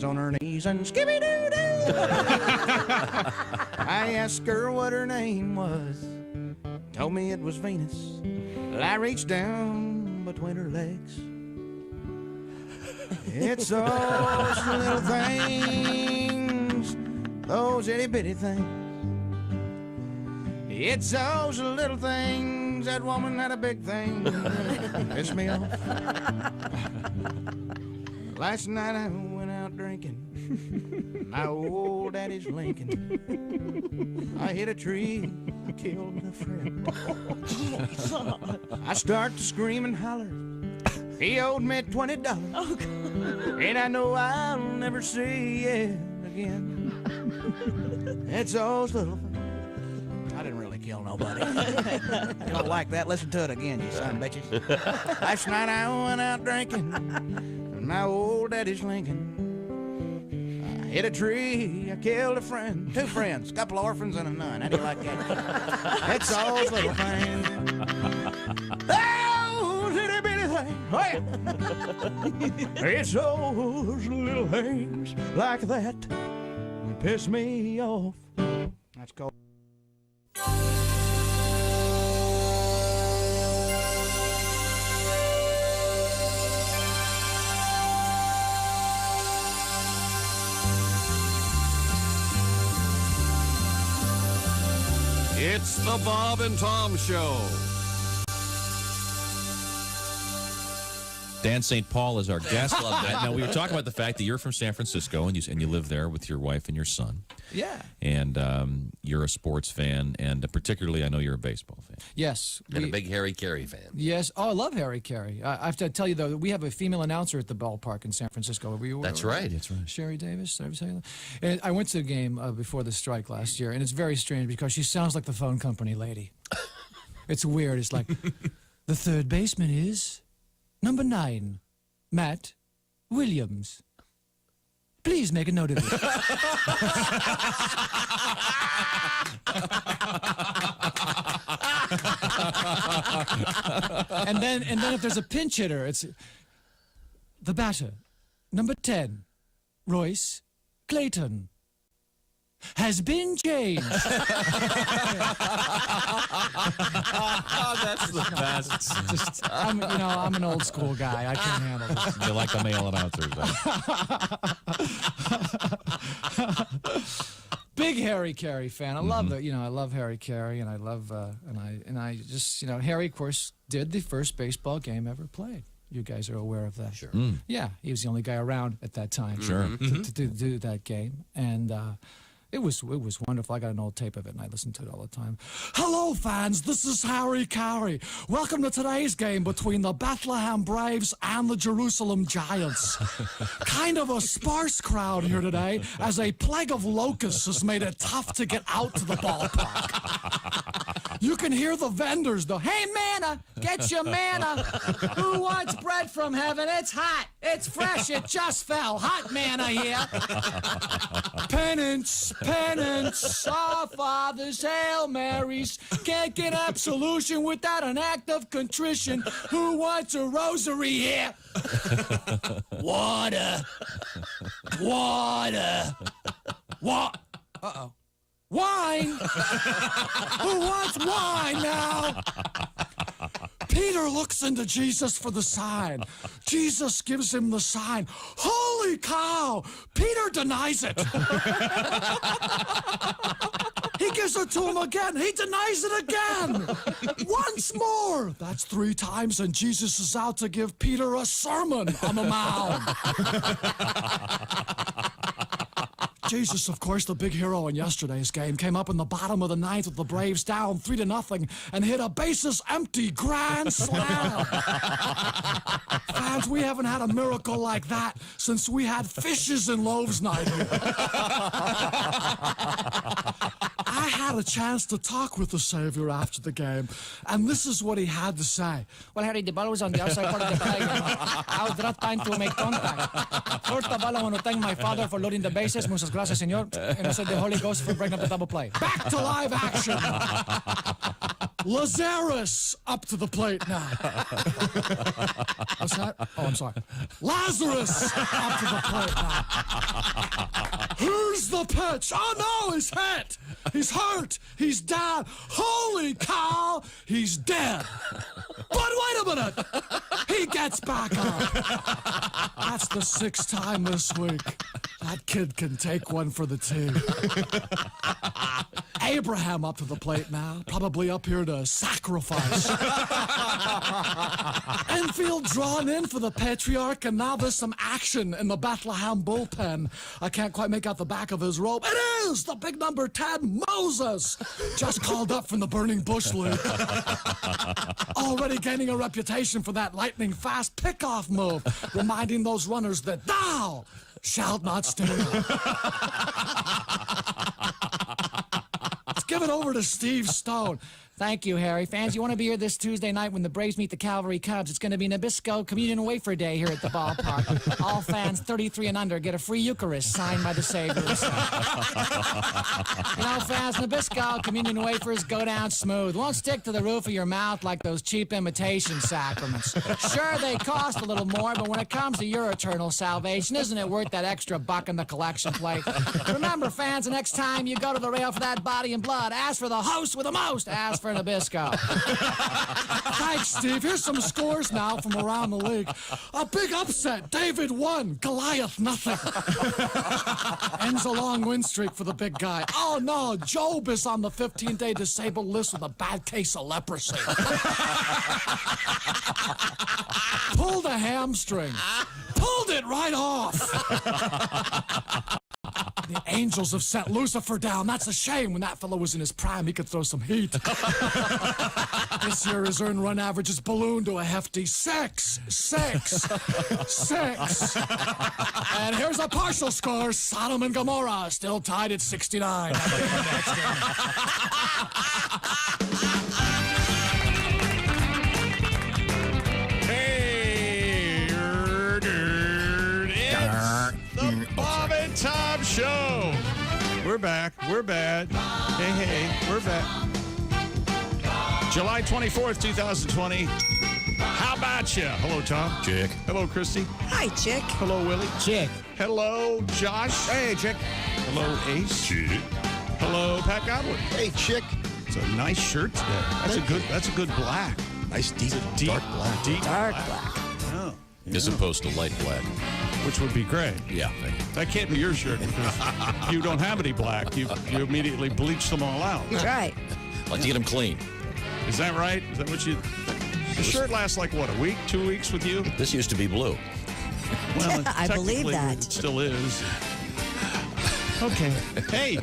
on her knees and skibby-doo-doo. I asked her what her name was. Told me it was Venus. Well, I reached down between her legs. It's those little things, those itty-bitty things. It's those little things, that woman had a big thing. Pissed me off. Last night I went out drinking, my old daddy's Lincoln. I hit a tree, killed a friend. I start to scream and holler. He owed me $20. Oh, God. And I know I'll never see it again. It's those little things. I didn't really kill nobody. You don't like that? Listen to it again, you son of bitches. Last night I went out drinking, my old daddy's Lincoln. I hit a tree, I killed a friend, 2 friends, a couple of orphans and a nun. How do you like that? It's those little things. Those itty bitty things. Oh, yeah. It's those little things like that that piss me off. That's called. It's the Bob and Tom Show. Dan St. Paul is our guest. Love that. Now, we were talking about the fact that you're from San Francisco and you live there with your wife and your son. Yeah. And you're a sports fan, and particularly, I know you're a baseball fan. Yes. And a big Harry Carey fan. Yes. Oh, I love Harry Carey. I have to tell you, though, we have a female announcer at the ballpark in San Francisco. That's right. That's right. Sherry Davis. Did I ever tell you that? And I went to the game before the strike last year, and it's very strange because she sounds like the phone company lady. It's weird. It's like, the third baseman is number 9, Matt Williams. Please make a note of it. and then if there's a pinch hitter, it's the batter, number 10, Royce Clayton, has been changed. Oh, that's the best. I'm an old school guy. I can't handle this. You like the male announcers, Big Harry Carey fan. I love it. I love Harry Carey, and I love and I just Harry, of course, did the first baseball game ever played. You guys are aware of that. Sure. Yeah, he was the only guy around at that time. Sure. To do that game, and it was wonderful. I got an old tape of it, and I listened to it all the time. Hello, fans. This is Harry Carey. Welcome to today's game between the Bethlehem Braves and the Jerusalem Giants. Kind of a sparse crowd here today, as a plague of locusts has made it tough to get out to the ballpark. You can hear the vendors, though. Hey, manna, get your manna. Who wants bread from heaven? It's hot. It's fresh. It just fell. Hot manna here. Penance, our Father's Hail Marys. Can't get absolution without an act of contrition. Who wants a rosary here? Water. Uh-oh. Wine. Who wants wine now? Peter looks into Jesus for the sign. Jesus gives him the sign. Holy cow! Peter denies it. He gives it to him again. He denies it again. Once more. That's 3 times, and Jesus is out to give Peter a sermon on the mound. Jesus, of course, the big hero in yesterday's game, came up in the bottom of the 9th with the Braves down 3-0 and hit a bases-empty grand slam. Fans, we haven't had a miracle like that since we had fishes and loaves night here. I had a chance to talk with the Savior after the game, and this is what he had to say. Well, Harry, the ball was on the outside part of the plate. I was not time to make contact. First of all, I want to thank my father for loading the bases. Muchas gracias, señor. And also the Holy Ghost for breaking up the double play. Back to live action. Lazarus up to the plate now. What's that? Oh, I'm sorry. Lazarus up to the plate now. Here's the pitch. Oh, no, he's hit. He's hurt. He's down. Holy cow, he's dead. But wait a minute. He gets back up. That's the 6th time this week. That kid can take one for the team. Abraham up to the plate now, probably up here to sacrifice. Infield drawn in for the Patriarch, and now there's some action in the Bethlehem bullpen. I can't quite make out the back of his robe. It is the big number 10, Moses, just called up from the Burning Bush League. Already gaining a reputation for that lightning-fast pickoff move, reminding those runners that thou shalt not stand. Let's give it over to Steve Stone. Thank you, Harry. Fans, you want to be here this Tuesday night when the Braves meet the Calvary Cubs. It's going to be Nabisco Communion Wafer Day here at the ballpark. All fans 33 and under get a free Eucharist signed by the Savior himself. You know, fans, Nabisco Communion Wafers go down smooth. Won't stick to the roof of your mouth like those cheap imitation sacraments. Sure, they cost a little more, but when it comes to your eternal salvation, isn't it worth that extra buck in the collection plate? Remember, fans, the next time you go to the rail for that body and blood, ask for the host with the most. Ask for Nabisco. Thanks, Steve. Here's some scores now from around the league. A big upset. David 1, Goliath nothing. Ends a long win streak for the big guy. Oh, no. Job is on the 15-day disabled list with a bad case of leprosy. Pulled a hamstring. Pulled it right off. The Angels have sent Lucifer down. That's a shame. When that fellow was in his prime, he could throw some heat. This year, his earned run average is ballooned to a hefty 6. And here's a partial score. Sodom and Gomorrah still tied at 69. Bob and Tom Show. We're back. We're bad. Hey, we're back. July 24th, 2020. How about you? Hello, Tom. Chick. Hello, Christy. Hi, Chick. Hello, Willie. Chick. Hello, Josh. Hey, Chick. Hello, Ace. Chick. Hello, Pat Godwin. Hey, Chick. It's a nice shirt today. That's a good black. Nice deep, Dark black. Deep Dark black. Oh, As opposed to light black. which would be gray. Yeah. That can't be your shirt because you don't have any black. You immediately bleach them all out. That's right. Like to get them clean. Is that right? Is that what you... The shirt lasts like, what, a week, 2 weeks with you? This used to be blue. Well, I believe technically, that. It still is. Okay. Hey,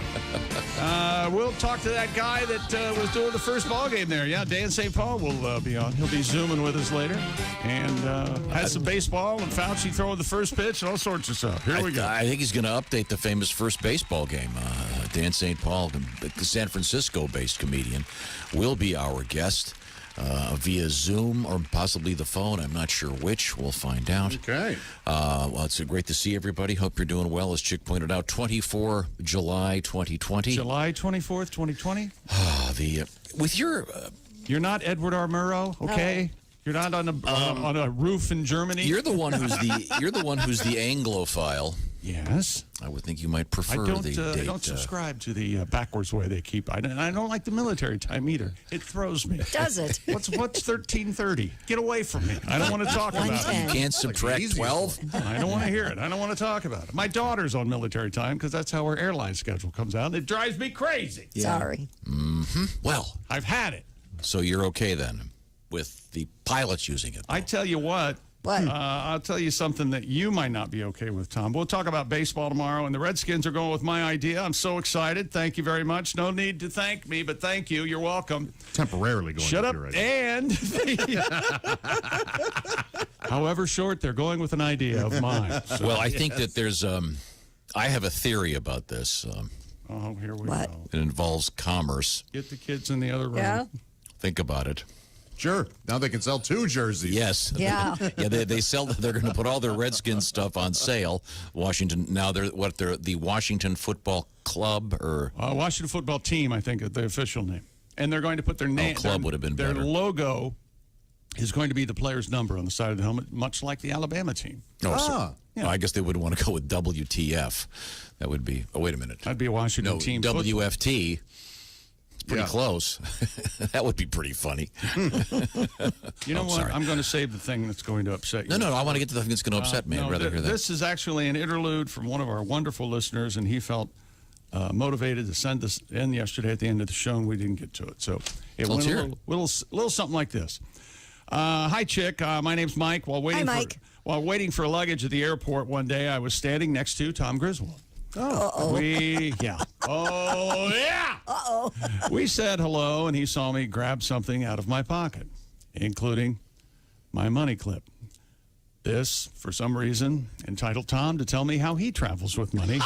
we'll talk to that guy that was doing the first ball game there. Yeah, Dan St. Paul will be on. He'll be Zooming with us later. And had some baseball and Fauci throwing the first pitch and all sorts of stuff. Here we go. I think he's going to update the famous first baseball game. Dan St. Paul, the San Francisco-based comedian, will be our guest via Zoom or possibly the phone. I'm not sure which. We'll find out. Okay. Well, it's great to see everybody. Hope you're doing well. As Chick pointed out, 24 July 2020. July 24th, 2020. With your... You're not Edward R. Murrow, okay? You're not on a roof in Germany. You're the one who's the Anglophile. Yes. I would think you might prefer I don't, the date. I don't subscribe to the backwards way they keep. I don't like the military time either. It throws me. Does it? What's 1330? Get away from me. I don't want to talk about it. 110. Can't subtract 12. I don't want to hear it. I don't want to talk about it. My daughter's on military time because that's how her airline schedule comes out. And it drives me crazy. Sorry. Well, I've had it. so you're okay then with the pilots using it. I tell you what. What? I'll tell you something that you might not be okay with, Tom. We'll talk about baseball tomorrow, and the Redskins are going with my idea. I'm so excited. Thank you very much. No need to thank me, but thank you. You're welcome. Temporarily going Shut with up. your idea. And however short, they're going with an idea of mine. So, Well, I think that there's I have a theory about this. oh, here we What? go. It involves commerce. Get the kids in the other room. Yeah? Think about it. Sure. Now they can sell 2 jerseys. Yes. Yeah. Yeah, they sell. They're going to put all their Redskins stuff on sale. Washington now. They're the Washington Football Club or Washington football team, I think, is the official name. and they're going to put their name. club would have been their better. logo is going to be the player's number on the side of the helmet, much like the Alabama team. Oh, I guess they would want to go with WTF. That would be. Oh, wait a minute. That'd be a Washington No, team. WFT. It's pretty close. That would be pretty funny. You know what? sorry. I'm going to save the thing that's going to upset you. No, I want to get to the thing that's going to upset me. I'd rather hear that. This is actually an interlude from one of our wonderful listeners, and he felt motivated to send this in yesterday at the end of the show, and we didn't get to it. So it Let's went hear a little something like this. Hi, Chick. My name's Mike. While waiting for luggage at the airport one day, I was standing next to Tom Griswold. Oh, yeah. Oh, yeah. Uh-oh. We said hello, and he saw me grab something out of my pocket, including my money clip. This, for some reason, entitled Tom to tell me how he travels with money.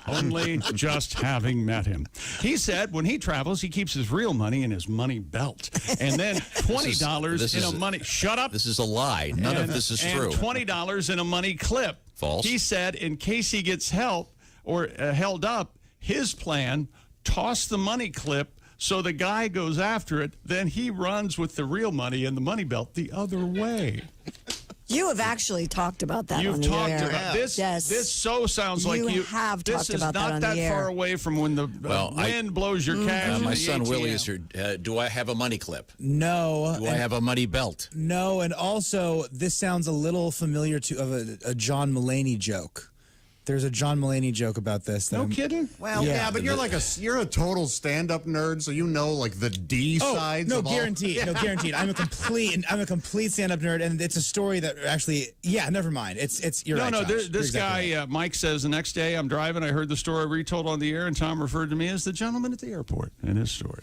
Only just having met him. He said when he travels, he keeps his real money in his money belt. And then $20 in a money... Shut up. This is a lie. None of this is true. And $20 in a money clip. False. He said in case he gets help or held up, his plan, toss the money clip so the guy goes after it, then he runs with the real money in the money belt the other way. You have actually talked about that You've on the talked air. about this. Yes. This so sounds like you have this talked about that on This is not the that air. far away from when the wind blows your cash. My in the son Willie ATM. is here. Do I have a money clip? No. Do I have a money belt? No, and also this sounds a little familiar to a John Mulaney joke. There's a John Mulaney joke about this. That No I'm- kidding. Well, yeah, but you're a total stand-up nerd, so you know like the D sides. No, of all- guaranteed. No, guaranteed. I'm a complete stand-up nerd, and it's a story that actually, never mind. It's you're right. No, Josh. this You're exactly guy, right. Mike says the next day I'm driving. I heard the story retold on the air, and Tom referred to me as the gentleman at the airport in his story.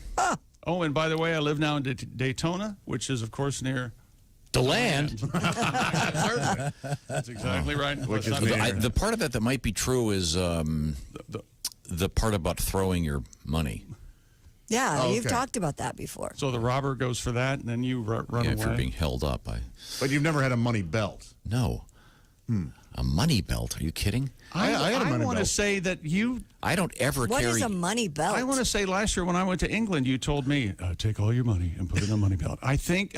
Oh, and by the way, I live now in Daytona, which is, of course, near The land. That's exactly right. Which is The part of that might be true is the part about throwing your money. Yeah, Oh, you've okay. talked about that before. So the robber goes for that, and then you run Yeah, away. if you're being held up. But you've never had a money belt. No. A money belt? Are you kidding? I had a money want to belt. say that you. I don't ever What carry. is a money belt? I want to say last year when I went to England, you told me take all your money and put it in a money belt. I think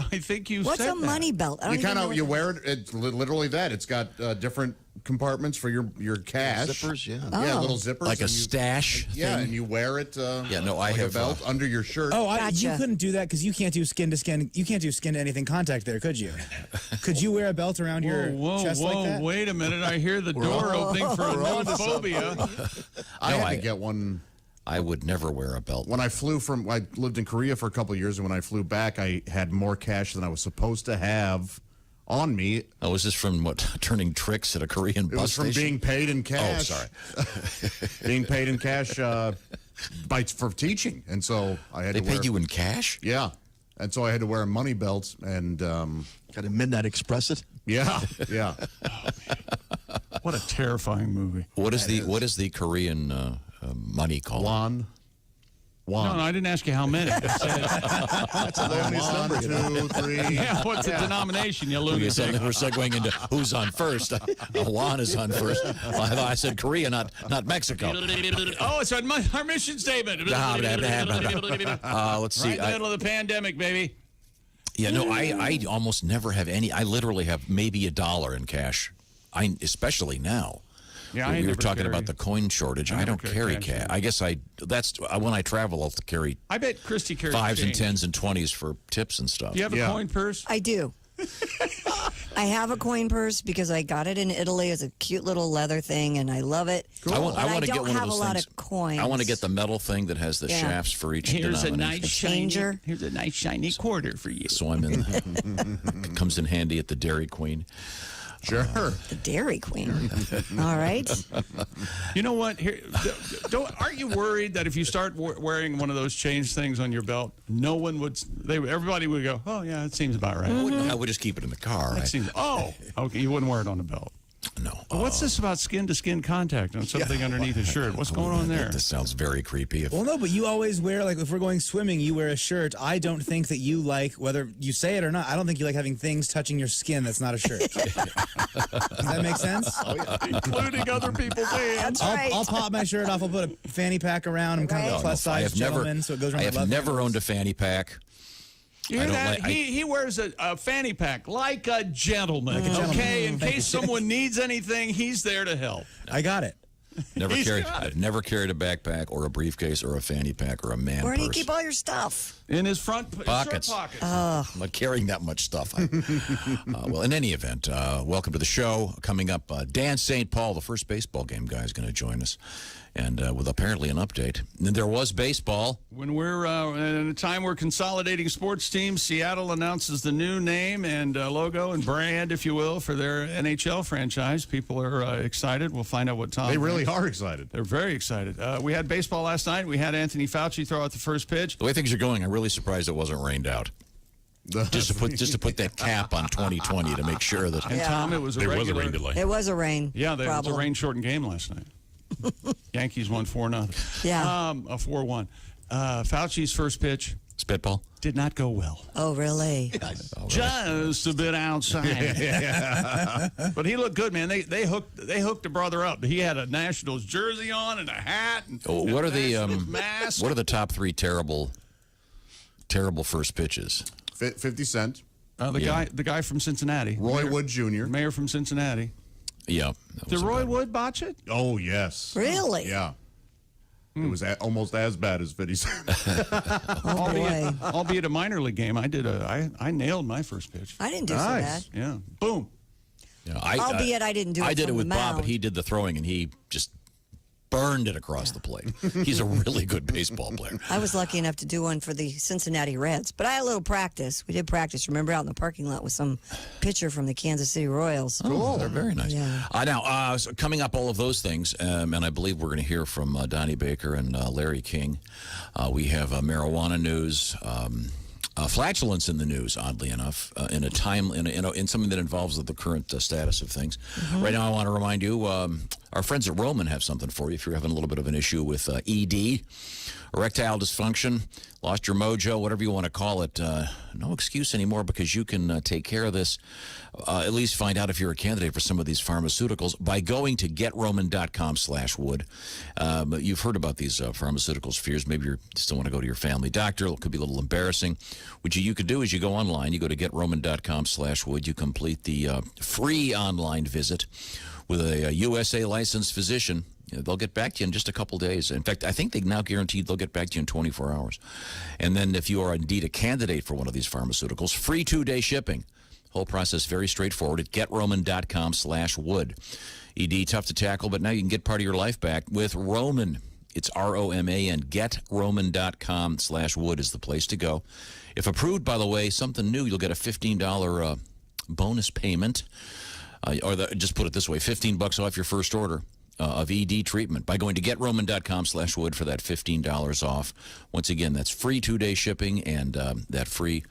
you What's said a money belt? I don't You even kind know of what you that wear it. It's literally that. It's got different compartments for your cash. Zippers, yeah. Yeah, Oh. little zippers. like a and you- stash Yeah, thing? and you wear it. Yeah, no, I like have, a belt under your shirt. Oh, you Gotcha. couldn't do that because you can't do skin to skin. You can't do skin to anything contact there, could you? Could you wear a belt around your chest like that? Wait a minute. I hear the door opening for a new phobia. I had I- to get one I would never wear a belt. when I flew from. I lived in Korea for a couple of years, and when I flew back, I had more cash than I was supposed to have on me. Oh, was this from what? Turning tricks at a Korean It bus was from station? being paid in cash. Oh, sorry. Being paid in cash for teaching, and so I had They to wear. paid you in cash? Yeah, and so I had to wear a money belt, and Got a Midnight Express it. yeah. What a terrifying movie. What is the Korean money called? Won. No, I didn't ask you how many. I said, That's the loneliest number. 2, 3. yeah, what's the denomination, you We're lunatic? segueing into who's on first. Juan is on first. Well, I thought I said Korea, not Mexico. Oh, it's on our mission statement. Let's see. Right in the middle of the pandemic, baby. Yeah, no, I almost never have any. I literally have maybe $1 in cash. Especially now. Yeah, I we were never talking carry- about the coin shortage. I never don't carry carry cash. cash. I guess that's when I travel. I'll carry I bet Christy carries 5s and change. 10s and 20s for tips and stuff. Do you have a Yeah. coin purse? I do. I have a coin purse because I got it in Italy as a cute little leather thing, and I love it. I want But to get don't one have of those a lot things. of coins. I want to get the metal thing that has the Yeah. shafts for each Here's a denomination. nice shiny. changer. Here's a nice shiny quarter for you. So I'm in. It comes in handy at the Dairy Queen. Sure. The Dairy Queen. All right. You know what? Here, aren't you worried that if you start wearing one of those change things on your belt, no one would? Everybody would go, "Oh yeah, it seems about right." I would just keep it in the car. That seems. Oh, okay. You wouldn't wear it on the belt. No. What's this about skin-to-skin contact on something underneath his shirt? What's going on there? This sounds very creepy. Well, no, but you always wear, like, if we're going swimming, you wear a shirt. I don't think that you like, whether you say it or not, I don't think you like having things touching your skin that's not a shirt. Does that make sense? Oh, yeah. Including other people's hands. I'll pop my shirt off. I'll put a fanny pack around. I'm kind of a plus-size gentleman, so it goes around my left. I have never owned a fanny pack. You hear that? He wears a fanny pack like a gentleman. Okay, in case someone needs anything, he's there to help. I got it. I've never carried a backpack or a briefcase or a fanny pack or a man Where do you purse. keep all your stuff? In his front pockets. Shirt pockets. I'm not carrying that much stuff. Well, in any event, welcome to the show. Coming up, Dan St. Paul, the first baseball game guy, is going to join us. And with apparently an update. And there was baseball. When we're in a time we're consolidating sports teams, Seattle announces the new name and logo and brand, if you will, for their NHL franchise. People are excited. We'll find out what Tom They really thinks. are excited. They're very excited. We had baseball last night. We had Anthony Fauci throw out the first pitch. The way things are going, I'm really surprised it wasn't rained out. Just to put that cap on 2020 to make sure that. And Tom, it was a regular. was a rain delay. It was a rain. Yeah, there was a problem. rain-shortened game last night. Yankees won 4-0. Yeah. 4-1. Fauci's first pitch Spitball? did not go well. Oh, really? Just a bit outside. But he looked good, man. They hooked the brother up. He had a Nationals jersey on and a hat. And What are the mask. What are the top three terrible first pitches? 50 Cent, The guy from Cincinnati, Roy Wood Jr. mayor from Cincinnati. Yeah. Did Roy Wood botch it? Oh, yes. Really? Yeah. It was almost as bad as 50 Cent. Oh, boy. Albeit a minor league game. I nailed my first pitch. I didn't do so bad. Yeah. Boom. Yeah, Albeit I didn't do it I did from it with the Bob, but mound. he did the throwing, and he just burned it across the plate. He's a really good baseball player. I was lucky enough to do one for the Cincinnati Reds, but I had a little practice. We did practice, remember, out in the parking lot with some pitcher from the Kansas City Royals. Oh, they're very nice. Yeah. Now, so coming up, all of those things, and I believe we're going to hear from Donnie Baker and Larry King. We have marijuana news. Flatulence in the news, oddly enough, in something that involves the current status of things. Right now, I want to remind you, our friends at Roman have something for you if you're having a little bit of an issue with ED, erectile dysfunction, lost your mojo, whatever you want to call it. No excuse anymore because you can take care of this. At least find out if you're a candidate for some of these pharmaceuticals by going to GetRoman.com/wood. You've heard about these pharmaceuticals for years. Maybe you just don't want to go to your family doctor. It could be a little embarrassing. What you could do is you go online. You go to GetRoman.com/wood. You complete the free online visit with a USA licensed physician. They'll get back to you in just a couple days. In fact, I think they now guaranteed they'll get back to you in 24 hours. And then if you are indeed a candidate for one of these pharmaceuticals, free 2-day shipping. Whole process very straightforward at GetRoman.com/wood. ED, tough to tackle, but now you can get part of your life back with Roman. It's ROMAN. GetRoman.com/wood is the place to go. If approved, by the way, something new, you'll get a $15 bonus payment. Just put it this way, $15 off your first order of ED treatment by going to GetRoman.com/wood for that $15 off. Once again, that's free 2-day shipping and that free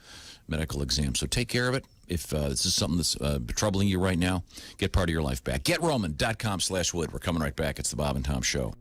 medical exam. So take care of it. If this is something that's troubling you right now, get part of your life back. GetRoman.com/wood. We're coming right back. It's the Bob and Tom Show.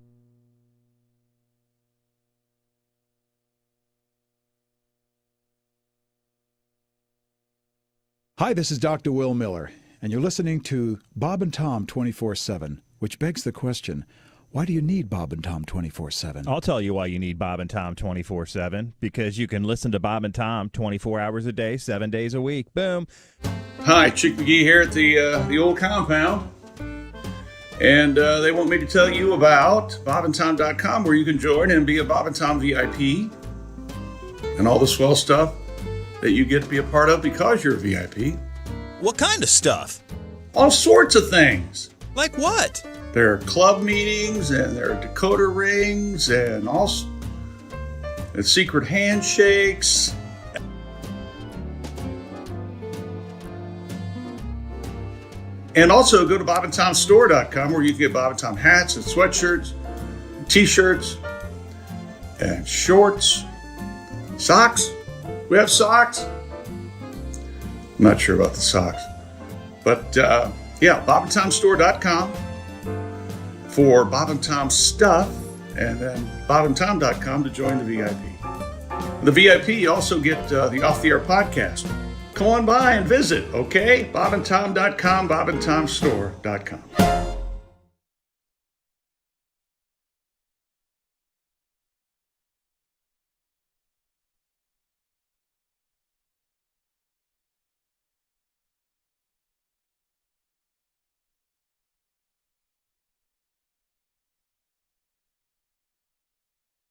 Hi, this is Dr. Will Miller, and you're listening to Bob and Tom 24/7, which begs the question, why do you need Bob and Tom 24/7? I'll tell you why you need Bob and Tom 24/7, because you can listen to Bob and Tom 24 hours a day, 7 days a week. Boom. Hi, Chick McGee here at the old compound. And they want me to tell you about bobandtom.com, where you can join and be a Bob and Tom VIP. And all the swell stuff that you get to be a part of because you're a VIP. What kind of stuff? All sorts of things. Like what? There are club meetings, and there are decoder rings, and secret handshakes. And also go to bobandtomstore.com, where you can get Bob and Tom hats and sweatshirts, t-shirts, and shorts, socks. We have socks. I'm not sure about the socks. But Yeah, BobandTomStore.com for Bob and Tom stuff, and then BobandTom.com to join the VIP. The VIP, you also get the Off the Air podcast. Come on by and visit, okay? BobandTom.com, BobandTomStore.com.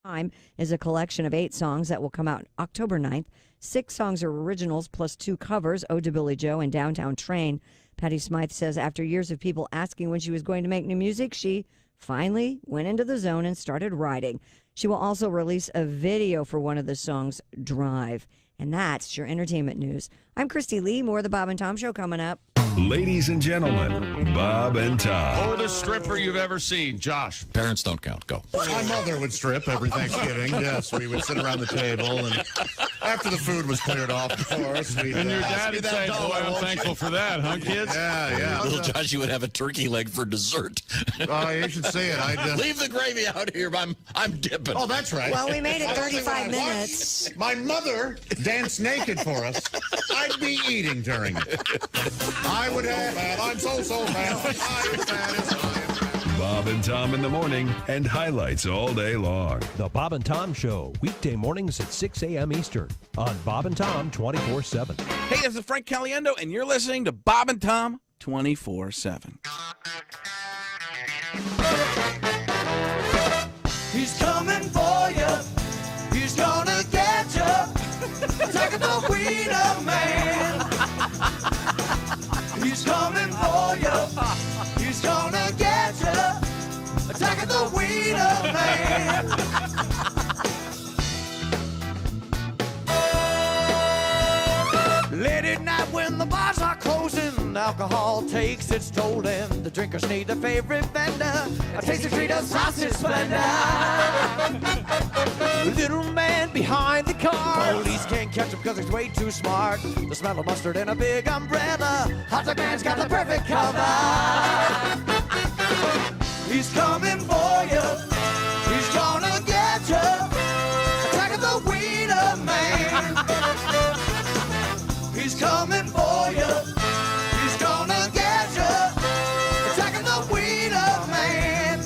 Time is a collection of 8 songs that will come out October 9th. 6 songs are originals plus 2 covers, Ode to Billy Joe and Downtown Train. Patti Smythe says after years of people asking when she was going to make new music, she finally went into the zone and started writing. She will also release a video for one of the songs, Drive. And that's your entertainment news. I'm Christy Lee. More of the Bob and Tom Show coming up. Ladies and gentlemen, Bob and Tom. Oldest stripper you've ever seen, Josh. Parents don't count. Go. My mother would strip every Thanksgiving. Yes, we would sit around the table, and after the food was cleared off, of course, we'd And your dad would say, boy, I'm thankful for that, huh, kids? Yeah. Little Josh, you would have a turkey leg for dessert. You should see it. I'd Leave the gravy out here. I'm dipping. Oh, that's right. Well, we made it 35 minutes. My mother danced naked for us. I'd be eating during it. I would have that. I'm so fat. I'm fat. Bob and Tom in the morning and highlights all day long. The Bob and Tom Show, weekday mornings at 6 a.m. Eastern on Bob and Tom 24/7. Hey, this is Frank Caliendo, and you're listening to Bob and Tom 24/7. He's coming for you. He's gonna get you. Take the wiener man. He's coming for you. He's gonna get you. Take the wiener man. Late at night when the bars are closing, alcohol takes its toll and the drinkers need their favorite vendor. A tasty treat of sausage splendor. Little man behind the car, police can't catch him because he's way too smart. The smell of mustard and a big umbrella, hot dog man's got the perfect cover. He's coming for you. He's gonna get you. Attacking the wiener man. He's coming for you. He's gonna get you. Attacking the wiener man.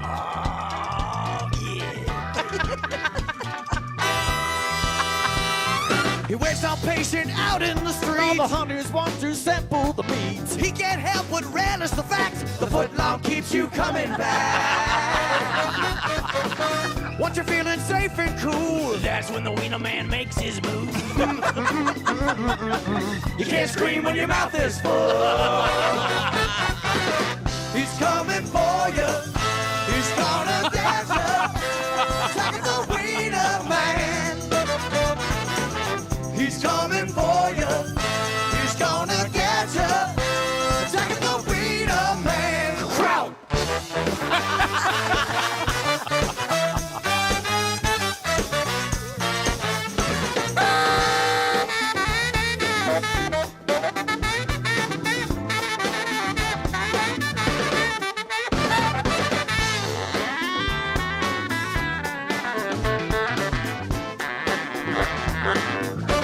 Oh, yeah. He waits on patient out in the street. All the hunters want to sample the meat. He can't help but relish the fact the footlong keeps you coming back. Once you're feeling safe and cool, that's when the wiener man makes his move. You can't scream when your mouth is full. He's coming for you. He's gonna get you. Attacking the wiener man. He's coming for you. He's gonna get you. Attacking the wiener man. Crowd.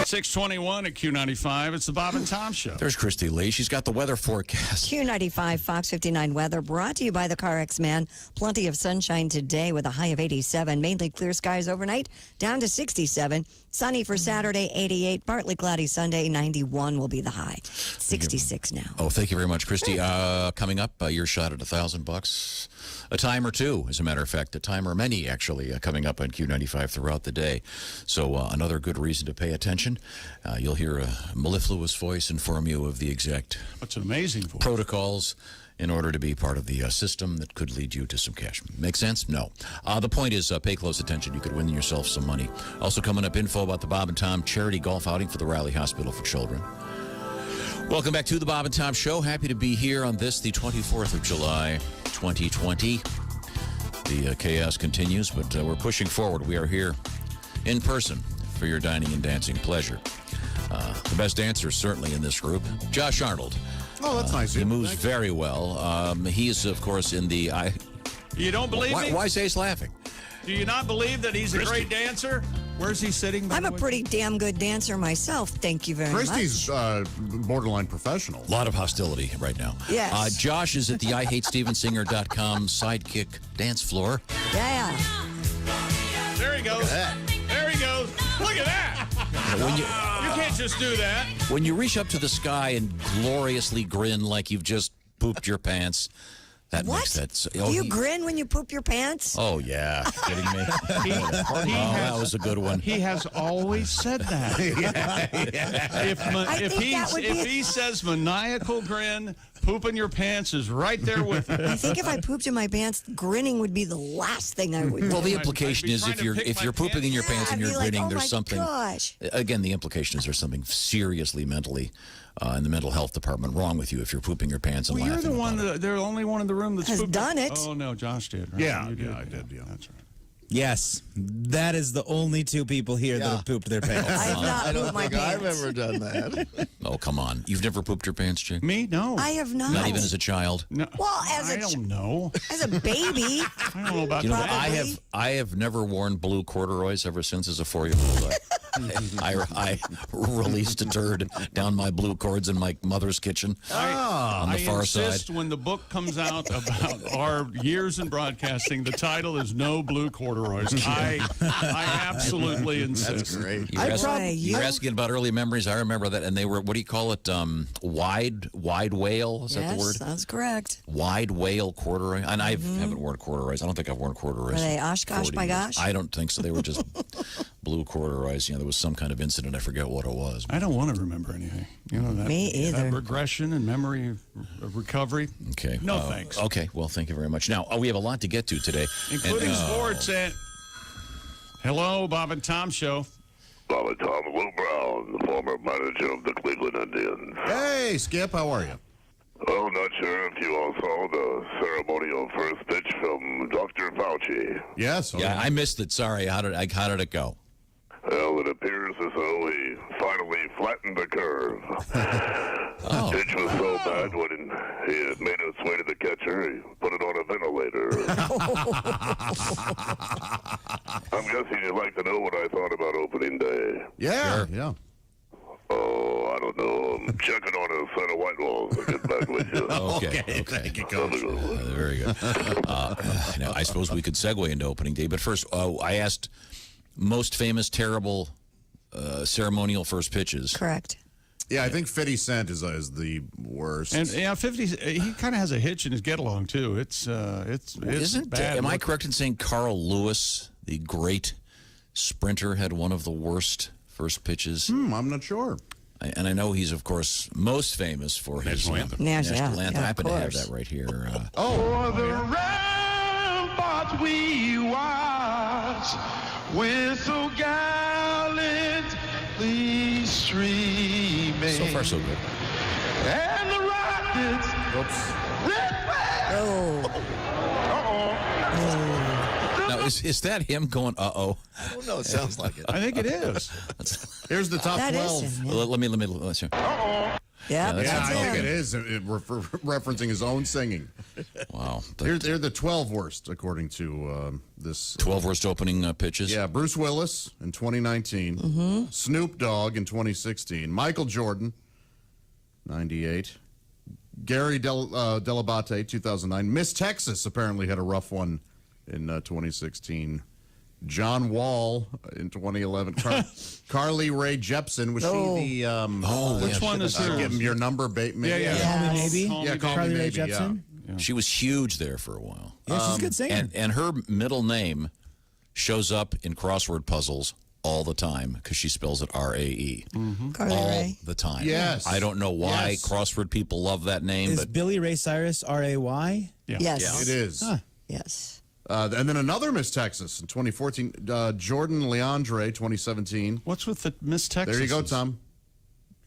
621 at Q95. It's the Bob and Tom Show. There's Christy Lee. She's got the weather forecast. Q95 Fox 59 weather brought to you by the CarX Man. Plenty of sunshine today with a high of 87. Mainly clear skies overnight, down to 67. Sunny for Saturday, 88. Partly cloudy Sunday, 91 will be the high. 66 now. Oh, thank you very much, Christy. Coming up, your shot at $1,000. A time or two, as a matter of fact, a time or many, actually, coming up on Q95 throughout the day. So another good reason to pay attention. You'll hear a mellifluous voice inform you of the exact That's an amazing voice. protocols in order to be part of the system that could lead you to some cash. Make sense? No. The point is, pay close attention. You could win yourself some money. Also coming up, info about the Bob and Tom charity golf outing for the Raleigh Hospital for Children. Welcome back to the Bob and Tom Show. Happy to be here on this, the 24th of July, 2020. The chaos continues, but we're pushing forward. We are here in person for your dining and dancing pleasure. The best dancer certainly in this group, Josh Arnold. Oh, that's nice. He moves very well. He's, of course, in the... You don't believe me? Why is Ace laughing? Do you not believe that he's a great dancer? Where's he sitting? I'm a pretty damn good dancer myself. Thank you very Christy's much. borderline professional. A lot of hostility right now. Yes. Josh is at the IHateStevensinger.com sidekick dance floor. Yeah. There he goes. There he goes. Look at that. You can't just do that. When you reach up to the sky and gloriously grin like you've just pooped your pants, that What? makes that... Do you grin when you poop your pants? Oh, yeah. Kidding me? That was a good one. He has always said that. If he says maniacal grin, pooping your pants is right there with you. I think if I pooped in my pants, grinning would be the last thing I would do. Well, the implication is if you're pooping in your pants and you're I'd be like, grinning, oh there's my something... gosh. Again, the implication is there's something seriously mentally in the mental health department wrong with you if you're pooping your pants and Well, you're laughing. the one. They're the only one in the room that's Has pooped. done it. Oh no, Josh did. Right? Yeah, You I did. Yeah, that's right. Yes, that is the only two people here that have pooped their pants. I have not I don't pooped my think I've pants. ever done that. Oh, come on. You've never pooped your pants, Jake? Me? No. I have not. Not even as a child? No. Well, as I a don't know. as a baby. I don't know about You know, that. I have never worn blue corduroys ever since as a 4-year-old. I released a turd down my blue cords in my mother's kitchen on the far side. I insist when the book comes out about our years in broadcasting, the title is No Blue Corduroys. I absolutely insist. That's great. You're asking about early memories. I remember that, and they were, what do you call it? Wide whale? Is that the word? Yes, that's correct. Wide whale corduroy. And I haven't worn corduroys. I don't think I've worn corduroys. Were they Oshkosh by gosh? I don't think so. They were just blue corduroys. You know, there was some kind of incident. I forget what it was. I don't want to remember anything. You know that. Me either. That regression and memory recovery. Okay. No thanks. Okay. Well, thank you very much. Now, we have a lot to get to today. Including sports. Hello, Bob and Tom Show. Bob and Tom, Lou Brown, the former manager of the Cleveland Indians. Hey, Skip, how are you? Well, not sure if you all saw the ceremonial first pitch from Dr. Fauci. Yes. Yeah, I missed it. Sorry. How did it go? Well, it appears as though he finally flattened the curve. The pitch was so bad when he had made its way to the catcher, he put it on a ventilator. I'm guessing you'd like to know what I thought about opening day. Yeah, yeah. Oh, I don't know. I'm checking on a set of white walls. I'll get back with you. Okay. Thank you, Coach. Very good. Now, I suppose we could segue into opening day, but first, I asked most famous, terrible ceremonial first pitches. Correct. Yeah, I think 50 Cent is the worst. And 50, he kind of has a hitch in his get along too. It's bad. Am I correct in saying Carl Lewis, the great sprinter, had one of the worst first pitches? I'm not sure. And I know he's, of course, most famous for his National anthem. National anthem. I of happen to have course. that right here. For the ramparts we watch, we're so gallantly streaming. So far, so good. And the rockets. Red flag. Now, is that him going, uh-oh? I don't know. It sounds like it. I think it is. Here's the top That 12. is him, yeah. Let me let's hear. Yeah, that's that's Yeah, I think him. it is, referencing his own singing. Wow. They're the 12 worst, according to this. 12 worst opening pitches? Yeah, Bruce Willis in 2019. Snoop Dogg in 2016. Michael Jordan, 98. Gary Delabate, 2009. Miss Texas apparently had a rough one in 2016. John Wall in 2011. Carly Rae Jepsen. Was she the... Which one is her? Give him your number, maybe? Yeah. Call me maybe. Yeah, call Carly me Rae maybe, Jepsen. yeah. She was huge there for a while. Yeah, she's a good singer. And her middle name shows up in crossword puzzles all the time because she spells it R-A-E. Carly All Rae. the time. Yes. I don't know why Yes. crossword people love that name, Is but Billy Ray Cyrus R-A-Y? Yeah. Yes. It is. Yes. And then another Miss Texas in 2014. Jordan Leandre, 2017. What's with the Miss Texas? There you go, Tom.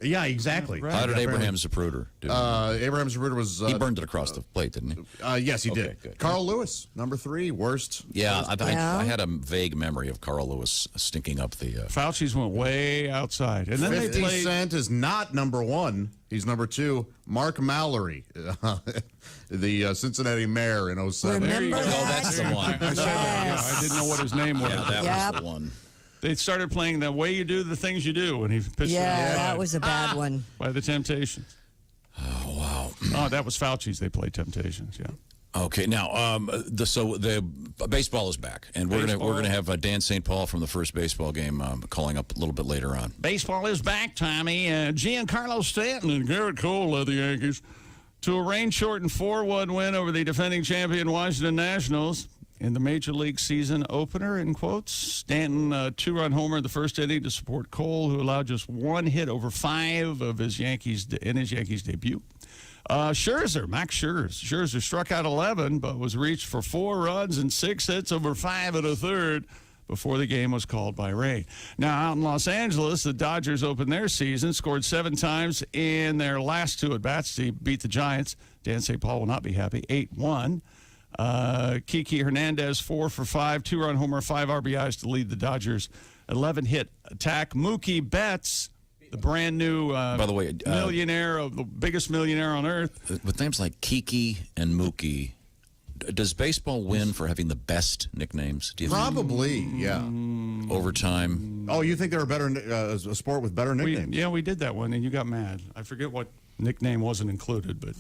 Yeah, exactly. How did Abraham Zapruder do? Abraham Zapruder was... he burned it across the plate, didn't he? Yes, he did. Good. Carl Lewis, number 3, worst. Yeah, I had a vague memory of Carl Lewis stinking up the... Fauci's went way outside. And then 50 they played... Cent is not number 1. He's number 2. Mark Mallory, the Cincinnati mayor in 07. Remember that? Oh, that's the one. I said that. Yeah, I didn't know what his name was. Yeah, that was the one. They started playing The Way You Do the Things You Do when he pitched that was a bad one. By the Temptations. Oh, wow. Oh, that was Fauci's. They played Temptations, yeah. Okay, now the baseball is back, and we're gonna have Dan St. Paul from the first baseball game calling up a little bit later on. Baseball is back, Tommy. Giancarlo Stanton and Garrett Cole led the Yankees to a rain-shortened 4-1 win over the defending champion Washington Nationals in the Major League season opener. In quotes, Stanton 2-run homer in the first inning to support Cole, who allowed just 1 hit over 5 of his Yankees debut. Max Scherzer struck out 11, but was reached for 4 runs and 6 hits over 5 1/3 before the game was called by rain. Now, out in Los Angeles, the Dodgers opened their season, scored 7 times in their last 2 at-bats to beat the Giants. Dan St. Paul will not be happy, 8-1. Kiki Hernandez, 4 for 5, 2-run homer, 5 RBIs to lead the Dodgers' 11-hit attack. Mookie Betts, the brand new by the way, millionaire, the biggest millionaire on earth. With names like Kiki and Mookie, does baseball win for having the best nicknames? Do you Probably, yeah. Over time. Oh, you think they're a better a sport with better nicknames? We did that one, and you got mad. I forget what nickname wasn't included, but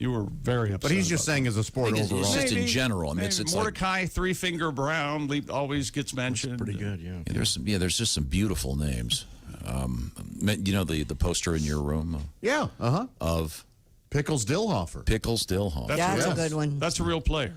you were very upset. But he's just saying as a sport overall. It's just in general. I mean, it's Mordecai Three-Finger Brown always gets mentioned. Pretty good, yeah. There's just some beautiful names. You know the poster in your room? Yeah, Of Pickles Dillhofer. Pickles Dillhofer. That's a good one. That's a real player.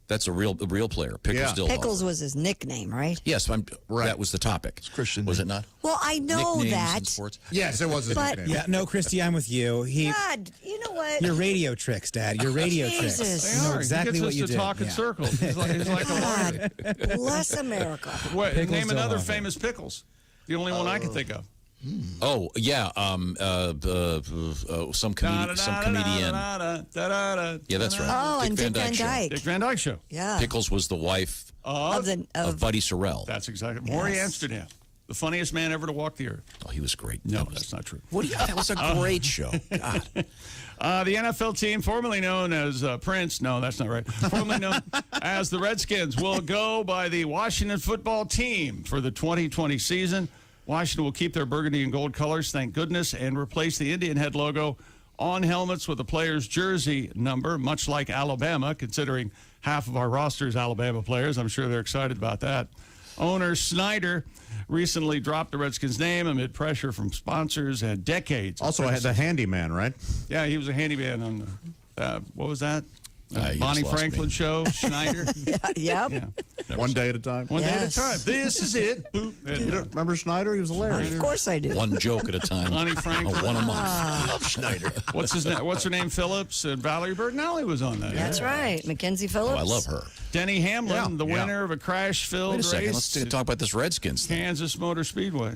That's a real player. Pickles Dillhofer. Pickles was his nickname, right? Yes, that was the topic. It's Christian. Was it not? Well, I know Nicknames that. in sports? Yes, it was his nickname. Yeah, no, Christy, I'm with you. God, you know what? Your radio tricks, Dad. Your radio tricks. Jesus. You know exactly he what gets you us to did. talk in circles. He's like a lawyer. God bless America. Name another Dillhofer. famous Pickles. The only one I can think of. Oh yeah, some comedian. Yeah, that's right. Oh, and Dick Van Show. Dyke. Dick Van Dyke Show. Yeah. Pickles was the wife Of Buddy Sorrell. That's exactly. Maury Yes. Amsterdam, the funniest man ever to walk the earth. Oh, he was great. No, that's not true. That was a great show. God. The NFL team, formerly known as Prince, no, that's not right, formerly known as the Redskins, will go by the Washington football team for the 2020 season. Washington will keep their burgundy and gold colors, thank goodness, and replace the Indian head logo on helmets with the player's jersey number, much like Alabama, considering half of our roster is Alabama players. I'm sure they're excited about that. Owner Snyder recently dropped the Redskins' name amid pressure from sponsors and decades. Also, I had the handyman, right? Yeah, he was a handyman on the, what was that? You Bonnie just lost Franklin me. show, Schneider. Yep. Yeah. One day at a time. One day at a Yes. time. This is it. Boop. You don't remember Schneider? He was hilarious. Of course I do. One joke at a time. Bonnie Franklin. One a month. Love Schneider. What's his name? What's her name? Phillips and Valerie Bertinelli was on that. That's right. Mackenzie Phillips. Oh, I love her. Denny Hamlin, the Yeah. winner of a crash-filled Wait a second. race Let's talk about this Redskins thing. Kansas Motor Speedway.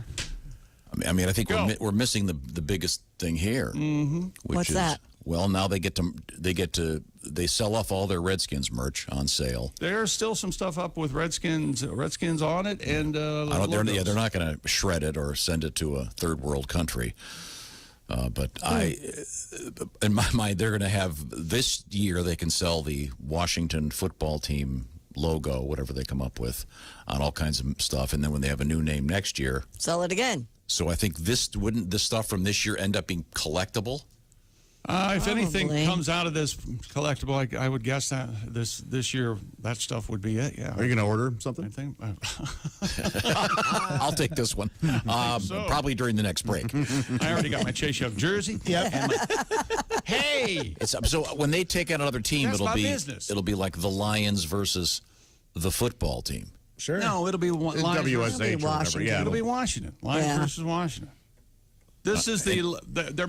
I mean, I think Go. we're missing the biggest thing here. Mm-hmm. What's that? Well, now they sell off all their Redskins merch on sale. There's still some stuff up with Redskins on it, and They're not going to shred it or send it to a third world country. But in my mind, they're going to have this year. They can sell the Washington football team logo, whatever they come up with, on all kinds of stuff, and then when they have a new name next year, Sell it again. So I think this stuff from this year end up being collectible. If anything Probably. comes out of this collectible, I would guess that this year that stuff would be it. Yeah. Are you going to order something? I think. I'll take this one. So. Probably during the next break. I already got my Chase Young jersey. Yep. Hey. So when they take out another team, That's my business. it'll be like the Lions versus the football team. Sure. No, it'll be Lions versus WSH or whatever. Washington. Yeah. It'll be Washington. Lions Yeah. versus Washington. This is they're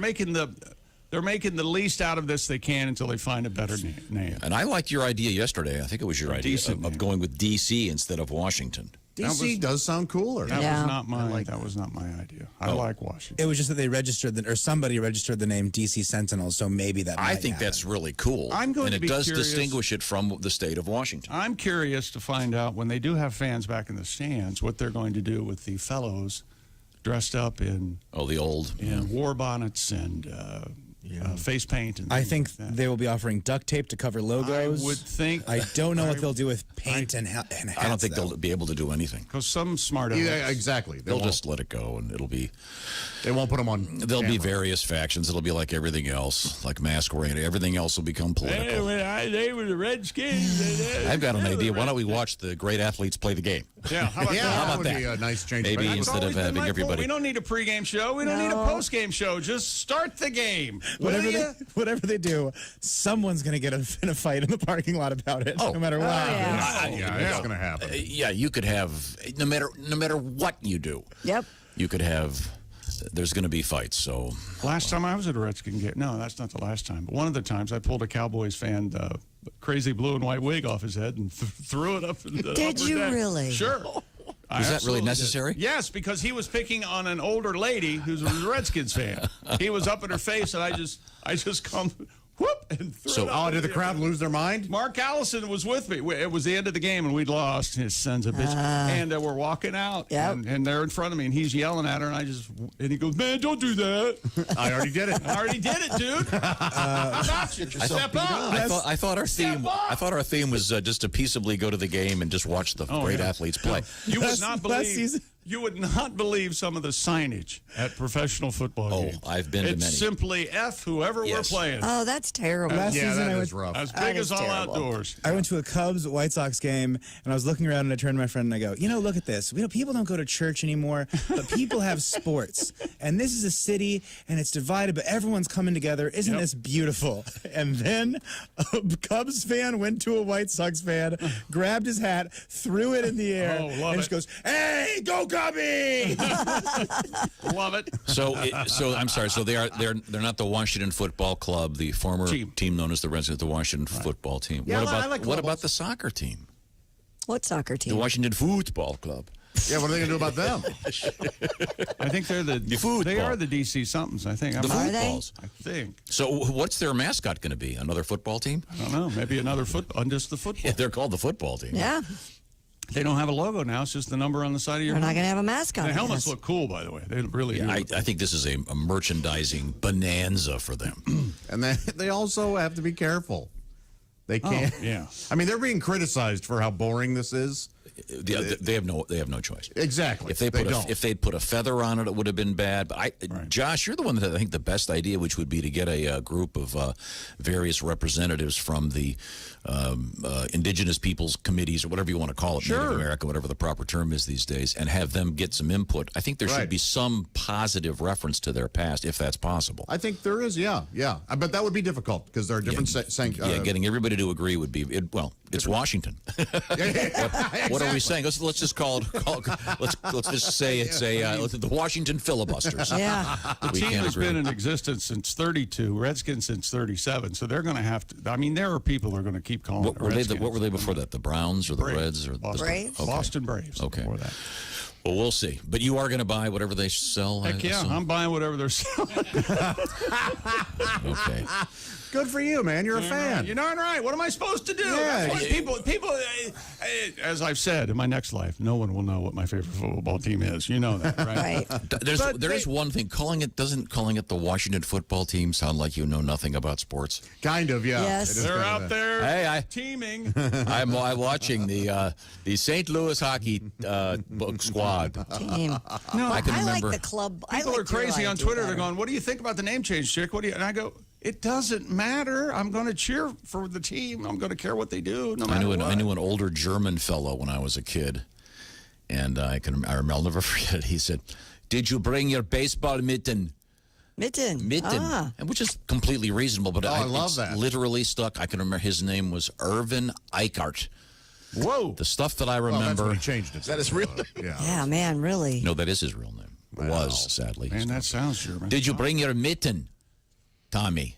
making the least out of this they can until they find a better name. And I liked your idea yesterday. I think it was your idea decent of going with D.C. instead of Washington. DC does sound cooler. That was not my. That was not my idea. I like Washington. It was just that they registered or somebody registered the name DC Sentinels, so maybe that. I think that's really cool. I'm going to be does curious. Distinguish it from the state of Washington. I'm curious to find out when they do have fans back in the stands what they're going to do with the fellows dressed up in the old war bonnets and face paint. And I think like that. they will be offering duct tape to cover logos. I would think. I don't know what they'll do with paint and hats. I don't think they'll be able to do anything. Because some smart exactly. They'll just let it go, and it'll be. They won't put them on. There'll be various factions. It'll be like everything else, like masquerade. Everything else will become political. They were the Redskins. I've got an idea. Why don't we watch the great athletes play the game? Yeah, how about that? How about would that? be a nice change. Maybe instead of having everybody. We don't need a pregame show. We don't need a postgame show. Just start the game. Whatever they do, someone's going to get in a fight in the parking lot about it, no matter what. It's going to happen. Yeah, you could have no matter what you do. Yep. You could have. There's going to be fights. So last time I was at a Redskin game, no, that's not the last time. But one of the times I pulled a Cowboys fan crazy blue and white wig off his head and threw it up. In the Did upper you deck. really? Sure. Is that really necessary? Did. Yes, because he was picking on an older lady who's a Redskins fan. He was up in her face, and I just come. Whoop, and threw it up. Did the crowd lose their mind? Mark Allison was with me. It was the end of the game, and we'd lost. His son's a bitch. And we're walking out, and they're in front of me, and he's yelling at her, and he goes, "Man, don't do that." I already did it. I already did it, dude. How about you? Step up. I thought our theme was just to peaceably go to the game and just watch the great athletes play. You would not believe. You would not believe some of the signage at professional football games. I've been to many. It's simply F whoever we're playing. Oh, that's terrible. Last season, that is rough. As big as all terrible. outdoors. I went to a Cubs-White Sox game, and I was looking around, and I turned to my friend, and I go, look at this. People don't go to church anymore, but people have sports. And this is a city, and it's divided, but everyone's coming together. Isn't this beautiful? And then a Cubs fan went to a White Sox fan, grabbed his hat, threw it in the air, and just goes, "Hey, go Cubby!" Love it. So I'm sorry. So they're not the Washington Football Club, the former team known as the Redskins, the Washington Football Team. Yeah, what about the soccer team? What soccer team? The Washington Football Club. Yeah, what are they going to do about them? I think they're the football. They are the DC somethings. I think. The footballs. I think. So what's their mascot going to be? Another football team? I don't know. Maybe another just the football. Yeah, they're called the football team. Yeah. They don't have a logo now. It's just the number on the side of your They're not helmet. going to have a mascot. The helmets look cool, by the way. They really do. I think this is a merchandising bonanza for them. And they also have to be careful. They can't. I mean, they're being criticized for how boring this is. They have no choice. Exactly. If they'd put a feather on it, it would have been bad. But Josh, you're the one that I think the best idea, which would be to get a group of various representatives from the indigenous peoples committees or whatever you want to call it, Native America, whatever the proper term is these days, and have them get some input. I think there should be some positive reference to their past, if that's possible. I think there is, yeah. But that would be difficult because there are different... getting everybody to agree would be... it's Washington. What are we saying? Let's just call it... Let's just say it's the Washington filibusters. Yeah. The team has been in existence since 32, Redskins since 37, so they're going to have to... I mean, there are people who are going to keep calling it Redskins. What were they before that? The Browns or the Reds? Or Braves? Okay. Boston Braves. Okay. Before that. Well, we'll see. But you are going to buy whatever they sell? Heck yeah, I'm buying whatever they're selling. Okay. Good for you, man. You're a fan. You're darn right. What am I supposed to do? Yeah. People, as I've said, in my next life, no one will know what my favorite football team is. You know that, right? There is one thing. Doesn't calling it the Washington Football Team sound like you know nothing about sports? Kind of, yeah. Yes. They're out there teaming. I'm watching the St. Louis hockey squad. Team. No, I can like the club. People are crazy on Twitter. They're going, "What do you think about the name change, chick? What do you?" And I go, "It doesn't matter. I'm going to cheer for the team. I'm going to care what they do, no matter what." I knew an older German fellow when I was a kid, and I'll never forget it. He said, "Did you bring your baseball mitten?" Mitten. And which is completely reasonable, but I love that. Literally stuck. I can remember his name was Irvin Eichart. Whoa. The stuff that I remember. That's when he changed it. That is real. Yeah, man, really. No, that is his real name. Was, sadly. Man, that sounds German. Did you bring your mitten, Tommy?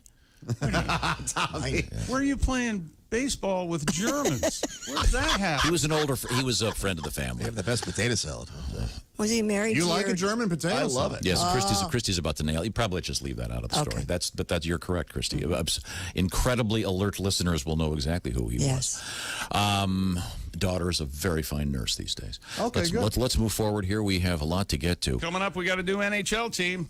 Tommy. Where are you playing baseball with Germans. Where's that happen? He was he was a friend of the family. They have the best potato salad. Was he married You to like your... a German potato I love salad? it. Yes, Christy's about to nail. You probably just leave that out of the story. Okay. But you're correct, Christy. Incredibly alert listeners will know exactly who he was. Daughter is a very fine nurse these days. Okay, good. Let's move forward here. We have a lot to get to. Coming up, we got to do NHL team.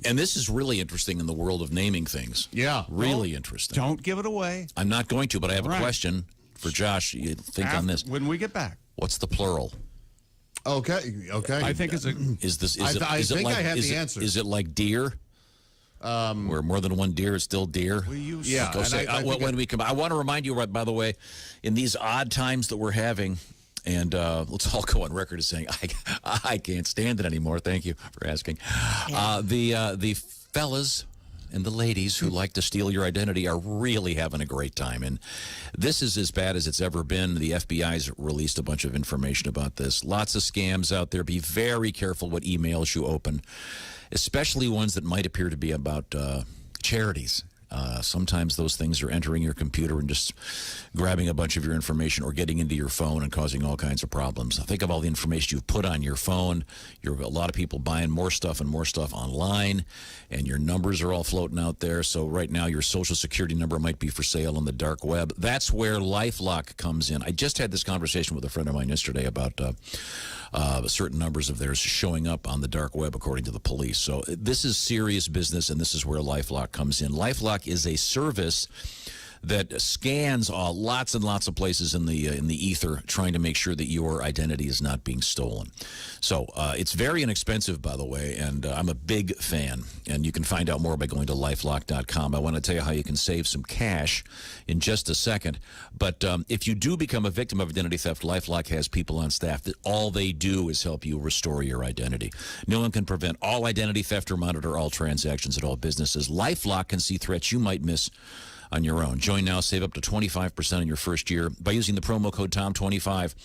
And this is really interesting in the world of naming things. Yeah. Really interesting. Don't give it away. I'm not going to, but I have a question for Josh. You think on this. When we get back. What's the plural? Okay. I think it's a... I think I have the answer. Is it like deer? Where more than one deer is still deer. Yeah. Go say, when we come, I want to remind you, by the way, in these odd times that we're having, and let's all go on record as saying, I can't stand it anymore. Thank you for asking. The fellas and the ladies who like to steal your identity are really having a great time. And this is as bad as it's ever been. The FBI's released a bunch of information about this. Lots of scams out there. Be very careful what emails you open, especially ones that might appear to be about charities. Sometimes those things are entering your computer and just grabbing a bunch of your information or getting into your phone and causing all kinds of problems. Think of all the information you've put on your phone. A lot of people buying more stuff online, and your numbers are all floating out there. So right now your Social Security number might be for sale on the dark web. That's where LifeLock comes in. I just had this conversation with a friend of mine yesterday about certain numbers of theirs showing up on the dark web, according to the police. So this is serious business, and this is where LifeLock comes in. LifeLock is a service that scans lots and lots of places in the ether, trying to make sure that your identity is not being stolen. So it's very inexpensive, by the way, and I'm a big fan. And you can find out more by going to lifelock.com. I want to tell you how you can save some cash in just a second. But if you do become a victim of identity theft, LifeLock has people on staff that all they do is help you restore your identity. No one can prevent all identity theft or monitor all transactions at all businesses. LifeLock can see threats you might miss on your own. Join now, save up to 25% in your first year by using the promo code TOM25.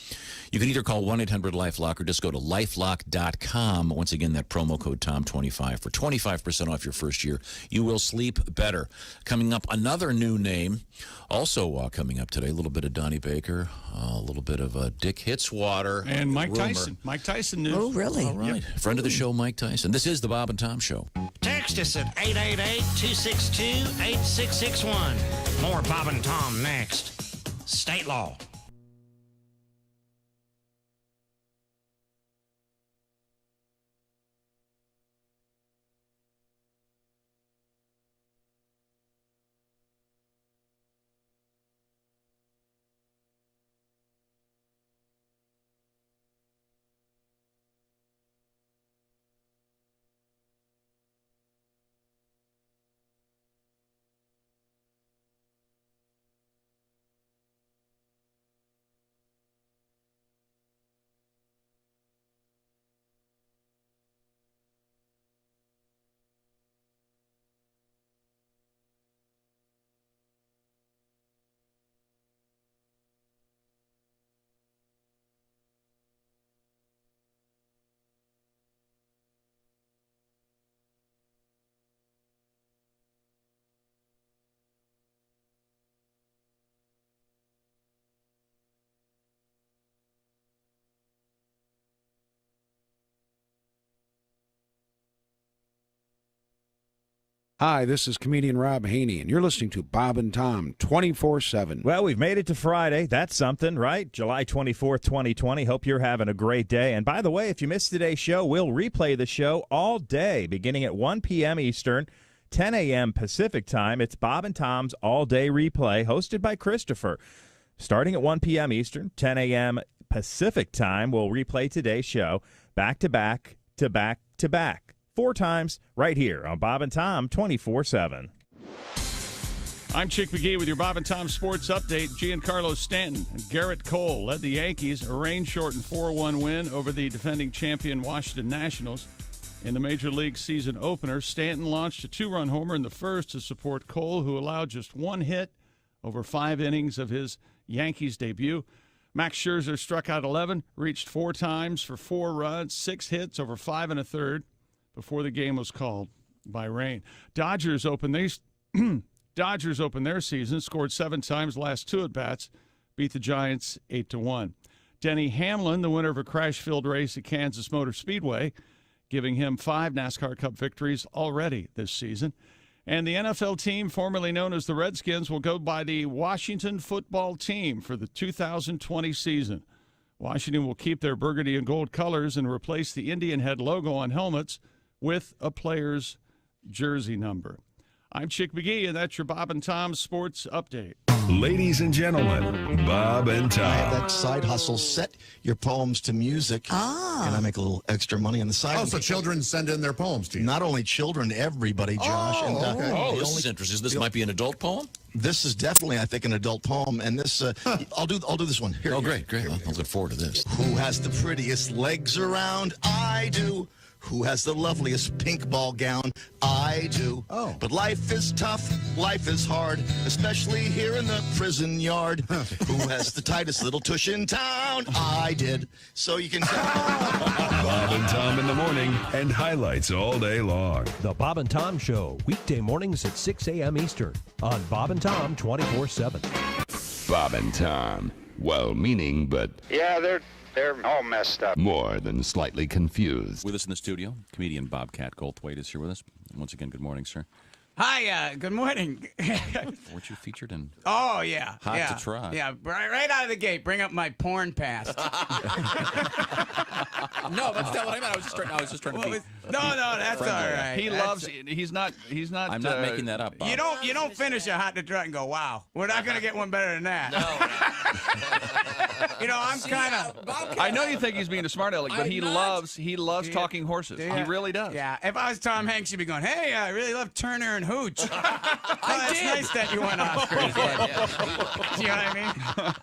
You can either call 1-800-LifeLock or just go to lifelock.com. Once again, that promo code TOM25 for 25% off your first year. You will sleep better. Coming up, another new name. Also coming up today, a little bit of Donnie Baker, a little bit of Dick Hitswater. And Mike Tyson. Mike Tyson news. Oh, really? All right. Yep. Friend of the show, Mike Tyson. This is the Bob and Tom Show. Text us at 888-262-8661. More Bob and Tom next. State law. Hi, this is comedian Rob Haney, and you're listening to Bob and Tom 24/7. Well, we've made it to Friday. That's something, right? July 24th, 2020. Hope you're having a great day. And by the way, if you missed today's show, we'll replay the show all day, beginning at 1 p.m. Eastern, 10 a.m. Pacific time. It's Bob and Tom's all-day replay, hosted by Christopher. Starting at 1 p.m. Eastern, 10 a.m. Pacific time, we'll replay today's show back to back to back to back. 4 times right here on Bob and Tom 24/7. I'm Chick McGee with your Bob and Tom Sports Update. Giancarlo Stanton and Garrett Cole led the Yankees, a rain-shortened 4-1 win over the defending champion Washington Nationals. In the Major League season opener, Stanton launched a 2-run homer in the first to support Cole, who allowed just 1 hit over 5 innings of his Yankees debut. Max Scherzer struck out 11, reached 4 times for 4 runs, 6 hits over 5 1/3 before the game was called by rain. Dodgers opened Dodgers opened their season, scored 7 times last 2 at-bats, beat the Giants 8-1. Denny Hamlin, the winner of a crash-filled race at Kansas Motor Speedway, giving him 5 NASCAR Cup victories already this season. And the NFL team, formerly known as the Redskins, will go by the Washington Football Team for the 2020 season. Washington will keep their burgundy and gold colors and replace the Indian head logo on helmets with a player's jersey number. I'm Chick McGee, and that's your Bob and Tom Sports Update. Ladies and gentlemen, Bob and Tom. I have that side hustle. Set your poems to music, and I make a little extra money on the side. Oh, so children send in their poems to you? Not only children, everybody, Josh. This is interesting. This might be an adult poem? This is definitely, I think, an adult poem, and this I'll do this one. Here, great. I'll look forward to this. Who has the prettiest legs around? I do. Who has the loveliest pink ball gown? I do. Oh. But life is tough, life is hard, especially here in the prison yard. Who has the tightest little tush in town? I did. So you can tell. Bob and Tom in the morning and highlights all day long. The Bob and Tom Show, weekday mornings at 6 a.m. Eastern on Bob and Tom 24/7. Bob and Tom, well-meaning, but... Yeah, they're all messed up. More than slightly confused. With us in the studio, comedian Bobcat Goldthwait is here with us. Once again, good morning, sir. Hi, good morning. Weren't you featured in Oh, yeah. Hot to Try? Yeah, right out of the gate, bring up my porn past. No, that's not what I meant. I was just trying to be... No, that's all right. He's not... I'm not making that up, Bob. You don't finish a Hot to Trot and go, wow, we're not going to get one better than that. No. I'm kind of... I know you think he's being a smart aleck, but he loves talking horses. Yeah. He really does. Yeah, if I was Tom Hanks, you'd be going, hey, I really love Turner and Hooch. It's nice that you went Oscars. Do you know what I mean?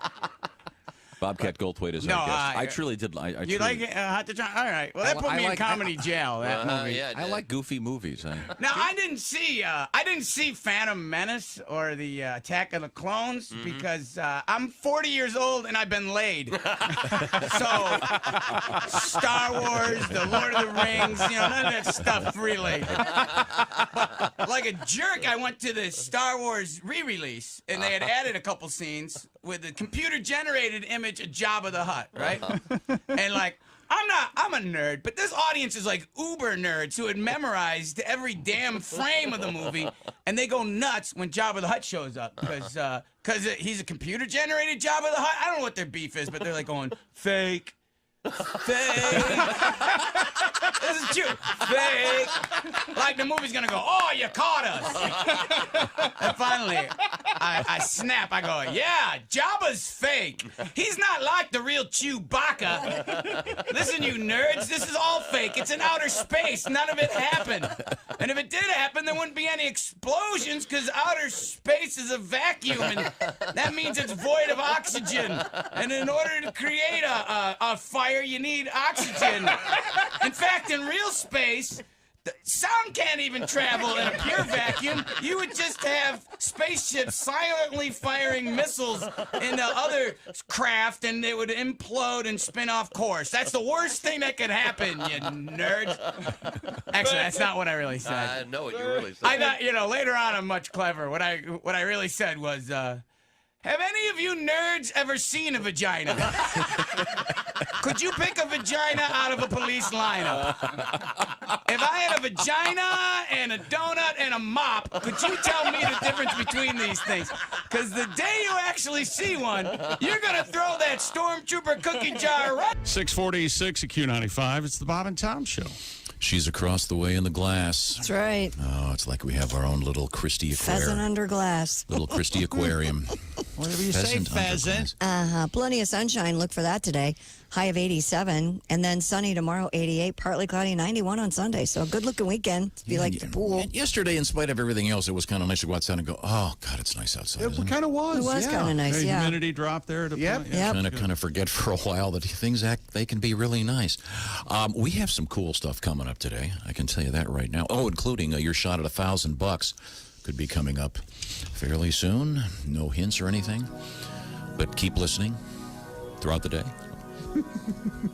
Bobcat Goldthwait is our guest. I truly did. You like it, Hot to Trot? All right. Well, that put me in comedy jail. That movie. Yeah, I like goofy movies. Now, I didn't see Phantom Menace or the Attack of the Clones because I'm 40 years old and I've been laid. So, Star Wars, the Lord of the Rings, none of that stuff really. But like a jerk, I went to the Star Wars re-release and they had added a couple scenes with a computer-generated image of Jabba the Hutt, right? And like, I'm a nerd, but this audience is like uber nerds who had memorized every damn frame of the movie, and they go nuts when Jabba the Hutt shows up because he's a computer-generated Jabba the Hutt. I don't know what their beef is, but they're like going fake. Fake. This is true. Fake. Like the movie's gonna go, oh, you caught us. And finally, I snap. I go, yeah, Jabba's fake. He's not like the real Chewbacca. Listen, you nerds, this is all fake. It's in outer space. None of it happened. And if it did happen, there wouldn't be any explosions because outer space is a vacuum, and that means it's void of oxygen. And in order to create a fire, you need oxygen. In fact, in real space, sound can't even travel in a pure vacuum. You would just have spaceships silently firing missiles into other craft, and they would implode and spin off course. That's the worst thing that could happen, you nerds. Actually, that's not what I really said. I know what you really said. I thought, later on I'm much clever. What I really said was, have any of you nerds ever seen a vagina? Could you pick a vagina out of a police lineup? If I had a vagina and a donut and a mop, could you tell me the difference between these things? Because the day you actually see one, you're going to throw that stormtrooper cookie jar right... 646 at Q95. It's the Bob and Tom Show. She's across the way in the glass. That's right. Oh, it's like we have our own little Christie aquarium. Pheasant under glass. Little Christie aquarium. Whatever you say, pheasant. Plenty of sunshine. Look for that today. High of 87. And then sunny tomorrow, 88. Partly cloudy, 91 on Sunday. So a good-looking weekend. Be like the pool. And yesterday, in spite of everything else, it was kind of nice to go outside and go, oh, God, it's nice outside. It kind of was. It was kind of nice, yeah. Humidity dropped there. Yep. Kind of forget for a while that things they can be really nice. We have some cool stuff coming up today. I can tell you that right now. Oh, including your shot at $1,000 could be coming up fairly soon. No hints or anything, but keep listening throughout the day.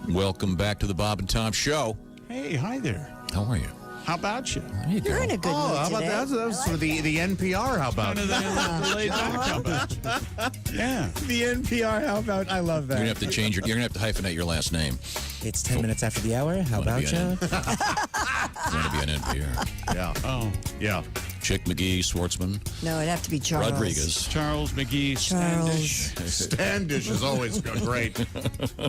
Welcome back to the Bob and Tom Show. Hey, hi there. How are you? How about you? You're in a good mood how about today. that? That was sort of the NPR. How about Kind of the laid back. How about you? Yeah. The NPR, how about? I love that. You're gonna have to change your. You're gonna have to hyphenate your last name. It's 10 minutes after the hour. How Wanna about be you? an Want to be an NPR? Yeah. Oh. Yeah. Chick McGee, Schwartzman, No, it'd have to be Charles. Rodriguez. Charles McGee, Standish. Standish is always great.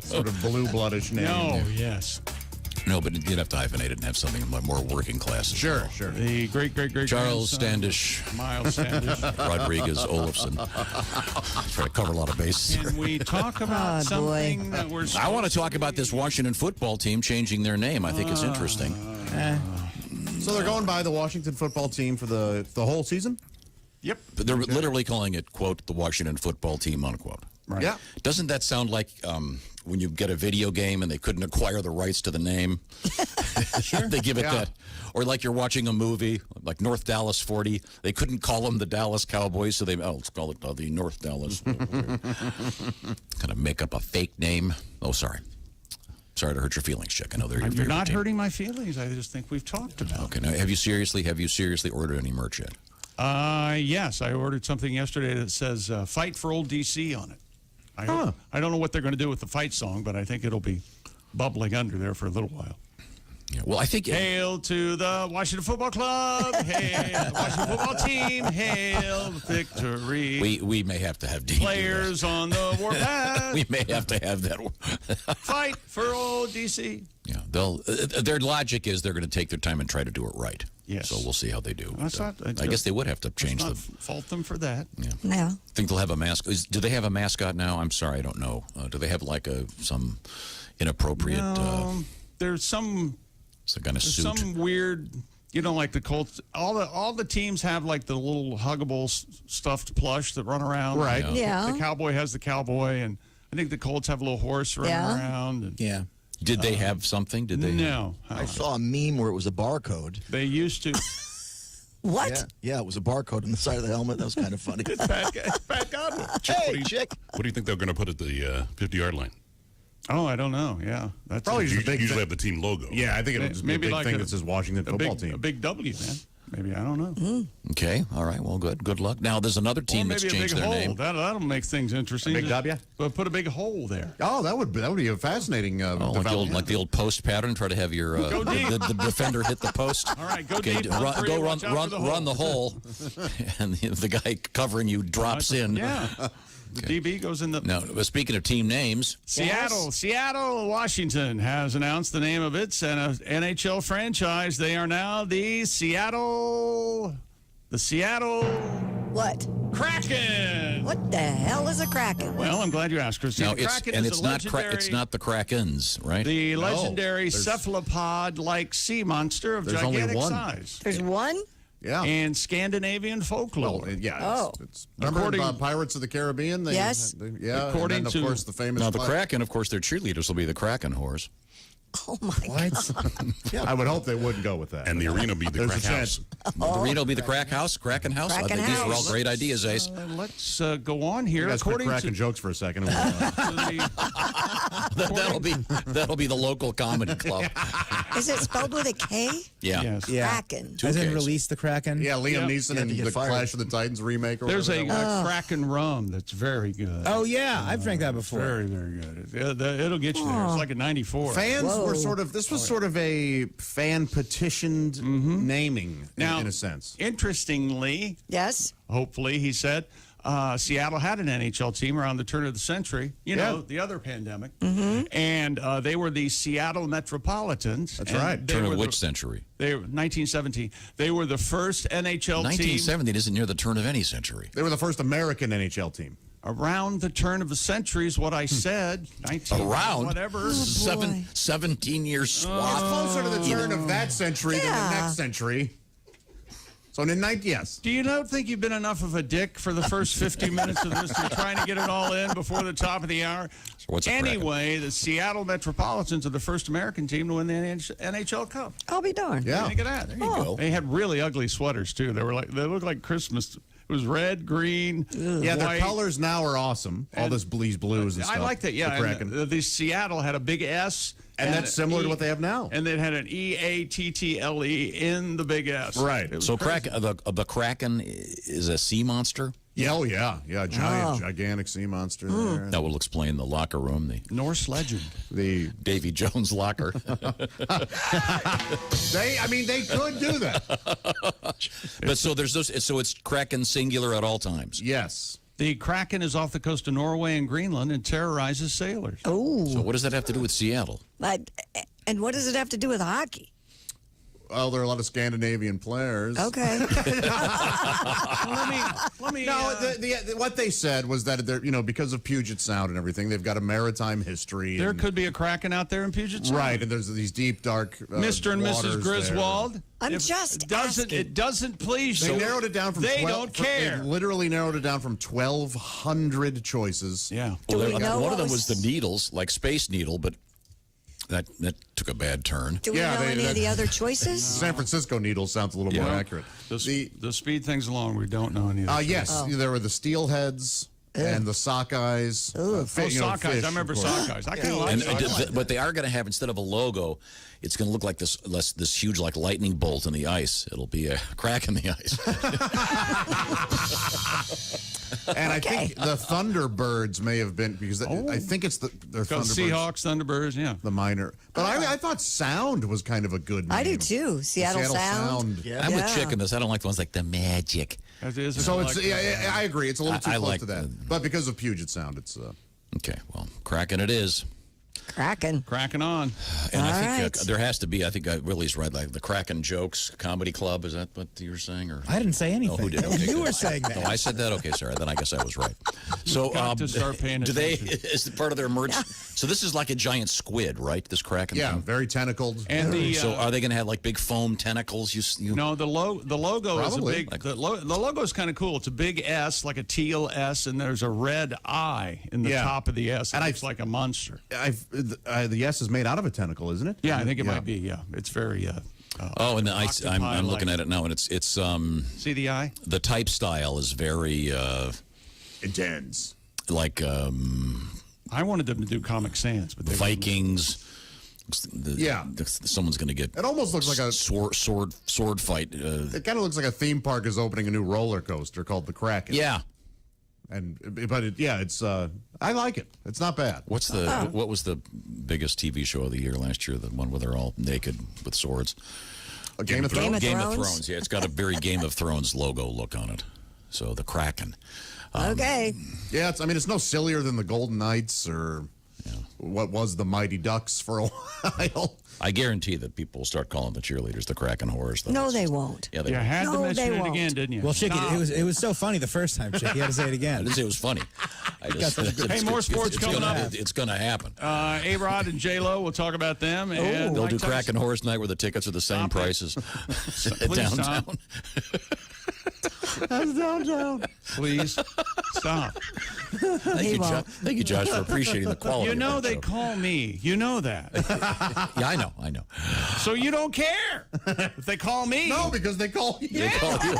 Sort of blue-bloodish name. No, yes. No, but you'd have to hyphenate it and have something more working class. Sure, sure. The great Charles grandson, Standish, Miles Standish. Rodriguez, Olafson. Try to cover a lot of bases. Can we talk about something that we're... I want to talk about this Washington football team changing their name. I think it's interesting. So they're going by the Washington football team for the whole season? Yep. But they're literally calling it, quote, the Washington football team, unquote. Right. Yeah. Doesn't that sound like when you get a video game and they couldn't acquire the rights to the name? Sure. They give it that. Or like you're watching a movie, like North Dallas 40. They couldn't call them the Dallas Cowboys, so let's call it the North Dallas. Kind of make up a fake name. Oh, sorry. Sorry to hurt your feelings, Chick. I know they're your You're favorite not team. hurting my feelings. I just think we've talked about Okay, now have you seriously ordered any merch yet? Yes, I ordered something yesterday that says "Fight for Old DC" on it. I don't know what they're going to do with the fight song, but I think it'll be bubbling under there for a little while. Yeah, well, I think Hail to the Washington Football Club! Hail the Washington Football Team! Hail victory! we may have to have Dean Players on the warpath. We may have to have that. Fight for old DC. Yeah, their logic is they're going to take their time and try to do it right. Yes. So we'll see how they do. That's not, I guess they would have to change not the. fault them for that. Yeah. Yeah. Think they'll have a mascot? Do they have a mascot now? I'm sorry, I don't know. Do they have like some inappropriate? No, there's some. Some kind of There's suit. some weird, like the Colts. All the teams have like the little huggable stuffed plush that run around. Right. Yeah. The cowboy has the cowboy, and I think the Colts have a little horse running around. And, Yeah. Did they have something? Did they? No. I saw a meme where it was a barcode. They used to. What? Yeah, it was a barcode on the side of the helmet. That was kind of funny. Pat Godwin. Hey, chick. What do you think they're going to put at the 50-yard line? Oh, I don't know. Yeah, that's Probably just a big usually thing. have the team logo. Yeah, I think it'll just be a big thing that says Washington football team. A big W, man. Maybe, I don't know. Okay, all right. Well, good luck. Now, there's another team Or that's maybe a changed big their hole. name. That'll make things interesting. A big W? But put a big hole there. Oh, that would be a fascinating Like the old post pattern. Try to have your Go deep. the defender hit the post. All right, go Okay, deep. On three, watch out for run the hole, and the guy covering you drops in. Yeah. The DB goes in the... Now, speaking of team names, Seattle, Washington has announced the name of its NHL franchise. They are now the Seattle... What? Kraken. What the hell is a Kraken? Well, I'm glad you asked, Christine. now The Kraken is it's a not legendary... it's not the Krakens, right? The legendary there's- cephalopod-like sea monster of There's only gigantic one. size. There's one? Yeah. And Scandinavian folklore. Well, yeah. Oh. It's remember According- Pirates of the Caribbean? Yes. Yeah. According and then, to- of course, the famous. Now the flag. Kraken, of course, their cheerleaders will be the Kraken whores. Oh, my God. I would hope they wouldn't go with that. And the arena will be the There's crack a chance. house. The arena will be the Kraken House. Kraken These are all House. great ideas, Ace. Let's go on here. You guys quit According cracking to jokes for a second. That'll be the local comedy club. Is it spelled with a K? Yeah. Yes. Yeah. Kraken. Two As in Ks. release the Kraken? Yeah, Liam Yeah. Neeson and to get the fired. Clash of the Titans remake. Or There's a whatever that was. Kraken rum that's very good. Oh, yeah. I've drank that before. Very, very good. It'll get you there. It's like a 94. Fans Whoa. were sort of. This was sort of a fan petitioned naming Now, in a sense. Interestingly, Yes. hopefully, he said, Seattle had an NHL team around the turn of the century, Yeah. the other pandemic. And they were the Seattle Metropolitans. That's and right. they Turn were of the- which century? They were 1917. They were the first NHL team 1970 isn't near the turn of any century. They were the first American NHL team. around the turn of the century is what I said. 19 Around? whatever. 17 years swath. Closer to the turn of that century than the next century. So in the night, yes. Do you not think you've been enough of a dick for the first 50 minutes of this? You're trying to get it all in before the top of the hour. So what's a anyway, the Seattle Metropolitans are the first American team to win the NHL Cup. I'll be darned. Yeah. Think of that. There you go. They had really ugly sweaters too. They looked like Christmas. It was red, green, Yeah, their white. colors now are awesome. All these blues and stuff. I like that. Yeah, The Kraken. and the Seattle had a big S And that's similar to what they have now. And it had an EATTLE in the big S. Right. So the Kraken is a sea monster? Yeah, oh yeah. Yeah, gigantic sea monster there. That will explain the locker room, the Norse legend. The Davy Jones locker. They could do that. But so there's those. So it's Kraken singular at all times. Yes. The Kraken is off the coast of Norway and Greenland and terrorizes sailors. Oh. So what does that have to do with Seattle? And what does it have to do with hockey? Well, there are a lot of Scandinavian players. Okay. Let me. No, what they said was that they're, because of Puget Sound and everything, they've got a maritime history. There could be a Kraken out there in Puget Sound. Right, and there's these deep, dark Mr. and Mrs. Griswold. There. It doesn't please you. They narrowed it down from They 12, don't care. They literally narrowed it down from 1,200 choices. Yeah. Well, one of them was the Needles, like Space Needle, but that took a bad turn. Do we know any of the other choices? San Francisco Needle sounds a little more accurate. The speed thing's along. We don't know any of the yes, there were the steelheads and the sockeyes. Sockeyes. I remember sockeyes. I kind of like sockeyes. But they are going to have, instead of a logo, it's going to look like this huge like lightning bolt in the ice. It'll be a crack in the ice. And I think the Thunderbirds may have been, because I think it's their Thunderbirds. Seahawks, Thunderbirds, yeah. The minor. But I thought Sound was kind of a good name. I do too. Seattle Sound. Yeah. I'm with Chick in this. I don't like the ones like the Magic. So I agree. It's a little too close to that. But because of Puget Sound, it's... Okay, well, Kraken it is. Cracking on. And I think there has to be, I think I really read like the Kraken Jokes Comedy Club. Is that what you were saying? Or I didn't say anything. Oh, who did? Okay, you good. were saying that. No, I said that? Okay, sorry. Then I guess I was right. So to start paying is it part of their merch? So this is like a giant squid, right? This Kraken thing? very tentacled. And so are they going to have like big foam tentacles? No, the logo Probably. is the logo is kind of cool. It's a big S, like a teal S, and there's a red eye in the top of the S. And it's like a monster. The S is made out of a tentacle, isn't it? Yeah, I think it might be. Yeah, it's very. And the ice. I'm looking at it now, and it's see the eye. The type style is very intense. Like I wanted them to do Comic Sans, but they Vikings. Someone's going to get. It almost looks like a sword fight. It kind of looks like a theme park is opening a new roller coaster called the Kraken. Yeah. It's I like it. It's not bad. What was the biggest TV show of the year last year? The one where they're all naked with swords. Game of Thrones. Game of Thrones. Yeah, it's got a very Game of Thrones logo look on it. So the Kraken. Okay. Yeah, it's no sillier than the Golden Knights or what was the Mighty Ducks for a while. I guarantee that people will start calling the cheerleaders the Kraken whores. Though. No, they won't. Yeah, they you had to mention it again, didn't you? Well, Chick, it was so funny the first time, Chick. You had to say it again. I didn't say it was funny. Hey, more sports coming up. It's going to happen. A-Rod and J-Lo, we'll talk about them. And they'll do Kraken Horse Night where the tickets are the same prices. Downtown. That's downtown. Please stop. Thank you, Josh, for appreciating the quality. You know of they show. call me. You know that. Yeah, I know. So you don't care if they call me. No, because they call you. They call you.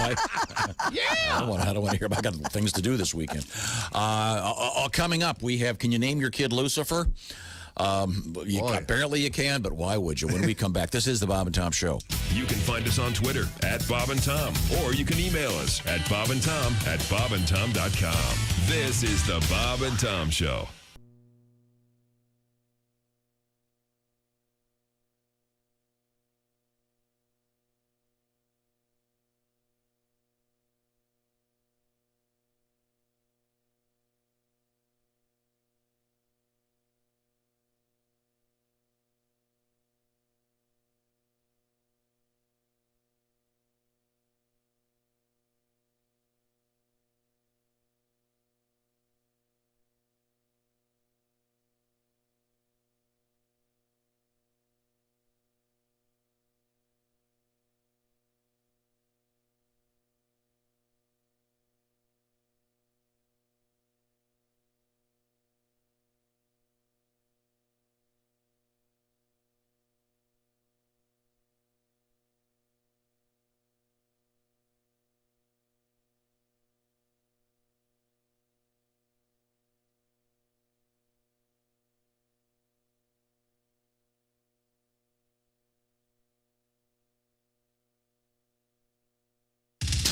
Yeah. I don't want to hear about. I got things to do this weekend. Coming up, we have. Can you name your kid Lucifer? Apparently you can, but why would you? When we come back, this is the Bob and Tom Show. You can find us on Twitter at Bob and Tom, or you can email us at bobandtom@bobandtom.com. This is the Bob and Tom Show.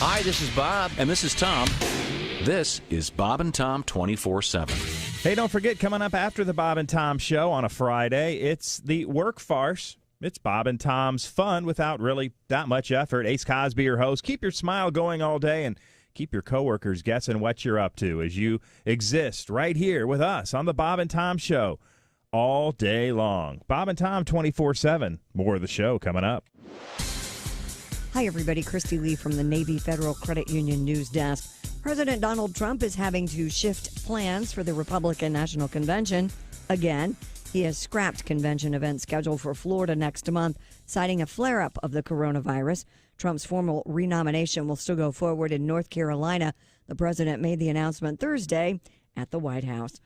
Hi, this is Bob. And this is Tom. This is Bob and Tom 24/7. Hey, don't forget, coming up after the Bob and Tom show on a Friday, it's the work farce. It's Bob and Tom's fun without really that much effort. Ace Cosby, your host. Keep your smile going all day and keep your coworkers guessing what you're up to as you exist right here with us on the Bob and Tom show all day long. Bob and Tom 24/7. More of the show coming up. Hi, everybody. Christy Lee from the Navy Federal Credit Union News Desk. President Donald Trump is having to shift plans for the Republican National Convention again. He has scrapped convention events scheduled for Florida next month, citing a flare-up of the coronavirus. Trump's formal renomination will still go forward in North Carolina. The president made the announcement Thursday at the White House.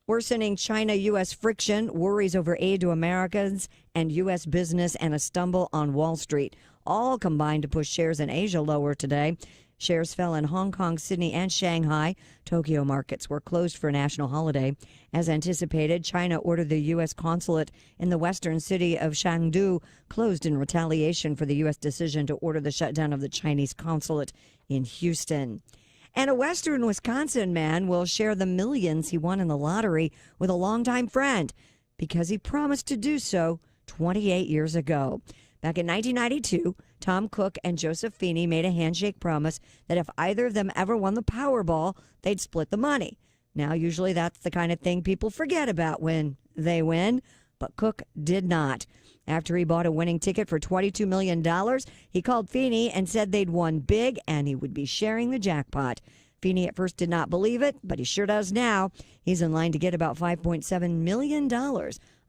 Worsening China-U.S. friction, worries over aid to Americans and U.S. business, and a stumble on Wall Street all combined to push shares in Asia lower today. Shares fell in Hong Kong, Sydney, and Shanghai. Tokyo markets were closed for a national holiday. As anticipated, China ordered the U.S. consulate in the western city of Chengdu closed in retaliation for the U.S. decision to order the shutdown of the Chinese consulate in Houston. And a western Wisconsin man will share the millions he won in the lottery with a longtime friend because he promised to do so 28 years ago. Back in 1992, Tom Cook and Joseph Feeney made a handshake promise that if either of them ever won the Powerball, they'd split the money. Now, usually that's the kind of thing people forget about when they win, but Cook did not. After he bought a winning ticket for $22 million, he called Feeney and said they'd won big and he would be sharing the jackpot. Feeney at first did not believe it, but he sure does now. He's in line to get about $5.7 million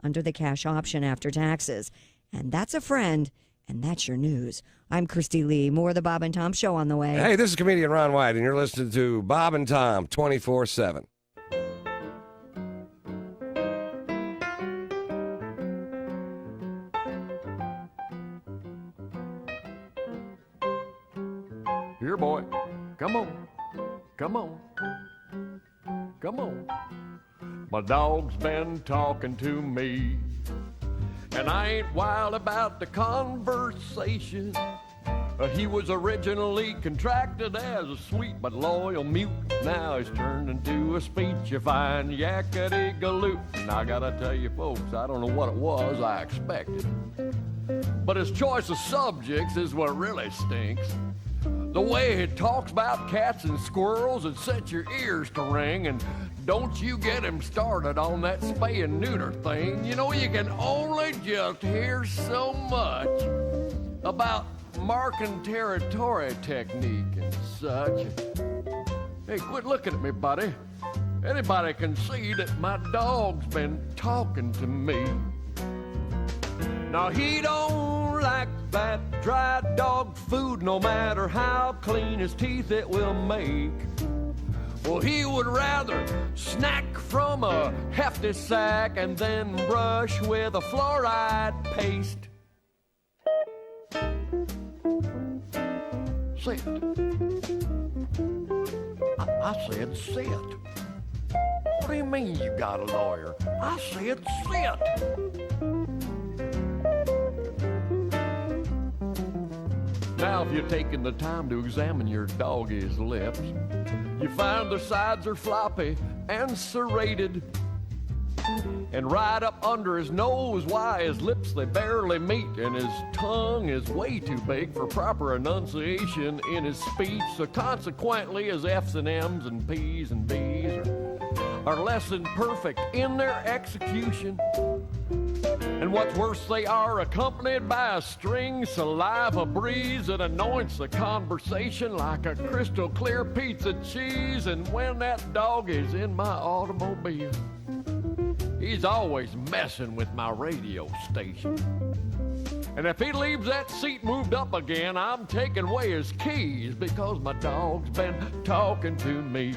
under the cash option after taxes. And that's a friend, and that's your news. I'm Christy Lee. More of the Bob and Tom show on the way. Hey, this is comedian Ron White, and you're listening to Bob and Tom 24/7. Here, boy. Come on. Come on. Come on. My dog's been talking to me. And I ain't wild about the conversation. He was originally contracted as a sweet but loyal mute. Now he's turned into a speechifying yakety-galoot. And I gotta tell you folks, I don't know what it was I expected. But his choice of subjects is what really stinks. The way he talks about cats and squirrels, it sets your ears to ring. And don't you get him started on that spay and neuter thing. You know, you can only just hear so much about marking territory technique and such. Hey, quit looking at me, buddy. Anybody can see that my dog's been talking to me. Now, he don't like that dry dog food, no matter how clean his teeth it will make. Well, he would rather snack from a hefty sack and then brush with a fluoride paste. Sit. I said sit. What do you mean you got a lawyer? I said sit. Now, if you're taking the time to examine your doggy's lips, you find their sides are floppy and serrated. And right up under his nose, why, his lips, they barely meet. And his tongue is way too big for proper enunciation in his speech. So consequently, his F's and M's and P's and B's are less than perfect in their execution. And what's worse, they are accompanied by a string saliva breeze that anoints the conversation like a crystal clear pizza cheese. And when that dog is in my automobile, he's always messing with my radio station. And if he leaves that seat moved up again, I'm taking away his keys because my dog's been talking to me.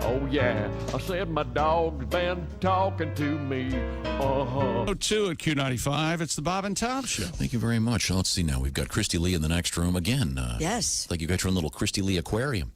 Oh yeah, I said my dog's been talking to me. Uh-huh. 02 at Q95. It's the Bob and Tom Show. Thank you very much. Let's see now. We've got Christy Lee in the next room again. Yes. Like you got your own little Christy Lee aquarium.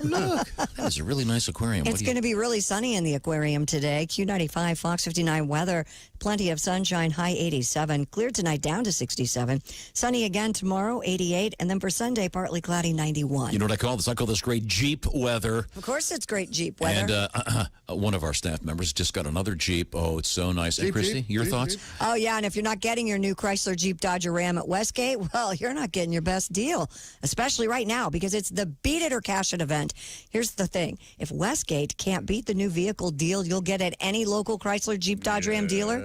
Look, that is a really nice aquarium. It's going to be really sunny in the aquarium today. Q95, Fox 59 weather. Plenty of sunshine, high 87. Clear tonight, down to 67. Sunny again tomorrow, 88. And then for Sunday, partly cloudy, 91. You know what I call this? I call this great Jeep weather. Of course it's great Jeep weather. And one of our staff members just got another Jeep. Oh, it's so nice. Jeep, and Christy, Jeep, your Jeep, thoughts? Jeep. Oh, yeah, and if you're not getting your new Chrysler, Jeep, Dodge, or Ram at Westgate, well, you're not getting your best deal, especially right now because it's the Beat It or Cash It event. Here's the thing. If Westgate can't beat the new vehicle deal you'll get at any local Chrysler, Jeep, Dodge, Ram dealer,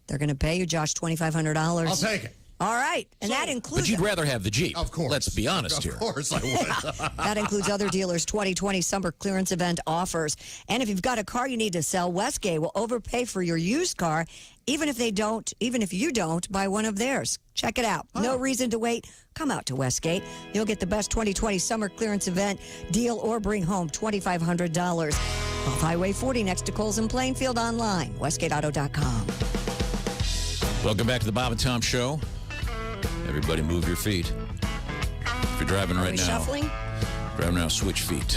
they're going to pay you, Josh, $2,500. I'll take it. All right, and that includes... But you'd rather have the Jeep. Of course. Let's be honest here. Of course I would. That includes other dealers' 2020 summer clearance event offers. And if you've got a car you need to sell, Westgate will overpay for your used car, even if you don't buy one of theirs. Check it out. No reason to wait. Come out to Westgate. You'll get the best 2020 summer clearance event deal or bring home $2,500. Off Highway 40 next to Coles and Plainfield online, westgateauto.com. Welcome back to the Bob and Tom Show. Everybody move your feet. If you're driving right now. Shuffling? Driving now, switch feet.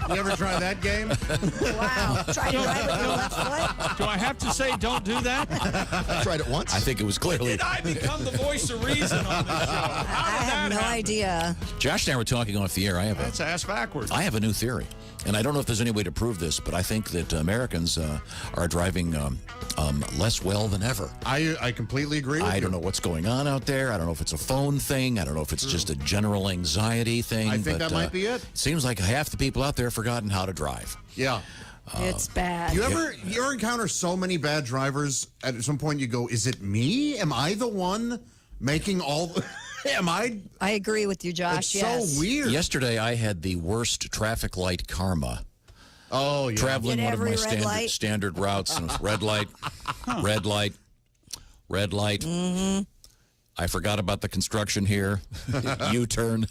You ever try that game? Wow. Try to drive with your left foot? Do I have to say don't do that? I tried it once. I think it was clearly. Did I become the voice of reason on this show? I have no idea. Josh and I were talking off the air. That's ass backwards. I have a new theory. And I don't know if there's any way to prove this, but I think that Americans are driving less well than ever. I completely agree with you. I don't know what's going on out there. I don't know if it's a phone thing. I don't know if it's just a general anxiety thing. I think that might be it. It seems like half the people out there have forgotten how to drive. Yeah. It's bad. You ever encounter so many bad drivers, at some point you go, is it me? Am I the one making all the... I agree with you, Josh. It's so weird. Yesterday, I had the worst traffic light karma. Oh, yeah. Traveling one of my standard routes. Red light, red light, red light. Mm-hmm. I forgot about the construction here. U-turn,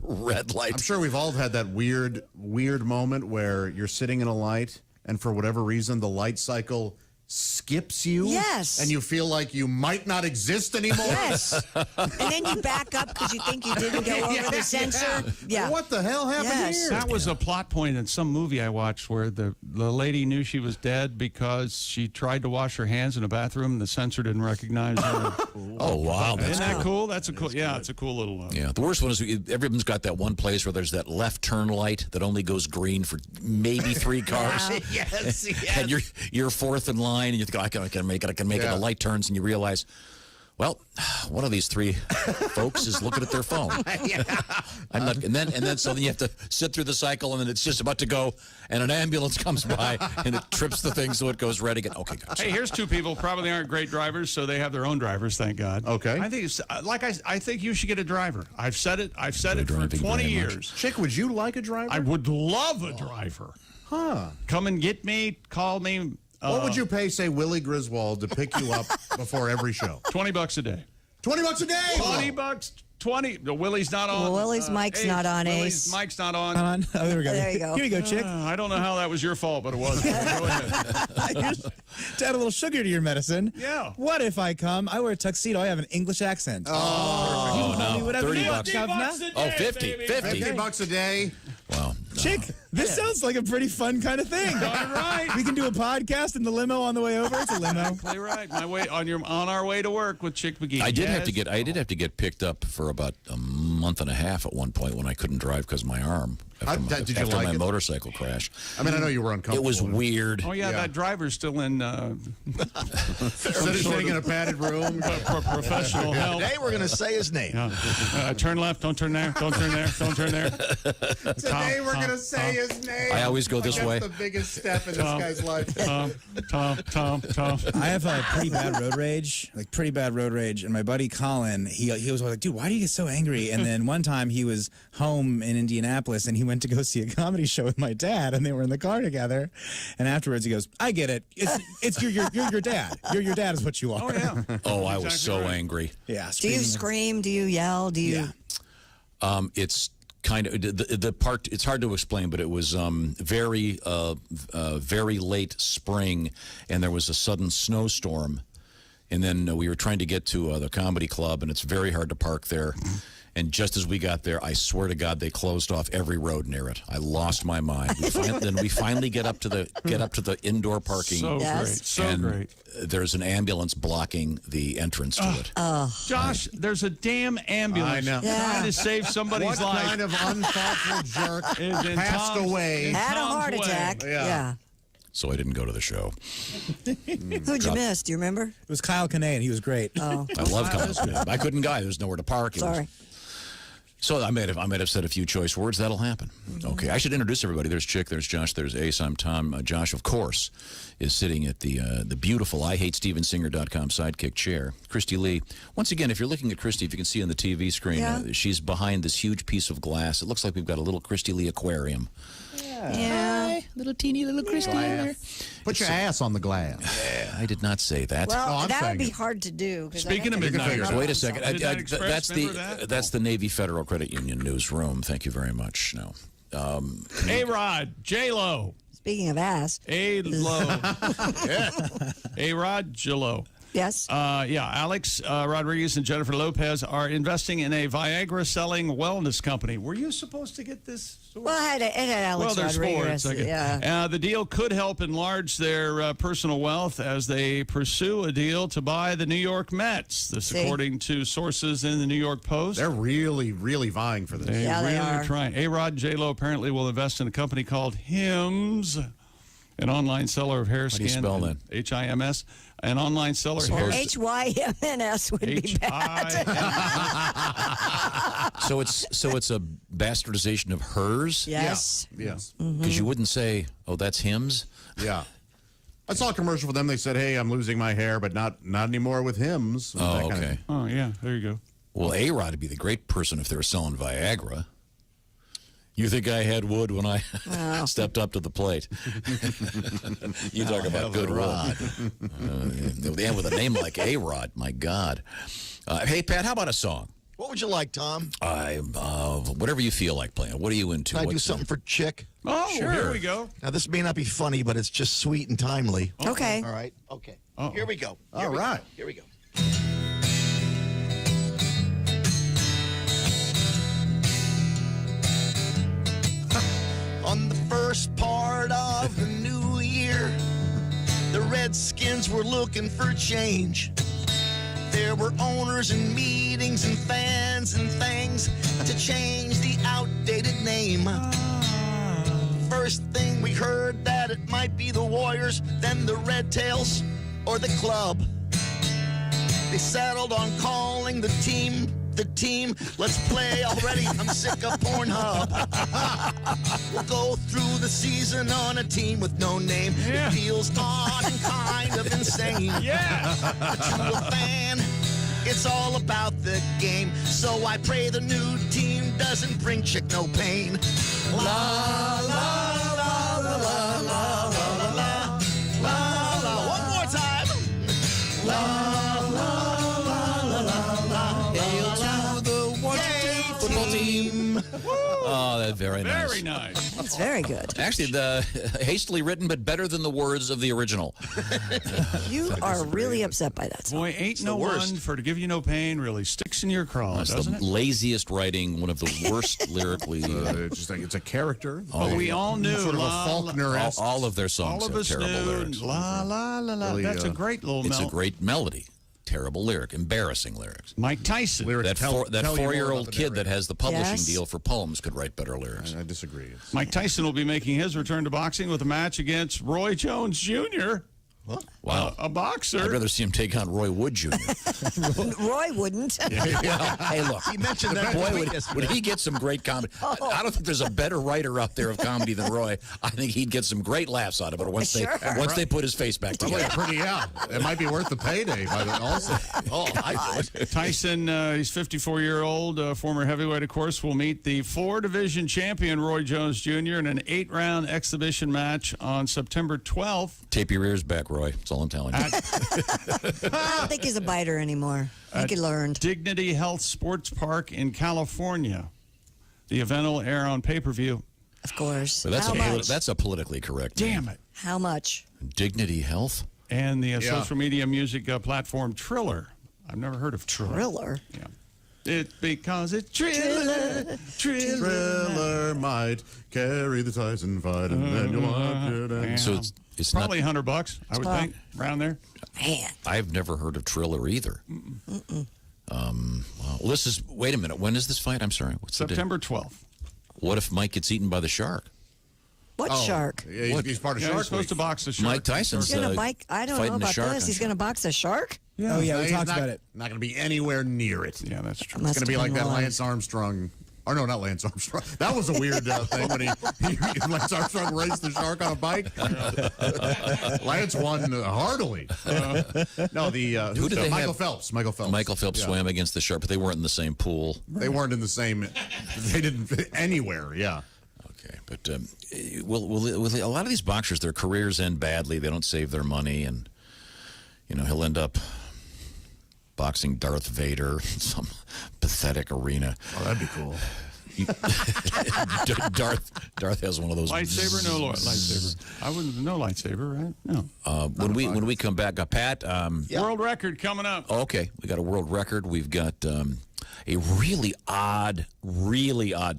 red light. I'm sure we've all had that weird moment where you're sitting in a light and for whatever reason the light cycle skips you. Yes. And you feel like you might not exist anymore. Yes. And then you back up because you think you didn't go over the sensor. Yeah. What the hell happened here? That was a plot point in some movie I watched where the lady knew she was dead because she tried to wash her hands in a bathroom and the sensor didn't recognize her. Oh, wow. Isn't that cool? That's a cool. Yeah, it's a cool little. Yeah, the worst one is everyone's got that one place where there's that left turn light that only goes green for maybe 3 cars. Yes. And you're fourth in line, and you think, I can make it. And the light turns, and you realize, well, one of these 3 folks is looking at their phone. I'm not, and then so then you have to sit through the cycle, and then it's just about to go, and an ambulance comes by, and it trips the thing so it goes red again. Okay, guys. Hey, here's 2 people probably aren't great drivers, so they have their own drivers. Thank God. Okay. I think it's, I think you should get a driver. I've said it for 20 years. Chick, would you like a driver? I would love a driver. Huh? Come and get me. Call me. What would you pay, say, Willie Griswold to pick you up before every show? $20 a day. $20 a day. $20. 20. The Willie's not on. Well, Willie's mic's not on, Ace. Mike's not on. Oh, there we go. There you go. Here you go, Chick. I don't know how that was your fault, but it was. Go ahead. To add a little sugar to your medicine. Yeah. What if I come? I wear a tuxedo. I have an English accent. Oh, no. Whatever you $30. want, Governor. Oh, 50. $50 a day. Wow. Chick, this sounds like a pretty fun kind of thing. Darn right. We can do a podcast in the limo on the way over. It's a limo. Exactly right. On our way to work with Chick McGee. I did have to get picked up for about a month and a half at one point when I couldn't drive because of my arm. After my motorcycle crash. I mean, I know you were uncomfortable. It was weird. Oh, yeah, that driver's still in... sitting in a padded room. Professional help. Today we're going to say his name. Turn left, don't turn there, don't turn there, don't turn there. Today we're going to say his name. I always go this way. That's the biggest step in this guy's life. Tom. I have a pretty bad road rage, and my buddy Colin, he was like, dude, why do you get so angry? And then one time he was home in Indianapolis, and he went to go see a comedy show with my dad, and they were in the car together. And afterwards, he goes, "I get it. It's you're your dad. Your dad is what you are." Oh yeah. Oh, I was so angry. Yeah. Do you scream? Do you yell? Do you? It's kind of the part. It's hard to explain, but it was very late spring, and there was a sudden snowstorm, and then we were trying to get to the comedy club, and it's very hard to park there. And just as we got there, I swear to God, they closed off every road near it. I lost my mind. Then we finally get up to the indoor parking. So great, so great. There's an ambulance blocking the entrance to it. Josh, there's a damn ambulance I know. trying to save somebody's life. What kind of unthoughtful jerk Is in passed Tom's- away? Had a Tom's heart way. attack. Yeah. So I didn't go to the show. Who'd you miss? Do you remember? It was Kyle Kinane. He was great. Oh. I love Kyle. I couldn't go. There's nowhere to park. Sorry. So I might have said a few choice words. That'll happen. Okay, I should introduce everybody. There's Chick, there's Josh, there's Ace. I'm Tom. Josh, of course, is sitting at the beautiful IHateStevenSinger.com sidekick chair. Christy Lee. Once again, if you're looking at Christy, if you can see on the TV screen, she's behind this huge piece of glass. It looks like we've got a little Christy Lee aquarium. Yeah. Little teeny little Christy there. Put your ass on the glass. I did not say that. Well, that would be hard to do. Speaking of midnight, wait a second. Midnight Express, That's the Navy Federal Credit Union newsroom. Thank you very much. No. A-Rod, J-Lo. Speaking of ass. A-Lo. A-Rod, J-Lo. Yes. Alex Rodriguez and Jennifer Lopez are investing in a Viagra-selling wellness company. Were you supposed to get this? Well, it had Alex Rodriguez. Sports. Yeah. The deal could help enlarge their personal wealth as they pursue a deal to buy the New York Mets. This, according to sources in the New York Post. They're really, really vying for this. They they are trying. A-Rod and J-Lo apparently will invest in a company called Hims, an online seller of hair scan. How do you spell that? H-I-M-S. An online seller of hair. H-Y-M-N-S would be bad. So it's a bastardization of hers? Yes. Yeah. Yes. Because you wouldn't say, oh, that's Hims? Yeah. I saw a commercial for them. They said, hey, I'm losing my hair, but not anymore with Hims. Oh, okay. Oh, yeah. There you go. Well, A-Rod would be the great person if they were selling Viagra. You think I had wood when I stepped up to the plate? You talk about good rod. And with a name like A-Rod, my God. Hey, Pat, how about a song? What would you like, Tom? Whatever you feel like playing. What are you into? Can I do something for Chick? Oh, sure. Here we go. Now, this may not be funny, but it's just sweet and timely. Okay. All right. Okay. Here we go. All right. Here we go. On the first part of the new year, the Redskins were looking for change. There were owners and meetings and fans and things to change the outdated name. First thing we heard that it might be the Warriors, then the Red Tails or the club. They settled on calling the team. Let's play already. I'm sick of Pornhub. We'll go through the season on a team with no name. It feels odd and kind of insane. But to a fan, it's all about the game. So I pray the new team doesn't bring Chick no pain. La la la la la la la la la la. One more time. La. Oh, that's very nice. Very nice. That's very good. Actually, hastily written, but better than the words of the original. You are really upset by that song. Boy, ain't no one for to give you no pain really sticks in your craw, That's doesn't the it? laziest writing, one of the worst lyrically. Just like it's a character. But we all knew. Sort of a Faulkner-esque. All of their songs All of have us terrible knew. lyrics. La, la, la, la. Really, That's a great little It's melody. a great melody. Terrible lyric. Embarrassing lyrics. Mike Tyson. Lyrics That tell you more four-year-old about the kid that narrator. has the publishing Yes. deal for poems could write better lyrics. I disagree. Mike Tyson will be making his return to boxing with a match against Roy Jones Jr. Wow. A boxer. I'd rather see him take on Roy Wood Jr. Roy wouldn't. Hey, look. He mentioned that Boy, tweet would yesterday. he get some great comedy. I don't think there's a better writer out there of comedy than Roy. I think he'd get some great laughs out of it once they put his face back together. Probably it might be worth the payday by the also. Oh, I do it. Tyson, he's 54-year-old, former heavyweight, of course, will meet the 4-division champion Roy Jones Jr. in an 8-round exhibition match on September 12th. Tape your ears back, Roy. That's all I'm telling you. I don't think he's a biter anymore. I think he learned. Dignity Health Sports Park in California. The event will air on pay-per-view. Of course. But that's How much? that's a politically correct. Damn it. How much? Dignity Health. And the social media music platform Triller. I've never heard of Triller. Triller? Yeah. Because it's Triller might carry the ties and fight, and then you'll have to. So it's probably not, $100, I would think, around there. Man. I've never heard of Triller either. Well, this is. Wait a minute. When is this fight? I'm sorry. What's September 12th. What if Mike gets eaten by the shark? What shark? Yeah, he's part of Shark He's supposed to box the shark. Mike Tyson's He's gonna I don't know fighting the about shark this. on He's going to box a shark? Yeah. Oh, yeah, we He's talked not- about it. Not going to be anywhere near it. Yeah, that's true. It's going to be like that Lance Armstrong. Or no, not Lance Armstrong. That was a weird thing when Lance Armstrong raced the shark on a bike. Lance won heartily. No, Who did they Michael have? Phelps. Michael Phelps. Michael Phelps swam against the shark, but they weren't in the same pool. They weren't in the same. They didn't fit anywhere. Yeah. Okay, but will a lot of these boxers, their careers end badly. They don't save their money, and he'll end up boxing Darth Vader in some pathetic arena. Oh, that'd be cool. Darth has one of those lightsaber. No lightsaber. I wouldn't know lightsaber, right? No. When we come back, Pat. World record coming up. Okay, we got a world record. We've got a really odd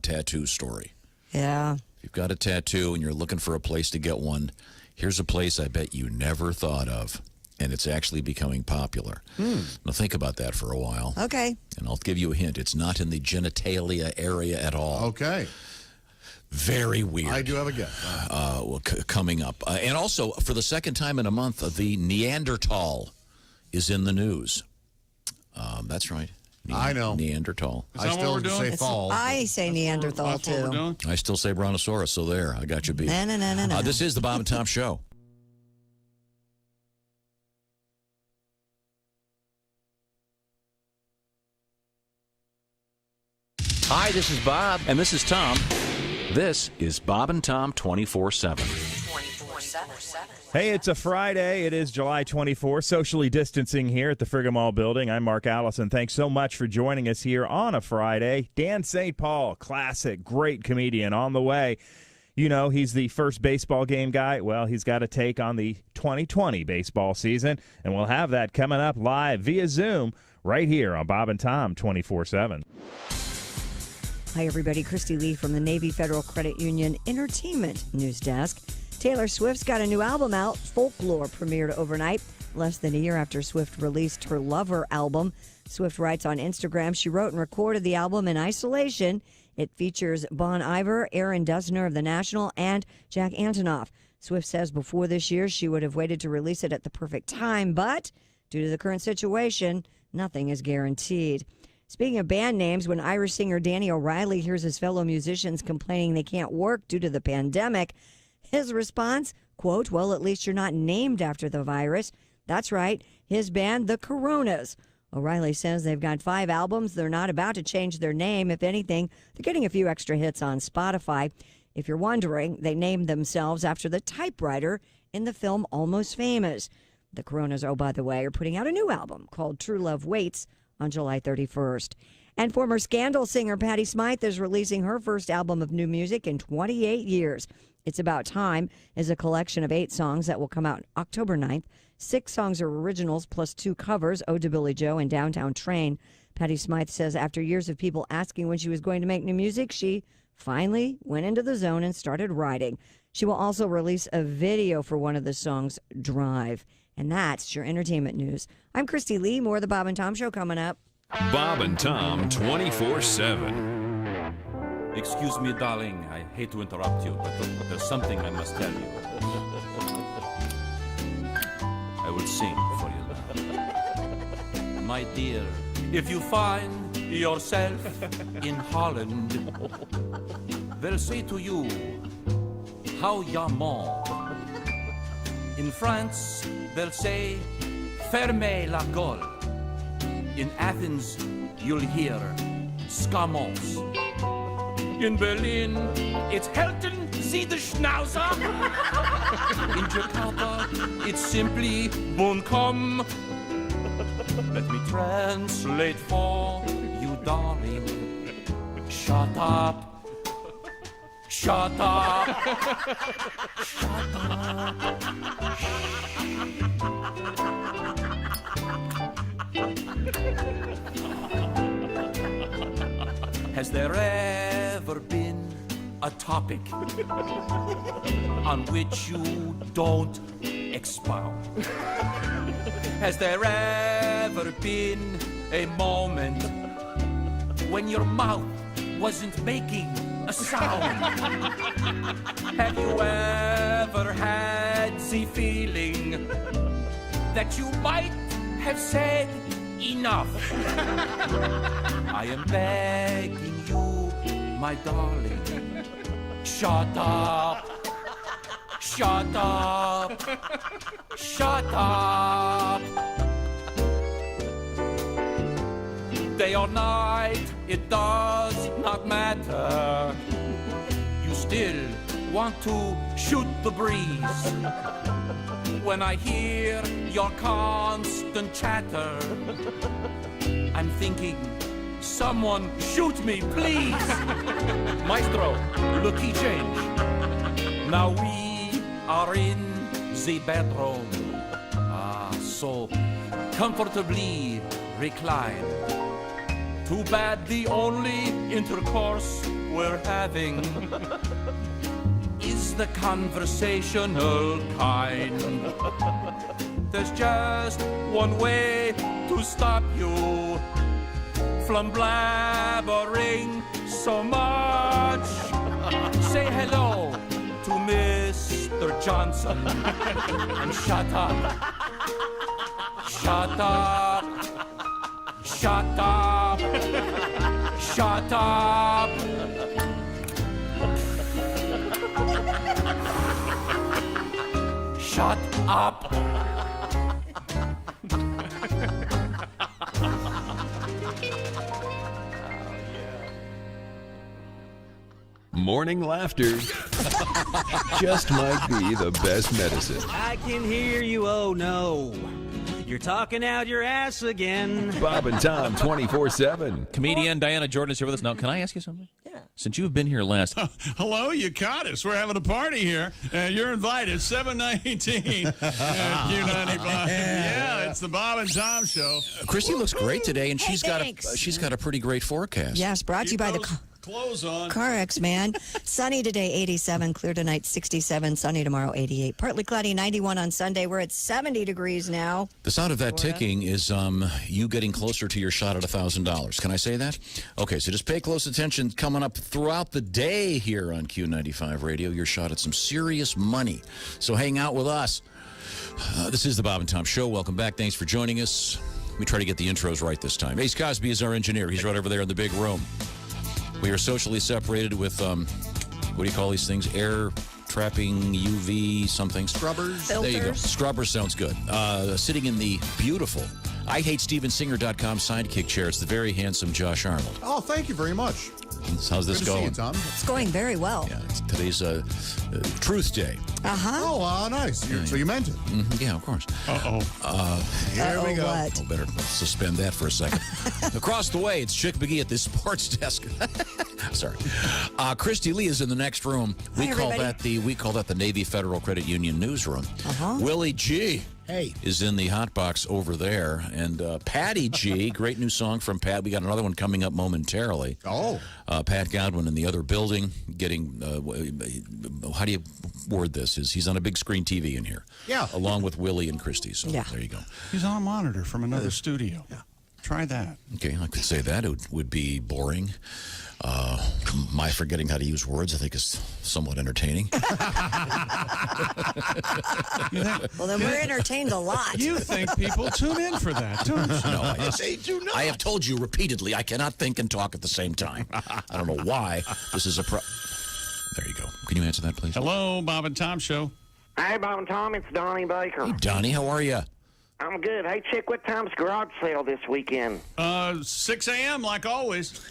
tattoo story. Yeah. If you've got a tattoo and you're looking for a place to get one, here's a place I bet you never thought of. And it's actually becoming popular. Now think about that for a while. Okay. And I'll give you a hint. It's not in the genitalia area at all. Okay. Very weird. I do have a guess. Coming up. And also, for the second time in a month, the Neanderthal is in the news. That's right. I know. Neanderthal. I still say fall. I say Neanderthal, too. I still say Brontosaurus, so there. I got you beat. No. This is the Bob and Tom Show. Hi, this is Bob. And this is Tom. This is Bob and Tom 24/7. Hey, it's a Friday. It is July 24th. Socially distancing here at the Friggum Mall building. I'm Mark Allison. Thanks so much for joining us here on a Friday. Dan St. Paul, classic, great comedian on the way. He's the first baseball game guy. Well, he's got a take on the 2020 baseball season, and we'll have that coming up live via Zoom right here on Bob and Tom 24/7. Hi, everybody. Christy Lee from the Navy Federal Credit Union Entertainment News Desk. Taylor Swift's got a new album out. Folklore premiered overnight, less than a year after Swift released her Lover album. Swift writes on Instagram, she wrote and recorded the album in isolation. It features Bon Iver, Aaron Dessner of The National, and Jack Antonoff. Swift says before this year she would have waited to release it at the perfect time, but due to the current situation, nothing is guaranteed. Speaking of band names, when Irish singer Danny O'Reilly hears his fellow musicians complaining they can't work due to the pandemic, his response, quote, well, at least you're not named after the virus. That's right, his band, the Coronas. O'Reilly says they've got 5 albums. They're not about to change their name. If anything, they're getting a few extra hits on Spotify. If you're wondering, they named themselves after the typewriter in the film Almost Famous. The Coronas, oh, by the way, are putting out a new album called True Love Waits on July 31st. And former Scandal singer Patti Smythe is releasing her first album of new music in 28 years. It's About Time is a collection of 8 songs that will come out October 9th. 6 songs are originals plus 2 covers, Ode to Billie Joe and Downtown Train. Patti Smythe says after years of people asking when she was going to make new music, she finally went into the zone and started writing. She will also release a video for one of the songs, Drive. And that's your entertainment news. I'm Christy Lee. More of the Bob and Tom Show coming up. Bob and Tom 24/7. Excuse me, darling. I hate to interrupt you, but there's something I must tell you. I will sing for you now. My dear, if you find yourself in Holland, they'll say to you, how ya mon? In France, they'll say, fermez la gueule. In Athens, you'll hear, scamons. In Berlin, it's Helton, see the Schnauzer. In Jakarta, it's simply bon com. Let me translate for you, darling. Shut up Shut up. Shut up. Has there ever been a topic on which you don't expound? Has there ever been a moment when your mouth wasn't making a sound? Have you ever had the feeling that you might have said enough? I am begging you, my darling, shut up, shut up, shut up. Day or night, it does not matter. You still want to shoot the breeze. When I hear your constant chatter, I'm thinking, someone shoot me, please. Maestro, looky change. Now we are in the bedroom. So comfortably reclined. Too bad the only intercourse we're having is the conversational kind. There's just one way to stop you from blabbering so much. Say hello to Mr. Johnson and shut up. Shut up. Shut up. Shut up. Shut up. Morning laughter just might be the best medicine. I can hear you, oh no. You're talking out your ass again. Bob and Tom 24/7. Comedian Diana Jordan is here with us. Now, can I ask you something? Yeah. Since you've been here last... Hello, you caught us. We're having a party here. You're invited. 719 Q95. Yeah, it's the Bob and Tom Show. Christy looks great today, and she's got a pretty great forecast. Yes, brought to you by the clothes on. CarX, man. Sunny today, 87. Clear tonight, 67. Sunny tomorrow, 88. Partly cloudy, 91 on Sunday. We're at 70 degrees now. The sound of that ticking is you getting closer to your shot at $1,000. Can I say that? Okay, so just pay close attention. Coming up throughout the day here on Q95 Radio, your shot at some serious money. So hang out with us. This is the Bob and Tom Show. Welcome back. Thanks for joining us. We try to get the intros right this time. Ace Cosby is our engineer. He's right over there in the big room. We are socially separated with, what do you call these things? Air trapping, UV something. Scrubbers? There you go. Scrubbers sounds good. Sitting in the beautiful IHateStevensinger.com sidekick chair. It's the very handsome Josh Arnold. Oh, thank you very much. How's this Good to going? see you, Tom. It's going very well. Yeah, today's Truth Day. Uh-huh. Oh, nice. So you meant it. Mm-hmm. Yeah, of course. Here we go. What? Oh, better suspend that for a second. Across the way, it's Chick McGee at the sports desk. Sorry. Christy Lee is in the next room. We call that the Navy Federal Credit Union newsroom. Uh-huh. Willie G. Hey. Is in the hot box over there. And Patty G, great new song from Pat. We got another one coming up momentarily. Oh. Pat Godwin in the other building getting, how do you word this? He's on a big screen TV in here. Yeah. Along with Willie and Christy. So Yeah. there you go. He's on a monitor from another studio. Yeah. Try that. Okay, I could say that. It would be boring. My forgetting how to use words, I think, is somewhat entertaining. Well, then we're entertained a lot. You think people tune in for that, don't you? No, They do not. I have told you repeatedly I cannot think and talk at the same time. I don't know why. This is a There you go. Can you answer that, please? Hello, Bob and Tom Show. Hey, Bob and Tom, it's Donnie Baker. Hey, Donnie, how are you? I'm good. Hey, Chick, what time's garage sale this weekend? 6 a.m. like always.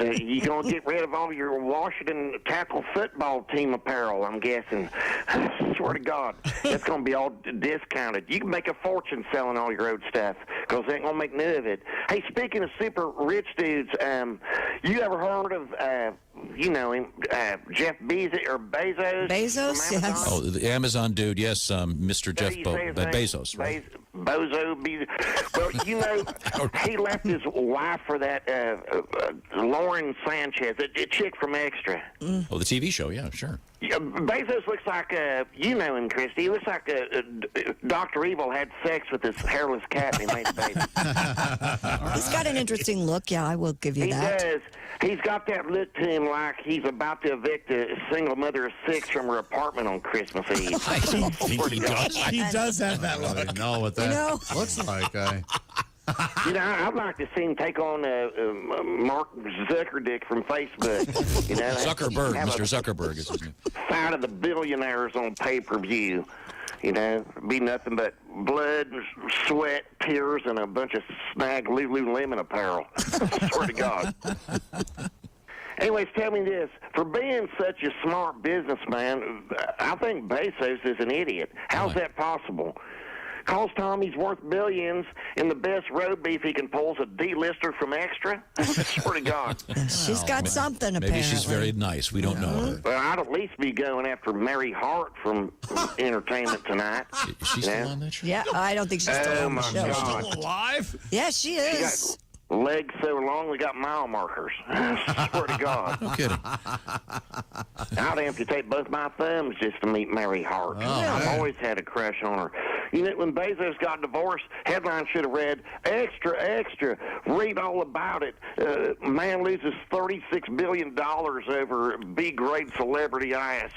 You gonna get rid of all your Washington tackle football team apparel, I'm guessing. swear to God, it's going to be all discounted. You can make a fortune selling all your old stuff because they ain't going to make none of it. Hey, speaking of super rich dudes, you ever heard of, you know him, Jeff Bezos or Bezos? Bezos, yes. Oh, the Amazon dude, yes, Mr. Jeff Bezos. Right? Bozo Bezos. Well, you know, he left his wife for that Lauren Sanchez, a chick from Extra. Oh, the TV show, yeah, sure. Yeah, Bezos looks like, you know him, Christy. He looks like Dr. Evil had sex with this hairless cat and he made a baby. He's got an interesting look. Yeah, I will give you that. He does. He's got that look to him like he's about to evict a single mother of 6 from her apartment on Christmas Eve. I don't think he does. He does have that look. I know what that looks like. You know, I'd like to see him take on Mark Zuckerdick from Facebook. You know, Zuckerberg, Mr. Zuckerberg is his name. Fight of the billionaires on pay-per-view. You know, be nothing but blood, sweat, tears, and a bunch of snag Lululemon apparel. Swear to God. Anyways, tell me this. For being such a smart businessman, I think Bezos is an idiot. How's that possible? Calls Tommy's worth billions, and the best road beef he can pull is a D-lister from Extra? Swear to God. She's got something, apparently. Maybe she's very nice. We don't know her. Well, I'd at least be going after Mary Hart from Entertainment Tonight. Is she still on that show? Yeah, I don't think she's still on the show. God. Still alive? Yeah, she is. Legs so long they got mile markers. Swear to God. No kidding. I'd amputate both my thumbs just to meet Mary Hart. I've always had a crush on her. You know, when Bezos got divorced, headline should have read, "Extra, extra, read all about it. Man loses $36 billion over B-grade celebrity ass."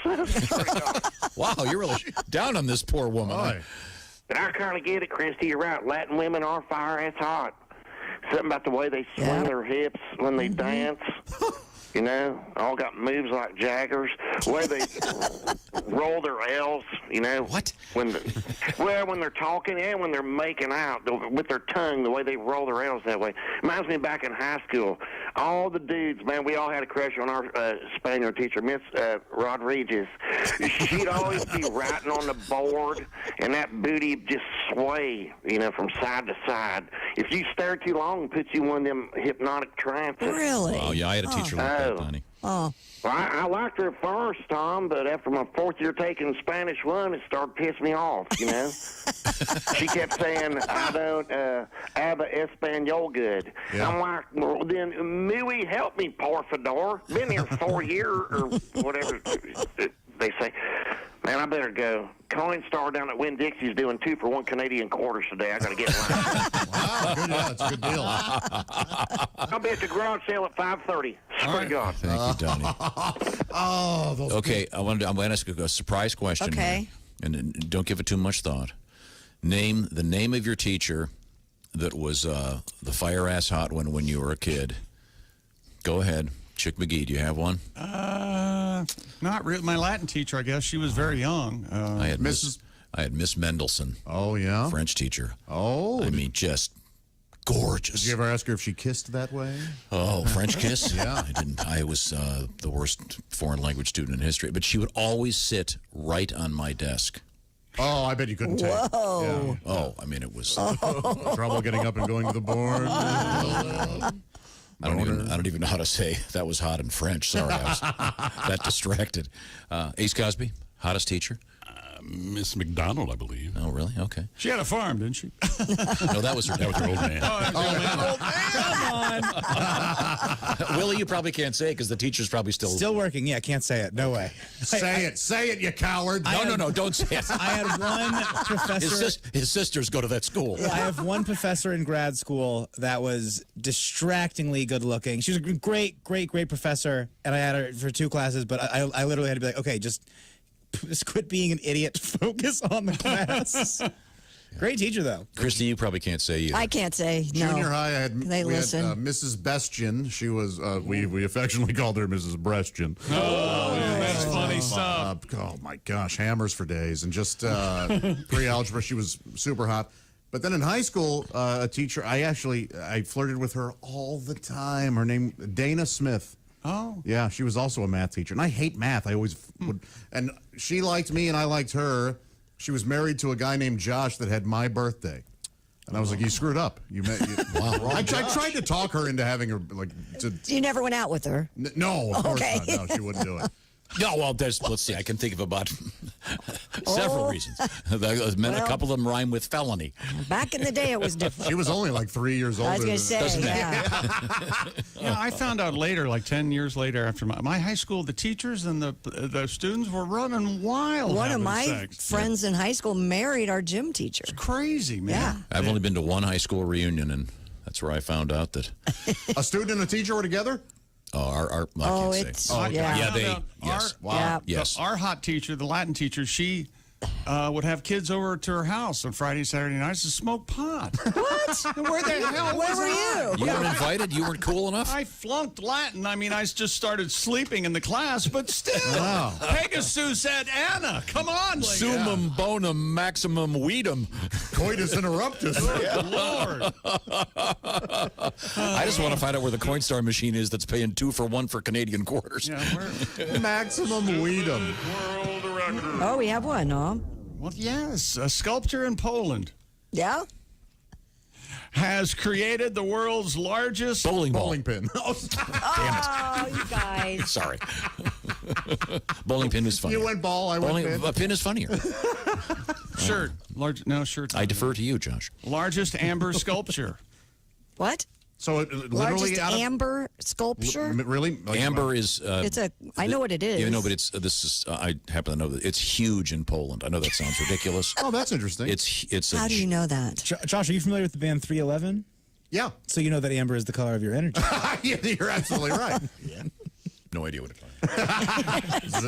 Wow, you're really down on this poor woman. Boy. But I kind of get it, Christy. You're right. Latin women are fire-ass hot. Something about the way they swing their hips when they dance. You know, all got moves like Jaggers. The way they roll their L's, you know. What? When they're talking and when they're making out with their tongue, the way they roll their L's that way. Reminds me back in high school. All the dudes, man, we all had a crush on our Spaniel teacher, Miss Rodriguez. She'd always be writing on the board, and that booty just sway, you know, from side to side. If you stare too long, it puts you in one of them hypnotic trances. Really? Oh, yeah, I had a teacher like that, honey. Oh. Well, I liked her at first, Tom, but after my 4th year taking Spanish 1, it started pissing me off, you know? She kept saying, I don't habla español good. Yeah. I'm like, well, then, muy help me, por favor. Been here 4 years, or whatever they say. Man, I better go. Coinstar down at Winn-Dixie's doing 2-for-1 Canadian quarters today. I got to get in line. Wow, good, that's a good deal. I'll be at the garage sale at 5:30. Swear to God. Thank you, Donnie. Oh, Okay, I'm going to ask a surprise question. Okay. Here, and don't give it too much thought. Name the name of your teacher that was the fire-ass hot one when you were a kid. Go ahead. Chick McGee, do you have one? Not really. My Latin teacher, I guess. She was very young. I had Miss Mendelssohn. Oh, yeah? French teacher. Oh. I mean, just gorgeous. Did you ever ask her if she kissed that way? Oh, French kiss? Yeah. I didn't. I was the worst foreign language student in history. But she would always sit right on my desk. Oh, I bet you couldn't take it. Whoa. Yeah. Oh, I mean, it was... Trouble getting up and going to the board. I don't even know how to say that was hot in French. Sorry, I was that distracted. Ace Cosby, hottest teacher? Miss McDonald, I believe. Oh, really? Okay. She had a farm, didn't she? No, that was her old man. Come on. Willie, you probably can't say it because the teacher's probably still working. Yeah, can't say it. No way. Say it, you coward. No, don't say it. I had one professor. His sisters go to that school. I have one professor in grad school that was distractingly good looking. She was a great professor, and I had her for 2 classes, but I literally had to be like, okay, just quit being an idiot. Focus on the class. Great teacher, though. Christy, you probably can't say either. I can't say. No. Junior high, we had listen. Mrs. Bestien. She was, we affectionately called her Mrs. Breastien. Oh, that's funny stuff. Oh, my gosh. Hammers for days. And just pre-algebra, she was super hot. But then in high school, a teacher, I flirted with her all the time. Her name, Dana Smith. Oh. Yeah, she was also a math teacher. And I hate math. I always would. And she liked me and I liked her. She was married to a guy named Josh that had my birthday. And I was like, you screwed up. Wow. I tried to talk her into having her, like, You never went out with her? No, of course not. No, she wouldn't do it. No, well, let's see. I can think of about several reasons. A couple of them rhyme with felony. Back in the day, it was different. She was only like 3 years older. I was going to say, Yeah, I found out later, like 10 years later after my high school, the teachers and the students were running wild. One of my sex. friends in high school married our gym teacher. It's crazy, man. Yeah. I've only been to one high school reunion, and that's where I found out that a student and a teacher were together. I can't say. Yes. Our hot teacher, the Latin teacher, she would have kids over to her house on Friday, Saturday nights to smoke pot. What? Where the hell Where was were I? you? You weren't invited? You weren't cool enough? I flunked Latin. I mean, I just started sleeping in the class, but still. Wow. Pegasus at Anna. Come on. Summum bonum maximum weedum. Coitus interruptus. Good Lord. I just want to find out where the Coinstar machine is that's paying 2 for 1 for Canadian quarters. Yeah, maximum weedum. Oh, we have one, huh? Well, yes. A sculptor in Poland. Yeah? Has created the world's largest bowling pin. Oh, you guys. Sorry. Bowling pin is funnier. You went ball, I went pin. A pin is funnier. Shirt. Shirt. I defer to you, Josh. Largest amber sculpture. What? So it literally Largest amber sculpture? Really? Like, amber is. I know what it is. Yeah, no, but I happen to know that it's huge in Poland. I know that sounds ridiculous. Oh, that's interesting. It's. How do you know that? Josh, are you familiar with the band 311? Yeah. So you know that amber is the color of your energy. Yeah, you're absolutely right. Yeah. No idea what it is.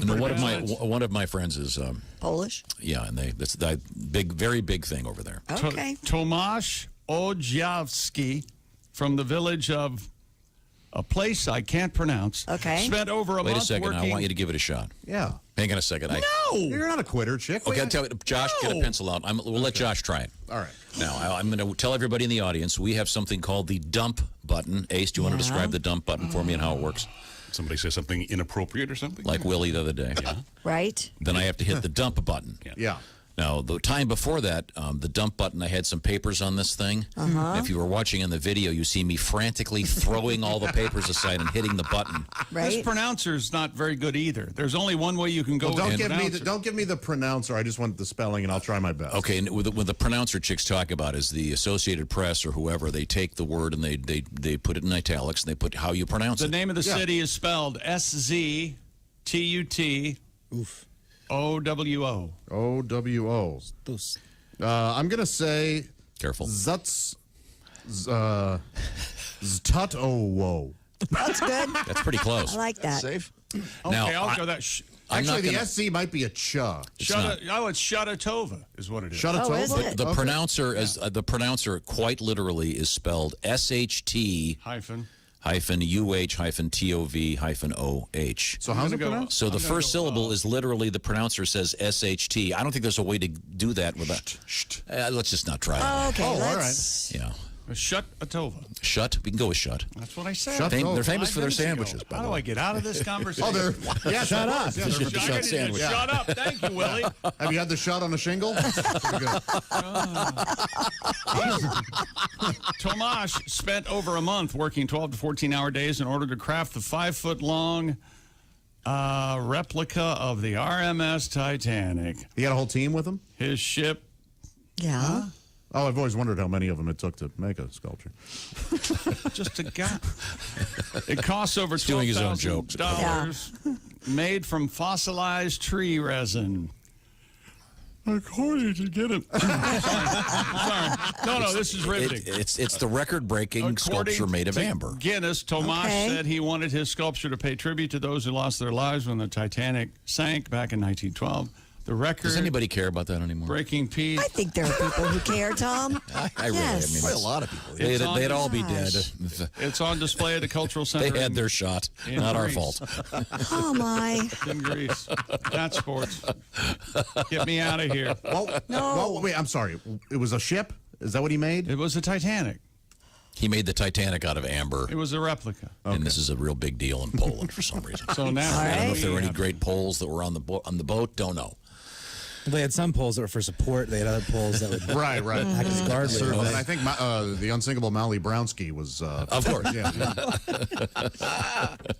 No, one of my friends is Polish. Yeah, and that's a very big thing over there. Okay. Tomasz Ojawski from the village of a place I can't pronounce. Okay. Spent over a month Wait a second. working. I want you to give it a shot. Yeah. Hang on a second. No! You're not a quitter, chick. Okay, tell Josh, get a pencil out. We'll let Josh try it. All right. Now, I'm going to tell everybody in the audience we have something called the dump button. Ace, do you want to describe the dump button for me and how it works? Somebody say something inappropriate or something? Like Willie the other day. Yeah. Right. Then I have to hit the dump button. Yeah. Now, the time before that, the dump button, I had some papers on this thing. Uh-huh. If you were watching in the video, you see me frantically throwing all the papers aside and hitting the button. Right. This pronouncer's not very good either. There's only one way you can go. Well, don't give me the pronouncer. I just want the spelling, and I'll try my best. Okay, and what the pronouncer chicks talk about is the Associated Press or whoever. They take the word and they put it in italics and they put how you pronounce it. The name of the city is spelled SZTUT. Oof. OWO. OWO. I'm going to say... Careful. Ztutowo. That's good. That's pretty close. I like that. Safe? Now, Okay, I'll go that. Actually, the SC might be a cha. It's Shutatova is what it is. Shutatova? Oh, is it? The pronouncer, the pronouncer, quite literally, is spelled SHT hyphen UH hyphen TOV hyphen OH. So how's it pronounced? So the first syllable is literally the pronouncer says SHT. I don't think there's a way to do that without. Let's just not try it. Okay, all let's... Yeah. Shutatova. Shut. We can go with shut. That's what I said. They're famous 5 for their minutes ago. sandwiches. By How the do way. I get out of this conversation? Yeah, shut up. Yeah, they're shut sandwich. Shut up. Thank you, Willie. Have you had the shot on a shingle? Pretty good. Tomasz spent over a month working 12 to 14-hour days in order to craft the 5-foot-long replica of the RMS Titanic. He had a whole team with him? His ship. Yeah. Huh? Oh, I've always wondered how many of them it took to make a sculpture. Just a guy. It costs over doing his own jokes. $12,000, made from fossilized tree resin. According to get it. Sorry. No, this is riveting. It's the record-breaking sculpture made of amber. Guinness, Tomasz said he wanted his sculpture to pay tribute to those who lost their lives when the Titanic sank back in 1912. The record. Does anybody care about that anymore? Breaking piece. I think there are people who care, Tom. I really. I mean, a lot of people. They'd all be dead. It's on display at the Cultural Center. They had their shot. Not our fault. Oh, my. In Greece. That's sports. Get me out of here. Well, wait, I'm sorry. It was a ship? Is that what he made? It was a Titanic. He made the Titanic out of amber. It was a replica. And this is a real big deal in Poland for some reason. So now, I don't know if there were any great Poles that were on the boat. Don't know. They had some poles that were for support. They had other poles that would right. act as guardrails. And I think the unsinkable Molly Brownski was... of course. Yeah.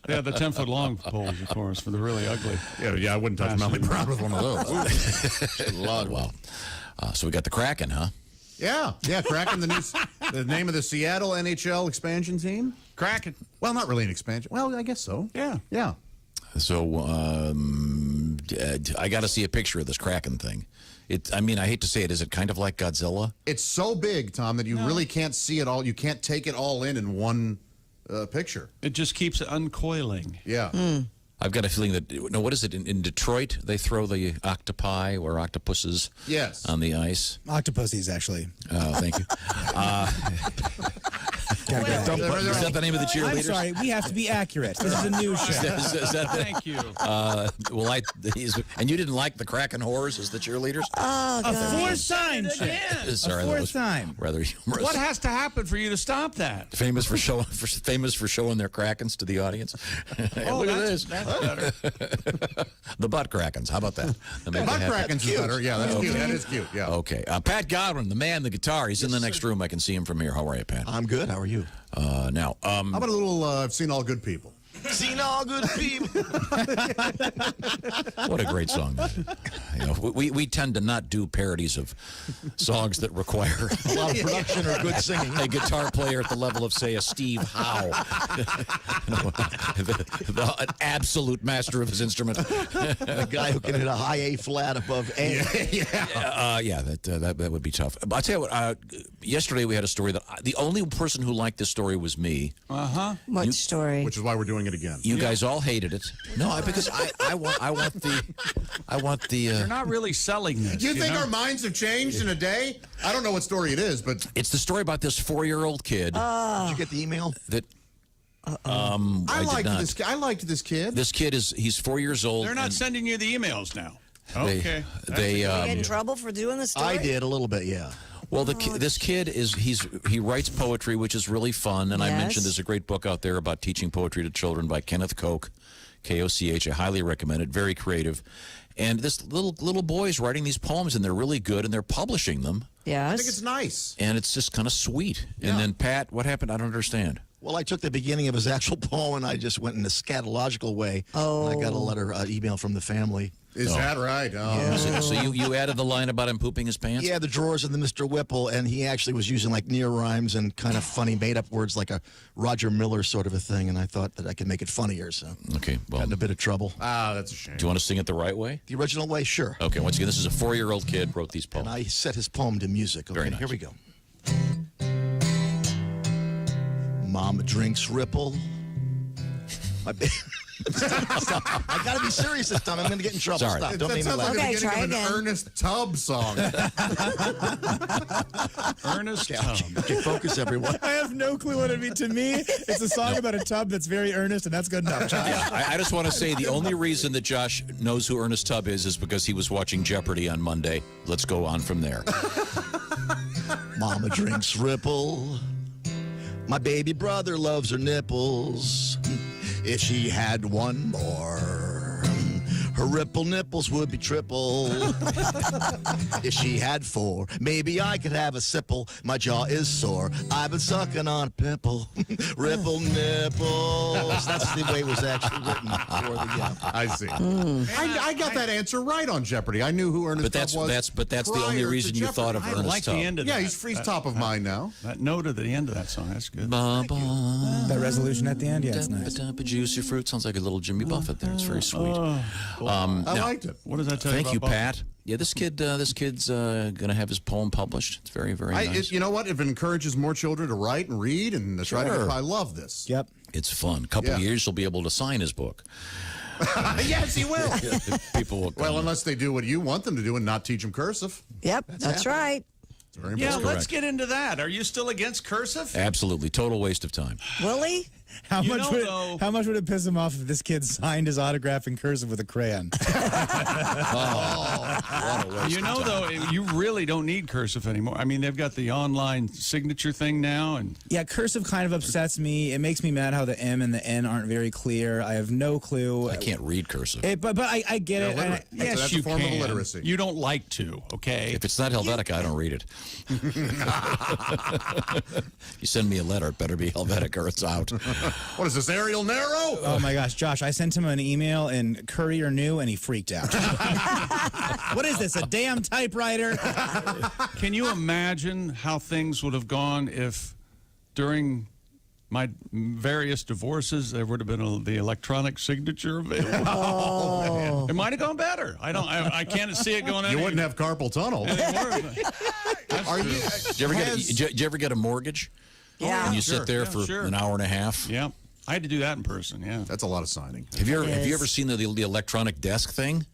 They had the 10-foot long poles, of course, for the really ugly. Yeah, I wouldn't touch Molly Brown with one of those. Lord, wow. So we got the Kraken, huh? Yeah, Kraken, the name of the Seattle NHL expansion team. Kraken. Well, not really an expansion. Well, I guess so. Yeah. So I got to see a picture of this Kraken thing. I hate to say it. Is it kind of like Godzilla? It's so big, Tom, that you really can't see it all. You can't take it all in one picture. It just keeps uncoiling. Yeah. I've got a feeling that, what is it? In Detroit, they throw the octopi or octopuses on the ice. Octopuses, actually. Oh, thank you. Is that the name of the cheerleaders? I'm sorry, we have to be accurate. This is a news show. Is that Thank you. And you didn't like the Kraken whores as the cheerleaders? Oh, a fourth time, Sorry, a fourth time. Rather humorous. What has to happen for you to stop that? Famous for showing their Krakens to the audience. Hey, look at this. That's better. The butt Krakens. How about that? The butt Krakens is better. Yeah, that's cute. That is cute. Yeah. Okay. Pat Godwin, the man, the guitar. He's in the next room. I can see him from here. How are you, Pat? I'm good. How are you? Now, how about a little I've Seen All Good People? Seen all good people. What a great song. We tend to not do parodies of songs that require a lot of production or good singing. A guitar player at the level of, say, a Steve Howe. An absolute master of his instrument. A guy who can hit a high A flat above A. That would be tough. But I'll tell you what, yesterday we had a story that the only person who liked this story was me. What story? Which is why we're doing it again. You guys all hated it. No, because I want the. You're not really selling this. You think our minds have changed in a day? I don't know what story it is, but it's the story about this 4-year-old kid. Did you get the email? That. I liked this kid. This kid he's 4 years old. They're not sending you the emails now. Okay. Did you get in trouble for doing the story? I did a little bit, yeah. Well, this kid he writes poetry, which is really fun. And I mentioned there's a great book out there about teaching poetry to children by Kenneth Koch, K-O-C-H. I highly recommend it. Very creative. And this little boy's writing these poems, and they're really good, and they're publishing them. Yes. I think it's nice. And it's just kind of sweet. Yeah. And then, Pat, what happened? I don't understand. Well, I took the beginning of his actual poem, and I just went in a scatological way. Oh. And I got a letter, email from the family. Is that right? Oh. Yeah. So you added the line about him pooping his pants? Yeah, the drawers of the Mr. Whipple, and he actually was using like near rhymes and kind of funny made-up words like a Roger Miller sort of a thing, and I thought that I could make it funnier, so okay, well, got in a bit of trouble. That's a shame. Do you want to sing it the right way? The original way, sure. Okay, once again, this is a 4-year-old kid wrote these poems. And I set his poem to music. Okay, Very nice. Here we go. Mama drinks Ripple. Stop. I gotta be serious this time. I'm gonna get in trouble. Sorry. Stop. Don't make me Sounds laugh. like Okay, the beginning try of an again. Ernest Tubb song. Ernest Tubb. Okay, focus, everyone. I have no clue what it'd be. To me, it's a song about a tub that's very earnest, and that's good enough. Yeah, I just want to say the only reason that Josh knows who Ernest Tubb is because he was watching Jeopardy on Monday. Let's go on from there. Mama drinks Ripple. My baby brother loves her nipples. If she had one more, her Ripple nipples would be triple. If she had 4, maybe I could have a sipple. My jaw is sore. I've been sucking on a pimple. Ripple nipples. That's the way it was actually written. I see. I got that answer right on Jeopardy. I knew who Ernest Tubb was. But that's the only reason you thought of I Ernest like Tubb. the end of that. Yeah, he's top of mind now. That note at the end of that song, that's good. That resolution at the end, yeah, it's nice. Juicy fruit sounds like a little Jimmy Buffett there. It's very sweet. I liked it. What does that tell you Thank about you, Buffett? Pat. Yeah, this kid's gonna have his poem published. It's very, very nice. You know what? If it encourages more children to write and read and try to, I love this. Yep. It's fun. A couple of years, he'll be able to sign his book. Yes, he will. People will. Well, unless they do what you want them to do and not teach them cursive. Yep, that's right. Very Yeah, important. let's get into that. Are you still against cursive? Absolutely, total waste of time. Willie? How much would it piss him off if this kid signed his autograph in cursive with a crayon? Though, you really don't need cursive anymore. I mean, they've got the online signature thing now, and yeah, cursive kind of upsets me. It makes me mad how the M and the N aren't very clear. I have no clue. I can't read cursive. But I get it. And yes, that's you a form can. of illiteracy. You don't like to, okay? If it's not Helvetica, I don't read it. You send me a letter, it better be Helvetica or it's out. What is this, Arial Narrow? Oh my gosh, Josh, I sent him an email in Courier New and he freaked out. What is this, a damn typewriter? Can you imagine how things would have gone if during my various divorces there would have been the electronic signature available? Oh. It might have gone better. I can't see it going. You wouldn't have carpal tunnel. Did you ever get a mortgage? Yeah. And you sit there for an hour and a half? Yeah. I had to do that in person, yeah. That's a lot of signing. Have you ever seen the electronic desk thing?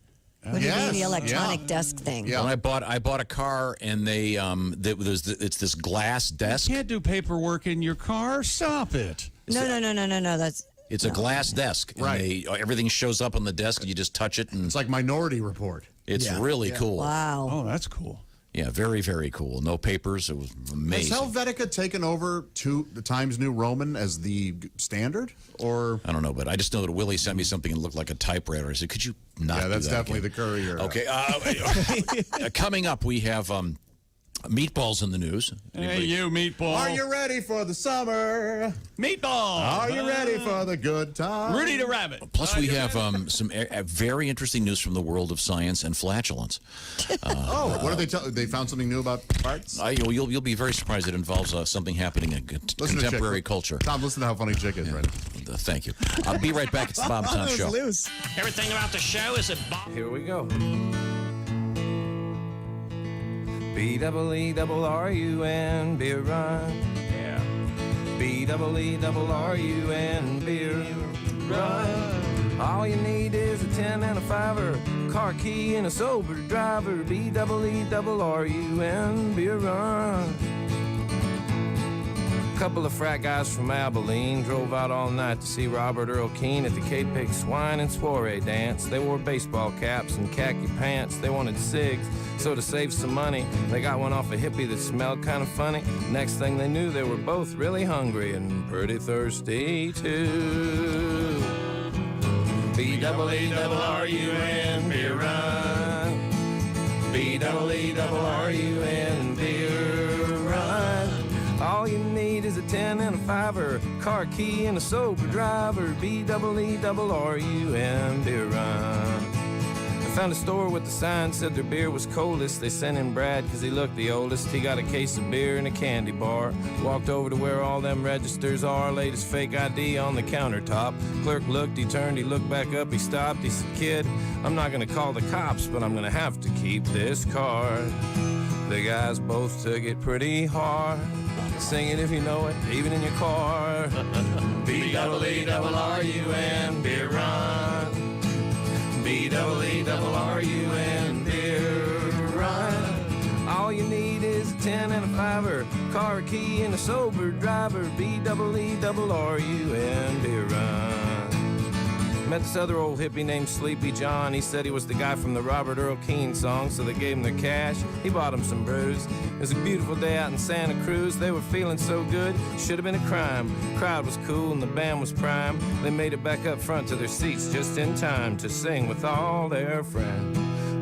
What do you mean, the electronic desk thing? Yeah. When I bought a car, and it's this glass desk. You can't do paperwork in your car. Stop it. No. It's a glass desk. Right. Everything shows up on the desk, and you just touch it. And it's like Minority Report. It's really cool. Wow. Oh, that's cool. Yeah, very, very cool. No papers. It was amazing. Has Helvetica taken over the Times New Roman as the standard? Or I don't know, but I just know that Willie sent me something that looked like a typewriter. I said, could you not do that's that definitely again? the Courier. Okay. Coming up, we have meatballs in the news. Hey, you meatball. Are you ready for the summer? Meatball. Are you ready for the good time? Rudy the Rabbit. Plus, we have some very interesting news from the world of science and flatulence. What did they they found something new about farts? You'll be very surprised. It involves something happening in contemporary culture. Tom, listen to how funny Chick is right now. Thank you. I'll be right back. It's the Bob and Tom Show. Loose. Everything about the show is a Bob. Here we go. B-double-E-double-R-U-N, beer run. Yeah. B-double-E-double-R-U-N, beer run. All you need is a 10 and a 5-er, car key and a sober driver. B-double-E-double-R-U-N, beer run. Couple of frat guys from Abilene drove out all night to see Robert Earl Keen at the K-Pig Swine and Soiree dance. They wore baseball caps and khaki pants. They wanted cigs, so to save some money, they got one off a hippie that smelled kind of funny. Next thing they knew, they were both really hungry and pretty thirsty too. B-double-E-double-R-U-N, beer run. B-double-E-double-R-U-N, beer run. All you need is a 10 and a 5-er, car key and a sober driver. B-double-E-double-R-U-N, beer run. I found a store with the sign said their beer was coldest. They sent in Brad because he looked the oldest. He got a case of beer and a candy bar. Walked over to where all them registers are, laid his fake ID on the countertop. Clerk looked, he turned, he looked back up, he stopped. He said, "Kid, I'm not gonna call the cops, but I'm gonna have to keep this card." The guys both took it pretty hard. Sing it if you know it, even in your car. B-double-E-double-R-U-N, beer run. B-double-E-double-R-U-N, beer run. All you need is a 10 and a 5-er, car key and a sober driver. B-double-E-double-R-U-N, beer run. Met this other old hippie named Sleepy John. He said he was the guy from the Robert Earl Keen song, so they gave him their cash. He bought him some brews. It was a beautiful day out in Santa Cruz. They were feeling so good, should have been a crime. Crowd was cool and the band was prime. They made it back up front to their seats just in time to sing with all their friends.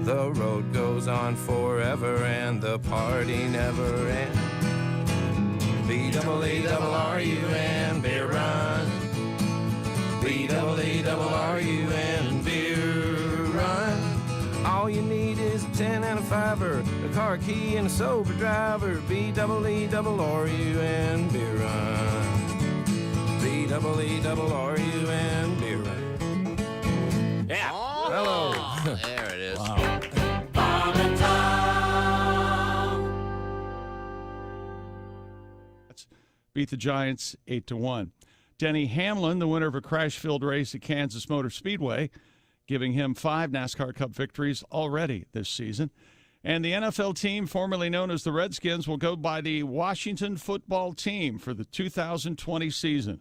The road goes on forever and the party never ends. B-double-E-double-R-U-N, beer run. B-double-E-double-R-U-N, beer run. All you need is a 10 and a 5-er, a car key and a sober driver. B-double-E-double-R-U-N, beer run. B-double-E-double-R-U-N, beer run. Yeah. Oh, hello. There it is. Wow. Bob and Tom. Beat the Giants 8-1. Denny Hamlin, the winner of a crash-filled race at Kansas Motor Speedway, giving him 5 NASCAR Cup victories already this season. And the NFL team, formerly known as the Redskins, will go by the Washington Football Team for the 2020 season.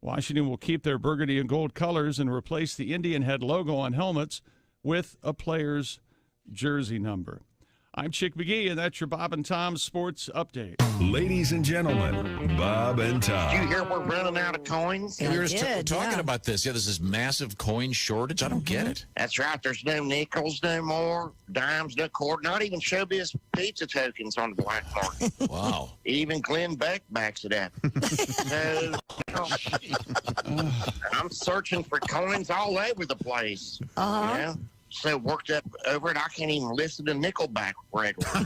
Washington will keep their burgundy and gold colors and replace the Indian head logo on helmets with a player's jersey number. I'm Chick McGee, and that's your Bob and Tom Sports Update. Ladies and gentlemen, Bob and Tom. Did you hear we're running out of coins? We were just talking about this. Yeah, there's this massive coin shortage. I don't get it. That's right. There's no nickels no more, dimes, no quarter, not even Showbiz pizza tokens on the black market. Wow. Even Glenn Beck backs it up. So, I'm searching for coins all over the place. Uh-huh. You know? So worked up over it, I can't even listen to Nickelback regularly.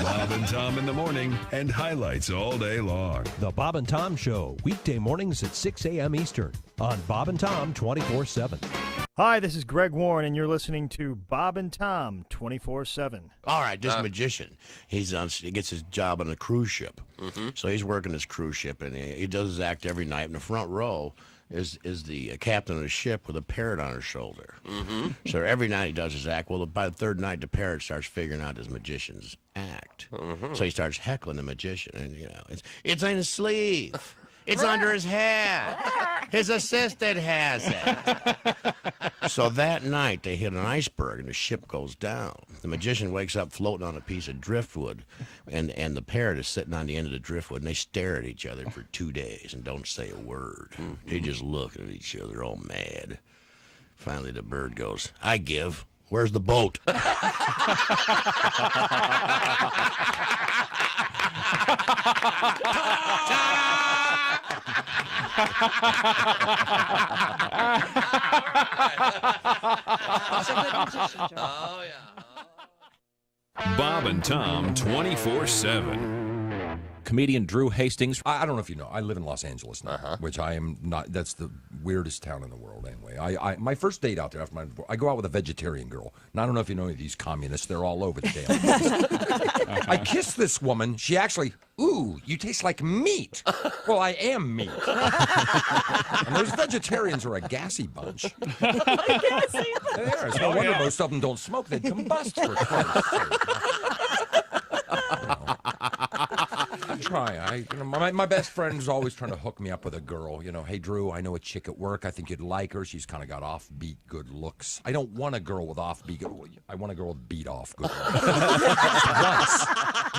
Bob and Tom in the morning and highlights all day long. The Bob and Tom Show, weekday mornings at 6 a.m. Eastern on Bob and Tom 24/7. Hi, this is Greg Warren, and you're listening to Bob and Tom 24/7. All right, this magician, he gets his job on a cruise ship. So he's working his cruise ship, and he does his act every night. In the front row is the captain of the ship with a parrot on his shoulder. So every night he does his act. Well, by the third night, the parrot starts figuring out his magician's act. So he starts heckling the magician, and it's in his sleeve. It's under his hat. His assistant has it. So that night, they hit an iceberg, and the ship goes down. The magician wakes up floating on a piece of driftwood, and the parrot is sitting on the end of the driftwood, and they stare at each other for 2 days and don't say a word. They just look at each other all mad. Finally, the bird goes, I give. Where's the boat? Oh, yeah. Bob and Tom 24/7. Comedian Drew Hastings. I don't know if you know. I live in Los Angeles now, which I am not. That's the weirdest town in the world, anyway. My first date out there after I go out with a vegetarian girl. And I don't know if you know any of these communists. They're all over the damn place. I kissed this woman. She actually, ooh, you taste like meat. Well, I am meat. And those vegetarians are a gassy bunch. They are. It's no wonder most of them don't smoke. They combust for Christ's sake. I'm trying. My best friend is always trying to hook me up with a girl. Hey, Drew, I know a chick at work. I think you'd like her. She's kind of got offbeat good looks. I don't want a girl with offbeat good looks. I want a girl with beat off good looks.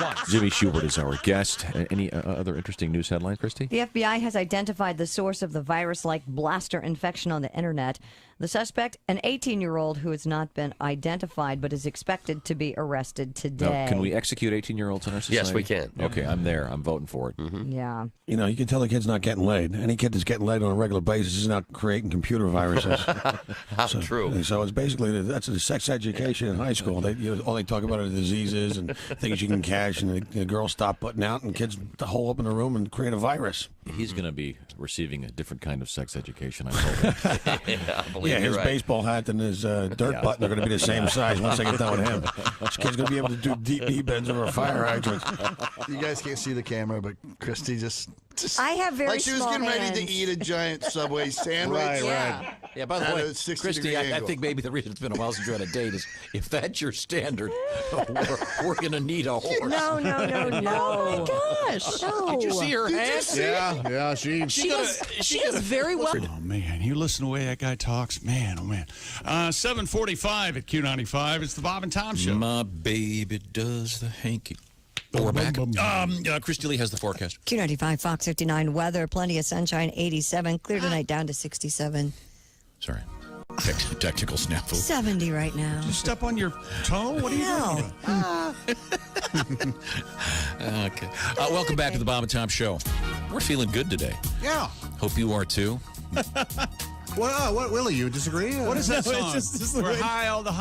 Once. Jimmy Schubert is our guest. Any other interesting news headline, Christy? The FBI has identified the source of the virus-like blaster infection on the internet. The suspect, an 18-year-old who has not been identified but is expected to be arrested today. Now, can we execute 18-year-olds in our society? Yes, we can. Okay, I'm there. I'm voting for it. Yeah. You can tell the kid's not getting laid. Any kid that's getting laid on a regular basis is not creating computer viruses. True. So it's basically, that's the sex education in high school. All they talk about are diseases and things you can catch, and the girls stop putting out, and kids hole up in a room and create a virus. He's going to be receiving a different kind of sex education, I'm hoping. His baseball hat and his dirt button are going to be the same size once I get done with him. This kid's going to be able to do deep knee bends over a fire hydrant. You guys can't see the camera, but Christy just I have very like she was small getting ready hands. to eat a giant Subway sandwich. Right. Yeah, by the At way, a 60 Christy, degree I angle. think maybe the reason it's been a while since you had a date is if that's your standard, we're going to need a horse. No. Oh, my gosh. No. Did you see her ass? Yeah, she is very well. Oh, man, you listen to the way that guy talks. Man, oh, man. 7:45 at Q95. It's the Bob and Tom Show. My baby does the hanky. Oh, we're back. Christy Lee has the forecast. Q95, Fox 59 weather, plenty of sunshine, 87. Clear tonight down to 67. Sorry. Technical snafu. 70 right now. Just step on your toe? What are you doing? Okay. Welcome back to the Bob and Tom Show. We're feeling good today. Yeah. Hope you are too. What, Willie, you disagree? What is that No, song? it's just the We're way- high all the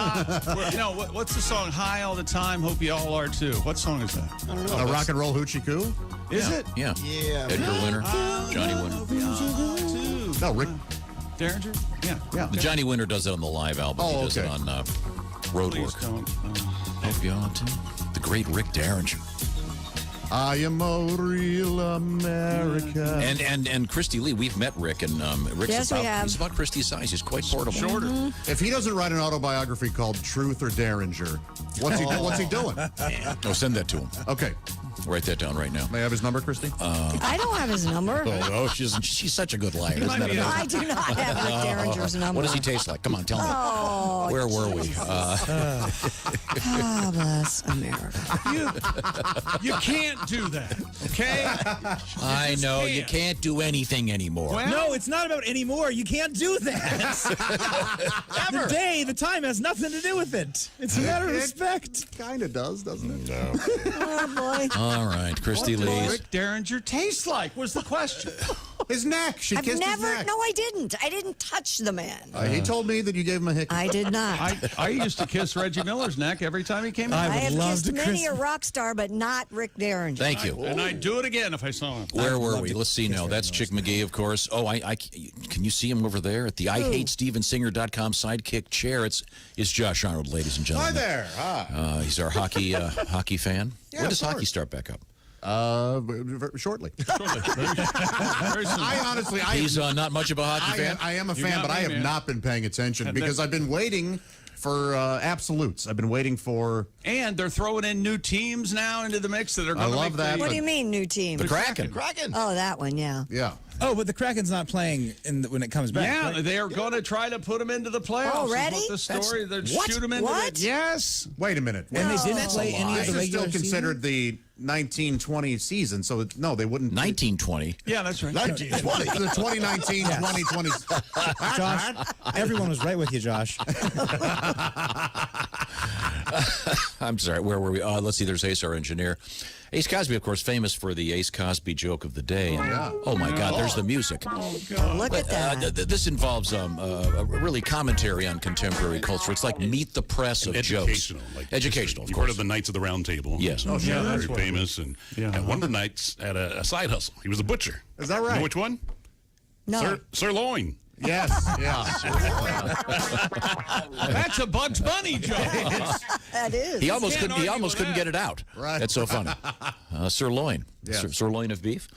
what's the song? High all the time. Hope you all are too. What song is that? I don't know. Rock and Roll Hoochie Coo? Is it? Yeah. Yeah. Edgar Winter, Johnny Winter. No, Rick Derringer? Yeah. The Johnny Winter does it on the live album. Oh, he does it okay. on Roadwork. Hope you all too. The great Rick Derringer. I am a real American. And Christy Lee, we've met Rick, and Rick's Yes, we have. he's about Christy's size. He's quite portable. Shorter. If he doesn't write an autobiography called Truth or Derringer, what's he doing? Oh, send that to him. Okay. Write that down right now. May I have his number, Christy? I don't have his number. She's such a good liar. Isn't that amazing? I do not have Rick Derringer's number. What does he taste like? Come on, tell me. Oh, Where were we? bless America. You can't do that, okay? I know. You can't do anything anymore. Well, no, it's not about anymore. You can't do that. The time has nothing to do with it. It's a matter of respect. Kind of does, doesn't it? No. Oh, boy. All right, Christy What Lee's. does Rick Derringer taste like was the question. His neck. She I've kissed never. his neck. No, I didn't. I didn't touch the man. He told me that you gave him a hickey. I did not. I used to kiss Reggie Miller's neck every time he came in. I have kissed many a rock star, but not Rick Derringer. Thank you. And I'd do it again if I saw him. Where were we? Let's see now. That's Chick McGee, of course. Oh, I can you see him over there at the IHateStevenSinger.com sidekick chair? It's Josh Arnold, ladies and gentlemen. Hi there. Hi. He's our hockey fan. Yeah, when does of course. hockey start back up? Shortly. Very soon. I honestly, He's not much of a hockey fan. I am a You fan, got but me, I have man. not been paying attention And because I've been waiting for absolutes. I've been waiting for. And they're throwing in new teams now into the mix that are going to love make that, the- What do you mean, new team? The Kraken. Oh, that one, yeah. Yeah. Oh, but the Kraken's not playing when it comes back. Yeah, right? they are going to try to put them into the playoffs. Already? Is what the story. They'll What? shoot them into What? the. Yes. Wait a minute. And they didn't That's play any of This the is regular still considered the 1920 season, so no, they wouldn't. 1920. Yeah, that's right. 1920. The 2019 2020. Josh, everyone was right with you, Josh. I'm sorry, where were we? Let's see, there's Ace, our engineer. Ace Cosby, of course, famous for the Ace Cosby joke of the day. And, oh, my God, there's the music. Look at that. This involves a really commentary on contemporary culture. It's like Meet the Press of jokes. Educational, of You've course. heard of the Knights of the Round Table? Yes. Oh, sure. Very That's what it famous. And one of the knights had a side hustle. He was a butcher. Is that You right? know which one? No. Sirloin. Yes. Yeah. That's a Bugs Bunny joke. That is. He almost Can't couldn't. He argue almost with couldn't that. get it out. Right. That's so funny. Sirloin. Yes. Sirloin of beef.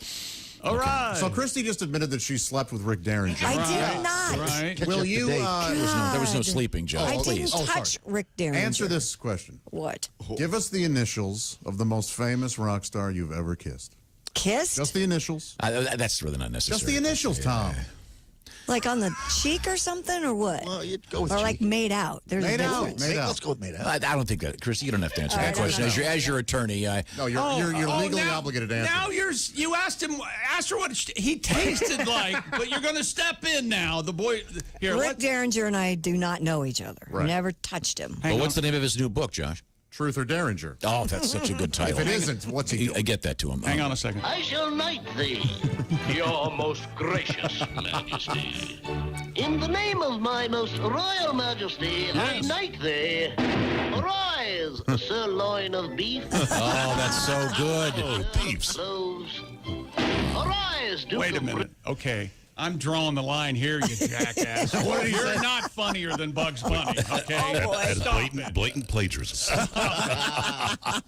All right. So Christy just admitted that she slept with Rick Derringer. I did not. Right. Will you There was no sleeping, Joe. I Please. didn't touch Rick Derringer. answer this question? What? Give us the initials of the most famous rock star you've ever kissed. Kissed? Just the initials. That's really not necessary. Just the initials, Tom. Like on the cheek or something, or what? Well, you'd go with Or like cheek. made out. There's Made a out. difference. Made out. Let's go with made out. I don't think that, Christy. You don't have to answer All that right, question. I As your attorney, No, you're legally obligated to answer. Now you asked her what he tasted like, but you're going to step in now. The boy here. Rick Derringer and I do not know each other. Right. Never touched him. but what's the name of his new book, Josh? Truth or Derringer. Oh, that's such a good title. If it isn't, what's he doing? I get that to him. Hang on a second. I shall knight thee, your most gracious majesty. In the name of my most royal majesty, I knight thee. Arise, sirloin of beef. Oh, that's so good. Beefs. Arise, Duke Wait a of minute. Okay. I'm drawing the line here, you jackass. You're not funnier than Bugs Bunny, okay? That is Stop it. blatant plagiarism.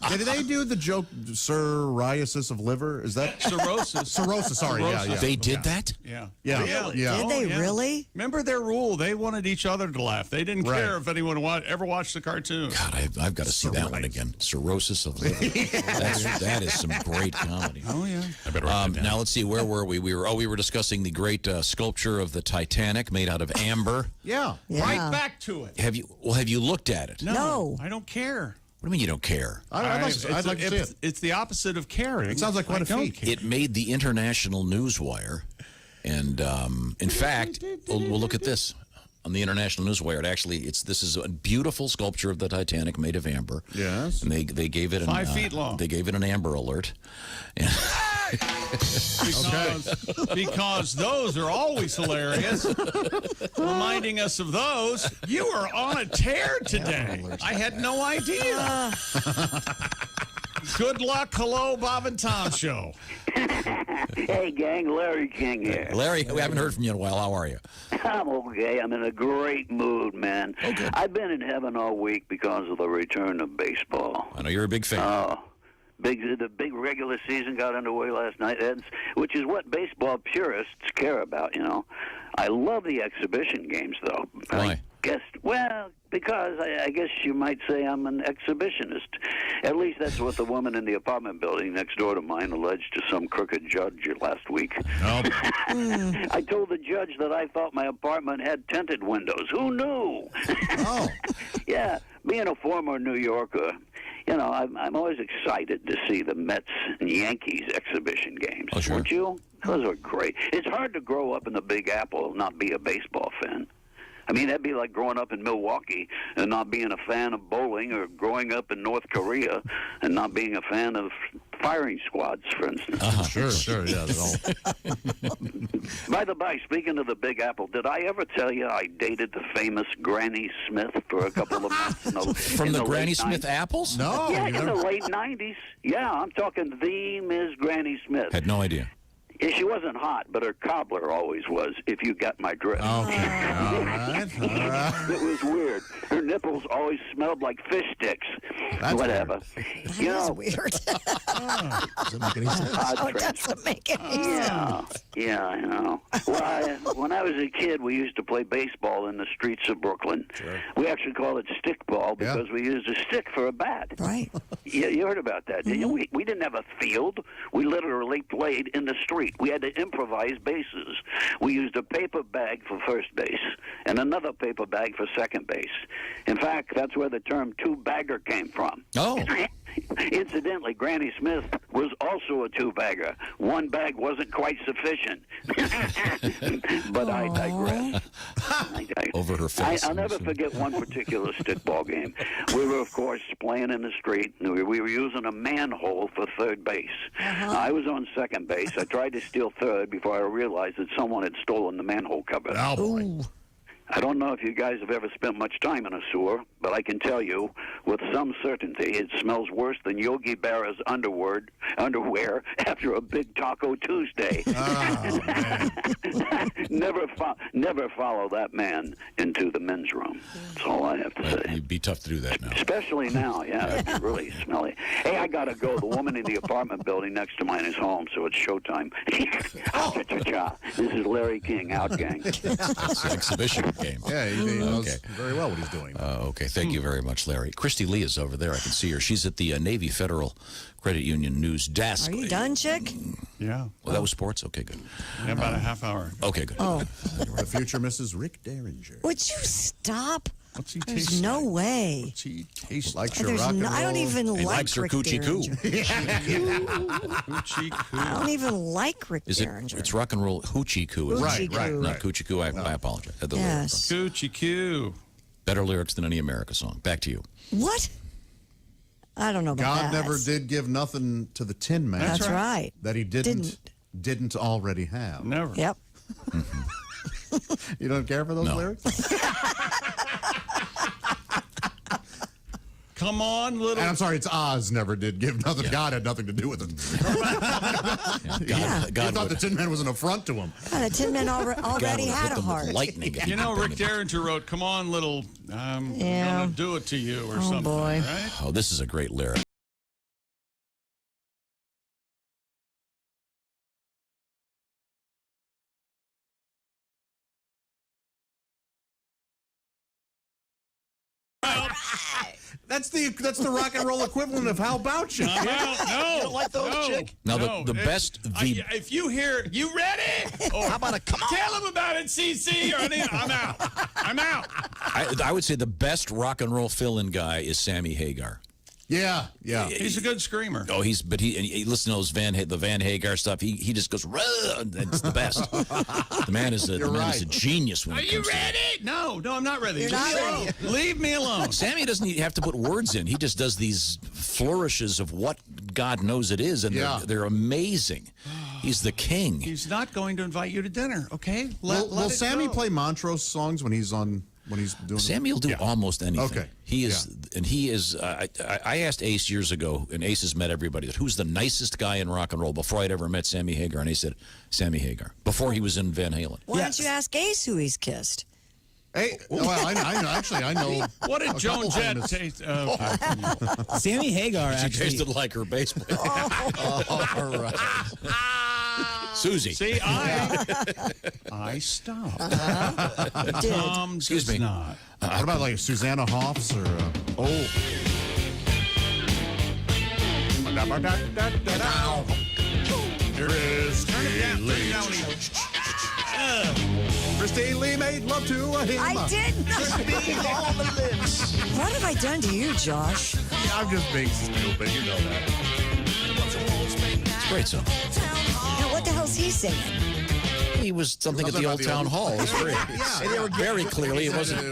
Did they do the joke psoriasis of liver? Is that Cirrhosis. cirrhosis? Sorry, yeah. They did that? Yeah. Yeah. Did they really? Remember their rule? They wanted each other to laugh. They didn't Right. care if anyone ever watched the cartoon. God, I've got to see that one again. Cirrhosis of liver. That is some great comedy. Oh, yeah. I better write that down. Now let's see. Where were we? We were discussing the great sculpture of the Titanic made out of amber. Yeah. Right back to it. Have you looked at it? No. I don't care. What do you mean you don't care? I'd like to see it. It's the opposite of caring. It sounds like quite a I don't feat. care. It made the International Newswire, and in fact, we'll look at this on the International Newswire. This is a beautiful sculpture of the Titanic made of amber. Yes. And they gave it 5 feet long. They gave it an Amber Alert. And Because those are always hilarious. Reminding us of those. You are on a tear today. I had no idea. Good luck. Hello, Bob and Tom Show. Hey, gang, Larry King here. Larry, we haven't heard from you in a while. How are you? I'm okay. I'm in a great mood, man. Okay. I've been in heaven all week because of the return of baseball. I know you're a big fan. The big regular season got underway last night, which is what baseball purists care about, you know. I love the exhibition games, though. Why? Because because I guess you might say I'm an exhibitionist. At least that's what the woman in the apartment building next door to mine alleged to some crooked judge last week. Oh. I told the judge that I thought my apartment had tinted windows. Who knew? Oh. Yeah, being a former New Yorker, you know, I'm always excited to see the Mets and Yankees exhibition games. Oh, sure. Weren't you? Those are great. It's hard to grow up in the Big Apple and not be a baseball fan. I mean, that'd be like growing up in Milwaukee and not being a fan of bowling, or growing up in North Korea and not being a fan of firing squads, for instance. Sure, yeah. By the by, speaking of the Big Apple, did I ever tell you I dated the famous Granny Smith for a couple of months? From the Granny late Smith 90s? apples? No. Yeah, in the late 90s. Yeah, I'm talking the Ms. Granny Smith. Had no idea. Yeah, she wasn't hot, but her cobbler always was, if you got my drift. Okay, all right. It was weird. Her nipples always smelled like fish sticks. That's Whatever. That You is know, weird. Doesn't make any sense. Oh, it doesn't make any sense. Yeah, I know. Well, when I was a kid, we used to play baseball in the streets of Brooklyn. Sure. We actually called it stickball because we used a stick for a bat. Right. Yeah, you heard about that, didn't you? We didn't have a field. We literally played in the street. We had to improvise bases. We used a paper bag for first base and another paper bag for second base. In fact, that's where the term two-bagger came from. Oh. Incidentally, Granny Smith was also a two-bagger. One bag wasn't quite sufficient. But I digress. Over her face. I'll never forget one particular stickball game. We were, of course, playing in the street. We were using a manhole for third base. I was on second base. I tried to steal third before I realized that someone had stolen the manhole cover. Oh, boy. I don't know if you guys have ever spent much time in a sewer, but I can tell you with some certainty it smells worse than Yogi Berra's underwear after a big Taco Tuesday. Oh, man. Never follow that man into the men's room. That's all I have to say. It'd be tough to do that now. Especially now, yeah, it's really smelly. Hey, I gotta go. The woman in the apartment building next to mine is home, so it's showtime. This is Larry King, out gang. It's an exhibition game. Yeah, he knows very well what he's doing. Okay, thank you very much, Larry. Christy Lee is over there. I can see her. She's at the Navy Federal Credit Union news desk. Are you done, chick? Yeah. Well, that was sports? Okay, good. Yeah, about a half hour. Okay, good. Oh. The future Mrs. Rick Derringer. Would you stop? What's he There's taste no way. What's he taste Likes And your rock and roll. I don't even He like likes her Rick coochie coo. Derringer. Hoochie coo. I don't even like Rick Is it? Derringer. It's rock and roll hoochie coo. Isn't Hoochie it? coo. Right, Not coochie coo. I apologize. Had the Yes. Coochie coo. better lyrics than any America song. Back to you. What? I don't know about God that. never did give nothing to the Tin Man. That's right. That he didn't already have. Never. Yep. You don't care for those No. lyrics? Come on, little. And I'm sorry, it's Oz never did give nothing. God had nothing to do with it. God thought would- the Tin Man was an affront to him. The Tin Man already would had hit a them with heart. lightning. You know, Rick Derringer wrote, "Come on, little, I'm gonna do it to you," or something. Boy. Right? Oh, this is a great lyric. That's the rock and roll equivalent of How About You? I'm out. No. You don't like those, no. chick? Now, No. the best... If you hear, you ready? Or, How about a come on? Tell him about it, CC. Or I'm out. I'm out. I would say the best rock and roll fill-in guy is Sammy Hagar. Yeah. He's a good screamer. Oh, but he listen to those the Van Hagar stuff. He just goes, "Run!" That's the best. The man is a genius when Are it you comes to that. ready? No, I'm not ready. You're not ready. Leave me alone. Sammy doesn't have to put words in. He just does these flourishes of what God knows it is, and they're amazing. He's the king. He's not going to invite you to dinner, okay? Will Sammy play Montrose songs when he's doing Sammy will do almost anything. Okay. He is, and he is. I asked Ace years ago, and Ace has met everybody. Who's the nicest guy in rock and roll? Before I'd ever met Sammy Hagar, and he said Sammy Hagar. Before he was in Van Halen. Why don't you ask Ace who he's kissed? Hey, well, I know. What did Joan Jett taste? Sammy Hagar She actually. tasted like her bass player. All right. Susie. See, I stopped. Tom Excuse me. Not. What about like Susanna Hoffs or Christine Lee made love to him. I did not. What have I done to you, Josh? I'm just being stupid. You know that. It's a great song. Now, what the hell's he singing? He was something at the old town hall. It was very clearly. It wasn't.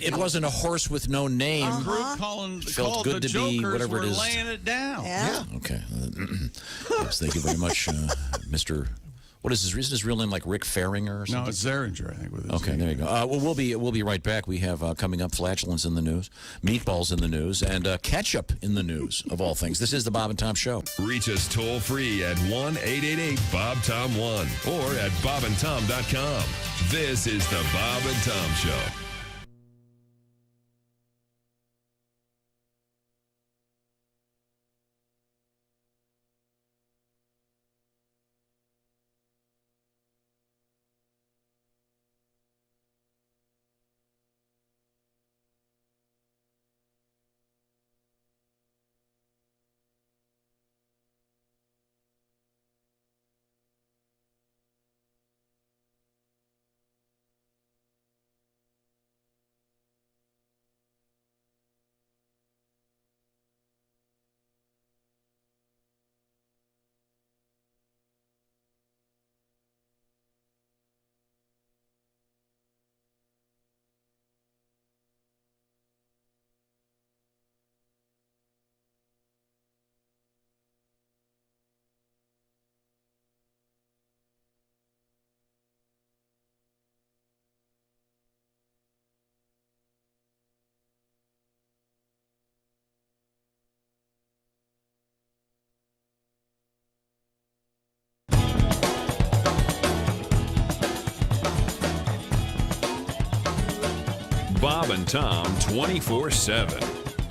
It wasn't a horse with no name. Felt good to be whatever it is. Laying it down. Yeah. Okay. Yes, thank you very much, Mr. What is his real name? Like Rick Ferringer or something? No, it's Zeringer, I think. With his okay, there you go. Well, we'll be right back. We have coming up flatulence in the news, meatballs in the news, and ketchup in the news of all things. This is the Bob and Tom Show. Reach us toll free at 1-888-BOB-TOM-1 or at bobandtom.com. This is the Bob and Tom Show. Bob and Tom 24/7.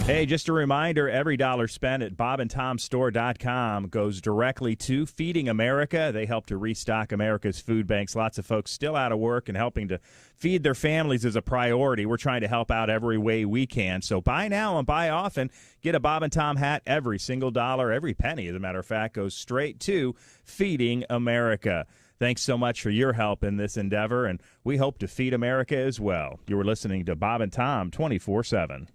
Hey, just a reminder, every dollar spent at bobandtomstore.com goes directly to Feeding America. They help to restock America's food banks. Lots of folks still out of work, and helping to feed their families is a priority. We're trying to help out every way we can. So buy now and buy often. Get a Bob and Tom hat. Every single dollar, every penny, as a matter of fact, goes straight to Feeding America. Thanks so much for your help in this endeavor, and we hope to feed America as well. You were listening to Bob and Tom 24/7.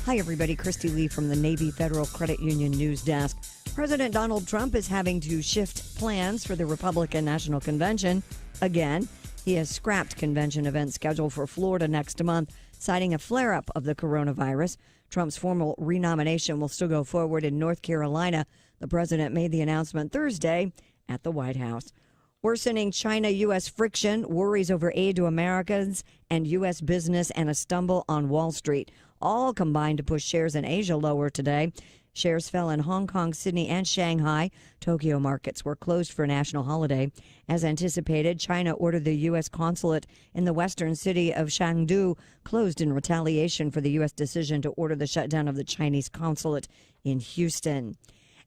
Hi, everybody. Christy Lee from the Navy Federal Credit Union News Desk. President Donald Trump is having to shift plans for the Republican National Convention again. He has scrapped convention events scheduled for Florida next month, citing a flare-up of the coronavirus. Trump's formal renomination will still go forward in North Carolina. The president made the announcement Thursday at the White House. Worsening China-U.S. friction, worries over aid to Americans and U.S. business, and a stumble on Wall Street all combined to push shares in Asia lower today. Shares fell in Hong Kong, Sydney, and Shanghai. Tokyo markets were closed for a national holiday. As anticipated, China ordered the U.S. consulate in the western city of Chengdu closed in retaliation for the U.S. decision to order the shutdown of the Chinese consulate in Houston.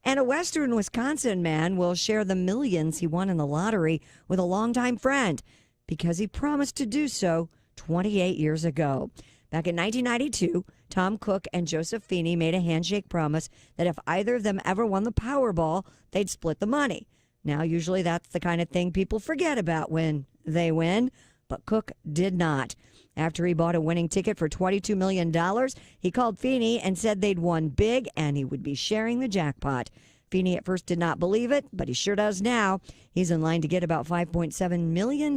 And a western Wisconsin man will share the millions he won in the lottery with a longtime friend because he promised to do so 28 years ago. Back in 1992, Tom Cook and Joseph Feeney made a handshake promise that if either of them ever won the Powerball, they'd split the money. Now, usually that's the kind of thing people forget about when they win, but Cook did not. After he bought a winning ticket for $22 million, he called Feeney and said they'd won big and he would be sharing the jackpot. Feeney at first did not believe it, but he sure does now. He's in line to get about $5.7 million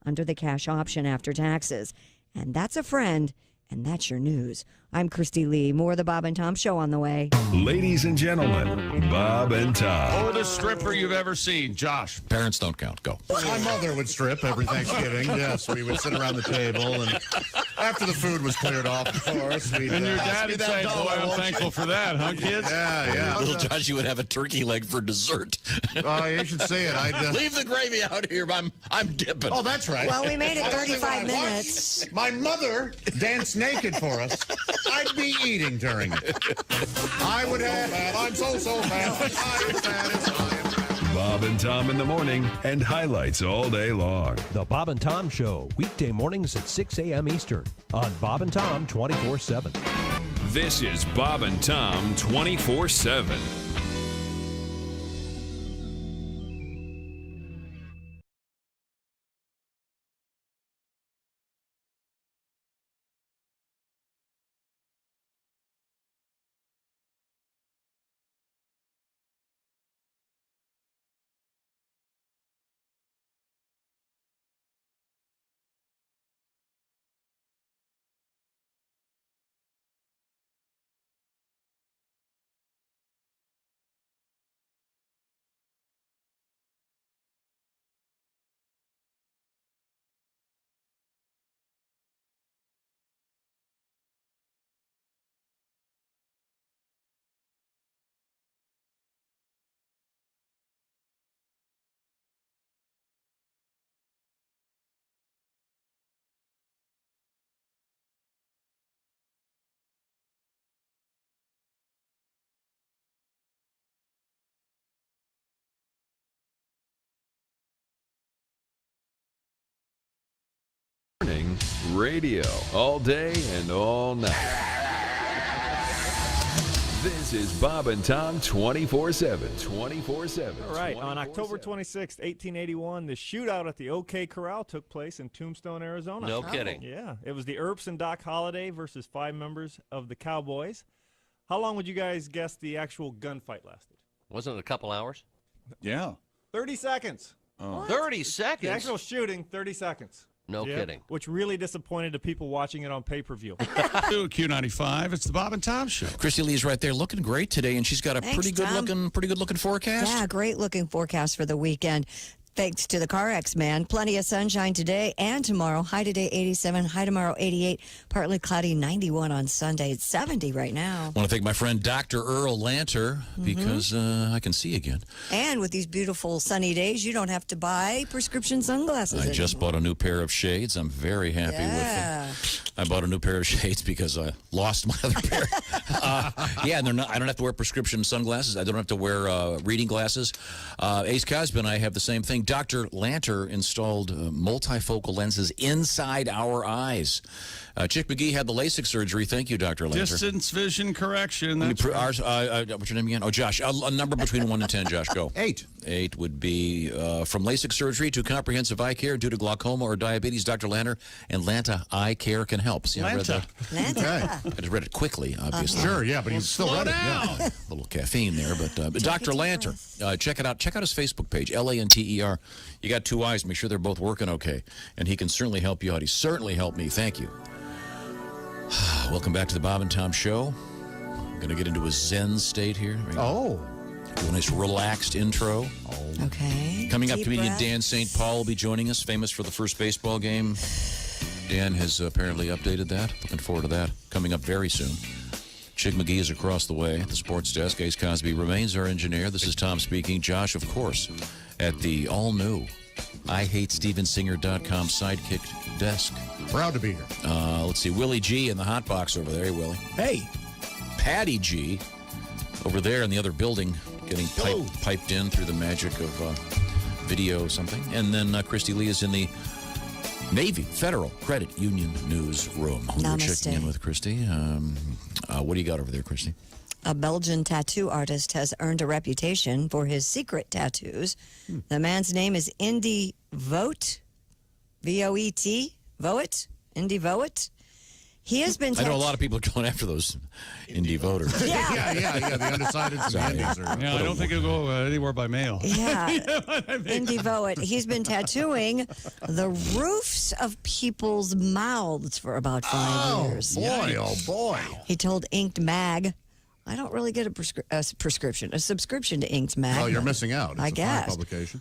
under the cash option after taxes. And that's a friend, and that's your news. I'm Christy Lee. More of the Bob and Tom Show on the way. Ladies and gentlemen, Bob and Tom. Oldest stripper you've ever seen, Josh. Parents don't count. Go. My mother would strip every Thanksgiving. Yes, we would sit around the table, and after the food was cleared off, of course, we'd... And your dad would say, boy, I'm thankful for that, huh, kids? Yeah. Little Joshy would have a turkey leg for dessert. Oh, you should see it. Leave the gravy out here. I'm dipping. Oh, that's right. Well, we made it 35 minutes. My mother danced naked for us. I'd be eating during it. I would have... I'm so fat. I am fat. Bob and Tom in the morning and highlights all day long. The Bob and Tom Show, weekday mornings at 6 a.m. Eastern on Bob and Tom 24/7. This is Bob and Tom 24/7. Morning radio all day and all night. This is Bob and Tom 24/7. 24/7. All right, on October 26th, 1881, the shootout at the OK Corral took place in Tombstone, Arizona. No kidding. Yeah, it was the Earps and Doc Holliday versus 5 members of the Cowboys. How long would you guys guess the actual gunfight lasted? Wasn't it a couple hours? Yeah. 30 seconds. Oh. 30 seconds? The actual shooting, 30 seconds. No kidding. Which really disappointed the people watching it on pay-per-view. Q95, it's the Bob and Tom Show. Christy Lee's right there looking great today, and she's got a Thanks, pretty good looking forecast. Yeah, great looking forecast for the weekend. Thanks to the CarX man. Plenty of sunshine today and tomorrow. High today 87, high tomorrow 88, partly cloudy 91 on Sunday. It's 70 right now. I want to thank my friend Dr. Earl Lanter because I can see again. And with these beautiful sunny days, you don't have to buy prescription sunglasses I just bought a new pair of shades. I'm very happy with them. I bought a new pair of shades because I lost my other pair. Yeah, and I don't have to wear prescription sunglasses. I don't have to wear reading glasses. Ace Cosby and I have the same thing. Dr. Lanter installed multifocal lenses inside our eyes. Chick McGee had the LASIK surgery. Thank you, Dr. Lanter. Distance vision correction. That's what's your name again? Oh, Josh. A number between 1 and 10, Josh. Go. 8. 8 would be from LASIK surgery to comprehensive eye care due to glaucoma or diabetes. Dr. Lanter and Lanta Eye Care can help. See, I read that. I just read it quickly, obviously. Sure, yeah, but you still read it. Yeah. A little caffeine there, but Dr. Lanter, check it out. Check out his Facebook page, Lanter. You got 2 eyes. Make sure they're both working okay, and he can certainly help you out. He certainly helped me. Thank you. Welcome back to the Bob and Tom Show. I'm going to get into a Zen state here. Oh. Do a nice relaxed intro. Okay. Coming up, Deep comedian breath. Dan St. Paul will be joining us, famous for the first baseball game. Dan has apparently updated that. Looking forward to that. Coming up very soon. Chick McGee is across the way at the sports desk. Ace Cosby remains our engineer. This is Tom speaking. Josh, of course, at the all-new IHateStevenSinger.com sidekick desk. Proud to be here. Let's see. Willie G in the hot box over there. Hey, Willie. Hey. Patty G over there in the other building getting piped in through the magic of video something. And then Christy Lee is in the Navy Federal Credit Union newsroom. We're checking in with Christy. What do you got over there, Christy? A Belgian tattoo artist has earned a reputation for his secret tattoos. The man's name is Indy Voet, V-O-E-T, Voet, Indy Voet. He has been. I know a lot of people are going after those indie voters. Yeah, the undecideds and the indies. Yeah, I don't think it'll go anywhere by mail. Yeah, Indy Voet. He's been tattooing the roofs of people's mouths for about 5 years. Boy, oh boy. He told Inked Mag, I don't really get a subscription to Inked Mag. Oh, you're missing out. It's I a fine guess. publication.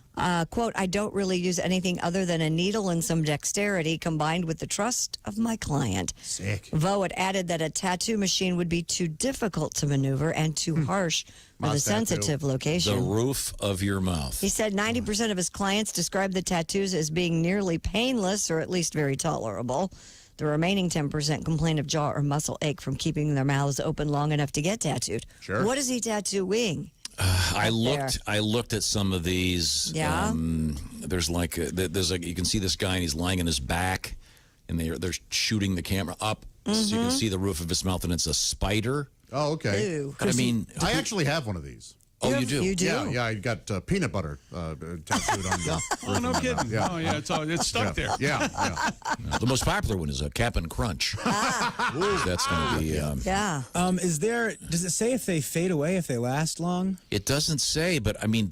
Quote, I don't really use anything other than a needle and some dexterity combined with the trust of my client. Sick. Voet added that a tattoo machine would be too difficult to maneuver and too harsh for the sensitive location. The roof of your mouth. He said 90% of his clients describe the tattoos as being nearly painless or at least very tolerable. The remaining 10% complain of jaw or muscle ache from keeping their mouths open long enough to get tattooed. Sure. What is he tattooing? I looked at some of these. Yeah. There's you can see this guy and he's lying on his back, and they're shooting the camera up, so you can see the roof of his mouth, and it's a spider. Oh, okay. Ew. I mean, I actually have one of these. Oh, you do? You do? Yeah, I got peanut butter tattooed on the Oh, no kidding. Yeah. Oh, yeah, it's stuck there. Yeah. The most popular one is a Cap'n Crunch. That's going to be. Yeah. Does it say if they fade away, if they last long? It doesn't say, but I mean,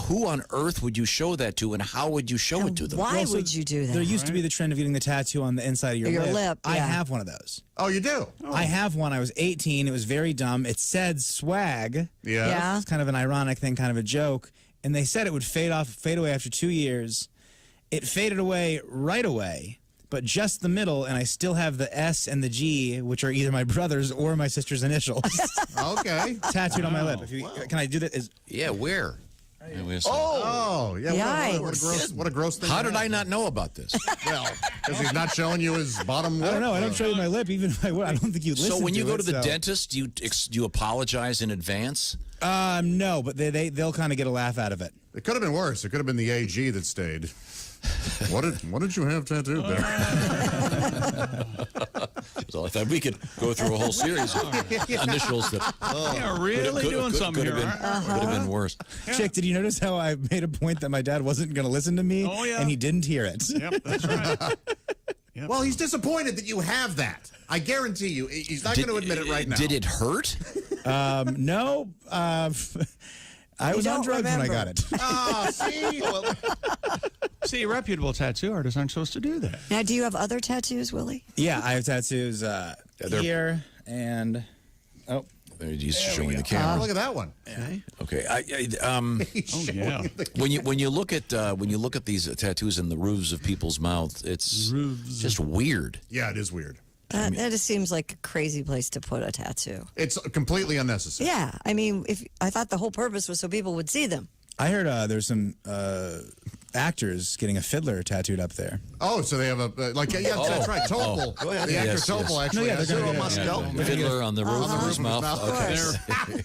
who on earth would you show that to, and how would you show it to them? Why would you do that? There used to be the trend of getting the tattoo on the inside of your lip. I yeah. have one of those. Oh, you do? I have one. I was 18. It was very dumb. It said swag. Yeah. It's kind of an ironic thing, kind of a joke. And they said it would fade away after 2 years. It faded away right away, but just the middle, and I still have the S and the G, which are either my brother's or my sister's initials. Okay. Tattooed on my lip. Can I do that? Yeah, where? Oh, yeah. Yikes. What a gross thing. How did I not know about this? Well, because he's not showing you his bottom lip. I don't know. I don't show you my lip, even if I would. I don't think you'd listen to it. So when you go to the dentist, do you apologize in advance? No, but they'll kind of get a laugh out of it. It could have been worse. It could have been the AG that stayed. What did you have tattooed there? So I thought we could go through a whole series of initials that. Yeah, really doing something here. Could have been worse. Chick, did you notice how I made a point that my dad wasn't going to listen to me? Oh, yeah. And he didn't hear it. Yep, that's right. Yep. Well, he's disappointed that you have that. I guarantee you, he's not going to admit it right now. Did it hurt? No. I was on drugs when I got it. Oh, see? See, reputable tattoo artists aren't supposed to do that. Now, do you have other tattoos, Willie? Yeah, I have tattoos here and He's showing the camera. Look at that one. Okay. Oh yeah. When you look at these tattoos in the roofs of people's mouths, it's just weird. Yeah, it is weird. That just seems like a crazy place to put a tattoo. It's completely unnecessary. Yeah, I mean, I thought the whole purpose was so people would see them. I heard there's some actors getting a fiddler tattooed up there. Oh, so they have that's right. Topol. The actor Topol actually has a fiddler on the roof of his mouth.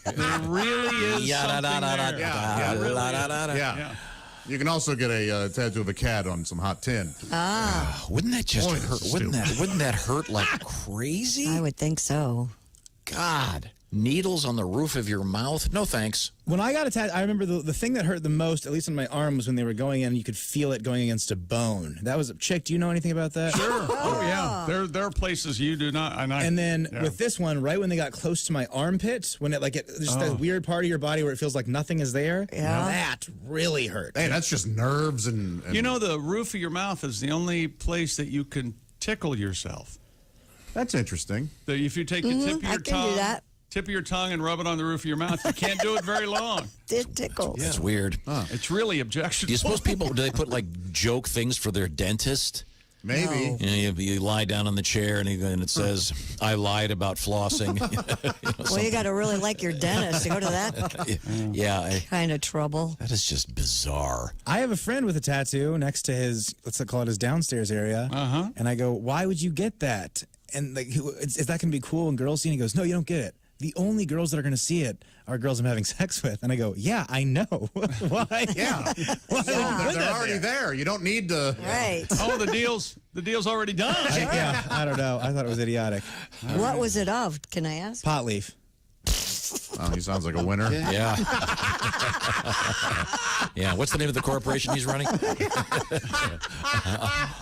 There really is something there. Yeah. You can also get a tattoo of a cat on some hot tin. Wouldn't that just hurt? Wouldn't that hurt like crazy? I would think so. God, needles on the roof of your mouth? No thanks. When I got a tattoo, I remember the thing that hurt the most, at least on my arm, was when they were going in. You could feel it going against a bone. That was a chick. Do you know anything about that? Sure. Oh yeah. There are places you do not. And then with this one, right when they got close to my armpit, when it just that weird part of your body where it feels like nothing is there. Yeah. That really hurt. Hey, that's just nerves and. You know, the roof of your mouth is the only place that you can tickle yourself. That's interesting. So if you take the tip of your tongue. Do that. Tip of your tongue and rub it on the roof of your mouth. You can't do it very long. It tickles. It's weird. It's really objectionable. Do you suppose do they put like joke things for their dentist? Maybe. No. You lie down on the chair and it says, I lied about flossing. Well, you got to really like your dentist to go to that kind of trouble. That is just bizarre. I have a friend with a tattoo next to his, let's call it his downstairs area. And I go, why would you get that? And is that going to be cool when girls see it? And he goes, no, you don't get it. The only girls that are going to see it are girls I'm having sex with. And I go, yeah, I know. Why? Yeah. They're already there. You don't need to. Right. Oh, the deal's already done. Yeah, I don't know. I thought it was idiotic. What was it of? Can I ask? Pot leaf. Oh, he sounds like a winner. Yeah. Yeah. What's the name of the corporation he's running?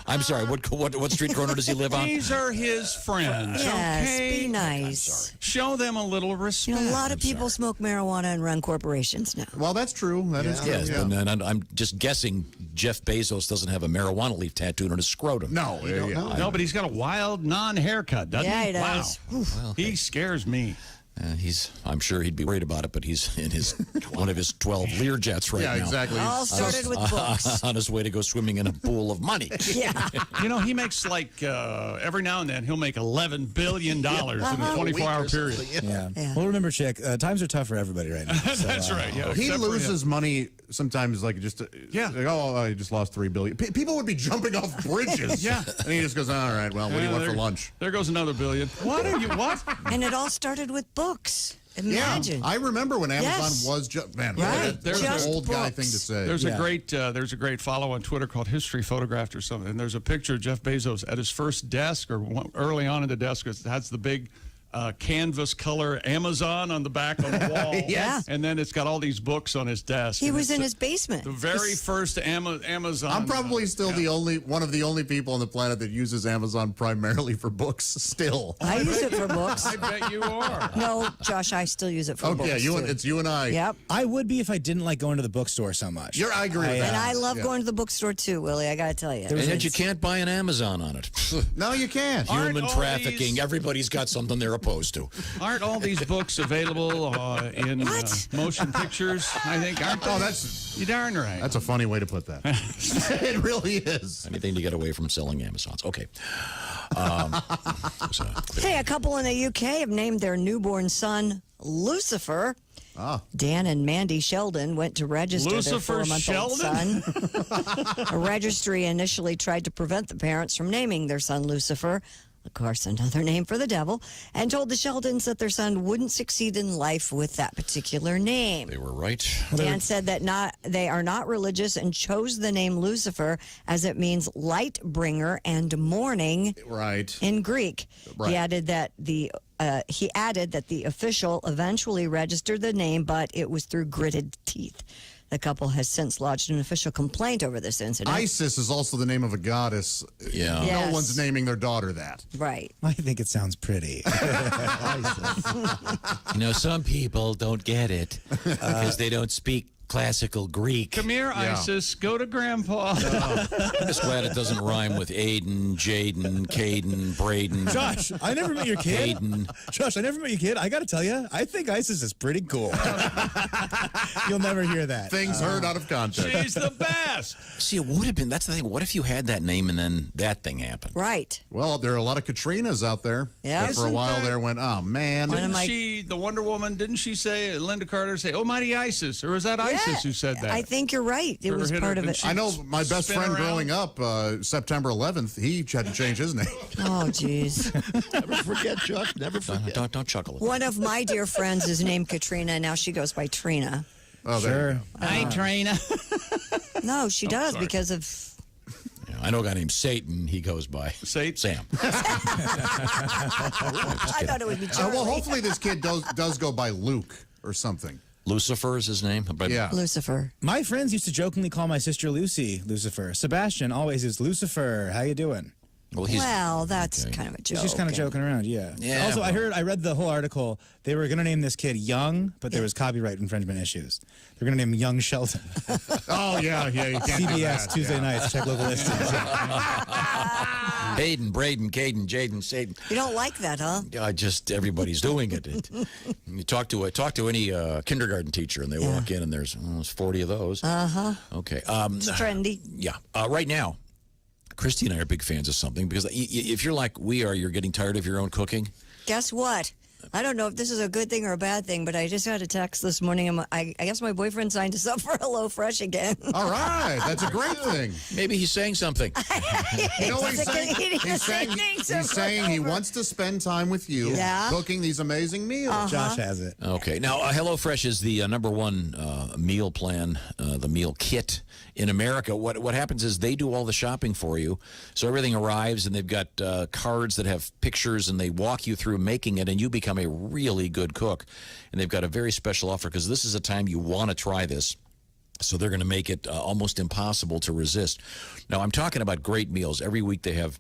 I'm sorry. What street corner does he live on? These are his friends. Yes, okay? be nice. Show them a little respect. You know, a lot of people smoke marijuana and run corporations now. Well, that's true. That is true. Yes, and I'm just guessing Jeff Bezos doesn't have a marijuana leaf tattooed on his scrotum. No. No, but he's got a wild non-haircut, doesn't he? Yeah, he does. Wow. Well, he scares me. I'm sure he'd be worried about it, but he's in one of his 12 Learjets right now. Yeah, exactly. All started with books. On his way to go swimming in a pool of money. Yeah. You know, he makes like every now and then he'll make $11 billion in a 24-hour period. Yeah. Well, remember, Chick, times are tough for everybody right now. So, That's right. Yeah. He except for loses him. money sometimes, like just I just lost $3 billion. People would be jumping off bridges. Yeah. And he just goes, all right, well, what do you want for lunch? There goes another billion. What are you? What? And it all started with books. Imagine. Yeah, I remember when Amazon Yes. was just man. Right. There's Just an old guy books. thing to say. There's a great follow on Twitter called History Photographed or something. And there's a picture of Jeff Bezos at his first desk or early on in the desk. It has the big canvas color Amazon on the back on the wall. Yeah. And then it's got all these books on his desk. He And was it's in his basement. the very first Amazon. I'm probably still one of the only people on the planet that uses Amazon primarily for books. Still, I use it for books. I bet you are. No, Josh, I still use it for books. Okay, too. it's you and I. Yep. I would be if I didn't like going to the bookstore so much. I agree with that. And I love Yeah. going to the bookstore too, Willie. I got to tell you. And yet you can't buy an Amazon on it. No, you can't. Human all trafficking. these- Everybody's got something they're opposed to. Aren't all these books available in motion pictures? I think aren't they? Oh, that's you darn right. That's a funny way to put that. It really is. Anything to get away from selling Amazons. Okay. Hey, a couple in the UK have named their newborn son Lucifer. Dan and Mandy Sheldon went to register Lucifer their 4-month-old son. A registry initially tried to prevent the parents from naming their son Lucifer, of course, another name for the devil, and told the Sheldons that their son wouldn't succeed in life with that particular name. They were right. Dan said that they are not religious and chose the name Lucifer as it means light bringer and morning in Greek. Right. He added that the official eventually registered the name, but it was through gritted teeth. The couple has since lodged an official complaint over this incident. Isis is also the name of a goddess. Yeah. Yes. No one's naming their daughter that. Right. I think it sounds pretty. Some people don't get it because they don't speak classical Greek. Come here, Isis. Go to Grandpa. I'm just glad it doesn't rhyme with Aiden, Jaden, Caden, Braden. Josh, I never met your kid. Caden. Josh, I never met your kid. I got to tell you, I think Isis is pretty cool. You'll never hear that. Things heard out of context. She's the best. See, it would have been. That's the thing. What if you had that name and then that thing happened? Right. Well, there are a lot of Katrinas out there. Yeah. That for a while there went, oh, man. Didn't she, the Wonder Woman, didn't she say, Linda Carter say, oh, mighty Isis? Or was that Isis who said that? I think you're right. It Or was hit part her- of didn't it. she I know my best spin friend around? growing up, September 11th, he had to change his name. Oh, jeez. Never forget, Josh. Never forget. Don't chuckle. One of my dear friends is named Katrina, and now she goes by Trina. Oh, there you go. Hi, Trina. No, she does sorry. because of... I know a guy named Satan. He goes by Satan. Sam. I thought it would be Charlie. Well, hopefully this kid does go by Luke or something. Lucifer is his name. But Yeah. Lucifer. My friends used to jokingly call my sister Lucy Lucifer. Sebastian always is Lucifer. How you doing? Well, that's kind of a joke. She's just kind of joking around, yeah. Yeah, Also, well. I read the whole article. They were going to name this kid Young, but there was copyright infringement issues. They're going to name him Young Sheldon. Oh, yeah. You can't do CBS, that, Tuesday yeah. nights, check local listings. Hayden, Braden, Caden, Jaden, Satan. You don't like that, huh? Just everybody's doing it. You talk to any kindergarten teacher, and they walk in, and there's 40 of those. Uh-huh. Okay. It's trendy. Yeah. Right now, Christy and I are big fans of something because if you're like we are, you're getting tired of your own cooking. Guess what? I don't know if this is a good thing or a bad thing, but I just got a text this morning. And I guess my boyfriend signed us up for HelloFresh again. All right. That's a great thing. Maybe he's saying something. You know what he's saying? He's He's saying he wants to spend time with you cooking these amazing meals. Josh has it. Okay. Now, HelloFresh is the number one meal plan, the meal kit in America. What happens is they do all the shopping for you. So everything arrives, and they've got cards that have pictures, and they walk you through making it, and you become a really good cook. And they've got a very special offer because this is a time you want to try this. So they're going to make it almost impossible to resist. Now, I'm talking about great meals. Every week they have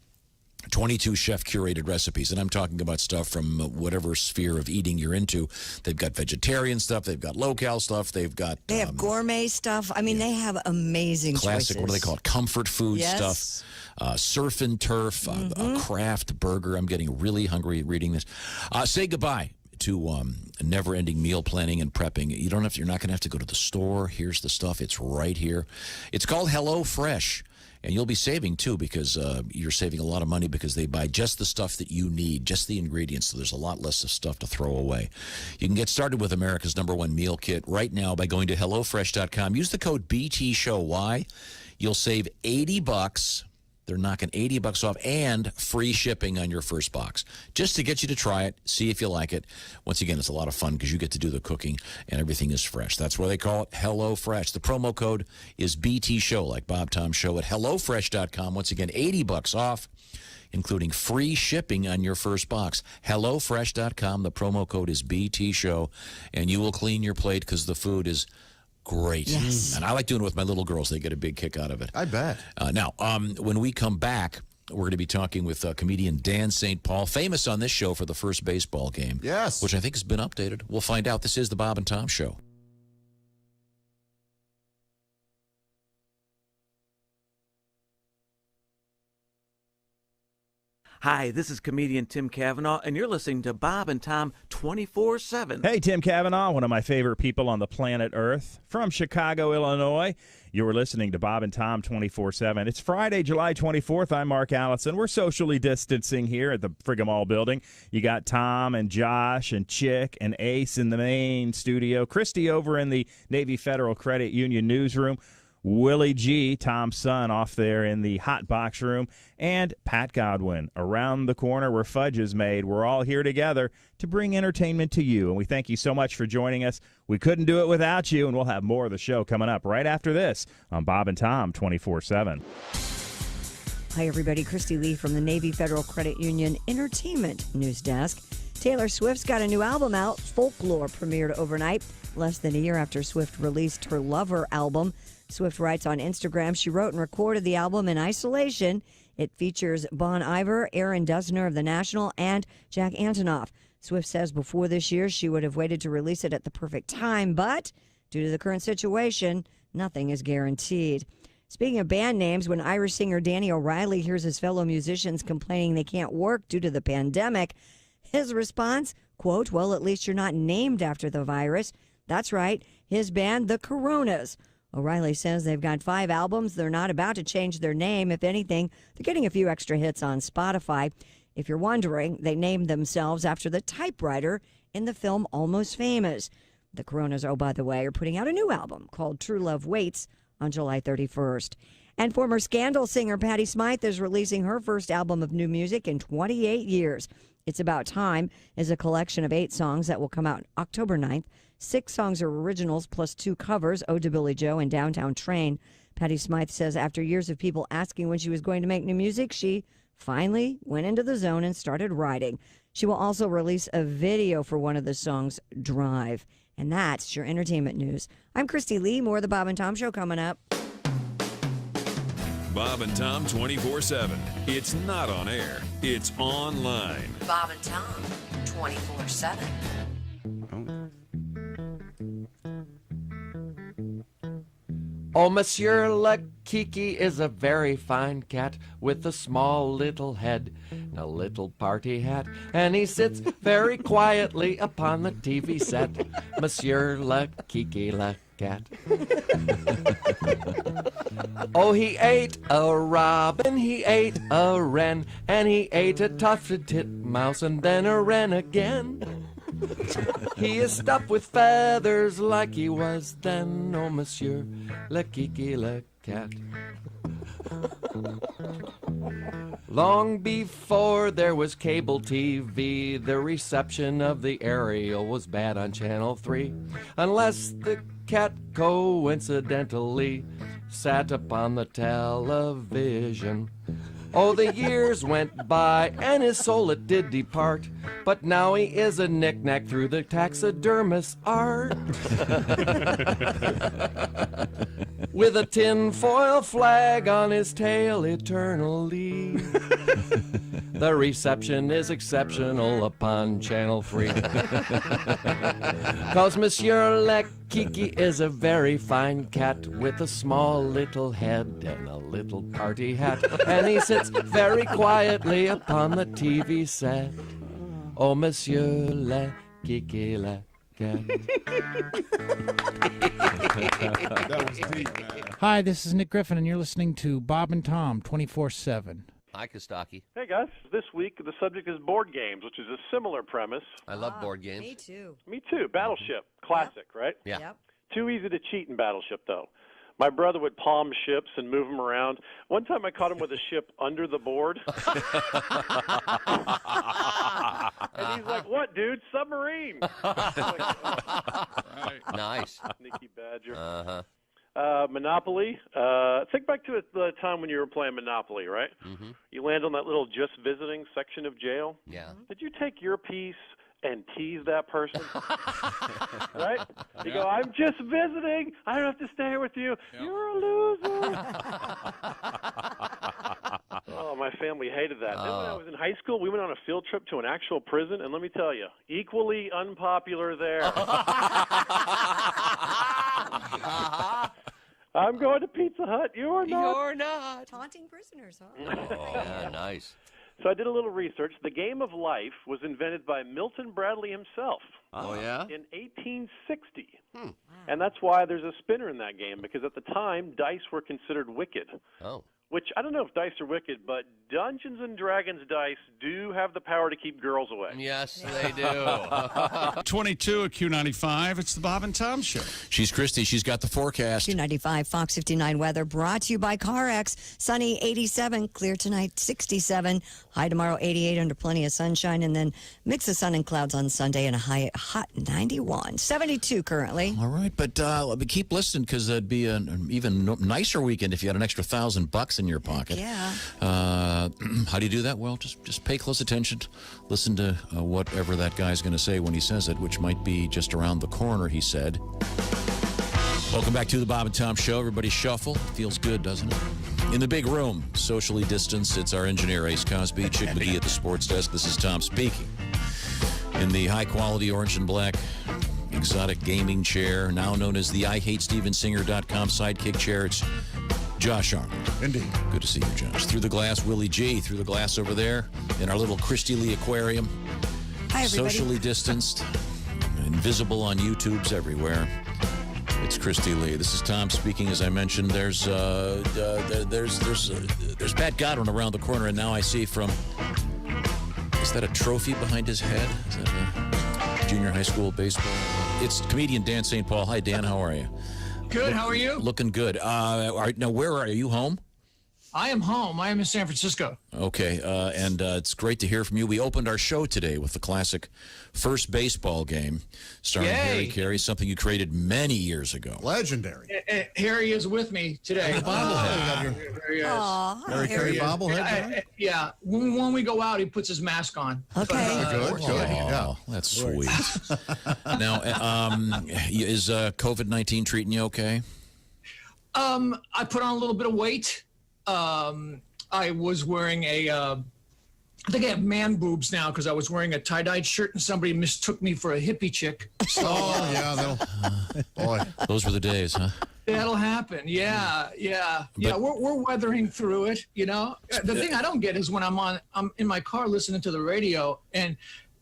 22 chef-curated recipes, and I'm talking about stuff from whatever sphere of eating you're into. They've got vegetarian stuff. They've got low-cal stuff. They have gourmet stuff. I mean, they have amazing classic, choices. what do they call it? Comfort food stuff. Surf and turf, a craft burger. I'm getting really hungry reading this. Say goodbye to never-ending meal planning and prepping. You're not going to have to go to the store. Here's the stuff. It's right here. It's called HelloFresh. And you'll be saving, too, because you're saving a lot of money because they buy just the stuff that you need, just the ingredients, so there's a lot less of stuff to throw away. You can get started with America's #1 meal kit right now by going to HelloFresh.com. Use the code BTSHOW. Why? You'll save $80 they're knocking $80 off and free shipping on your first box, just to get you to try it, see if you like it. Once again, it's a lot of fun because you get to do the cooking and everything is fresh. That's why they call it Hello Fresh. The promo code is BT Show, like Bob Tom Show, at HelloFresh.com. Once again, $80 off, including free shipping on your first box. HelloFresh.com. The promo code is BT Show, and you will clean your plate because the food is great. Yes. And I like doing it with my little girls. They get a big kick out of it. I bet. Now, when we come back, we're going to be talking with comedian Dan St. Paul, famous on this show for the first baseball game. Yes. Which I think has been updated. We'll find out. This is the Bob and Tom Show. Hi, this is comedian Tim Cavanaugh, and you're listening to Bob and Tom 24/7. Hey, Tim Cavanaugh, one of my favorite people on the planet Earth, from Chicago, Illinois. You're listening to Bob and Tom 24/7. It's Friday, July 24th. I'm Mark Allison. We're socially distancing here at the Frigamall building. You got Tom and Josh and Chick and Ace in the main studio, Christy over in the Navy Federal Credit Union newsroom, Willie G, Tom's son, off there in the hot box room, and Pat Godwin around the corner where fudge is made. We're all here together to bring entertainment to you, and we thank you so much for joining us. We couldn't do it without you, and we'll have more of the show coming up right after this on Bob and Tom 24/7. Hi, everybody. Christy Lee from the Navy Federal Credit Union Entertainment News Desk. Taylor Swift's got a new album out. Folklore premiered overnight, less than a year after Swift released her Lover album. Swift writes on Instagram, she wrote and recorded the album in isolation. It features Bon Iver, Aaron Dessner of The National, and Jack Antonoff. Swift says before this year she would have waited to release it at the perfect time, but due to the current situation, nothing is guaranteed. Speaking of band names, when Irish singer Danny O'Reilly hears his fellow musicians complaining they can't work due to the pandemic, his response, quote, well, at least you're not named after the virus. That's right, his band, The Coronas. O'Reilly says they've got 5 albums. They're not about to change their name. If anything, they're getting a few extra hits on Spotify. If you're wondering, they named themselves after the typewriter in the film Almost Famous. The Coronas, oh, by the way, are putting out a new album called True Love Waits on July 31st. And former Scandal singer Patti Smythe is releasing her first album of new music in 28 years. It's About Time is a collection of 8 songs that will come out October 9th. 6 songs are originals plus 2 covers, Ode to Billy Joe and Downtown Train. Patti Smythe says after years of people asking when she was going to make new music, she finally went into the zone and started writing. She will also release a video for one of the songs, Drive. And that's your entertainment news. I'm Christy Lee. More of the Bob and Tom Show coming up. Bob and Tom 24/7. It's not on air. It's online. Bob and Tom 24/7. Oh, Monsieur Le Kiki is a very fine cat with a small little head and a little party hat, and he sits very quietly upon the TV set. Monsieur Le Kiki Le Cat. Oh, he ate a robin, he ate a wren, and he ate a tufted titmouse and then a wren again. He is stuffed with feathers like he was then, oh, Monsieur Le Kiki Le Cat. Long before there was cable TV, the reception of the aerial was bad on Channel 3, unless the cat coincidentally sat upon the television. Oh, the years went by, and his soul it did depart, but now he is a knick-knack through the taxidermist's art. With a tinfoil flag on his tail eternally. The reception is exceptional upon Channel 3. 'Cause Monsieur Le Kiki is a very fine cat with a small little head and a little party hat, and he sits very quietly upon the TV set. Oh, Monsieur Le Kiki Le Cat. That was deep, man. Hi, this is Nick Griffin, and you're listening to Bob and Tom 24/7. Hi, Kostaki. Hey, guys. This week, the subject is board games, which is a similar premise. I love board games. Me too. Me too. Battleship. Classic, right? Yeah. Yep. Too easy to cheat in Battleship, though. My brother would palm ships and move them around. One time I caught him with a ship under the board. And he's like, "What, dude? Submarine." Nice. Sneaky badger. Uh-huh. Monopoly. Think back to the time when you were playing Monopoly, right? Mm-hmm. You land on that little just visiting section of jail. Yeah. Did you take your piece and tease that person? Right? You go, "I'm just visiting. I don't have to stay here with you. You're a loser." Oh, my family hated that. Then when I was in high school, we went on a field trip to an actual prison, and let me tell you, equally unpopular there. I'm going to Pizza Hut. You're not. You're not. Taunting prisoners, huh? Yeah, nice. So I did a little research. The game of life was invented by Milton Bradley himself. Oh, yeah? In 1860. And that's why there's a spinner in that game, because at the time, dice were considered wicked. Oh. Which, I don't know if dice are wicked, but Dungeons & Dragons dice do have the power to keep girls away. Yes, they do. 22 at Q95. It's the Bob and Tom Show. She's Christy. She's got the forecast. 295 Fox 59 weather brought to you by CarX. Sunny 87, clear tonight 67, high tomorrow 88 under plenty of sunshine, and then mix of sun and clouds on Sunday and a hot 91. 72 currently. All right, but keep listening because that'd be an even nicer weekend if you had an extra $1,000 in your pocket. Yeah. How do you do that? Well, just pay close attention. Listen to whatever that guy's going to say when he says it, which might be just around the corner, he said. Welcome back to the Bob and Tom Show. Everybody shuffle. Feels good, doesn't it? In the big room, socially distanced, it's our engineer, Ace Cosby, Chick McGee at the sports desk. This is Tom speaking. In the high-quality orange and black exotic gaming chair, now known as the IHateStevenSinger.com sidekick chair, it's Josh Arnold. Indeed. Good to see you, Josh. Through the glass, Willie G. Through the glass over there in our little Christy Lee aquarium. Hi, everybody. Socially distanced, invisible on YouTubes everywhere. It's Christy Lee. This is Tom speaking. As I mentioned, there's Pat Godwin around the corner, and now I see from. Is that a trophy behind his head? Is that a junior high school baseball? It's comedian Dan St. Paul. Hi, Dan. How are you? Good. How are you? Looking good. All right, now, where are you? Home? I am home. I am in San Francisco. Okay, and it's great to hear from you. We opened our show today with the classic first baseball game starring Harry Carey, something you created many years ago. Legendary. Harry is with me today. Bobblehead. There he is. Harry Carey bobblehead. Yeah. When we go out, he puts his mask on. Okay. Good. Yeah, that's sweet. Now, is COVID-19 treating you okay? I put on a little bit of weight. I was wearing I think I have man boobs now because I was wearing a tie-dyed shirt and somebody mistook me for a hippie chick. So, boy, those were the days, huh? That'll happen. Yeah. We're weathering through it. You know, the thing I don't get is when I'm in my car listening to the radio, and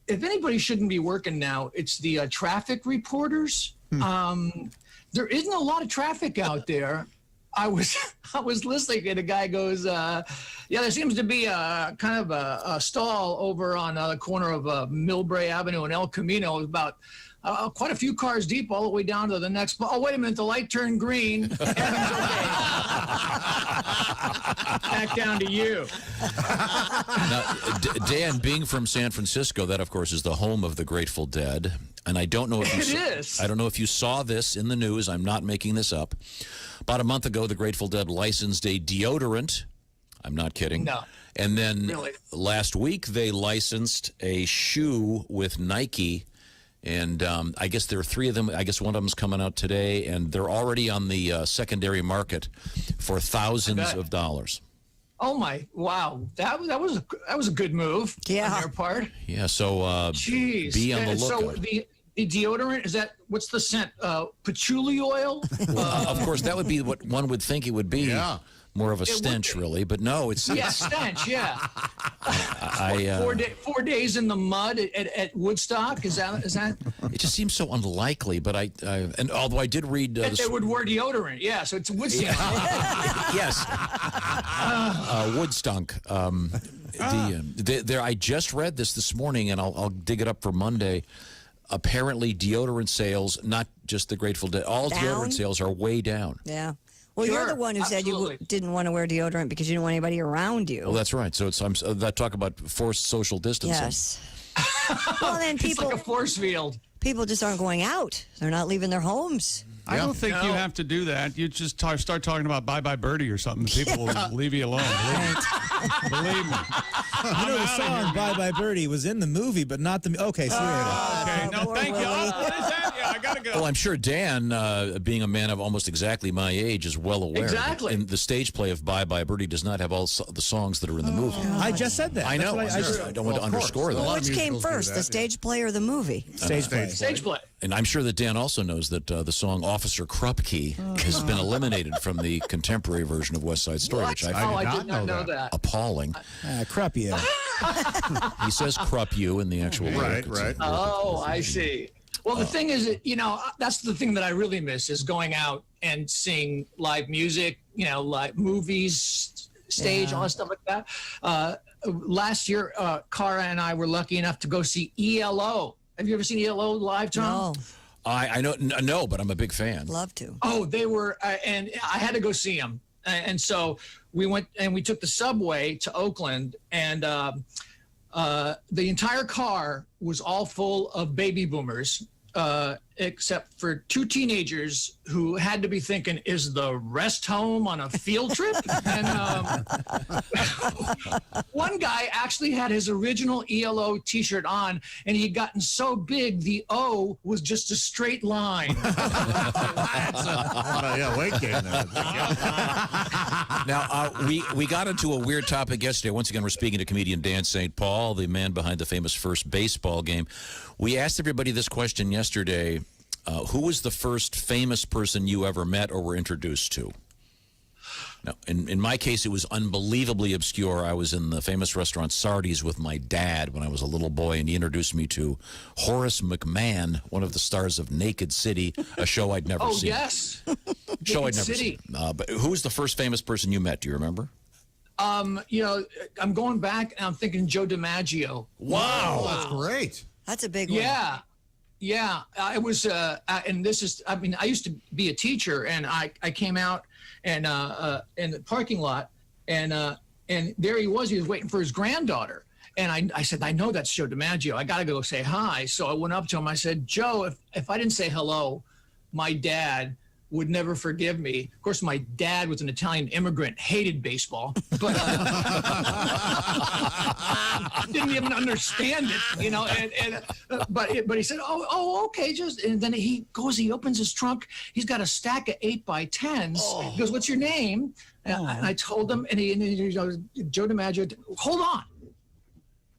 if anybody shouldn't be working now, it's the traffic reporters. There isn't a lot of traffic out there. I was listening, and a guy goes, there seems to be a kind of a stall over on the corner of Millbrae Avenue and El Camino, about quite a few cars deep all the way down to the next. Oh, wait a minute, the light turned green. Back down to you. Now, Dan, being from San Francisco, that of course is the home of the Grateful Dead, and I don't know if I don't know if you saw this in the news. I'm not making this up. About a month ago, the Grateful Dead licensed a deodorant. I'm not kidding. No. And then last week, they licensed a shoe with Nike. And I guess there are three of them. I guess one of them's coming out today, and they're already on the secondary market for thousands of dollars. Oh my! Wow, that was a good move on their part. Yeah. So Jeez. Be on the lookout. So the deodorant, is that, what's the scent? Patchouli oil? Of course, that would be what one would think it would be. Yeah. More of a stench, really, but no, it's stench. Yeah. 4 days in the mud at Woodstock. Is that? It just seems so unlikely, but and although I did read that they would wear deodorant. Yeah, so it's Woodstock. Yes. Woodstock. I just read this morning, and I'll dig it up for Monday. Apparently, deodorant sales, not just the Grateful Dead, all deodorant sales are way down. Yeah. Well, Sure, you're the one who said you didn't want to wear deodorant because you didn't want anybody around you. Well, that's right. So that talk about forced social distancing. Yes. Well, then It's people like a force field. people just aren't going out. They're not leaving their homes. I don't think you have to do that. You just start talking about Bye Bye Birdie or something. People will leave you alone. Believe me. You know, the song Bye Bye Birdie was in the movie, but not the. Okay, so Okay, no, thank you. I got to go. Well, I'm sure Dan, being a man of almost exactly my age, is well aware. Exactly. And the stage play of Bye Bye Birdie does not have all the songs that are in the movie. I just said that. I know. That's what I don't want to underscore that. Well, which came first, the stage play or the movie? Stage play. Stage play. And I'm sure that Dan also knows that the song Officer Krupke has been eliminated from the contemporary version of West Side Story, What? which I Oh, find I did not know that. appalling. Crap you. He says Krupp you in the actual Right, lyric. right. Oh, I see. Well, the thing is, that's the thing that I really miss is going out and seeing live music, like movies, stage, all that stuff like that. Last year, Cara and I were lucky enough to go see ELO. Have you ever seen ELO live, Tom? No. I know, no, but I'm a big fan. Love to. Oh, they were, and I had to go see them. And so we went and we took the subway to Oakland, and the entire car was all full of baby boomers, except for two teenagers who had to be thinking, is the rest home on a field trip? And one guy actually had his original ELO t-shirt on, and he'd gotten so big, the O was just a straight line. That's a weight gain there. Now, we got into a weird topic yesterday. Once again, we're speaking to comedian Dan St. Paul, the man behind the famous first baseball game. We asked everybody this question yesterday. Who was the first famous person you ever met or were introduced to? Now, in my case, it was unbelievably obscure. I was in the famous restaurant Sardi's with my dad when I was a little boy, and he introduced me to Horace McMahon, one of the stars of Naked City, a show I'd never seen. Oh, yes. Show I'd Naked never City. seen. But who was the first famous person you met? Do you remember? I'm going back and I'm thinking Joe DiMaggio. Wow, that's great. That's a big one. Yeah. I was, and this is, I used to be a teacher, and I came out and in the parking lot, and there he was waiting for his granddaughter. And I said, I know that's Joe DiMaggio. I got to go say hi. So I went up to him. I said, Joe, if I didn't say hello, my dad would never forgive me. Of course, my dad was an Italian immigrant, hated baseball, but didn't even understand it, but he said, oh, okay, and then he opens his trunk. He's got a stack of 8x10s. He goes, what's your name? And I told him, and he goes, Joe DiMaggio. Hold on.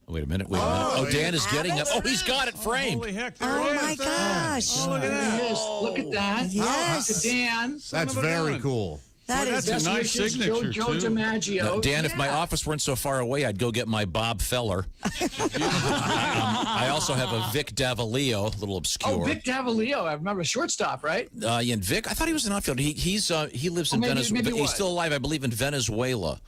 Wait a minute. Oh, Dan is getting up. Oh, he's got it framed. Holy heck. Oh, my gosh. Oh, look at that. Yes, look at that. Yes. Dan. That's very cool. That's a nice signature, Joe too. DiMaggio. Now, Dan, if my office weren't so far away, I'd go get my Bob Feller. I also have a Vic Davalio, a little obscure. Oh, Vic Davalio. I remember shortstop, right? And Vic, I thought he was an outfielder. He lives in Venezuela. He's still alive, I believe, in Venezuela.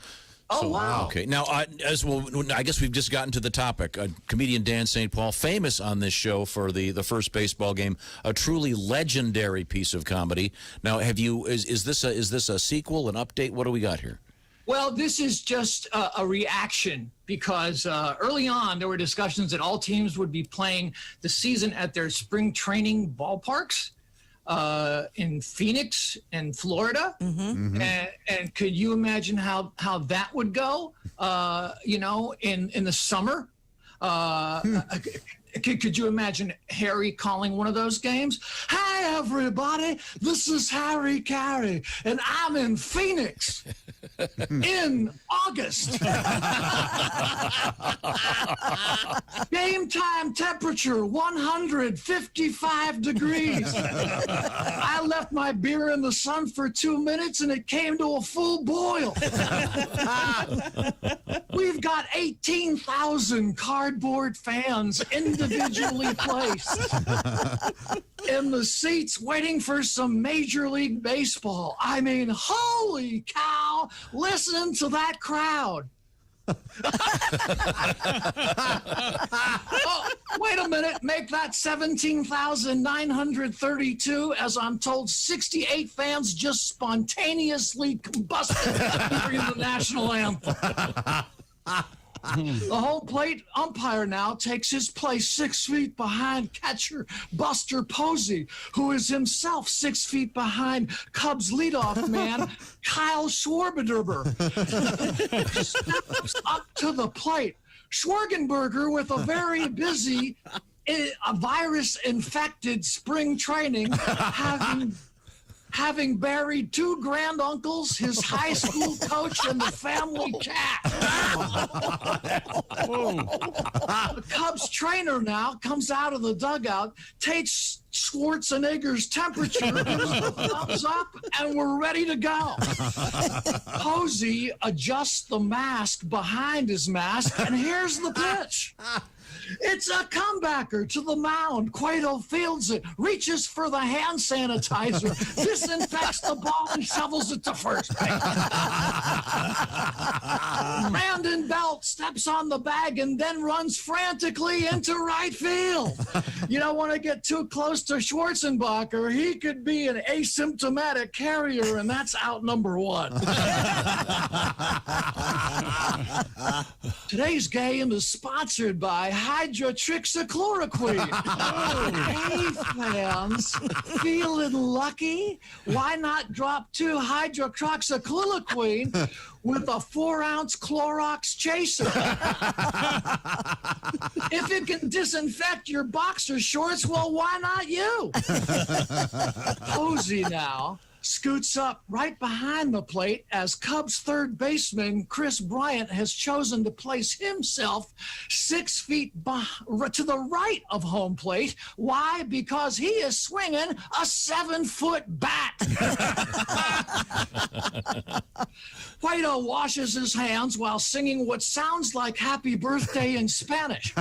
Oh, wow. Okay. Now, as well, I guess we've just gotten to the topic. Comedian Dan St. Paul, famous on this show for the first baseball game, a truly legendary piece of comedy. Now, is this a sequel, an update? What do we got here? Well, this is just a reaction because early on there were discussions that all teams would be playing the season at their spring training ballparks. In Phoenix and Florida. Mm-hmm. And could you imagine how that would go, in the summer? Could you imagine Harry calling one of those games? Hi, everybody. This is Harry Carey, and I'm in Phoenix in August. Game time temperature 155 degrees. I left my beer in the sun for 2 minutes, and it came to a full boil. We've got 18,000 cardboard fans individually placed in the seats waiting for some Major League Baseball. I mean, holy cow, listen to that crowd. Oh, Wait a minute, make that 17,932, as I'm told 68 fans just spontaneously combusted during the national anthem. The home plate umpire now takes his place 6 feet behind catcher Buster Posey, who is himself 6 feet behind Cubs leadoff man Kyle Schwarzenegger. Steps up to the plate. Schwarzenegger, with a very busy, a virus-infected spring training, having buried 2 granduncles, his high school coach, and the family cat. The Cubs trainer now comes out of the dugout, takes Schwarzenegger's temperature, gives the thumbs up, and we're ready to go. Posey adjusts the mask behind his mask, and here's the pitch. It's a comebacker to the mound. Cueto fields it, reaches for the hand sanitizer, disinfects the ball, and shovels it to first base. Brandon Belt steps on the bag and then runs frantically into right field. You don't want to get too close to Schwarzenbacher. He could be an asymptomatic carrier, and that's out number 1. Today's game is sponsored by hydroxychloroquine. Hey, fans, feeling lucky? Why not drop 2 hydroxychloroquine with a 4-ounce Clorox chaser? If it can disinfect your boxer shorts, well, why not you? Posey now scoots up right behind the plate as Cubs third baseman Chris Bryant has chosen to place himself 6 feet to the right of home plate. Why? Because he is swinging a 7-foot bat. Cueto washes his hands while singing what sounds like happy birthday in Spanish.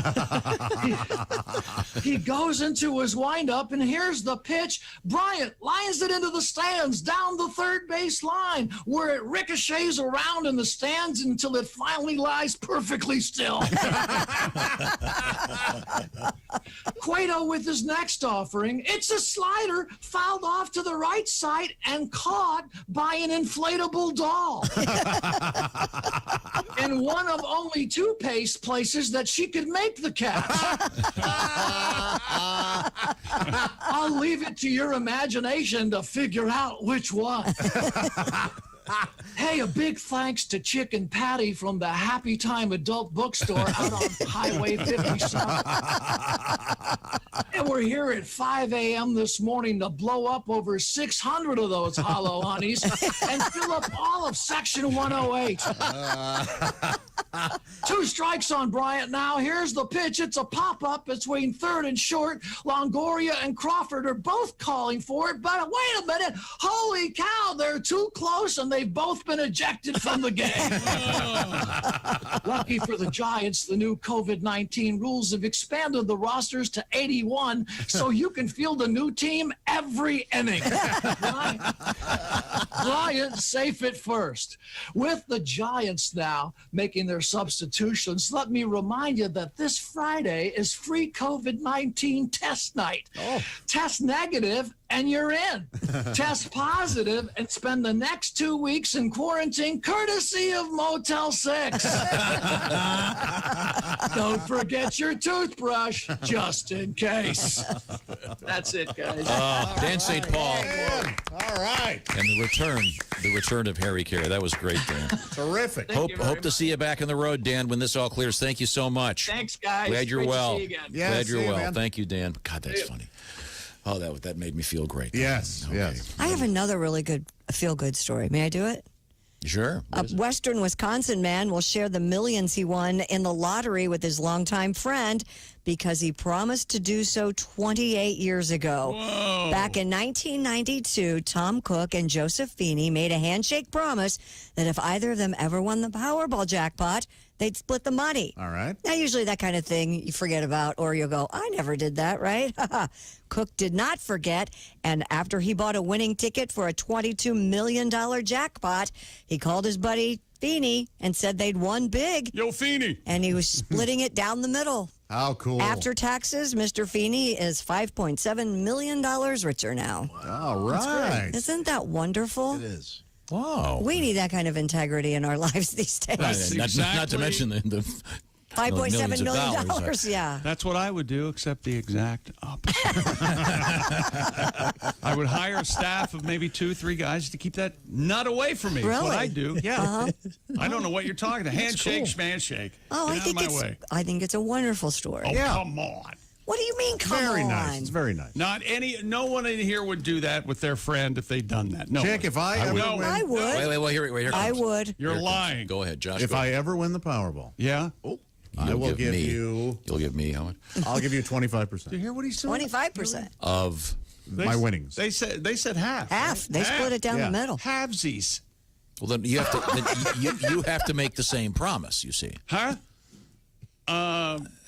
He goes into his windup, and here's the pitch. Bryant lines it into the stands down the third base line, where it ricochets around in the stands until it finally lies perfectly still. Cueto with his next offering. It's a slider fouled off to the right side and caught by an inflatable doll. In one of only 2 places that she could make the catch. I'll leave it to your imagination to figure out which one. Hey, a big thanks to Chick and Patty from the Happy Time Adult Bookstore out on Highway 57. And we're here at 5 a.m. this morning to blow up over 600 of those hollow honeys and fill up all of Section 108. 2 strikes on Bryant now. Here's the pitch. It's a pop-up between third and short. Longoria and Crawford are both calling for it, but wait a minute. Holy cow, they're too close, and they've both been ejected from the game. Lucky for the Giants, the new COVID-19 rules have expanded the rosters to 81, so you can field a new team every inning. Bryant safe at first. With the Giants now making their substitutions, let me remind you that this Friday is free COVID-19 test night. Test negative and you're in. Test positive and spend the next 2 weeks in quarantine courtesy of Motel 6. Don't forget your toothbrush, just in case. That's it, guys. Dan St. Paul. All right. And the return of Harry Carey. That was great, Dan. Terrific. Hope to see you back on the road, Dan, when this all clears. Thank you so much. Thanks, guys. Glad you're Great well. to see you again. Yeah, Glad you're see you, well. man. Thank you, Dan. God, that's funny. Oh, that made me feel great. Yes, yes. I have another really good feel-good story. May I do it? Sure. A Western Wisconsin man will share the millions he won in the lottery with his longtime friend because he promised to do so 28 years ago. Whoa. Back in 1992, Tom Cook and Joseph Feeney made a handshake promise that if either of them ever won the Powerball jackpot, they'd split the money. All right. Now, usually that kind of thing you forget about, or you'll go, I never did that, right? Cook did not forget, and after he bought a winning ticket for a $22 million jackpot, he called his buddy Feeney and said they'd won big. Yo, Feeney. And he was splitting it down the middle. How cool. After taxes, Mr. Feeney is $5.7 million richer now. All right. Isn't that wonderful? It is. Wow. We need that kind of integrity in our lives these days. Not to mention the $5.7 million. dollars. Yeah. That's what I would do, except the exact opposite. I would hire a staff of maybe 2-3 guys to keep that nut away from me. That's what I do. Yeah. I don't know what you're talking about. Handshake, schmandshake. Oh, Get out of my way. I think it's a wonderful story. Oh, come on. What do you mean, come Very on? nice. It's very nice. No one in here would do that with their friend if they'd done that. No. Chick, if I ever win, I would. Wait, here I comes. would. You're lying. Go ahead, Josh. if go I ahead. ever win the Powerball, Yeah? I will give me. you. You'll give me how much? I'll give you 25%. Do you hear what he's saying? 25%. Of my winnings. They said half. Half. They split it down the middle. Halvesies. well, then you have to you have to make the same promise. You see. Huh?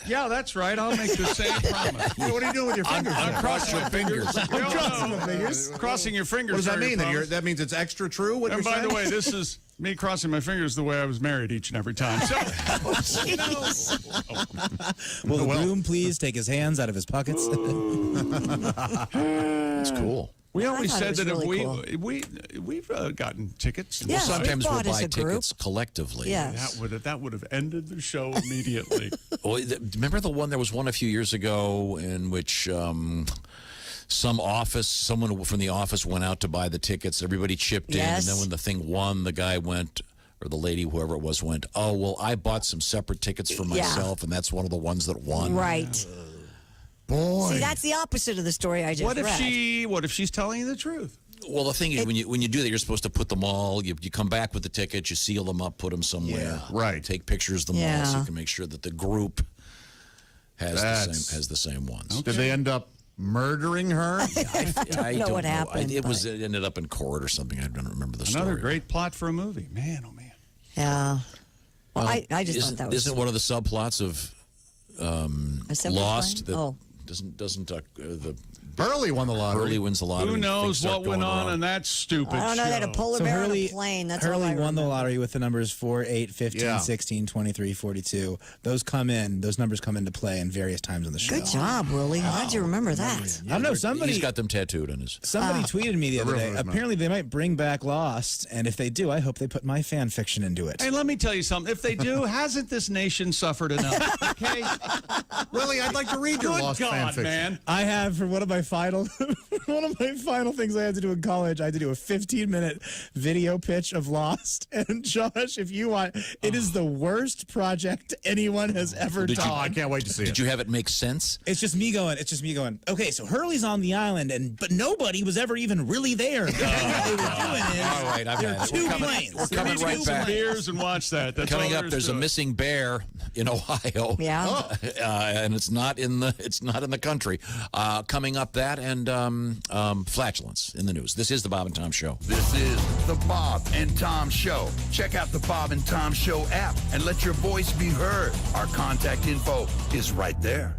Yeah, that's right. I'll make the same promise. What are you doing with your fingers? Cross your fingers. crossing my fingers. Crossing your fingers. What does that for your mean? promise. That means it's extra true? What And you're by the saying? way, this is me crossing my fingers the way I was married each and every time. So, Will the groom please take his hands out of his pockets? That's cool. we I always thought it said was that really if we've gotten tickets. Yeah, Sometimes we we'll bought as buy a group. tickets collectively. Yes. That would have ended the show immediately. Remember there was one a few years ago in which someone from the office went out to buy the tickets. Everybody chipped in, and then when the thing won, the guy went, or the lady, whoever it was, went, oh, well, I bought some separate tickets for myself, and that's one of the ones that won. Right. Boy. See, that's the opposite of the story I just What read. if she's telling you the truth? Well, the thing is, when you do that, you're supposed to put them all. You come back with the tickets, you seal them up, put them somewhere. Yeah, right. Take pictures of them all, so you can make sure that the group has the same ones. Did they end up murdering her? I know what happened, It ended up in court or something. I don't remember the story. Another great plot for a movie. Man, oh man. Yeah. Well, I just thought that was. Isn't one of the subplots of Assembly Lost line? that doesn't the Hurley won the lottery. Hurley wins the lottery. Who and knows things start what went going on wrong. in that stupid I don't know. They had a show? polar bear on a plane. That's all I Hurley won the remember. lottery with the numbers 4, 8, 15, Yeah. 16, 23, 42. Those numbers come into play in various times on the show. Good job, Willie. How'd you remember that? I don't know. Somebody He's got them tattooed on his. Somebody tweeted me the other day. River is Apparently, they might bring back Lost, and if they do, I hope they put my fan fiction into it. Hey, let me tell you something. If they do, hasn't this nation suffered enough? Okay? Willie, I'd like to read your Good Lost God, fan fiction. man. I have for one of my final things I had to do in college. I had to do a 15-minute video pitch of Lost. And Josh, if you want, it is the worst project anyone has ever done. I can't wait to see it. Did you have it make sense? It's just me going. Okay, so Hurley's on the island, but nobody was ever even really there. What they were doing is All right, I've there got are it. two planes. We're coming There are right two back. planes. Beers and watch that. That's Coming all up, there's a missing bear in Ohio. Yeah. And it's not in the country. Coming up, that and flatulence in the news. This is the Bob and Tom Show. This is the Bob and Tom Show. Check out the Bob and Tom Show app and let your voice be heard. Our contact info is right there.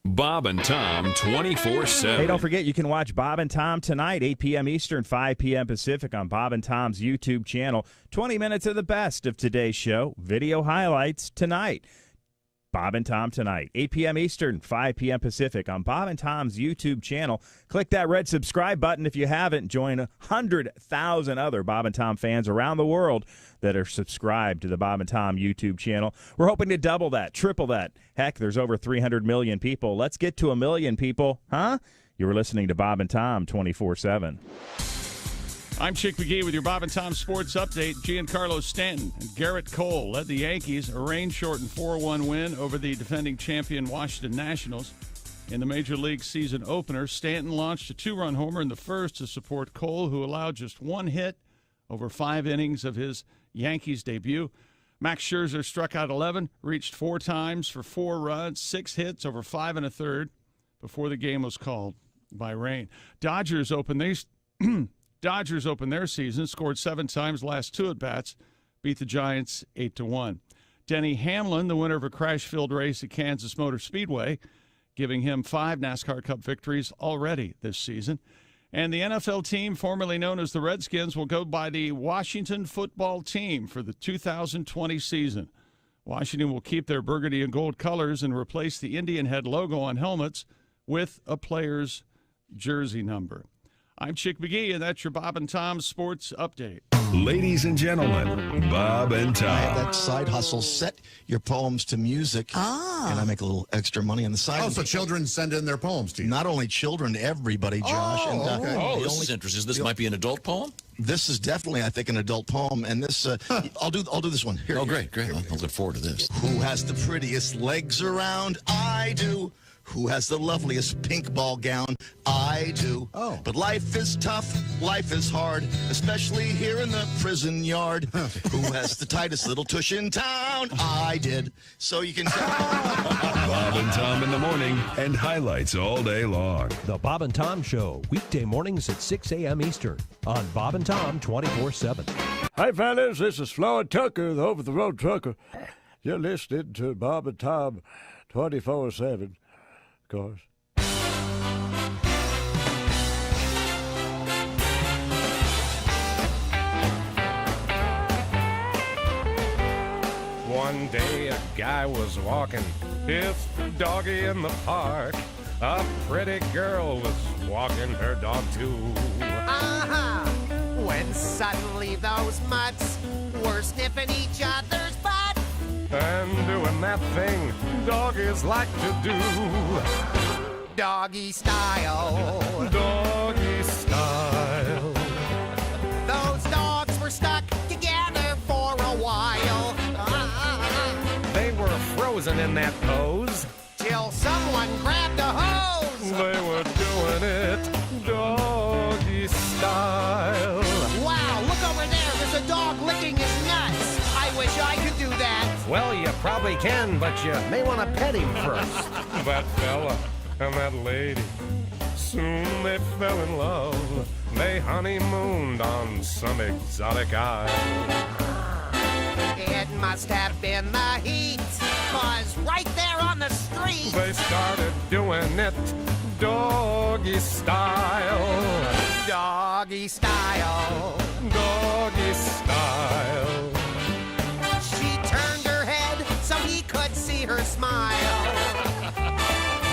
Bob and Tom 24/7. Hey, don't forget, you can watch Bob and Tom tonight, 8 p.m. Eastern, 5 p.m. Pacific on Bob and Tom's YouTube channel. 20 minutes of the best of today's show. Video highlights tonight. Bob and Tom Tonight, 8 p.m. Eastern, 5 p.m. Pacific on Bob and Tom's YouTube channel. Click that red subscribe button if you haven't. Join 100,000 other Bob and Tom fans around the world that are subscribed to the Bob and Tom YouTube channel. We're hoping to double that, triple that. Heck, there's over 300 million people. Let's get to 1 million people, huh? You were listening to Bob and Tom 24/7. I'm Chick McGee with your Bob and Tom Sports Update. Giancarlo Stanton and Garrett Cole led the Yankees, a rain-shortened 4-1 win over the defending champion Washington Nationals. In the Major League season opener, Stanton launched a 2-run homer in the first to support Cole, who allowed just one hit over 5 innings of his Yankees debut. Max Scherzer struck out 11, reached 4 times for 4 runs, 6 hits over 5 1/3 before the game was called by rain. Dodgers opened their season, scored 7 times last 2 at-bats, beat the Giants 8-1. Denny Hamlin, the winner of a crash-filled race at Kansas Motor Speedway, giving him 5 NASCAR Cup victories already this season. And the NFL team, formerly known as the Redskins, will go by the Washington Football Team for the 2020 season. Washington will keep their burgundy and gold colors and replace the Indian head logo on helmets with a player's jersey number. I'm Chick McGee, and that's your Bob and Tom Sports Update. Ladies and gentlemen, Bob and Tom. I have that side hustle. Set your poems to music, and I make a little extra money on the side. Oh, so children send in their poems to you? Not only children, everybody, Josh. Okay. This is interesting. This might be an adult poem? This is definitely, I think, an adult poem, and this I'll do this one. Here, great. I'll look forward to this. Who has the prettiest legs around? I do. Who has the loveliest pink ball gown? I do. Oh. But life is tough, life is hard, especially here in the prison yard. Who has the tightest little tush in town? I did. So you can tell. Bob and Tom in the morning and highlights all day long. The Bob and Tom Show, weekday mornings at 6 a.m. Eastern on Bob and Tom 24/7. Hi, fellas. This is Floyd Tucker, the over-the-road trucker. You're listening to Bob and Tom 24/7. Of course. One day a guy was walking his doggy in the park. A pretty girl was walking her dog too. When suddenly those mutts were sniffing each other's butt. And doing that thing doggies like to do. Doggy style. Doggy style. Those dogs were stuck together for a while. They were frozen in that pose. Till someone grabbed a hose. They were doing it doggy style. Wow, look over there. There's a dog licking his nuts. I wish I could do that. Well, you probably can, but you may want to pet him first. That fella and that lady, soon they fell in love. They honeymooned on some exotic isle. It must have been the heat, 'cause right there on the street, they started doing it doggy style. Doggy style. Doggy style. She turned her head so he could see her smile.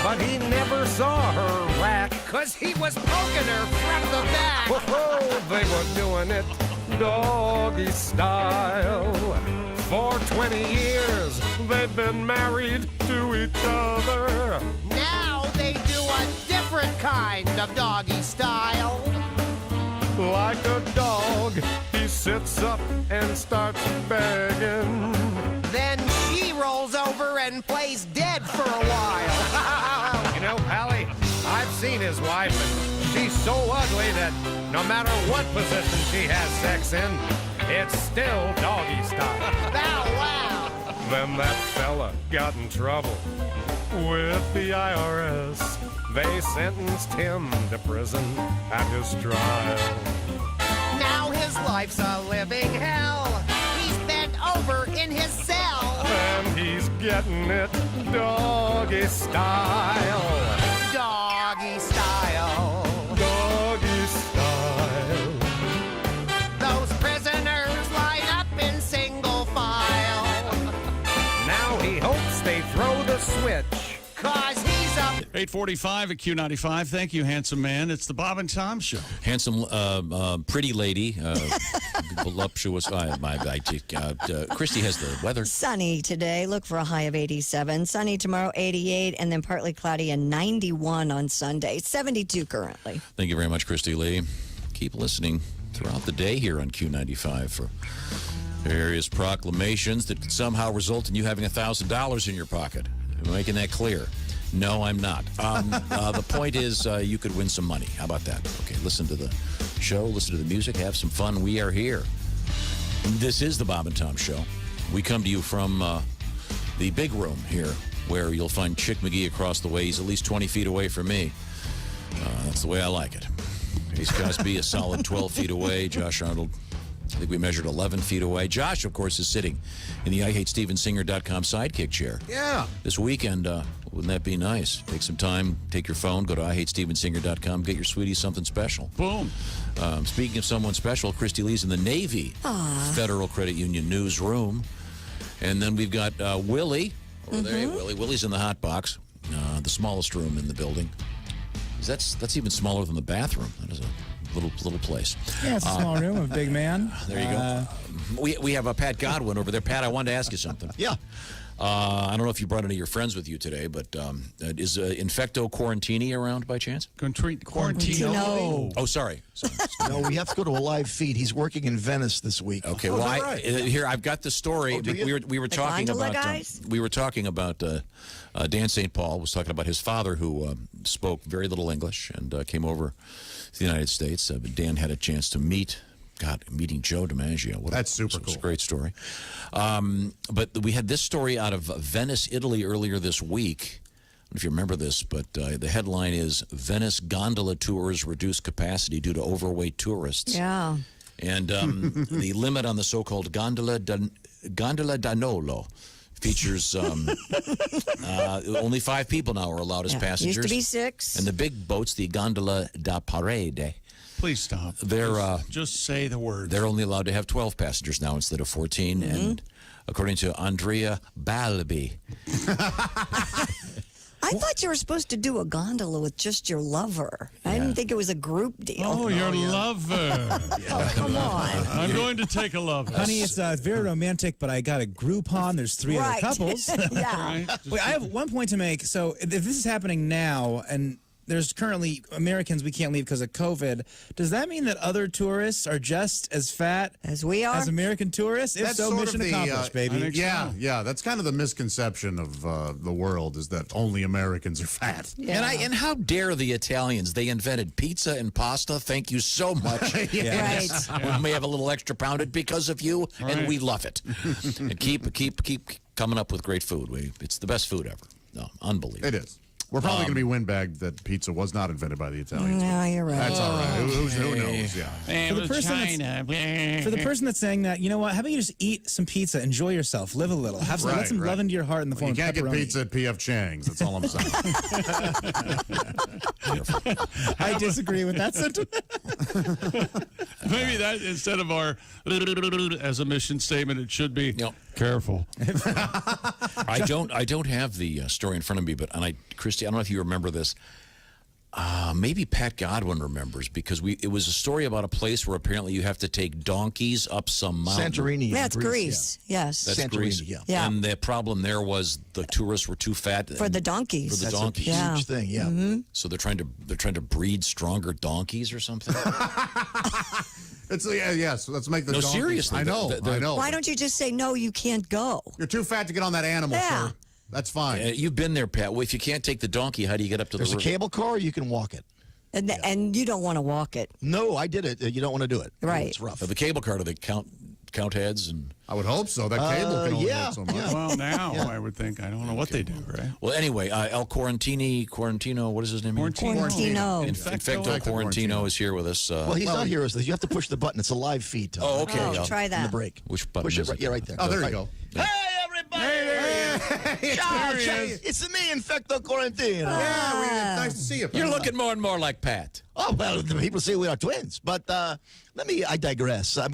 But he never saw her whack, 'cause he was poking her from the back. Whoa, they were doing it doggy style. For 20 years, they've been married to each other. Now they do a different kind of doggy style. Like a dog, he sits up and starts begging. Then she rolls over and plays dead for a while. You know, Pally, I've seen his wife, and she's so ugly that no matter what position she has sex in, it's still doggy style. Oh, wow. Then that fella got in trouble with the IRS. They sentenced him to prison at his trial. Now his life's a living hell. He's bent over in his cell. And he's getting it doggy style. Doggy style. Doggy style. Those prisoners line up in single file. Now he hopes they throw 8:45 at Q95. Thank you, handsome man. It's the Bob and Tom Show. Handsome, pretty lady, voluptuous. Christy has the weather. Sunny today. Look for a high of 87. Sunny tomorrow, 88, and then partly cloudy and 91 on Sunday. 72 currently. Thank you very much, Christy Lee. Keep listening throughout the day here on Q95 for various proclamations that could somehow result in you having $1,000 in your pocket. I'm making that clear. No, I'm not. The point is you could win some money. How about that? Okay, listen to the show, listen to the music, have some fun. We are here. This is the Bob and Tom Show. We come to you from the big room here, where you'll find Chick McGee across the way. He's at least 20 feet away from me. That's the way I like it. Case Cosby, a solid 12 feet away. Josh Arnold, I think we measured 11 feet away. Josh, of course, is sitting in the IHateStevenSinger.com sidekick chair. Yeah. This weekend, wouldn't that be nice? Take some time, take your phone, go to IHateStevenSinger.com, get your sweetie something special. Boom. Speaking of someone special, Christy Lee's in the Navy Federal Credit Union newsroom. And then we've got Willie over there. Hey, Willie. Willie's in the hot box, the smallest room in the building. That's even smaller than the bathroom. That is a little place. Yeah, it's a small room of big man. There you go. We have a Pat Godwin over there. Pat, I wanted to ask you something. Yeah. I don't know if you brought any of your friends with you today, but is Infecto Quarantini around by chance? Quarantino. Oh, sorry. No, we have to go to a live feed. He's working in Venice this week. Okay, well, here I've got the story. We were talking about Dan St. Paul was talking about his father, who spoke very little English and came over to the United States. Dan had a chance to meeting Joe DiMaggio. That's super cool. It's a great story. But we had this story out of Venice, Italy earlier this week. I don't know if you remember this, but the headline is Venice gondola tours reduce capacity due to overweight tourists. Yeah. And the limit on the so-called gondola Danolo features only 5 people now are allowed as passengers. Used to be 6. And the big boats, the gondola da Parade. Please stop. They're just say the word. They're only allowed to have 12 passengers now instead of 14. And according to Andrea Balbi, I thought you were supposed to do a gondola with just your lover. I didn't think it was a group deal. Oh, your lover. Come on. I'm going to take a lover. Honey, it's very romantic, but I got a Groupon. There's 3 other couples. Yeah. Wait, I have one point to make. So if this is happening now, and there's currently Americans we can't leave because of COVID, does that mean that other tourists are just as fat as we are? As American tourists? If That's so, sort mission of the, accomplished, baby. Yeah. That's kind of the misconception of the world, is that only Americans are fat. Yeah. And how dare the Italians? They invented pizza and pasta. Thank you so much. Right. We may have a little extra pounded because of you, and we love it. And keep coming up with great food. It's the best food ever. No, unbelievable. It is. We're probably going to be windbagged that pizza was not invented by the Italians. No, you're right. That's all right. Who knows? Yeah. For the person that's saying that, you know what? How about you just eat some pizza, enjoy yourself, live a little, have some, let some love into your heart in the form of pepperoni. You can't get pizza at P.F. Chang's. That's all I'm saying. I disagree with that sentiment. Maybe that instead of our as a mission statement, it should be careful. I don't have the story in front of me, but Christy, I don't know if you remember this. Maybe Pat Godwin remembers, because it was a story about a place where apparently you have to take donkeys up some mountain. Santorini. That's Greece. Yes. That's Santorini, Greece. Yeah. And the problem there was the tourists were too fat For the donkeys. For the donkeys. That's a huge thing. Yeah. So they're trying to breed stronger donkeys or something. Yes. Let's make the No, donkeys. seriously. I know. Why don't you just say, no, you can't go? You're too fat to get on that animal, sir. That's fine. You've been there, Pat. Well, if you can't take the donkey, how do you get up to There's the a river? cable car, or you can walk it. And you don't want to walk it. No, I did it. You don't want to do it. Right. It's rough. The cable car, do they count heads? And I would hope so. That cable can only hold so much. Well, now I would think. I don't know what they do, right? Well, anyway, El Quarantino, what is his name? Quarantino. Infecto Quarantino is here with us. Well, he's not here. You have to push the button. It's a live feed, Tom. Oh, okay. Oh, try that. In the break. Which button Push it is right, it? right there. Oh, there you go. Hey, everybody! It's me, Infecto Quarantino. Yeah, nice to see you. You're looking more and more like Pat. Oh, well, the people say we are twins. But I digress. I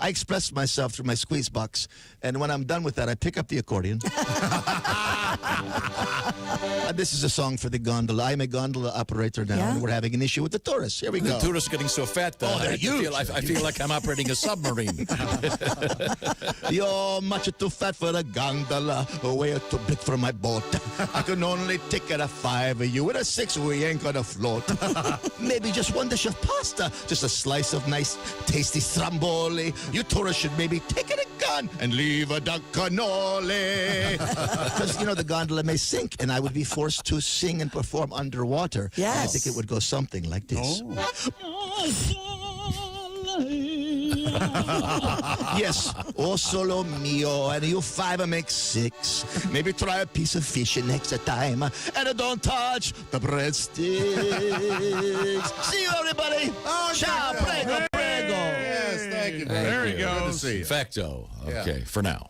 express myself through my squeeze box, and when I'm done with that, I pick up the accordion. This is a song for the gondola. I'm a gondola operator now, and we're having an issue with the tourists. Here we go. The tourists are getting so fat that they're huge. I feel like I'm operating a submarine. You're much too fat for a gondola, way too big for my boat. I can only take it a 5 of you. With a 6, we ain't gonna float. Maybe just one dish of pasta, just a slice of nice, tasty stromboli. You tourists should maybe take it a gun and leave a cannoli. Because, the gondola may sink, and I would be forced to sing and perform underwater. Yes. And I think it would go something like this. Yes, oh solo mio, and you 5 make 6. Maybe try a piece of fish next time, and don't touch the breadsticks. See you, everybody. Ciao, prego, prego. Yes, thank you. There he Good to goes. see you. Facto. Okay, for now.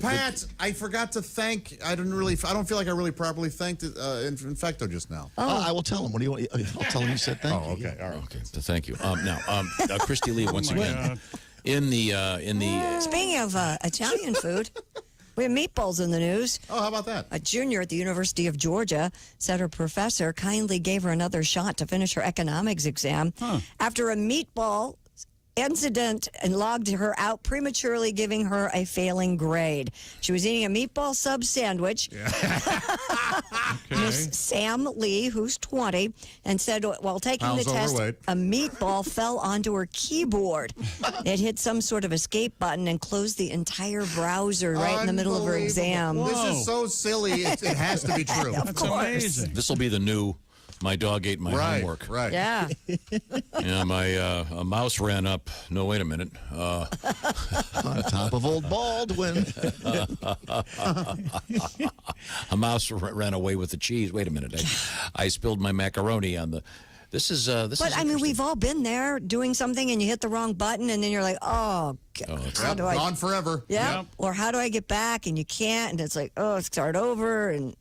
Pat, I forgot to thank. I don't feel like I really properly thanked Infecto just now. I will tell him. What do you want? I'll tell him you said thank you. Okay, all right. Okay, so thank you. Now, Christy Lee, once again, in the Speaking of Italian food, we have meatballs in the news. Oh, how about that? A junior at the University of Georgia said her professor kindly gave her another shot to finish her economics exam after a meatball incident and logged her out prematurely, giving her a failing grade. She was eating a meatball sub sandwich. Miss Sam Lee, who's 20, and said while taking the test, a meatball fell onto her keyboard. It hit some sort of escape button and closed the entire browser right in the middle of her exam. This is so silly. It has to be true. Of course. this will be the new. My dog ate my homework. Right. Yeah. Yeah, a mouse ran up. No, wait a minute. On top of old Baldwin. A mouse ran away with the cheese. Wait a minute. I spilled my macaroni on the. This is. But I mean, we've all been there doing something, and you hit the wrong button, and then you're like, "Oh, how do I gone forever?" Yeah. Or how do I get back? And you can't, and it's like, "Oh, start over," and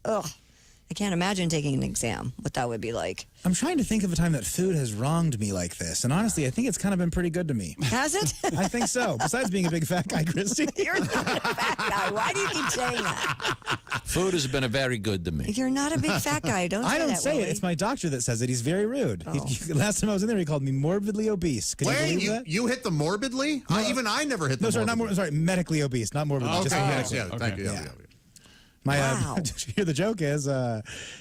I can't imagine taking an exam, what that would be like. I'm trying to think of a time that food has wronged me like this. And honestly, I think it's kind of been pretty good to me. Has it? I think so. Besides being a big fat guy, Christy. You're not a fat guy. Why do you keep saying that? Food has been very good to me. You're not a big fat guy. Don't say I don't that, say Willie. it. It's my doctor that says it. He's very rude. Last time I was in there, he called me morbidly obese. Could you believe that? You hit the morbidly? Even I never hit the No, sorry, morbidly. sorry, medically obese, not morbidly. Okay, just medically. yeah, thank you. Yeah. Here the joke is,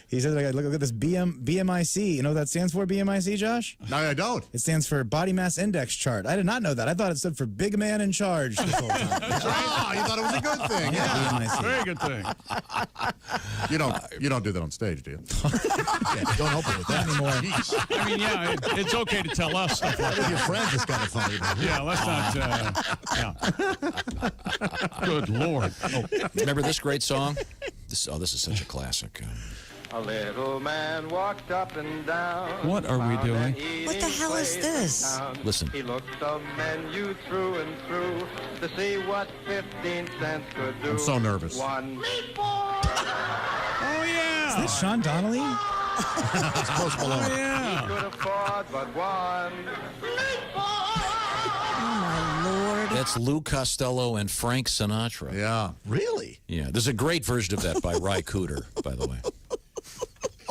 he says, look at this BMIC. You know what that stands for, BMIC, Josh? No, I don't. It stands for Body Mass Index Chart. I did not know that. I thought it stood for Big Man in Charge this whole time. Oh, you thought it was a good thing. BMIC. Very good thing. You don't do that on stage, do you? Don't open with that anymore. I mean, yeah, it's okay to tell us stuff like that. Your friends is kind of funny. Yeah, let's not. Good Lord. Remember this great song? This is such a classic. A little man walked up and down. What are we doing? What the hell is this? Listen. He looked the menu through and through to see what 15 cents could do. I'm so nervous. One Oh, yeah. Is this Sean Donnelly? It's Post Malone. Oh, yeah. he could afford but one. That's Lou Costello and Frank Sinatra. Yeah. Really? Yeah, there's a great version of that by Ry Cooder, by the way.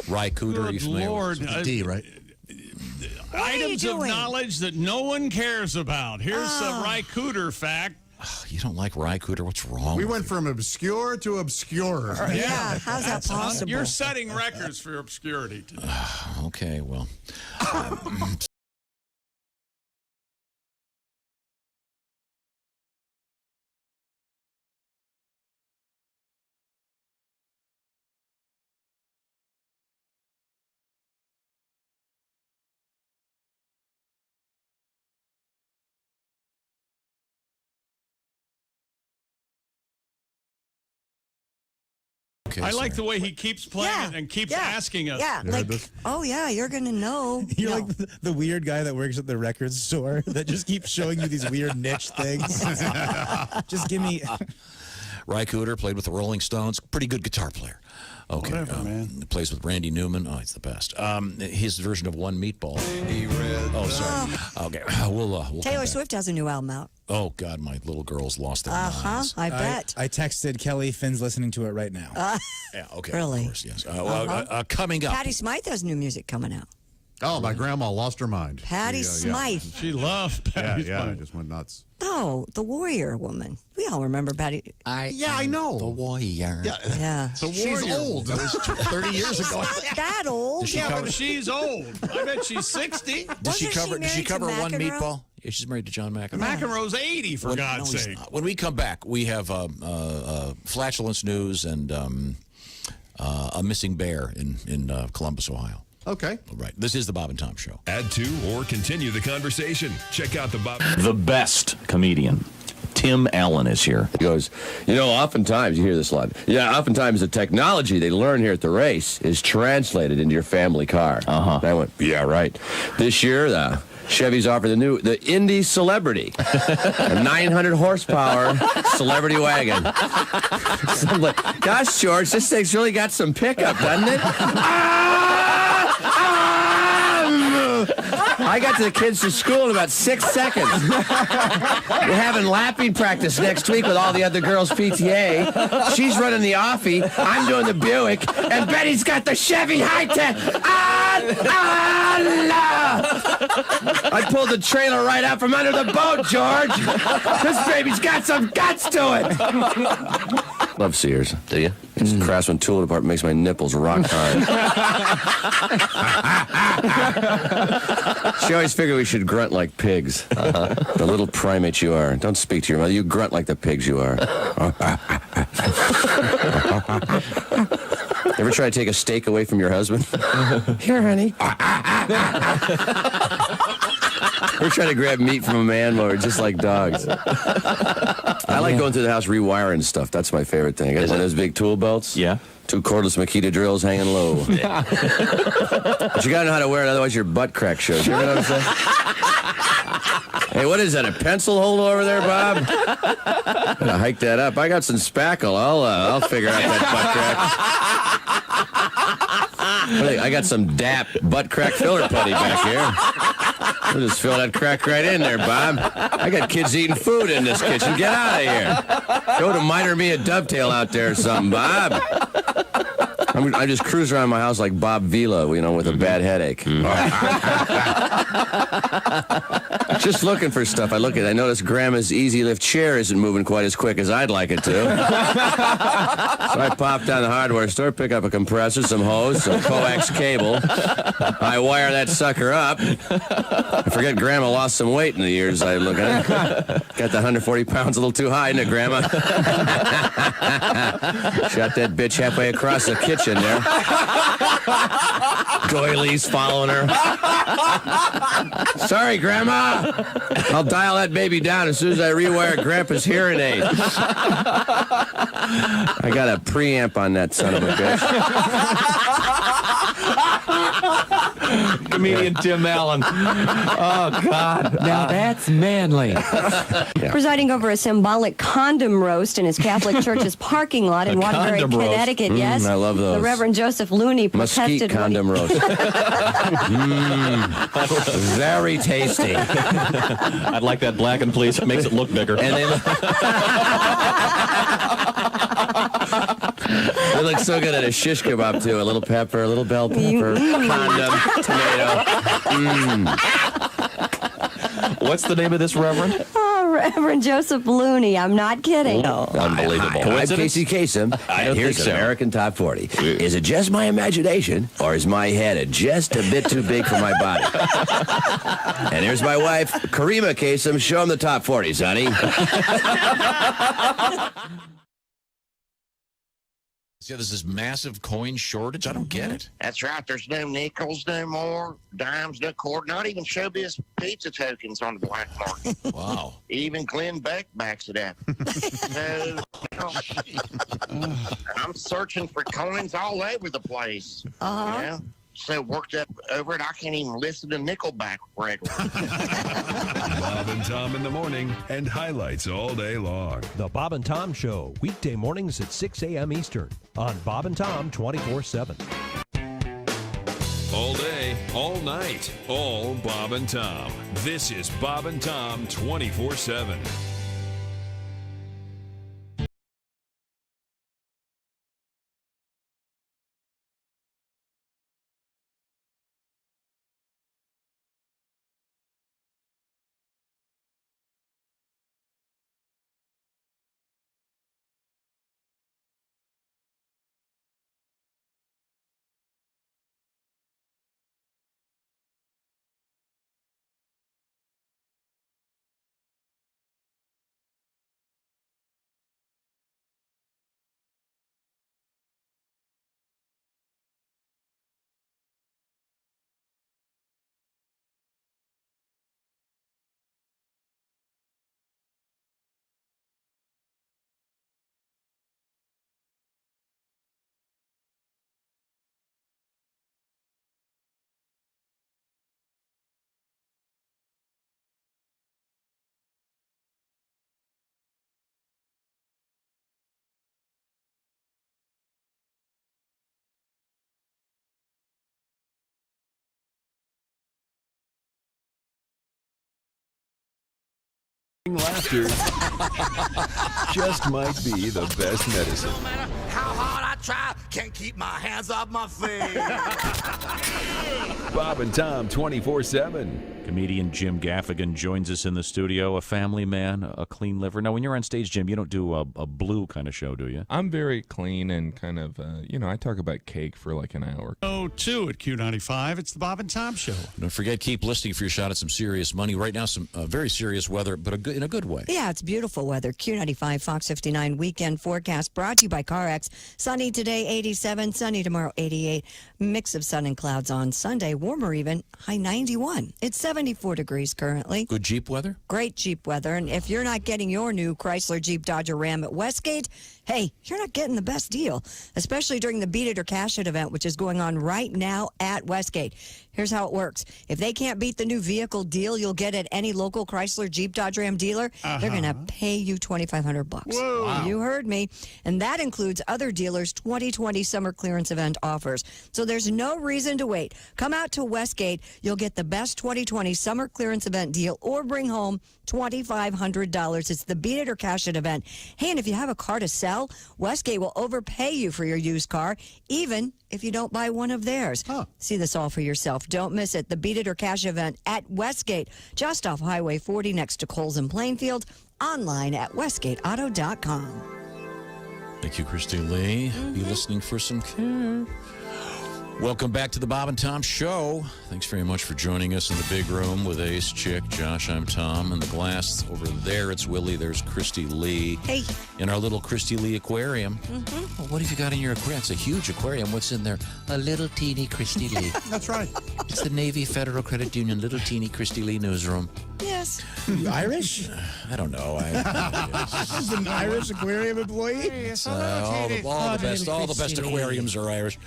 Ry Cooder, are you Good familiar Lord. with With a D, right? Items of knowledge that no one cares about. Here's a Ry Cooder fact. You don't like Ry Cooder? What's wrong? We went from obscure to obscure. Yeah, how's that possible? You're setting records for obscurity today. Okay, well. I like the way he keeps playing it and keeps asking us. Yeah, like, oh yeah, you're gonna know. You're like the weird guy that works at the record store that just keeps showing you these weird niche things. Just give me. Ry Cooder played with the Rolling Stones. Pretty good guitar player. Okay, Whatever, man. Plays with Randy Newman. Oh, he's the best. His version of One Meatball. Oh, sorry. Okay, we'll Taylor Swift has a new album out. Oh, God, my little girls lost their minds. I bet. I texted Kelly. Finn's listening to it right now. Yeah, okay. Really? Of course, yes. Coming up. Patti Smythe has new music coming out. Oh, my grandma lost her mind. Patti Smythe. She loved Patti Yeah, Smythe. it just went nuts. Oh, the Warrior Woman. We all remember Patti. I know. The Warrior. Yeah. She's old. That was 30 years ago. That old? But she's old. I bet she's 60. Did she married cover to One McEnroe? Meatball? Yeah, she's married to John McEnroe. McEnroe's 80, for God's he's sake. not. When we come back, we have flatulence news and a missing bear in Columbus, Ohio. Okay. All right. This is the Bob and Tom Show. Add to or continue the conversation. Check out the Bob. The best comedian, Tim Allen, is here. He goes, oftentimes, you hear this a lot. Yeah, oftentimes the technology they learn here at the race is translated into your family car. Uh-huh. And I went, yeah, right. This year, Chevy's offered the Indy Celebrity, a 900 horsepower celebrity wagon. So I'm like, gosh, George, this thing's really got some pickup, doesn't it? I got the kids to school in about 6 seconds. We're having lapping practice next week with all the other girls' PTA. She's running the Offie. I'm doing the Buick. And Betty's got the Chevy High-Tech. I pulled the trailer right out from under the boat, George. This baby's got some guts to it. Love Sears. Do you? It's the Craftsman tool department makes my nipples rock hard. She always figured we should grunt like pigs. The little primates you are. Don't speak to your mother. You grunt like the pigs you are. Ever try to take a steak away from your husband? Here, honey. Ever try to grab meat from a man while we're just like dogs? I like going through the house rewiring stuff. That's my favorite thing. I got one of those big tool belts. Yeah. 2 cordless Makita drills hanging low. But you gotta know how to wear it, otherwise your butt crack shows. You know what I'm saying? Hey, what is that, a pencil holder over there, Bob? I'm gonna hike that up. I got some spackle. I'll figure out that butt crack. I got some DAP butt crack filler putty back here. We'll just fill that crack right in there, Bob. I got kids eating food in this kitchen. Get out of here. Go to Miter Me a Dovetail out there or something, Bob. I just cruise around my house like Bob Vila, with a bad headache. Just looking for stuff. I noticed Grandma's Easy Lift chair isn't moving quite as quick as I'd like it to. So I popped down the hardware store, pick up a compressor, some hose, some coax cable. I wire that sucker up. I forget Grandma lost some weight in the years I look at it. Got the 140 pounds a little too high, isn't it, Grandma? Shot that bitch halfway across the kitchen there. Doilies following her. Sorry, Grandma. I'll dial that baby down as soon as I rewire Grandpa's hearing aid. I got a preamp on that son of a bitch. Comedian Tim Allen. Oh, God. Now that's manly. Presiding over a symbolic condom roast in his Catholic church's parking lot in Waterbury, Connecticut. Yes, I love those. The Reverend Joseph Looney Mesquite protested. condom roast. Very tasty. I'd like that blackened, please. It makes it look bigger. And they look so good at a shish kebab, too. A little pepper, a little bell pepper, condom, tomato. What's the name of this reverend? Oh, Reverend Joseph Looney. I'm not kidding. Unbelievable. I'm Casey Kasem, and here's the American Top 40. Is it just my imagination, or is my head just a bit too big for my body? And here's my wife, Karima Kasem. Show him the Top 40s, honey. See, there's this massive coin shortage. I don't get it. That's right. There's no nickels no more, dimes, no quarter, not even showbiz pizza tokens on the black market. Wow. Even Glenn Beck backs it up. So, I'm searching for coins all over the place. You know? so worked up over it, I can't even listen to Nickelback regularly. Bob and Tom in the morning and highlights all day long. The Bob and Tom Show, weekday mornings at 6 a.m. Eastern on Bob and Tom 24/7. All day, all night, all Bob and Tom. This is Bob and Tom 24/7. Laughter just might be the best medicine. No matter how hard I try, can't keep my hands off my face. Bob and Tom 24/7. Comedian Jim Gaffigan joins us in the studio, a family man, a clean liver. Now, when you're on stage, Jim, you don't do a blue kind of show, do you? I'm very clean and kind of, I talk about cake for like an hour. 2 at Q95. It's the Bob and Tom Show. Don't forget, keep listening for your shot at some serious money. Right now, some very serious weather, but in a good way. Yeah, it's beautiful weather. Q95, Fox 59 weekend forecast brought to you by CarX. Sunny today, 87. Sunny tomorrow, 88. Mix of sun and clouds on Sunday. Warmer even, high 91. It's 74 degrees currently. Good Jeep weather? Great Jeep weather. And if you're not getting your new Chrysler, Jeep, Dodge, or Ram at Westgate, hey, you're not getting the best deal, especially during the Beat It or Cash It event, which is going on right now at Westgate. Here's how it works. If they can't beat the new vehicle deal you'll get at any local Chrysler, Jeep, Dodge, Ram dealer, they're going to pay you $2,500. Whoa. Wow. You heard me. And that includes other dealers' 2020 summer clearance event offers. So there's no reason to wait. Come out to Westgate. You'll get the best 2020 summer clearance event deal or bring home $2,500. It's the Beat It or Cash It event. Hey, and if you have a car to sell, Westgate will overpay you for your used car, even if you don't buy one of theirs. See this all for yourself. Don't miss it. The Beat It or Cash event at Westgate, just off Highway 40 next to Coles and Plainfield. Online at westgateauto.com. Thank you, Christy Lee. Be listening for some care. Welcome back to the Bob and Tom Show. Thanks very much for joining us in the big room with Ace, Chick, Josh. I'm Tom. In the glass over there, it's Willie. There's Christy Lee. Hey. In our little Christy Lee aquarium. Well, what have you got in your aquarium? It's a huge aquarium. What's in there? A little teeny Christy Lee. That's right. It's the Navy Federal Credit Union little teeny Christy Lee newsroom. Yes. You Irish? I don't know. This is an Irish aquarium employee? All the best aquariums are Irish.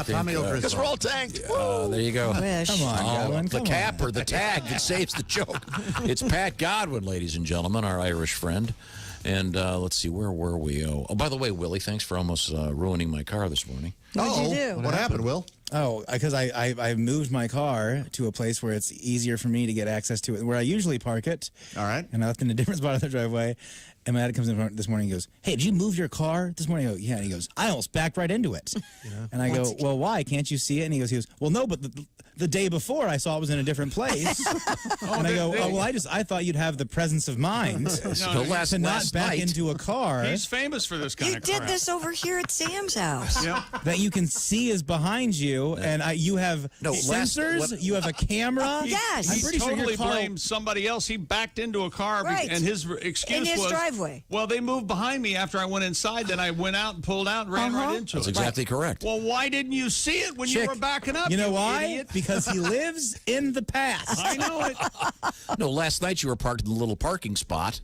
Tommy over because his we're all tanked. There you go. Come on, Godwin. The cap or the tag that saves the joke. It's Pat Godwin, ladies and gentlemen, our Irish friend. And let's see, where were we? Oh, by the way, Willie, thanks for almost ruining my car this morning. What'd you do? What happened, Will? Oh, because I moved my car to a place where it's easier for me to get access to it, where I usually park it. All right. And I left in a different spot of the driveway. And my dad comes in this morning and goes, "Hey, did you move your car this morning?" I go, "Yeah." And he goes, "I almost backed right into it." And I go, "Well, why? Can't you see it?" And he goes, "Well, no, but the day before I saw it was in a different place." And I go, "Oh, well, I thought you'd have the presence of mind to not back into a car." He's famous for this kind You of crap. did this over here at Sam's house. That you can see is behind you, and you have sensors, you have a camera. Yes. He I'm pretty totally sure your car blamed somebody else. He backed into a car, Right. and his excuse In his was, driveway. well, they moved behind me after I went inside. Then I went out and pulled out and ran right into That's it. exactly correct. Well, why didn't you see it when you Chick, were backing up? You know why? Idiot? Because he lives in the past. I know it. No, last night you were parked in the little parking spot.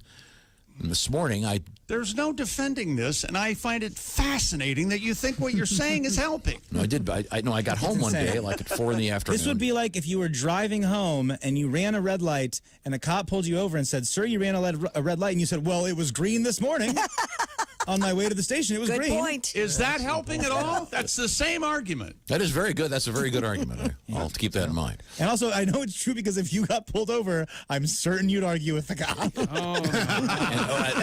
And this morning, There's no defending this, and I find it fascinating that you think what you're saying is helping. No, I did. I got home one day, like at 4 in the afternoon. This would be like if you were driving home and you ran a red light, and a cop pulled you over and said, "Sir, you ran a red light," and you said, "Well, it was green this morning." On my way to the station, it was green. Good point. Is that helping at all? That's the same argument. That is very good. That's a very good argument. I'll keep that in mind. And also, I know it's true because if you got pulled over, I'm certain you'd argue with the cop.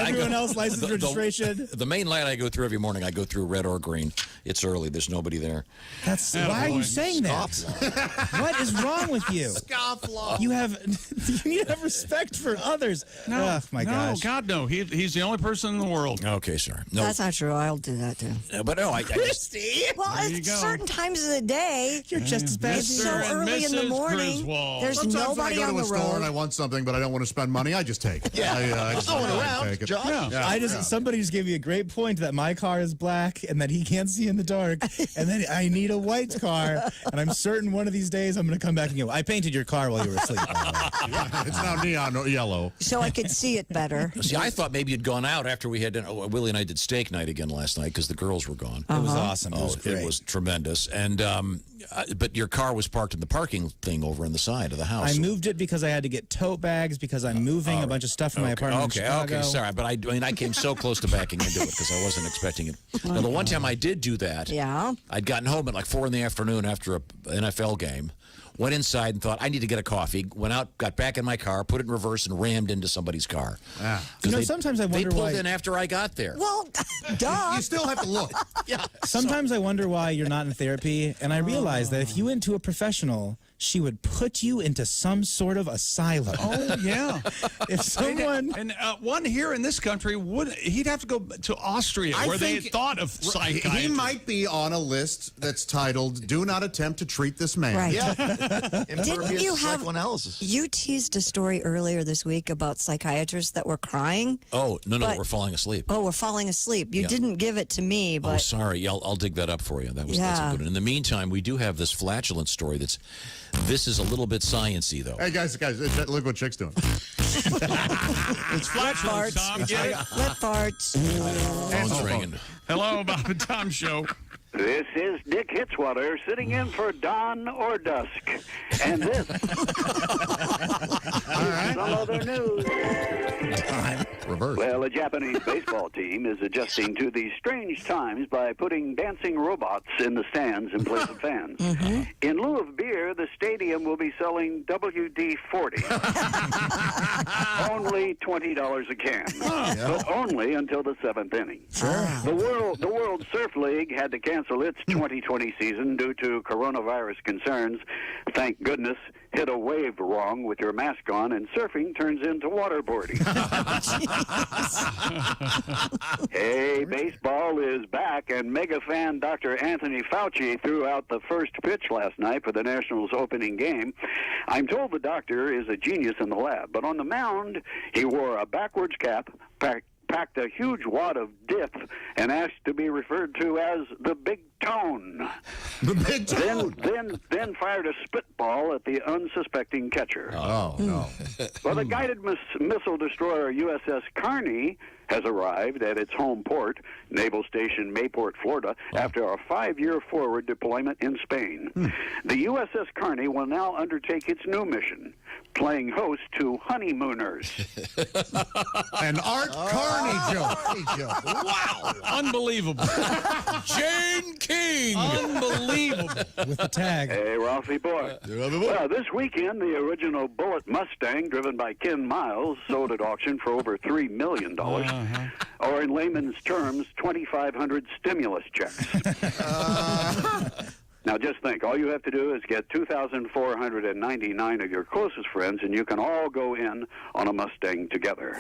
Everyone else, license registration. The main light I go through every morning, I go through red or green. It's early. There's nobody there. Why are you saying that? What is wrong with you? Scofflaw. You need to have respect for others. No, oh, my gosh. No, God, no. He's the only person in the world. Okay, sorry. No. That's not true. I'll do that too. But no, I Christy. Well, at certain times of the day, you're just as bad. It's so early in the morning. There's Sometimes nobody when I go on to the a store road. and I want something, but I don't want to spend money, I just take it. I just take it. Somebody just gave me a great point that my car is black and that he can't see in the dark, and then I need a white car, and I'm certain one of these days I'm going to come back and go, "I painted your car while you were asleep." It's now neon yellow. So I could see it better. See, I thought maybe you'd gone out after we had Willie and I did steak night again last night because the girls were gone. It was awesome. It was great. It was tremendous. And but your car was parked in the parking thing over on the side of the house. I moved it because I had to get tote bags because I'm moving a bunch of stuff from my apartment in Chicago. Okay, sorry. But I came so close to backing into it because I wasn't expecting it. Now, the one time I did do that, I'd gotten home at like 4 in the afternoon after an NFL game. Went inside and thought, I need to get a coffee. Went out, got back in my car, put it in reverse, and rammed into somebody's car. Sometimes I wonder they pulled why. in after I got there. Well, duh. You still have to look. Sometimes I wonder why you're not in therapy, and I realize that if you went to a professional, she would put you into some sort of asylum. Oh, yeah. If someone... And one here in this country, he'd have to go to Austria, where they had thought of psychiatry. He might be on a list that's titled, "Do not attempt to treat this man." Right. Didn't you have psychoanalysis? You teased a story earlier this week about psychiatrists that were crying. Oh, no, we're falling asleep. Oh, we're falling asleep. You didn't give it to me, but... Oh, sorry. I'll dig that up for you. That's a good one. In the meantime, we do have this flatulent story this is a little bit science-y, though. Hey, guys, look what Chick's doing. It's flatulence, Tom. Get it? Lip farts. Phone's ringing. Hello, Bob and Tom Show. This is Dick Hitzwater sitting in for Dawn or Dusk. And this is some other news. Reverse. Well, a Japanese baseball team is adjusting to these strange times by putting dancing robots in the stands in place of fans. In lieu of beer, the stadium will be selling WD-40. Only $20 a can. But only until the 7th inning. The World Surf League had to cancel its 2020 season due to coronavirus concerns. Thank goodness. Hit a wave wrong with your mask on, and surfing turns into waterboarding. Hey, baseball is back, and mega fan Dr. Anthony Fauci threw out the first pitch last night for the Nationals' opening game. I'm told the doctor is a genius in the lab, but on the mound, he wore a backwards cap, packed a huge wad of dip, and asked to be referred to as the Big Tone. The Big Tone. Then fired a spitball at the unsuspecting catcher. Oh, no. Well, the guided missile destroyer USS Carney has arrived at its home port, Naval Station Mayport, Florida, after a 5-year forward deployment in Spain. The USS Carney will now undertake its new mission, playing host to honeymooners. An Art Carney joke. Wow. Unbelievable. Jane King. Unbelievable. With the tag. Hey, Ralphie boy. Well, this weekend, the original Bullitt Mustang, driven by Ken Miles, sold at auction for over $3 million. Or in layman's terms, 2,500 stimulus checks. Now, just think, all you have to do is get 2,499 of your closest friends, and you can all go in on a Mustang together.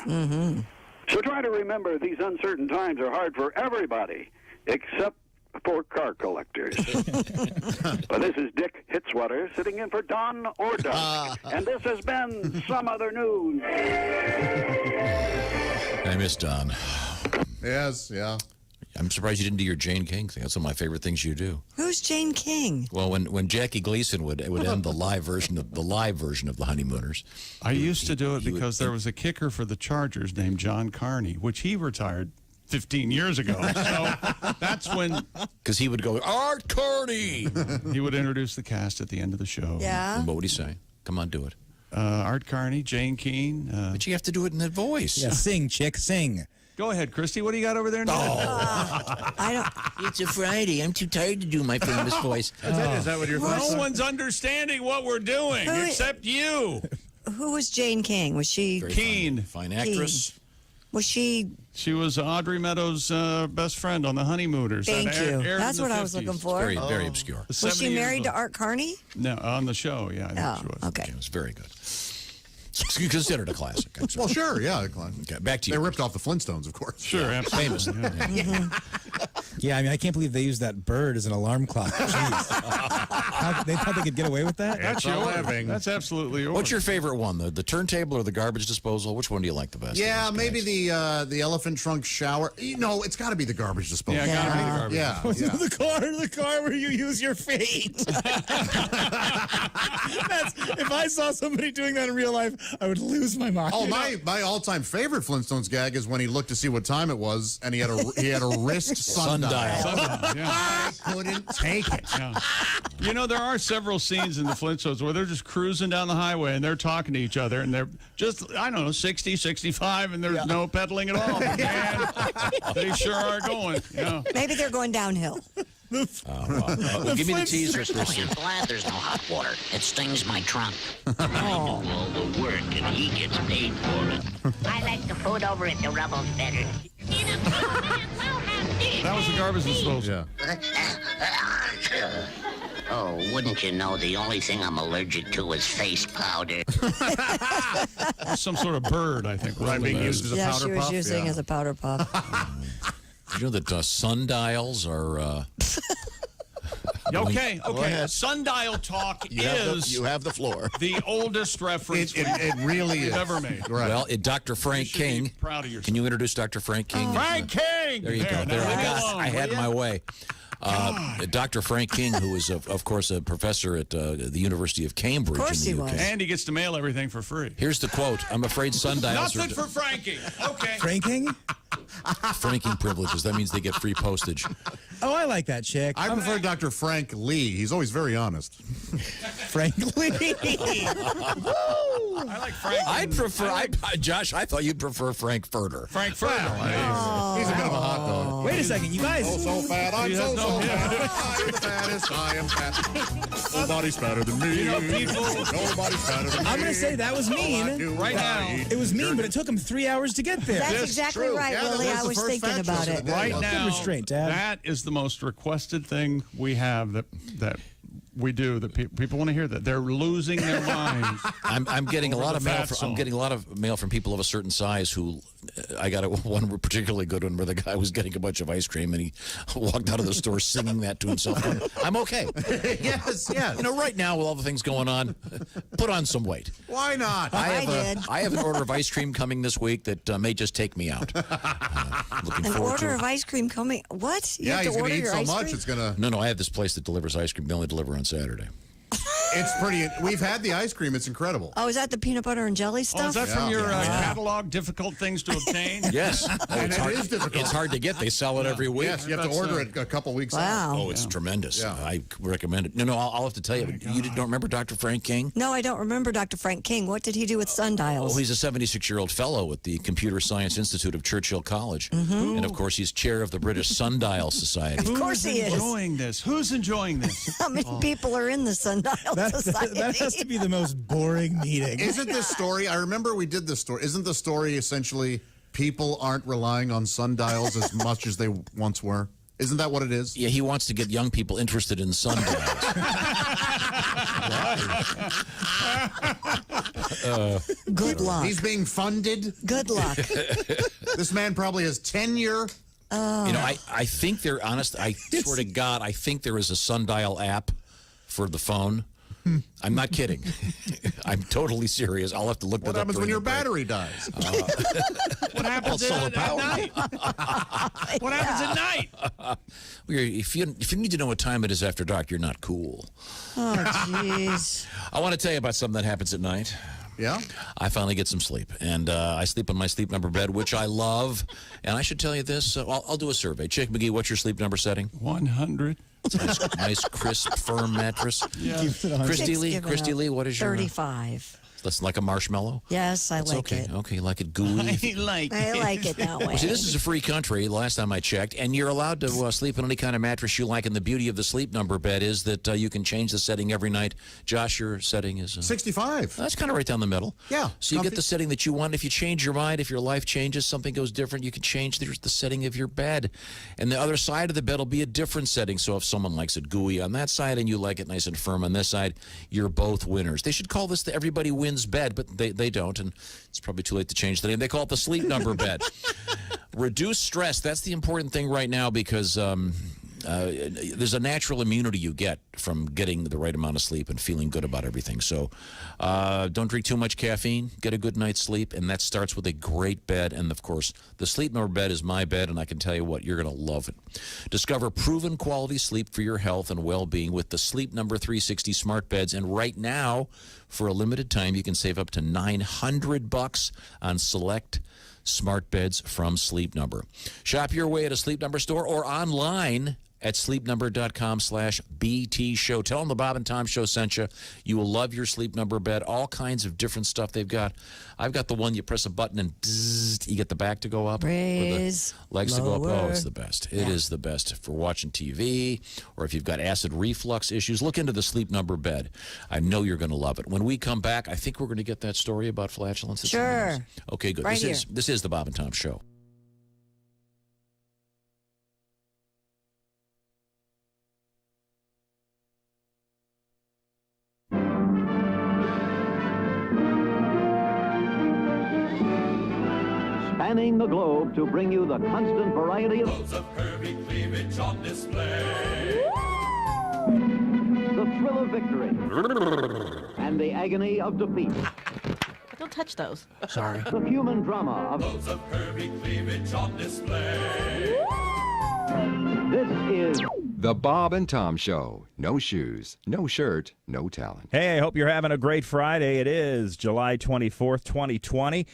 So try to remember these uncertain times are hard for everybody, except for car collectors. But this is Dick Hitzwater sitting in for Dawn or Dusk, and this has been Some Other News. I miss Don. Yes, yeah. I'm surprised you didn't do your Jane King thing. That's one of my favorite things you do. Who's Jane King? Well, when Jackie Gleason would end the live version of the Honeymooners. I used to do it because there was a kicker for the Chargers named John Carney, which he retired 15 years ago. So that's when... Because he would go, Art Carney! He would introduce the cast at the end of the show. Yeah. And what would he say? Come on, do it. Art Carney, Jane Keane. But you have to do it in that voice. Yeah, sing, chick, sing. Go ahead, Christy. What do you got over there now? I don't. It's a Friday. I'm too tired to do my famous voice. Is that what you're No one's understanding what we're doing except you. Who was Jane King? Was she Keane? Fine actress. Was she? She was Audrey Meadows' best friend on the Honeymooners. Thank That you. aired That's in the what I was 50s. looking for. Very obscure. Was she married to Art Carney? No, on the show. Yeah, I think she was. Okay. It was very good. Considered a classic. Well, sure, yeah. Okay, back to you. They ripped off the Flintstones, of course. Sure, absolutely. Famous. Yeah, I mean, I can't believe they used that bird as an alarm clock. Jeez. They thought they could get away with that? That's yours. That's absolutely yours. What's your favorite one? The turntable or the garbage disposal? Which one do you like the best? Yeah, maybe the elephant trunk shower. No, it's got to be the garbage disposal. Yeah, gotta be the garbage. Yeah, yeah. the car where you use your feet. If I saw somebody doing that in real life, I would lose my mind. Oh, my all-time favorite Flintstones gag is when he looked to see what time it was, and he had a wrist sundial. I couldn't take it. Yeah. You know, there are several scenes in the Flintstones where they're just cruising down the highway and they're talking to each other, and they're just, I don't know, 60, 65, and there's no pedaling at all. But man, they sure are going. Yeah. Maybe they're going downhill. Give me the teaser, Christy. I'm glad there's no hot water. It stings my trunk. I do all the work and he gets paid for it. I like the food over at the Rebels better. That was the garbage disposal. Oh, wouldn't you know, the only thing I'm allergic to is face powder. Some sort of bird, I think. Right, being used as a powder puff? Yeah, she was using as a powder puff. You know that sundials are... Okay. Sundial talk You have the floor. the oldest reference It really we've is. ever made. Right. Well, Dr. Frank should be King. proud of yourself. Can you introduce Dr. Frank King? Frank King! There you go. There I had my way. Dr. Frank King, who is, of course, a professor at the University of Cambridge. Of course in the he UK. was. And he gets to mail everything for free. Here's the quote. I'm afraid sundials Nothing for Frankie. Okay. Franking? Franking privileges. That means they get free postage. Oh, I like that chick. I prefer Dr. Frank Lee. He's always very honest. Frank Lee. I like Frank. I'd prefer, Josh, I thought you'd prefer Frank Furter. Frank Furter. He's a bit of a hot dog. Wait a second, you guys. So fat, I'm so fat. I'm the fattest, I am fat. Nobody's fatter than me. Nobody's fatter than me. I'm going to say that was mean. Right now. It was mean, but it took him 3 hours to get there. That's exactly right, Yeah, that Willie. was I the was first thinking fat about joke of it. the day. Right Good now, restraint, Dad. that is the most requested thing we have that we do. That people want to hear that. They're losing their minds. I'm getting a Over lot the of mail. fat I'm song. getting a lot of mail from people of a certain size who. I got one particularly good one where the guy was getting a bunch of ice cream and he walked out of the store singing that to himself. Going, I'm okay. Yes. You know, right now with all the things going on, put on some weight. Why not? I have an order of ice cream coming this week that may just take me out. Looking An forward order to of ice cream coming. What? You Yeah, have he's to going order to eat your so ice much, cream? it's going to... No, I have this place that delivers ice cream. They only deliver on Saturday. It's pretty... We've had the ice cream. It's incredible. Oh, is that the peanut butter and jelly stuff? Oh, is that from your catalog? Difficult things to obtain? Yes. And it is difficult. It's hard to get. They sell it every week. Yes, you have to order it a couple weeks out. Oh, it's tremendous. Yeah. I recommend it. No, I'll have to tell you. You don't remember Dr. Frank King? No, I don't remember Dr. Frank King. What did he do with sundials? Oh, he's a 76-year-old fellow at the Computer Science Institute of Churchill College. Mm-hmm. And, of course, he's chair of the British Sundial Society. Of course he is. Enjoying this? Who's enjoying this? How many people are in the Sundial Society? That has to be the most boring meeting. Isn't this story... I remember we did this story. Isn't the story essentially people aren't relying on sundials as much as they once were? Isn't that what it is? Yeah, he wants to get young people interested in sundials. Good luck. He's being funded. Good luck. This man probably has tenure. You know, I think they're honest. I swear to God, I think there is a sundial app for the phone. I'm not kidding. I'm totally serious. I'll have to look that up. What happens when during your the break. battery dies? What happens at night? What happens at night? If you need to know what time it is after dark, you're not cool. Oh, jeez. I want to tell you about something that happens at night. Yeah? I finally get some sleep, and I sleep on my sleep number bed, which I love. And I should tell you this. I'll do a survey. Chick McGee, what's your sleep number setting? 100. It's a nice, crisp, firm mattress. Yeah. Christy Lee, what is your? 35. That's like a marshmallow? Yes, I That's like okay. it. Okay, you like it gooey? I like it that way. Well, see, this is a free country, last time I checked, and you're allowed to sleep on any kind of mattress you like, and the beauty of the sleep number bed is that you can change the setting every night. Josh, your setting is... 65. That's kind of right down the middle. Yeah. So you get the setting that you want. If you change your mind, if your life changes, something goes different, you can change the setting of your bed. And the other side of the bed will be a different setting. So if someone likes it gooey on that side and you like it nice and firm on this side, you're both winners. They should call this the Everybody Wins bed, but they don't, and it's probably too late to change the name. They call it the sleep number bed. Reduce stress. That's the important thing right now because there's a natural immunity you get from getting the right amount of sleep and feeling good about everything. So don't drink too much caffeine. Get a good night's sleep, and that starts with a great bed. And, of course, the sleep number bed is my bed, and I can tell you what, you're going to love it. Discover proven quality sleep for your health and well-being with the Sleep Number 360 smart beds. And right now, for a limited time, you can save up to $900 on select smart beds from Sleep Number. Shop your way at a Sleep Number store or online at sleepnumber.com/BT show. Tell them the Bob and Tom Show sent you. You will love your Sleep Number bed. All kinds of different stuff they've got. I've got the one you press a button and bzzz, you get the back to go up. Raise, the legs to go up. Oh, lower. it's the best. It is the best for watching TV or if you've got acid reflux issues. Look into the Sleep Number bed. I know you're going to love it. When we come back, I think we're going to get that story about flatulence. Sure. Okay, good. Right This is the Bob and Tom Show. Spanning the globe to bring you the constant variety of curvy cleavage on display. the thrill of victory and the agony of defeat. Don't touch those. Sorry. The human drama of curvy cleavage on display. This is The Bob and Tom Show. No shoes, no shirt, no talent. Hey, I hope you're having a great Friday. It is July 24th, 2020.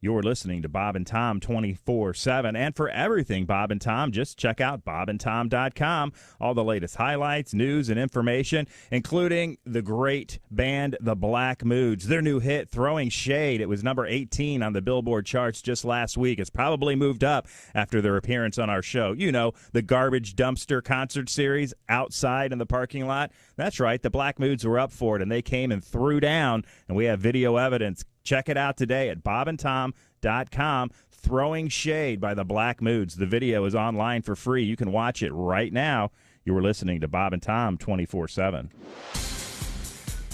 You're listening to Bob and Tom 24/7. And for everything Bob and Tom, just check out bobandtom.com. All the latest highlights, news, and information, including the great band The Black Moods. Their new hit, Throwing Shade. It was number 18 on the Billboard charts just last week. It's probably moved up after their appearance on our show. You know, the Garbage Dumpster concert series outside in the parking lot. That's right, the Black Moods were up for it, and they came and threw down, and we have video evidence. Check it out today at bobandtom.com. Throwing Shade by the Black Moods. The video is online for free. You can watch it right now. You were listening to Bob and Tom 24/7.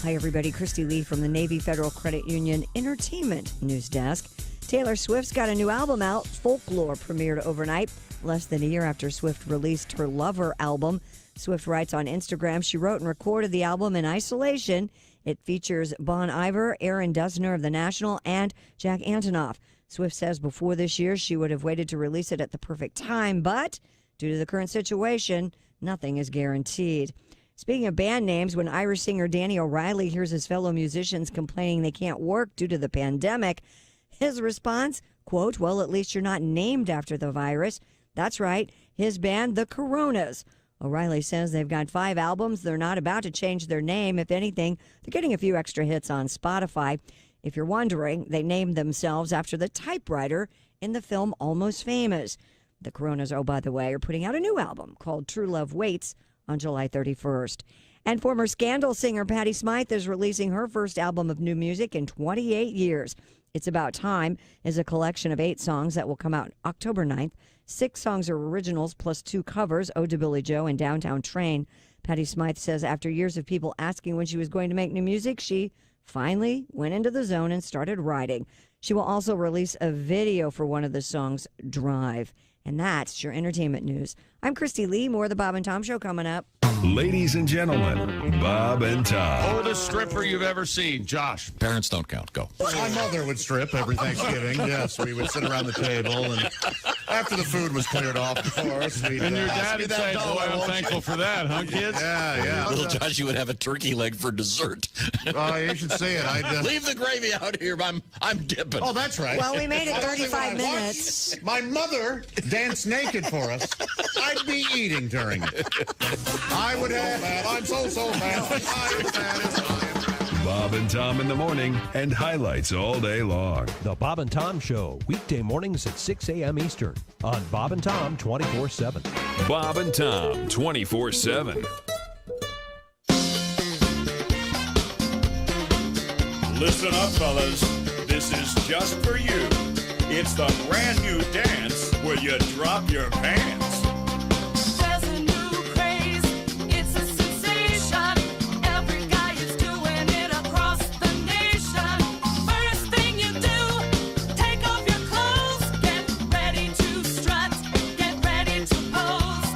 Hi, everybody. Christy Lee from the Navy Federal Credit Union Entertainment News Desk. Taylor Swift's got a new album out. Folklore premiered overnight, less than a year after Swift released her Lover album. Swift writes on Instagram, she wrote and recorded the album in isolation. It features Bon Iver, Aaron Dessner of The National, and Jack Antonoff. Swift says before this year she would have waited to release it at the perfect time, but due to the current situation, nothing is guaranteed. Speaking of band names, when Irish singer Danny O'Reilly hears his fellow musicians complaining they can't work due to the pandemic, his response, quote, well, at least you're not named after the virus. That's right, his band, The Coronas. O'Reilly says they've got 5 albums. They're not about to change their name. If anything, they're getting a few extra hits on Spotify. If you're wondering, they named themselves after the typewriter in the film Almost Famous. The Coronas, oh, by the way, are putting out a new album called True Love Waits on July 31st. And former Scandal singer Patti Smythe is releasing her first album of new music in 28 years. It's About Time is a collection of 8 songs that will come out October 9th. 6 songs are originals plus 2 covers, Ode to Billy Joe and Downtown Train. Patti Smythe says after years of people asking when she was going to make new music, she finally went into the zone and started writing. She will also release a video for one of the songs, Drive. And that's your entertainment news I'm Christy Lee. More of the Bob and Tom Show coming up. Ladies and gentlemen, Bob and Tom. Oldest stripper you've ever seen, Josh. Parents don't count. Go. My mother would strip every Thanksgiving. Yes, we would sit around the table, and after the food was cleared off for us, we'd And your ask dad me would that say, dollar, boy, I'm won't thankful you? for that, huh, kids? Yeah. Little Josh, you would have a turkey leg for dessert. Oh, you should see it. I'd, Leave the gravy out here. I'm dipping. Oh, that's right. Well, we made it That's 35 when I minutes. watched my mother dance naked for us. I'd be eating during it. I would have that. I'm so bad. I am bad. Bob and Tom in the morning and highlights all day long. The Bob and Tom Show, weekday mornings at 6 a.m. Eastern on Bob and Tom 24/7. Bob and Tom 24/7. Listen up, fellas. This is just for you. It's the brand new dance where you drop your pants. There's a new craze, it's a sensation. Every guy is doing it across the nation. First thing you do, take off your clothes. Get ready to strut, get ready to pose.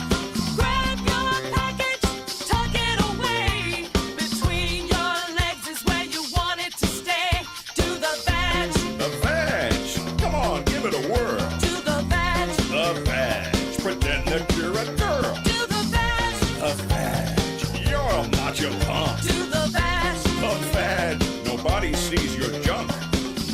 Grab your package, tuck it away. Between your legs is where you want it to stay. Do the badge. The badge. Come on, give it a whirl. Do the badge. The badge. Pretend that you're a girl. Do the badge. A badge. You're not your pump. Do the badge. A badge. Nobody sees your junk.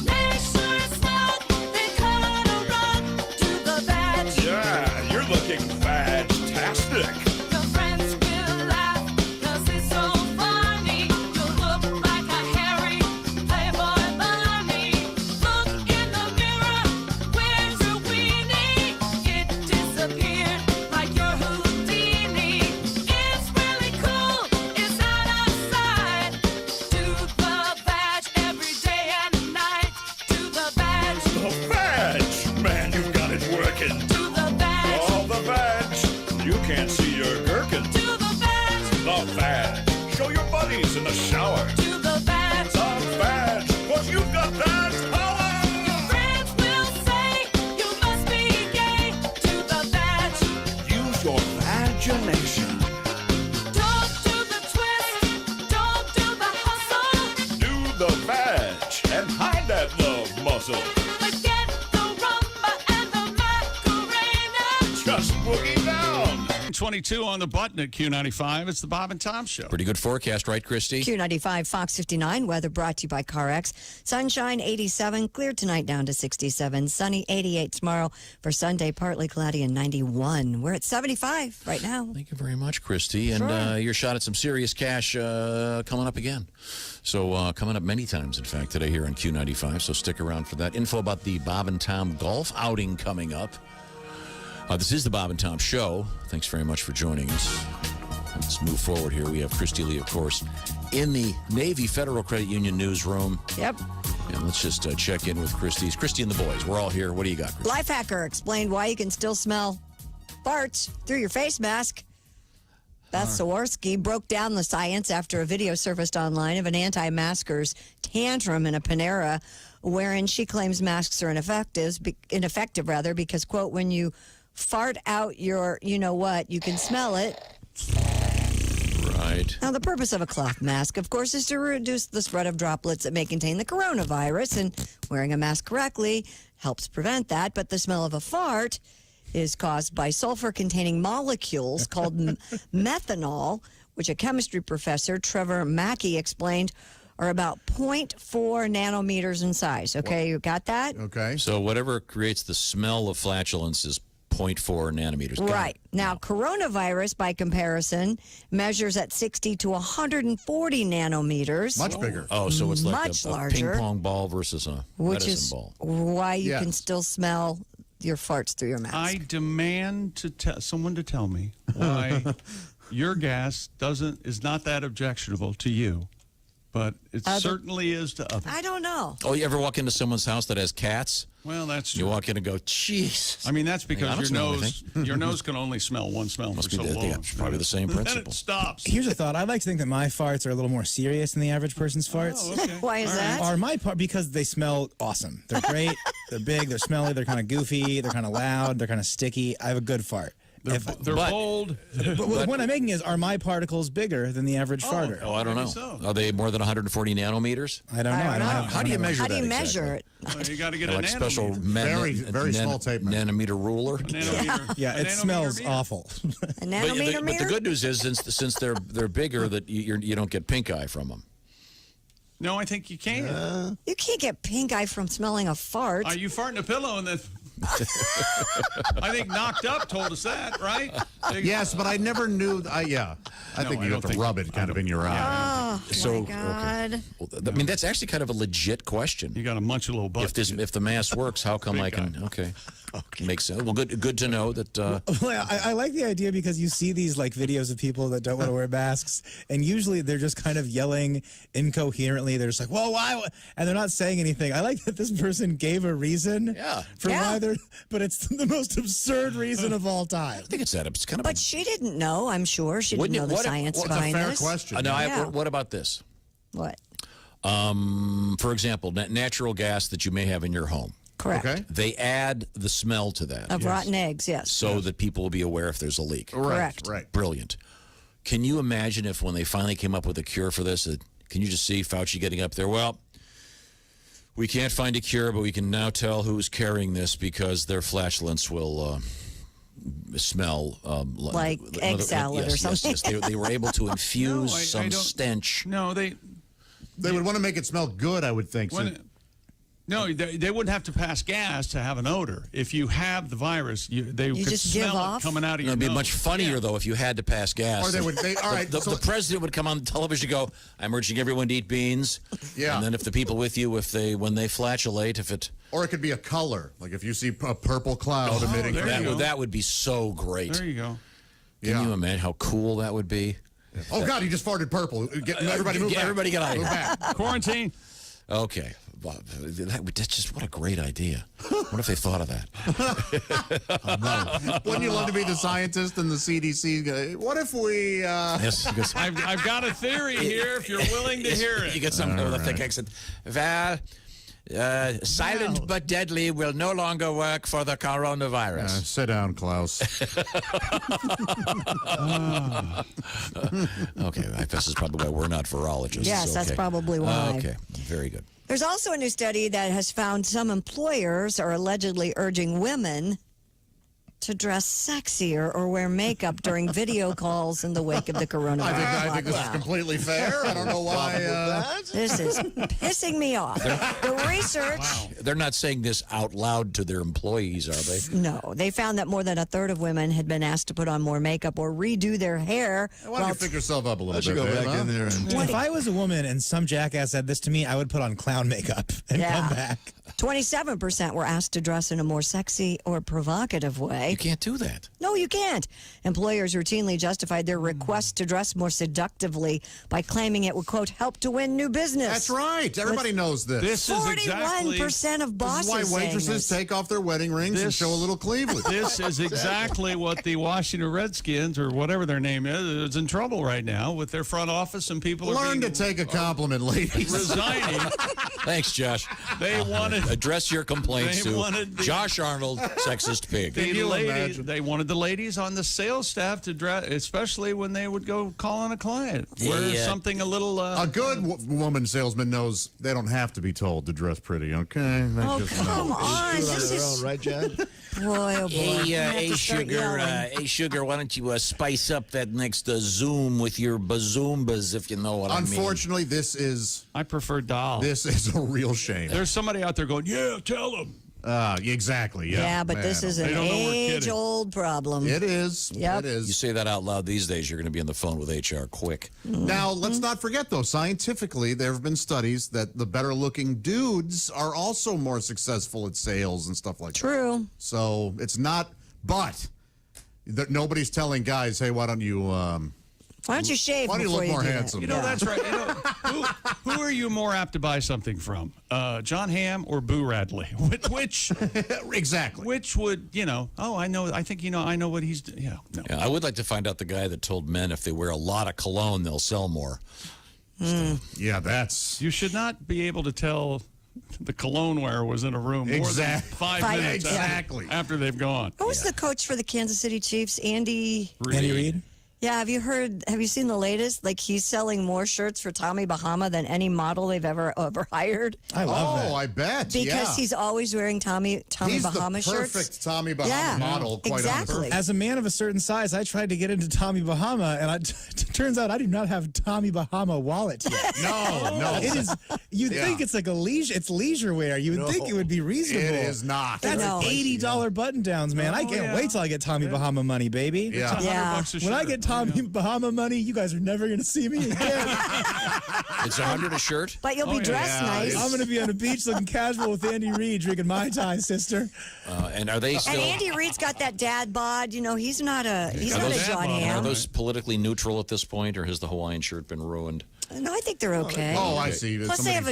Make sure it's smelled, then cut a rug. Do the badge. Yeah, you're looking badge-tastic. Your friends will laugh, 'cause it's so funny. You look like a hairy Playboy bunny. Look in the mirror, where's your weenie? It disappeared like your Houdini. It's really cool, it's out of sight. Do the badge every day and night. Do the badge. The badge. Man, you've got it working. Do the badge. Oh, the badge. You can't see your gherkin. Do the badge. The badge. Show your buddies in the shower. Do the badge. The badge. 'Cause you've got that power. Your friends will say you must be gay. Do the badge. Use your imagination. Don't do the twist. Don't do the hustle. Do the badge and hide that love muscle. Forget the rumba and the Macarena. Just boogie down. 22 on the button at Q95. It's the Bob and Tom Show. Pretty good forecast, right, Christy? Q95, Fox 59, weather brought to you by CarX. Sunshine 87, clear tonight down to 67, sunny 88 tomorrow. For Sunday, partly cloudy and 91. We're at 75 right now. Thank you very much, Christy. And Sure. your shot at some serious cash coming up again. So coming up many times, in fact, today here on Q95. So stick around for that. Info about the Bob and Tom golf outing coming up. This is the Bob and Tom Show. Thanks very much for joining us. Let's move forward here. We have Christy Lee, of course, in the Navy Federal Credit Union newsroom. Yep. And let's just check in with Christy. Christy and the boys. We're all here. What do you got, Christy? Lifehacker explained why you can still smell farts through your face mask. Beth Sawarski broke down the science after a video surfaced online of an anti-masker's tantrum in a Panera, wherein she claims masks are ineffective because, quote, when you fart out your you-know-what, you can smell it. Right. Now, the purpose of a cloth mask, of course, is to reduce the spread of droplets that may contain the coronavirus, and wearing a mask correctly helps prevent that. But the smell of a fart is caused by sulfur-containing molecules called methanol, which a chemistry professor, Trevor Mackey, explained are about 0.4 nanometers in size. Okay, you got that? Okay. So whatever creates the smell of flatulence is 0.4 nanometers. Got Right. it. Now, coronavirus, by comparison, measures at 60 to 140 nanometers. Much bigger. Oh, so it's like Much a larger, ping pong ball versus a which medicine is ball. why you Yes. can still smell your farts through your mask. I demand someone to tell me why your gas is not that objectionable to you, but it certainly is to others. I don't know. Oh, you ever walk into someone's house that has cats? Well, that's You true. walk in and go, jeez. I mean, that's I because don't your smell nose, your nose can only smell one smell Must for be so long. probably the same Then principle. it stops. Here's a thought. I'd like to think that my farts are a little more serious than the average person's farts. Oh, okay. Why is All right. that? Are my part because they smell awesome. They're great. They're big. They're smelly. They're kind of goofy. They're kind of loud. They're kind of sticky. I have a good fart. They're bold. But the point I'm making is, are my particles bigger than the average farter? Oh, I don't know. so. Are they more than 140 nanometers? I don't know. I don't have, How do you measure How that? do you measure exactly? it? Well, you got to get a Like special nanometer. Very small tape measure. nanometer ruler. Nanometer. Yeah, A it nanometer smells meter. awful. A But nanometer the meter? good news is, since they're bigger, that you don't get pink eye from them. No, I think you can. You can't get pink eye from smelling a fart. Are you farting a pillow and then? I think Knocked Up told us that, right? Yes, but I never knew. I think you have to rub it kind of in your eye. Oh, my God. Well, I mean, that's actually kind of a legit question. You got to munch a little butt. If the mask works, how come I can? Okay. Makes sense. Well, good to know that. Well, I like the idea because you see these like videos of people that don't want to wear masks, and usually they're just kind of yelling incoherently. They're just like, "Whoa, why?" And they're not saying anything. I like that this person gave a reason for why they're, but it's the most absurd reason of all time. I think it's that. It's kind of. But she didn't know, I'm sure. She didn't know the science behind this. What about this? What? For example, natural gas that you may have in your home. Correct. Okay. They add the smell to that. Of rotten eggs, yes. So that people will be aware if there's a leak. Correct. Right. Brilliant. Can you imagine if when they finally came up with a cure for this, can you just see Fauci getting up there? Well, we can't find a cure, but we can now tell who's carrying this because their flatulence will smell like egg salad or something. Yes. They were able to infuse some stench. No, they would want to make it smell good, I would think. No, they wouldn't have to pass gas to have an odor. If you have the virus, they could just give smell off? it coming out of your It'd be nose. much funnier though if you had to pass gas. Or they would. All right. The president would come on television and go, "I'm urging everyone to eat beans." Yeah. And then if the people with you, when they flatulate, or it could be a color, like if you see a purple cloud emitting. that would be so great. There you go. Can you imagine how cool that would be? Oh God, he just farted purple. Everybody move back. Everybody get out of Move here. back. Quarantine. Okay. Well, that's just what a great idea. What if they thought of that? Wouldn't you love to be the scientist and the CDC? What if we? Yes, because I've got a theory here. If you're willing to hear it, you get something with a thick accent. Well, silent but deadly will no longer work for the coronavirus. Sit down, Klaus. Okay, this is probably why we're not virologists. Yes, that's Okay. probably why. Okay, very good. There's also a new study that has found some employers are allegedly urging women to dress sexier or wear makeup during video calls in the wake of the coronavirus. I think this is lockdown. completely fair. I don't know why. This is pissing me off. The research. They're not saying this out loud to their employees, are they? No, they found that more than a third of women had been asked to put on more makeup or redo their hair. Why don't you pick yourself up a little bit? Go babe, back huh? in there and. If I was a woman and some jackass said this to me, I would put on clown makeup and come back. 27% were asked to dress in a more sexy or provocative way. You can't do that. No, you can't. Employers routinely justified their request to dress more seductively by claiming it would, quote, help to win new business. That's right. Everybody knows this. This is 41% of bosses This is why saying waitresses this. take off their wedding rings and show a little cleavage. This is exactly what the Washington Redskins, or whatever their name is in trouble right now with their front office, and people are Learn to take a compliment, ladies. resigning. Thanks, Josh. They wanted Address your complaints They to wanted the- Josh Arnold, sexist pig. they wanted the ladies on the sales staff to dress, especially when they would go call on a client, wear something a little. A good woman salesman knows they don't have to be told to dress pretty. Okay. They Oh, just come know. on. Do it This on their is. own, right, Jan? Boy, oh boy. Hey, Sugar, why don't you spice up that next Zoom with your bazoombas, if you know what I mean? Unfortunately, this is. I prefer doll. This is a real shame. There's somebody out there going, yeah, tell them. Exactly. Yeah. Yeah, but this is an They don't know we're kidding. age-old problem. It is. Yep. It is. You say that out loud these days, you're going to be on the phone with HR quick. Now, let's not forget, though, scientifically, there have been studies that the better-looking dudes are also more successful at sales and stuff like that. True. So it's not, but nobody's telling guys, hey, why don't you Why don't you shave Why do you before look more do handsome? That? You know, that's right. You know, who are you more apt to buy something from? John Hamm or Boo Radley? Which exactly. Which would, I know, I think, I know what he's, no. Yeah, I would like to find out the guy that told men if they wear a lot of cologne, they'll sell more. Yeah, that's... You should not be able to tell the cologne wearer was in a room more than 5 minutes after they've gone. Who was the coach for the Kansas City Chiefs? Andy Reid? Yeah, have you seen the latest? Like, he's selling more shirts for Tommy Bahama than any model they've ever hired. I love that. Oh, I bet. Because he's always wearing Tommy Bahama shirts. Perfect Tommy Bahama model, quite honestly. As a man of a certain size, I tried to get into Tommy Bahama, and it turns out I do not have Tommy Bahama wallet yet. No. It is. You'd think it's like it's leisure wear. You would think it would be reasonable. It is not. That's $80 button downs, man. I can't wait till I get Tommy Bahama money, baby. Yeah. When I get Tommy Bahama money, you guys are never going to see me again. It's $100 a shirt. But you'll be dressed nice. I'm going to be on a beach looking casual with Andy Reid drinking Mai Tai, sister. And are they still? And Andy Reid's got that dad bod. You know, he's not a John Are Hamm. those politically neutral at this point, or has the Hawaiian shirt been ruined? No, I think they're okay. Oh, I see. Plus, they have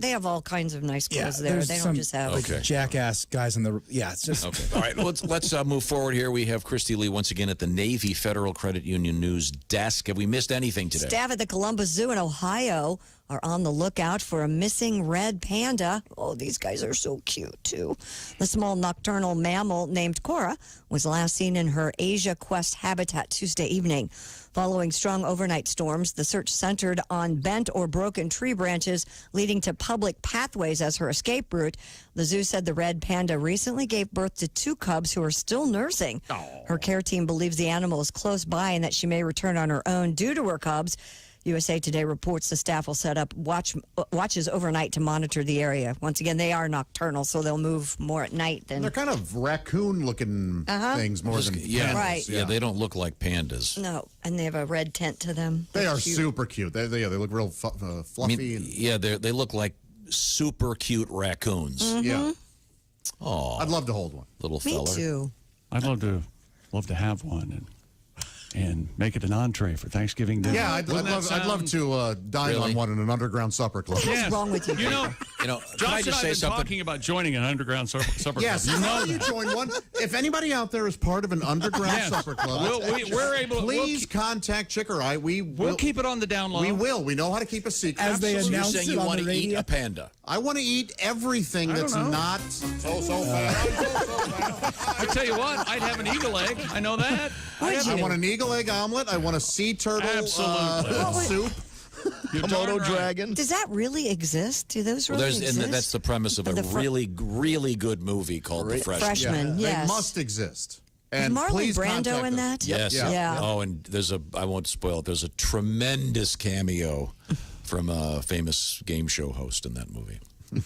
they have all kinds of nice clothes there. They don't just have jackass guys in the. Yeah, it's just. Okay. All right, let's move forward here. We have Christy Lee once again at the Navy Federal Credit Union News desk. Have we missed anything today? Staff at the Columbus Zoo in Ohio are on the lookout for a missing red panda. Oh, these guys are so cute, too. The small nocturnal mammal named Cora was last seen in her Asia Quest habitat Tuesday evening. Following strong overnight storms, the search centered on bent or broken tree branches leading to public pathways as her escape route. The zoo said the red panda recently gave birth to 2 cubs who are still nursing. Her care team believes the animal is close by and that she may return on her own due to her cubs. USA Today reports the staff will set up watches overnight to monitor the area. Once again, they are nocturnal, so they'll move more at night than. They're kind of raccoon-looking things more than pandas. Right. Yeah, they don't look like pandas. No, and they have a red tent to them. They are super cute. They look real fluffy. I mean, they look like super cute raccoons. Mm-hmm. Yeah. Oh, I'd love to hold one. Little Me fella. too. I'd love to have one and make it an entree for Thanksgiving dinner. Yeah, I'd love to dine on one in an underground supper club. What's wrong with you? You know, can Josh I just and I say have been something? talking about joining an underground supper Yes, club. You know you join one. If anybody out there is part of an underground supper club, we're able to. Please contact Chick or I. We'll keep it on the down low. We will. We know how to keep a secret. As they You're announce saying it you on want the to eat radio. a panda? I want to eat everything that's not so fast. I tell you what, I'd have an eagle egg. I know that. I want an eagle egg omelet. I want a sea turtle soup. Komodo dragon. Does that really exist? Do those really exist? And that's the premise of a really, really good movie called The Freshman. Freshman, yes. They must exist. Is And Marlon please Brando contact in us. that? Yes. Yeah. Oh, and I won't spoil it, there's a tremendous cameo from a famous game show host in that movie. I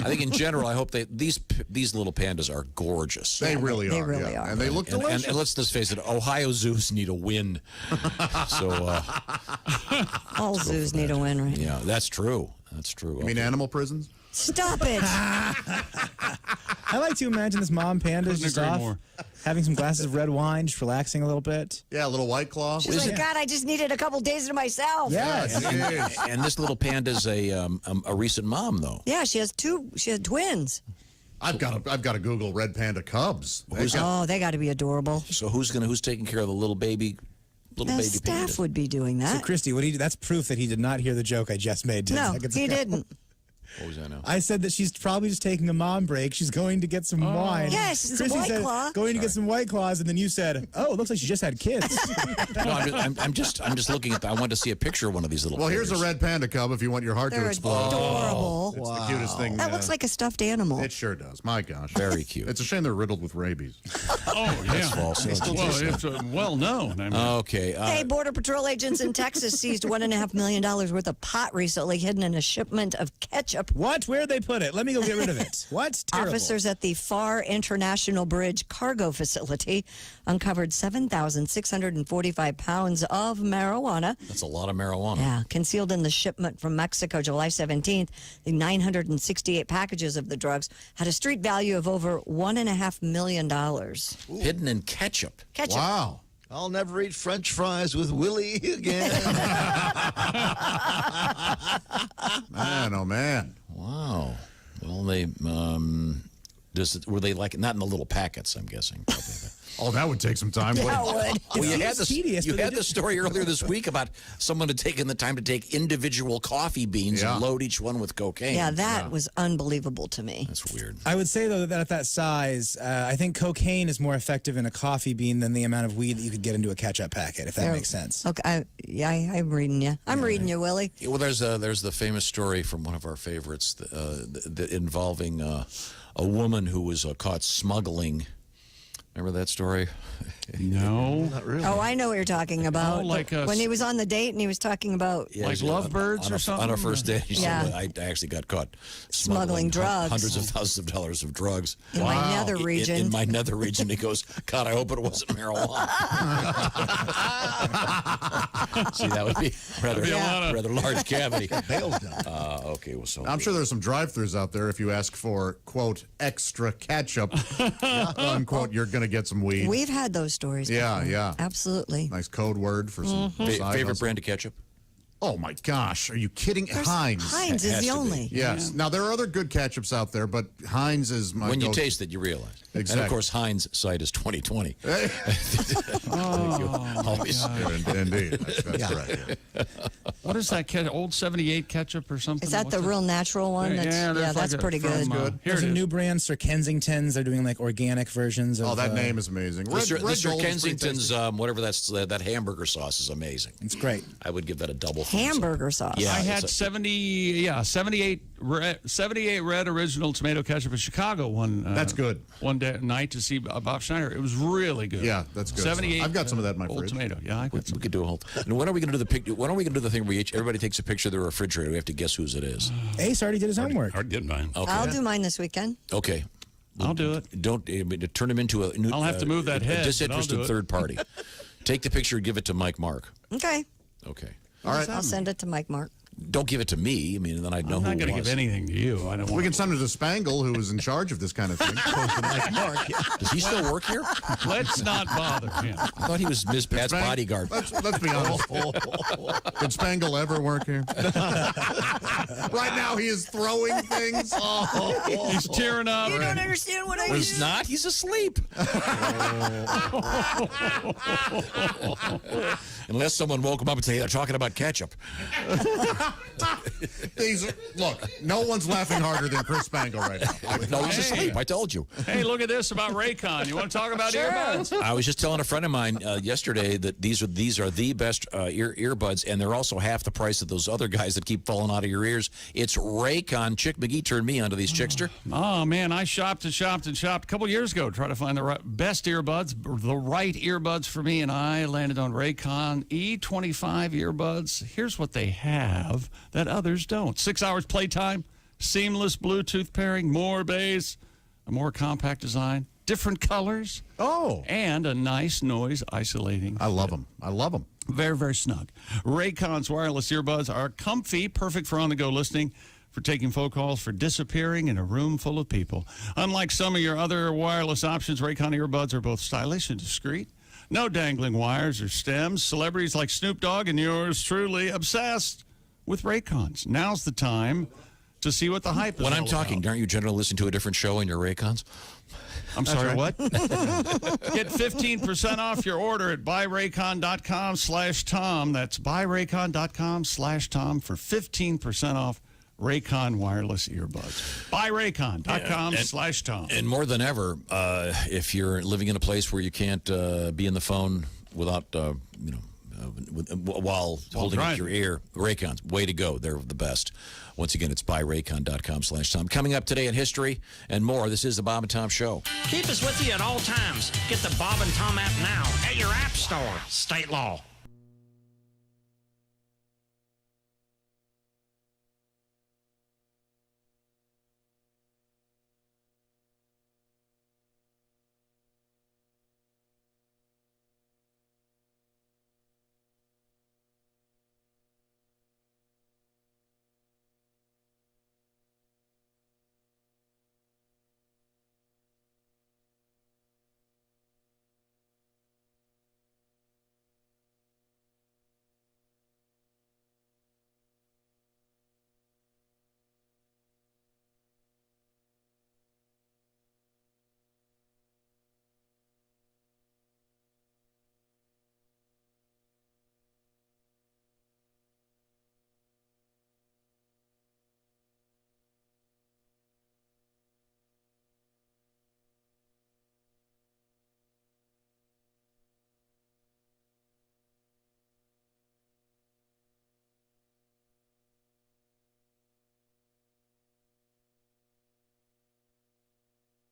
think in general, I hope these little pandas are gorgeous. They really are. They really are. And they look delicious. And let's just face it, Ohio zoos need a win. So All zoos need a win, right? yeah, that's true. That's true. You mean animal prisons? Stop it. I like to imagine this mom panda Couldn't just agree off, more. having some glasses of red wine, just relaxing a little bit. Yeah, a little White Claw. She's like, God, I just needed a couple days to myself. Yes. And this little panda's a recent mom, though. Yeah, she has twins. I've got to Google red panda cubs. They got to be adorable. So who's taking care of the little baby? The Baby staff pandas? would be doing that. So, Christy, that's proof that he did not hear the joke I just made 10 No, seconds he ago. didn't. What was that now? I said that she's probably just taking a mom break. She's going to get some wine. Yes, it's a Christy White said, Claw. going to get some White Claws, and then you said, "Oh, it looks like she just had kids." No, I'm just looking at. I wanted to see a picture of one of these little. Well, here's a critters. red panda cub if you want your heart They're to explode. adorable. It's the cutest thing. That looks like a stuffed animal. It sure does. My gosh. Very cute. It's a shame they're riddled with rabies. Oh, yeah. That's false. Well, it's well known. I mean, Okay. Hey, Border Patrol agents in Texas seized $1.5 million worth of pot recently hidden in a shipment of ketchup. What? Where'd they put it? Let me go get rid of it. What? Terrible. Officers at the Far International Bridge cargo facility uncovered 7,645 pounds of marijuana. That's a lot of marijuana. Yeah, concealed in the shipment from Mexico July 17th. The 968 packages of the drugs had a street value of over $1.5 million. Hidden in ketchup. Ketchup. Wow. I'll never eat French fries with Willie again. Man, oh man. Wow. Well, they were they like not in the little packets? I'm guessing. Probably. Oh, that would take some time. Yeah, it would. Well, you had, seems tedious, you but had they the story earlier this week about someone had taken the time to take individual coffee beans Yeah. and load each one with cocaine. Yeah, that was unbelievable to me. That's weird. I would say, though, that at that size, I think cocaine is more effective in a coffee bean than the amount of weed that you could get into a ketchup packet, if that Fair. makes sense. Okay, I'm reading you. I'm reading you, Willie. Well, there's the famous story from one of our favorites involving a woman who was caught smuggling. Remember that story? No. Not really. Oh, I know what you're talking about. Oh, like when he was on the date and he was talking about Like lovebirds or something? On our first date, she Yeah. said, I actually got caught Smuggling drugs. hundreds of thousands of dollars of drugs. In my nether region. In my nether region. He goes, God, I hope it wasn't marijuana. See, that would be rather large cavity. Okay, well, so I'm sure there's some drive-thrus out there. If you ask for, quote, extra ketchup, unquote, you're going to get some weed. We've had those stories. Yeah, before. yeah. Absolutely. Nice code word for some side favorite hustle. brand of ketchup? Oh, my gosh. Are you kidding? Heinz. Heinz is Has the to be. only. Yes. Now, there are other good ketchups out there, but Heinz is my When you go-to. taste it, you realize. Exactly. And of course, Heinz site is 2020. Always. Indeed. That's right. What is that old 78 ketchup or something? Is that What's the real natural one? Yeah, That's, there's like that's a- pretty good. from, Here There's it a is. new brand, Sir Kensington's. They're doing like organic versions of. Oh, that name is amazing. The Sir Gold is pretty Kensington's, tasty. whatever that hamburger sauce is amazing. It's great. I would give that a double thumbs up. Hamburger sauce. Yeah, I had it's a- 78 red original tomato ketchup in Chicago That's good. one night to see Bob Schneider. It was really good. Yeah, that's good. 78. I've got some of that in my old fridge. tomato. Yeah, I got some. We could do a whole. And when are we going to do the When are we going to do the thing where everybody takes a picture of their refrigerator? We have to guess whose it is. Ace already did his homework. I did mine. Okay. I'll do mine this weekend. Okay. I'll do it. Don't turn him into a. I'll have to move that a head, but I'll disinterested do it. third party. Take the picture and give it to Mike Mark. Okay. Okay. All right. I'll send it to Mike Mark. Don't give it to me. I mean, then I'd know I'm who not it going to was. give anything to you. I don't We want can send it to Spangle, who was in charge of this kind of thing. Does he still work here? Let's not bother him. I thought he was Miss Pat's Spang- bodyguard. Let's be honest. Did Spangle ever work here? Right now, he is throwing things. He's tearing up. You don't understand what I He's do. not. He's asleep. Unless someone woke him up and said, hey, they're talking about ketchup. Look, no one's laughing harder than Chris Spangle right now. No, he's asleep. I told you. Hey, look at this about Raycon. You want to talk about earbuds? I was just telling a friend of mine yesterday that these are the best earbuds, and they're also half the price of those other guys that keep falling out of your ears. It's Raycon. Chick McGee turned me onto these, Chickster. Oh, man, I shopped and shopped and shopped a couple years ago to try to find the best earbuds, the right earbuds for me, and I landed on Raycon E25 earbuds. Here's what they have that others don't. 6 hours playtime, seamless Bluetooth pairing, more bass, a more compact design, different colors. Oh. And a nice noise isolating. I love them. I love them. Very, very snug. Raycon's wireless earbuds are comfy, perfect for on-the-go listening, for taking phone calls, for disappearing in a room full of people. Unlike some of your other wireless options, Raycon earbuds are both stylish and discreet. No dangling wires or stems. Celebrities like Snoop Dogg and yours truly obsessed with Raycons. Now's the time to see what the hype is When I'm all talking, about. aren't you generally listening to a different show in your Raycons? I'm sorry, right. what? Get 15% off your order at buyraycon.com/Tom. That's buyraycon.com/Tom for 15% off Raycon wireless earbuds. Buyraycon.com/Tom. And more than ever, if you're living in a place where you can't be in the phone without, while holding up driving. your ear, Raycons, way to go. They're the best. Once again, it's buyraycon.com/Tom. Coming up today in history and more, this is the Bob and Tom Show. Keep us with you at all times. Get the Bob and Tom app now at your app store. State law.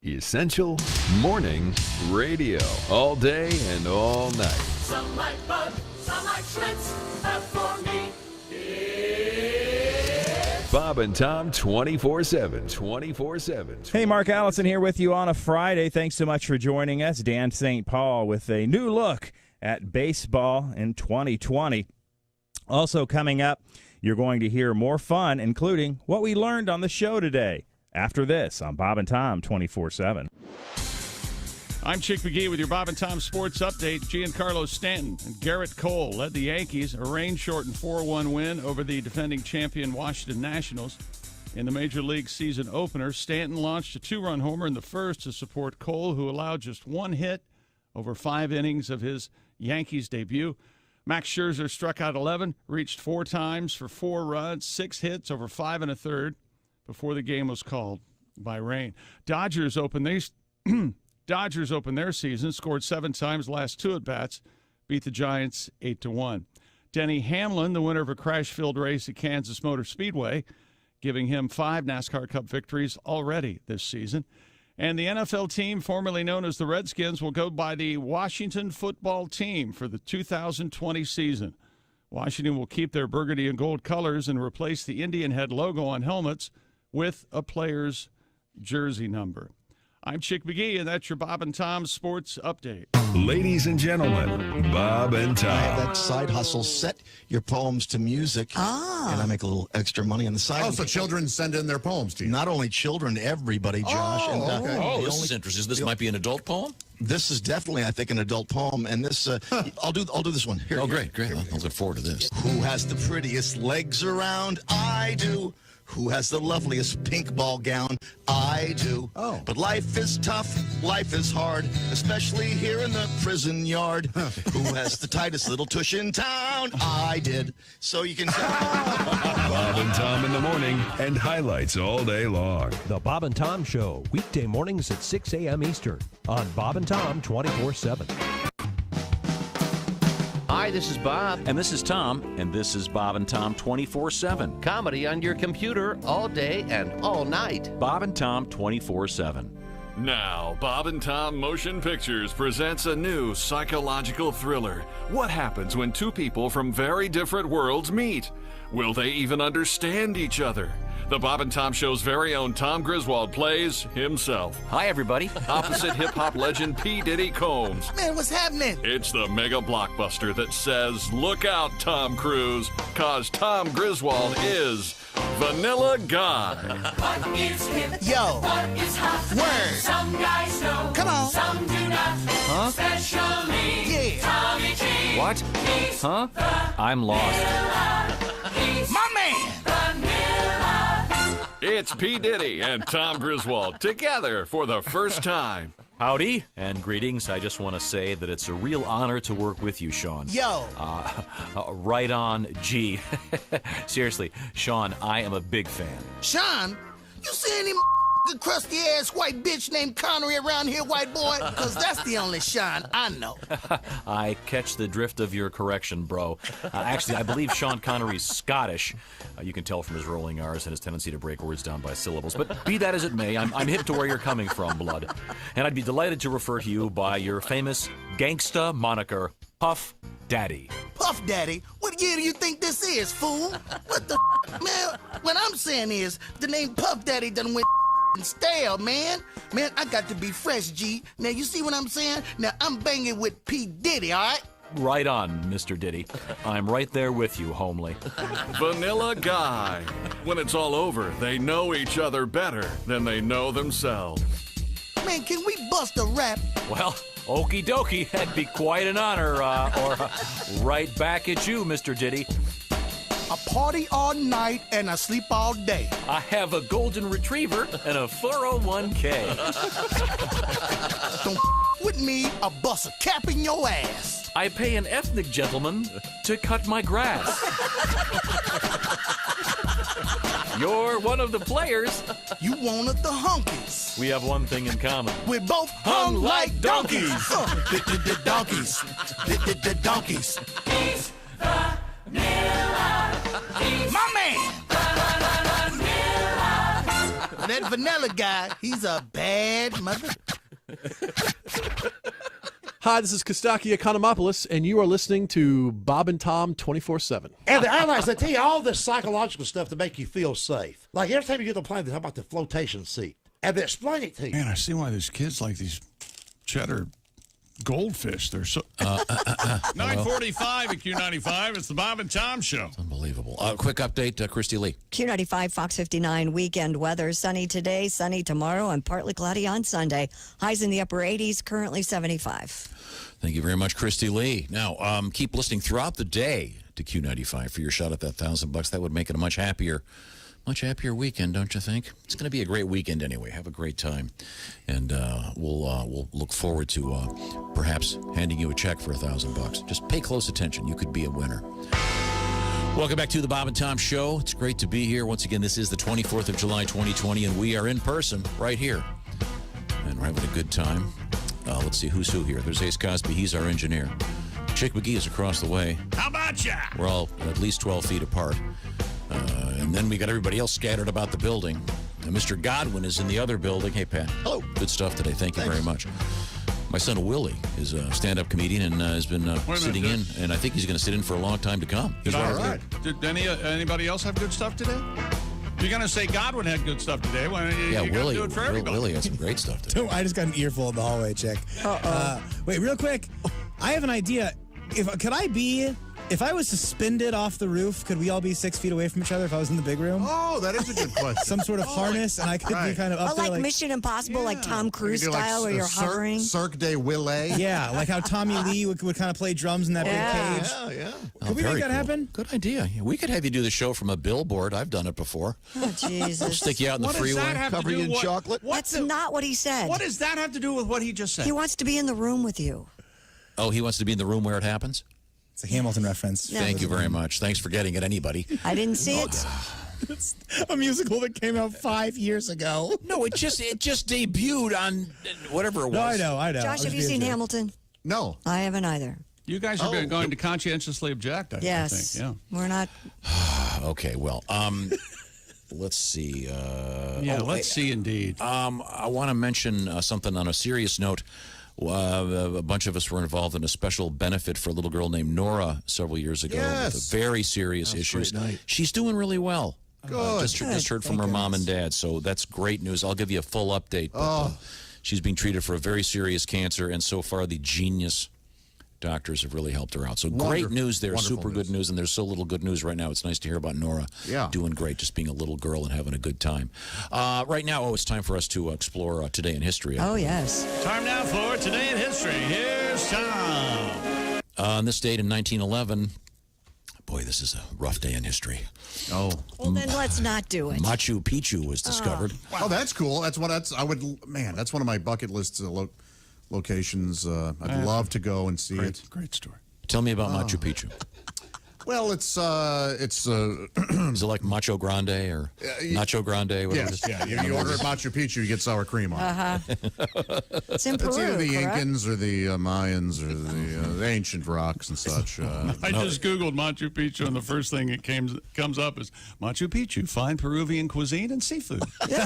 Essential Morning Radio. All day and all night. Some like Bud, some like Schlitz, but for me, Bob and Tom 24/7. 24/7. Hey, Mark Allison here with you on a Friday. Thanks so much for joining us. Dan St. Paul with a new look at baseball in 2020. Also coming up, you're going to hear more fun, including what we learned on the show today. After this on Bob and Tom 24/7. I'm Chick McGee with your Bob and Tom Sports Update. Giancarlo Stanton and Garrett Cole led the Yankees, a rain-shortened 4-1 win over the defending champion Washington Nationals. In the Major League season opener, Stanton launched a 2-run homer in the first to support Cole, who allowed just one hit over 5 innings of his Yankees debut. Max Scherzer struck out 11, reached 4 times for 4 runs, 6 hits over 5 1/3 before the game was called by rain. Dodgers opened their season, scored 7 times, last 2 at-bats, beat the Giants 8-1. Denny Hamlin, the winner of a crash-filled race at Kansas Motor Speedway, giving him 5 NASCAR Cup victories already this season. And the NFL team, formerly known as the Redskins, will go by the Washington Football Team for the 2020 season. Washington will keep their burgundy and gold colors and replace the Indian head logo on helmets with a player's jersey number. I'm Chick McGee, and that's your Bob and Tom Sports Update. Ladies and gentlemen, Bob and Tom. I have that side hustle. Set your poems to music, and I make a little extra money on the side. Oh, so children send in their poems to you? Not only children, everybody, Josh. This is interesting. This might be an adult poem? This is definitely, I think, an adult poem, and this I'll do this one. Here, great. I'll look forward to this. Who has the prettiest legs around? I do. Who has the loveliest pink ball gown? I do. Oh. But life is tough, life is hard, especially here in the prison yard. Who has the tightest little tush in town? I did. So you can tell. Bob and Tom in the morning and highlights all day long. The Bob and Tom Show, weekday mornings at 6 a.m. Eastern on Bob and Tom 24/7. Hi, this is Bob. And this is Tom. And this is Bob and Tom 24/7. Comedy on your computer all day and all night. Bob and Tom 24/7. Now, Bob and Tom Motion Pictures presents a new psychological thriller. What happens when 2 people from very different worlds meet? Will they even understand each other? The Bob and Tom Show's very own Tom Griswold plays himself. Hi, everybody. Opposite hip-hop legend P. Diddy Combs. Man, what's happening? It's the mega blockbuster that says, look out, Tom Cruise, cause Tom Griswold is Vanilla Guy. What is hip? Yo. What is hot? Word. Some guys know. Come on. Some do not. Huh? Especially Yeah. Tommy G. What? He's Huh? I'm lost. He's My man. It's P. Diddy and Tom Griswold together for the first time. Howdy and greetings. I just want to say that it's a real honor to work with you, Sean. Yo. Right on, G. Seriously, Sean, I am a big fan. Sean, you see any crusty ass white bitch named Connery around here, white boy? Because that's the only Sean I know. I catch the drift of your correction, bro. Actually, I believe Sean Connery's Scottish. You can tell from his rolling R's and his tendency to break words down by syllables. But be that as it may, I'm hip to where you're coming from, blood. And I'd be delighted to refer to you by your famous gangsta moniker, Puff Daddy. Puff Daddy? What year do you think this is, fool? What the man? What I'm saying is, the name Puff Daddy done went stale, man. Man, I got to be fresh, G. Now, you see what I'm saying? Now, I'm banging with P. Diddy, all right? Right on, Mr. Diddy. I'm right there with you, homely. Vanilla Guy. When it's all over, they know each other better than they know themselves. Man, can we bust a rap? Well, okie dokie. That'd be quite an honor. Right back at you, Mr. Diddy. I party all night and I sleep all day. I have a golden retriever and a 401k. Don't with me, I'll bust a cap in your ass. I pay an ethnic gentleman to cut my grass. You're one of the players. You one of the hunkies. We have one thing in common. We're both hung like donkeys. The donkeys. The donkeys. He's vanilla. He's my man. Vanilla. that vanilla guy, he's a bad mother. Hi, this is Kostaki Economopoulos, and you are listening to Bob and Tom 24/7. And the airlines, they tell you all this psychological stuff to make you feel safe. Like every time you get on the plane, they talk about the flotation seat. And they explain it to you. Man, I see why these kids like these cheddar goldfish. They're so... 9:45 at Q95. It's the Bob and Tom Show. Unbelievable. Quick update, Christy Lee. Q95, Fox 59, weekend weather. Sunny today, sunny tomorrow, and partly cloudy on Sunday. Highs in the upper 80s, currently 75. Thank you very much, Christy Lee. Now, keep listening throughout the day to Q95 for your shot at that $1,000. That would make it a much happier weekend, don't you think? It's going to be a great weekend anyway. Have a great time, and we'll look forward to perhaps handing you a check for $1,000. Just pay close attention. You could be a winner. Welcome back to the Bob and Tom Show. It's great to be here once again. This is the 24th of July, 2020, and we are in person right here, and we're having a good time. Let's see who's who here. There's Ace Cosby. He's our engineer. Chick McGee is across the way. How about ya? We're all at least 12 feet apart. And then we got everybody else scattered about the building. And Mr. Godwin is in the other building. Hey, Pat. Hello. Good stuff today. Thank you very much. My son Willie is a stand-up comedian and has been sitting in, and I think he's going to sit in for a long time to come. He's All right. Did anybody else have good stuff today? You're going to say Godwin had good stuff today. Well, you Willie, do it for everybody. Willie had some great stuff today. I just got an earful in the hallway, chick. Wait, real quick. I have an idea. If I was suspended off the roof, could we all be 6 feet away from each other if I was in the big room? Oh, that is a good question. Some sort of harness, and I could be kind of up there. Like Mission Impossible, like Tom Cruise You do style, where you're hovering. Cirque de Willet. Yeah, like how Tommy Lee would kind of play drums in that big cage. Yeah. Could we make that happen? Good idea. Yeah, we could have you do the show from a billboard. I've done it before. Oh, Jesus. Stick you out in the freeway. Cover you in chocolate. That's not what he said. What does that have to do with what he just said? He wants to be in the room with you. Oh, he wants to be in the room where it happens? It's a Hamilton reference. Thank you very much. Thanks for getting it, anybody. I didn't see it. It's a musical that came out 5 years ago. No, it just debuted on whatever it was. No, I know. Josh, have you seen Hamilton? No. I haven't either. You guys are going to conscientiously object, I Yes. think. Yeah. We're not. Okay, well, let's see. Let's see indeed. I want to mention something on a serious note. A bunch of us were involved in a special benefit for a little girl named Nora several years ago with very serious issues. She's doing really well. Good. Just heard from her mom and dad, so that's great news. I'll give you a full update. But, she's being treated for a very serious cancer, and so far the genius doctors have really helped her out. So great news there, super good news, and there's so little good news right now. It's nice to hear about Nora doing great, just being a little girl and having a good time. Right now, it's time for us to explore Today in History. Oh, yes. Time now for Today in History. Here's Tom. On this date in 1911, boy, this is a rough day in history. Oh. Well, then let's not do it. Machu Picchu was discovered. Oh, that's cool. That's one of my bucket lists locations. I'd love to go and see it. Great story. Tell me about Machu Picchu. Well, it's is it like Macho Grande or Nacho Grande? Whatever Yes, you order at Machu Picchu, you get sour cream on it. It's in Peru, It's either the correct? Incans or the Mayans or the ancient rocks and such. I just Googled Machu Picchu, and the first thing that comes up is Machu Picchu, fine Peruvian cuisine and seafood. It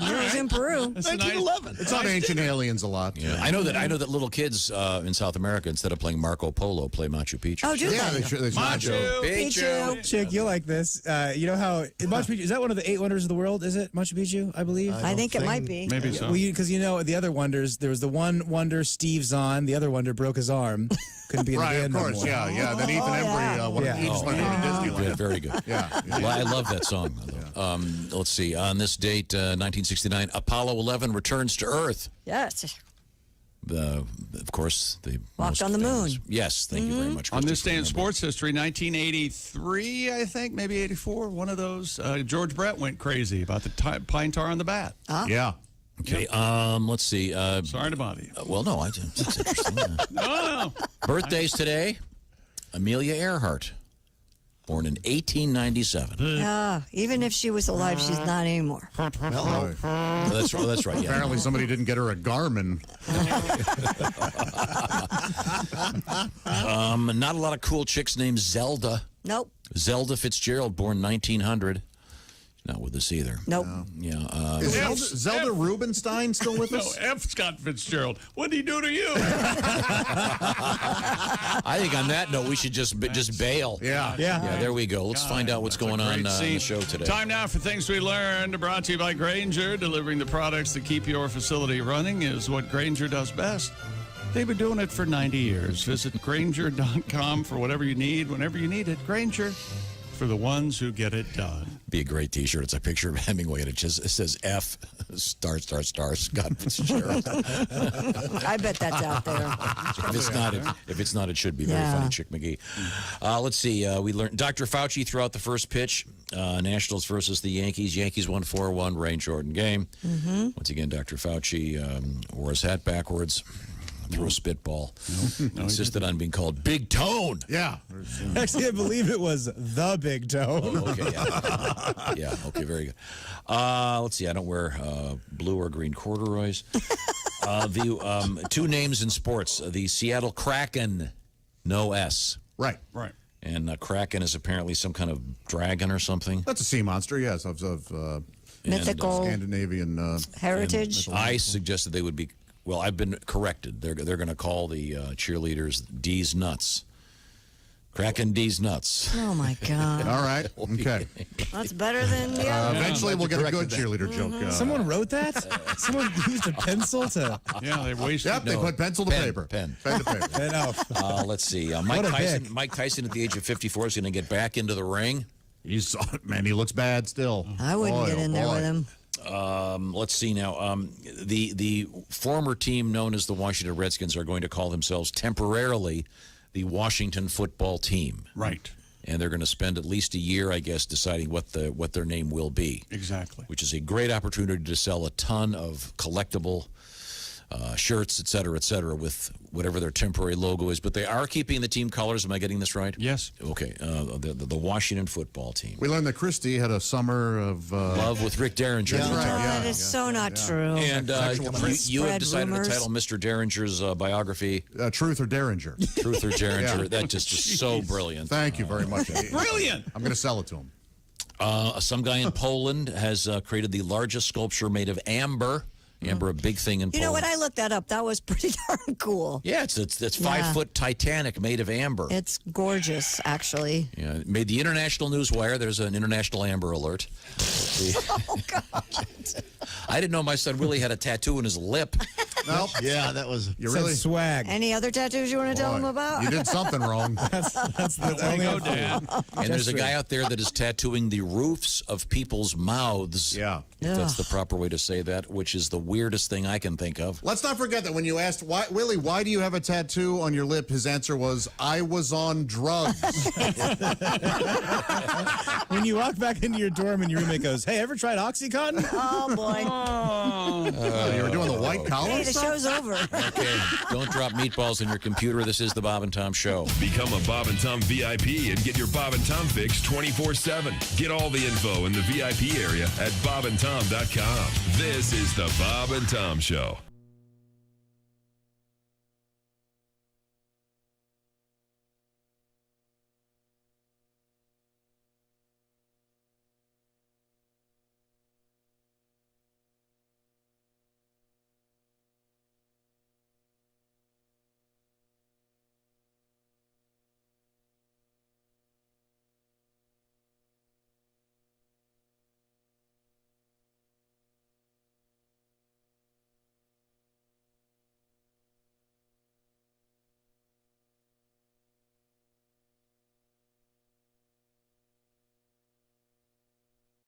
was in Peru. 1911. It's on Ancient Aliens a lot. Yeah, I know that little kids in South America, instead of playing Marco Polo, play Machu Picchu. Oh, do they? Machu Picchu. Chick, you like this. You know how Machu Picchu, is that one of the 8 wonders of the world? Is it Machu Picchu, I believe? I think it might be. Maybe so. Well, because the other wonders, there was the one wonder Steve's on, the other wonder broke his arm. Couldn't be in the Right, of band no course, more. yeah. Then Ethan Embry, he just went to Disneyland. Good, very good. Yeah. Well, I love that song. Let's see. On this date, 1969, Apollo 11 returns to Earth. Yes. Of course, they Walked on the moon. Yes, thank you very much. On Christy, this for day in remembering. sports history, 1983, I think, maybe 84, one of those. George Brett went crazy about the pine tar on the bat. Yeah. Okay, let's see. Sorry to bother you. Well, no, it's interesting. No. Birthdays today, Amelia Earhart, born in 1897. Even if she was alive, she's not anymore. That's right. Yeah. Apparently somebody didn't get her a Garmin. Not a lot of cool chicks named Zelda. Nope. Zelda Fitzgerald, born 1900. Not with us either. Nope. Yeah. Is Zelda Rubinstein still with us? No, F. Scott Fitzgerald. What did he do to you? I think on that note, we should just bail. Yeah. There we go. Let's find out what's going on Great the show today. Time now for Things We Learned, brought to you by Grainger. Delivering the products that keep your facility running is what Grainger does best. They've been doing it for 90 years. Visit Grainger.com for whatever you need, whenever you need it. Grainger, for the ones who get it done. Be a great T-shirt. It's a picture of Hemingway, and it says F star Scott Fitzgerald. I bet that's out there. If it's not, it should be very funny. Chick McGee. Let's see. We learned Dr. Fauci threw out the first pitch. Nationals versus the Yankees. Yankees won 4-1. Rain Jordan game. Once again, Dr. Fauci wore his hat backwards. Threw a spitball. Insisted on being called Big Tone. Yeah. Actually, I believe it was the Big Toe. Oh, okay, yeah. Okay, very good. Let's see. I don't wear blue or green corduroys. The two names in sports: the Seattle Kraken, no S. Right. And Kraken is apparently some kind of dragon or something. That's a sea monster, yes, of mythical Scandinavian heritage. I suggested they would be. Well, I've been corrected. They're going to call the cheerleaders D's nuts. Kraken D's nuts. Oh my God! All right. Okay. That's better than the other. Eventually, we'll get a good cheerleader joke. Someone wrote that? Someone used a pencil to. Yeah, they wasted. Yep, they put pencil to paper. Pen to paper. Enough. Let's see. What a dick. Mike Tyson, at the age of 54, is going to get back into the ring. He looks bad still. I wouldn't get in there with him. Let's see now. The former team known as the Washington Redskins are going to call themselves temporarily the Washington Football Team. Right. And they're going to spend at least a year, I guess, deciding what their name will be. Exactly. Which is a great opportunity to sell a ton of collectible shirts, et cetera, with whatever their temporary logo is. But they are keeping the team colors. Am I getting this right? Yes. Okay. The Washington Football Team. We learned that Christie had a summer of love with Rick Derringer. That is so not true. And you have decided to title Mr. Derringer's biography Truth or Derringer. Truth or Derringer. That just is so brilliant. Thank you very much. Brilliant. I'm going to sell it to him. Some guy in Poland has created the largest sculpture made of amber. Amber, a big thing in Poland. You know what? I looked that up. That was pretty darn cool. Yeah, it's 5-foot Titanic made of amber. It's gorgeous, actually. Yeah, it made the International Newswire. There's an international amber alert. Oh God! I didn't know my son Willie had a tattoo in his lip. Nope. Yeah, that was swag. Any other tattoos you want to tell him about? You did something wrong. That's the only Dad. And there's a guy out there that is tattooing the roofs of people's mouths. Yeah. If that's the proper way to say that, which is the weirdest thing I can think of. Let's not forget that when you asked, Willie, why do you have a tattoo on your lip? His answer was, I was on drugs. When you walk back into your dorm and your roommate goes, "Hey, ever tried OxyContin?" Oh boy! You were doing the white collar Hey, the stuff? show's over. Okay, don't drop meatballs in your computer. This is the Bob and Tom Show. Become a Bob and Tom VIP and get your Bob and Tom fix 24/7. Get all the info in the VIP area at bobandtom.com. This is the Bob and Tom Show.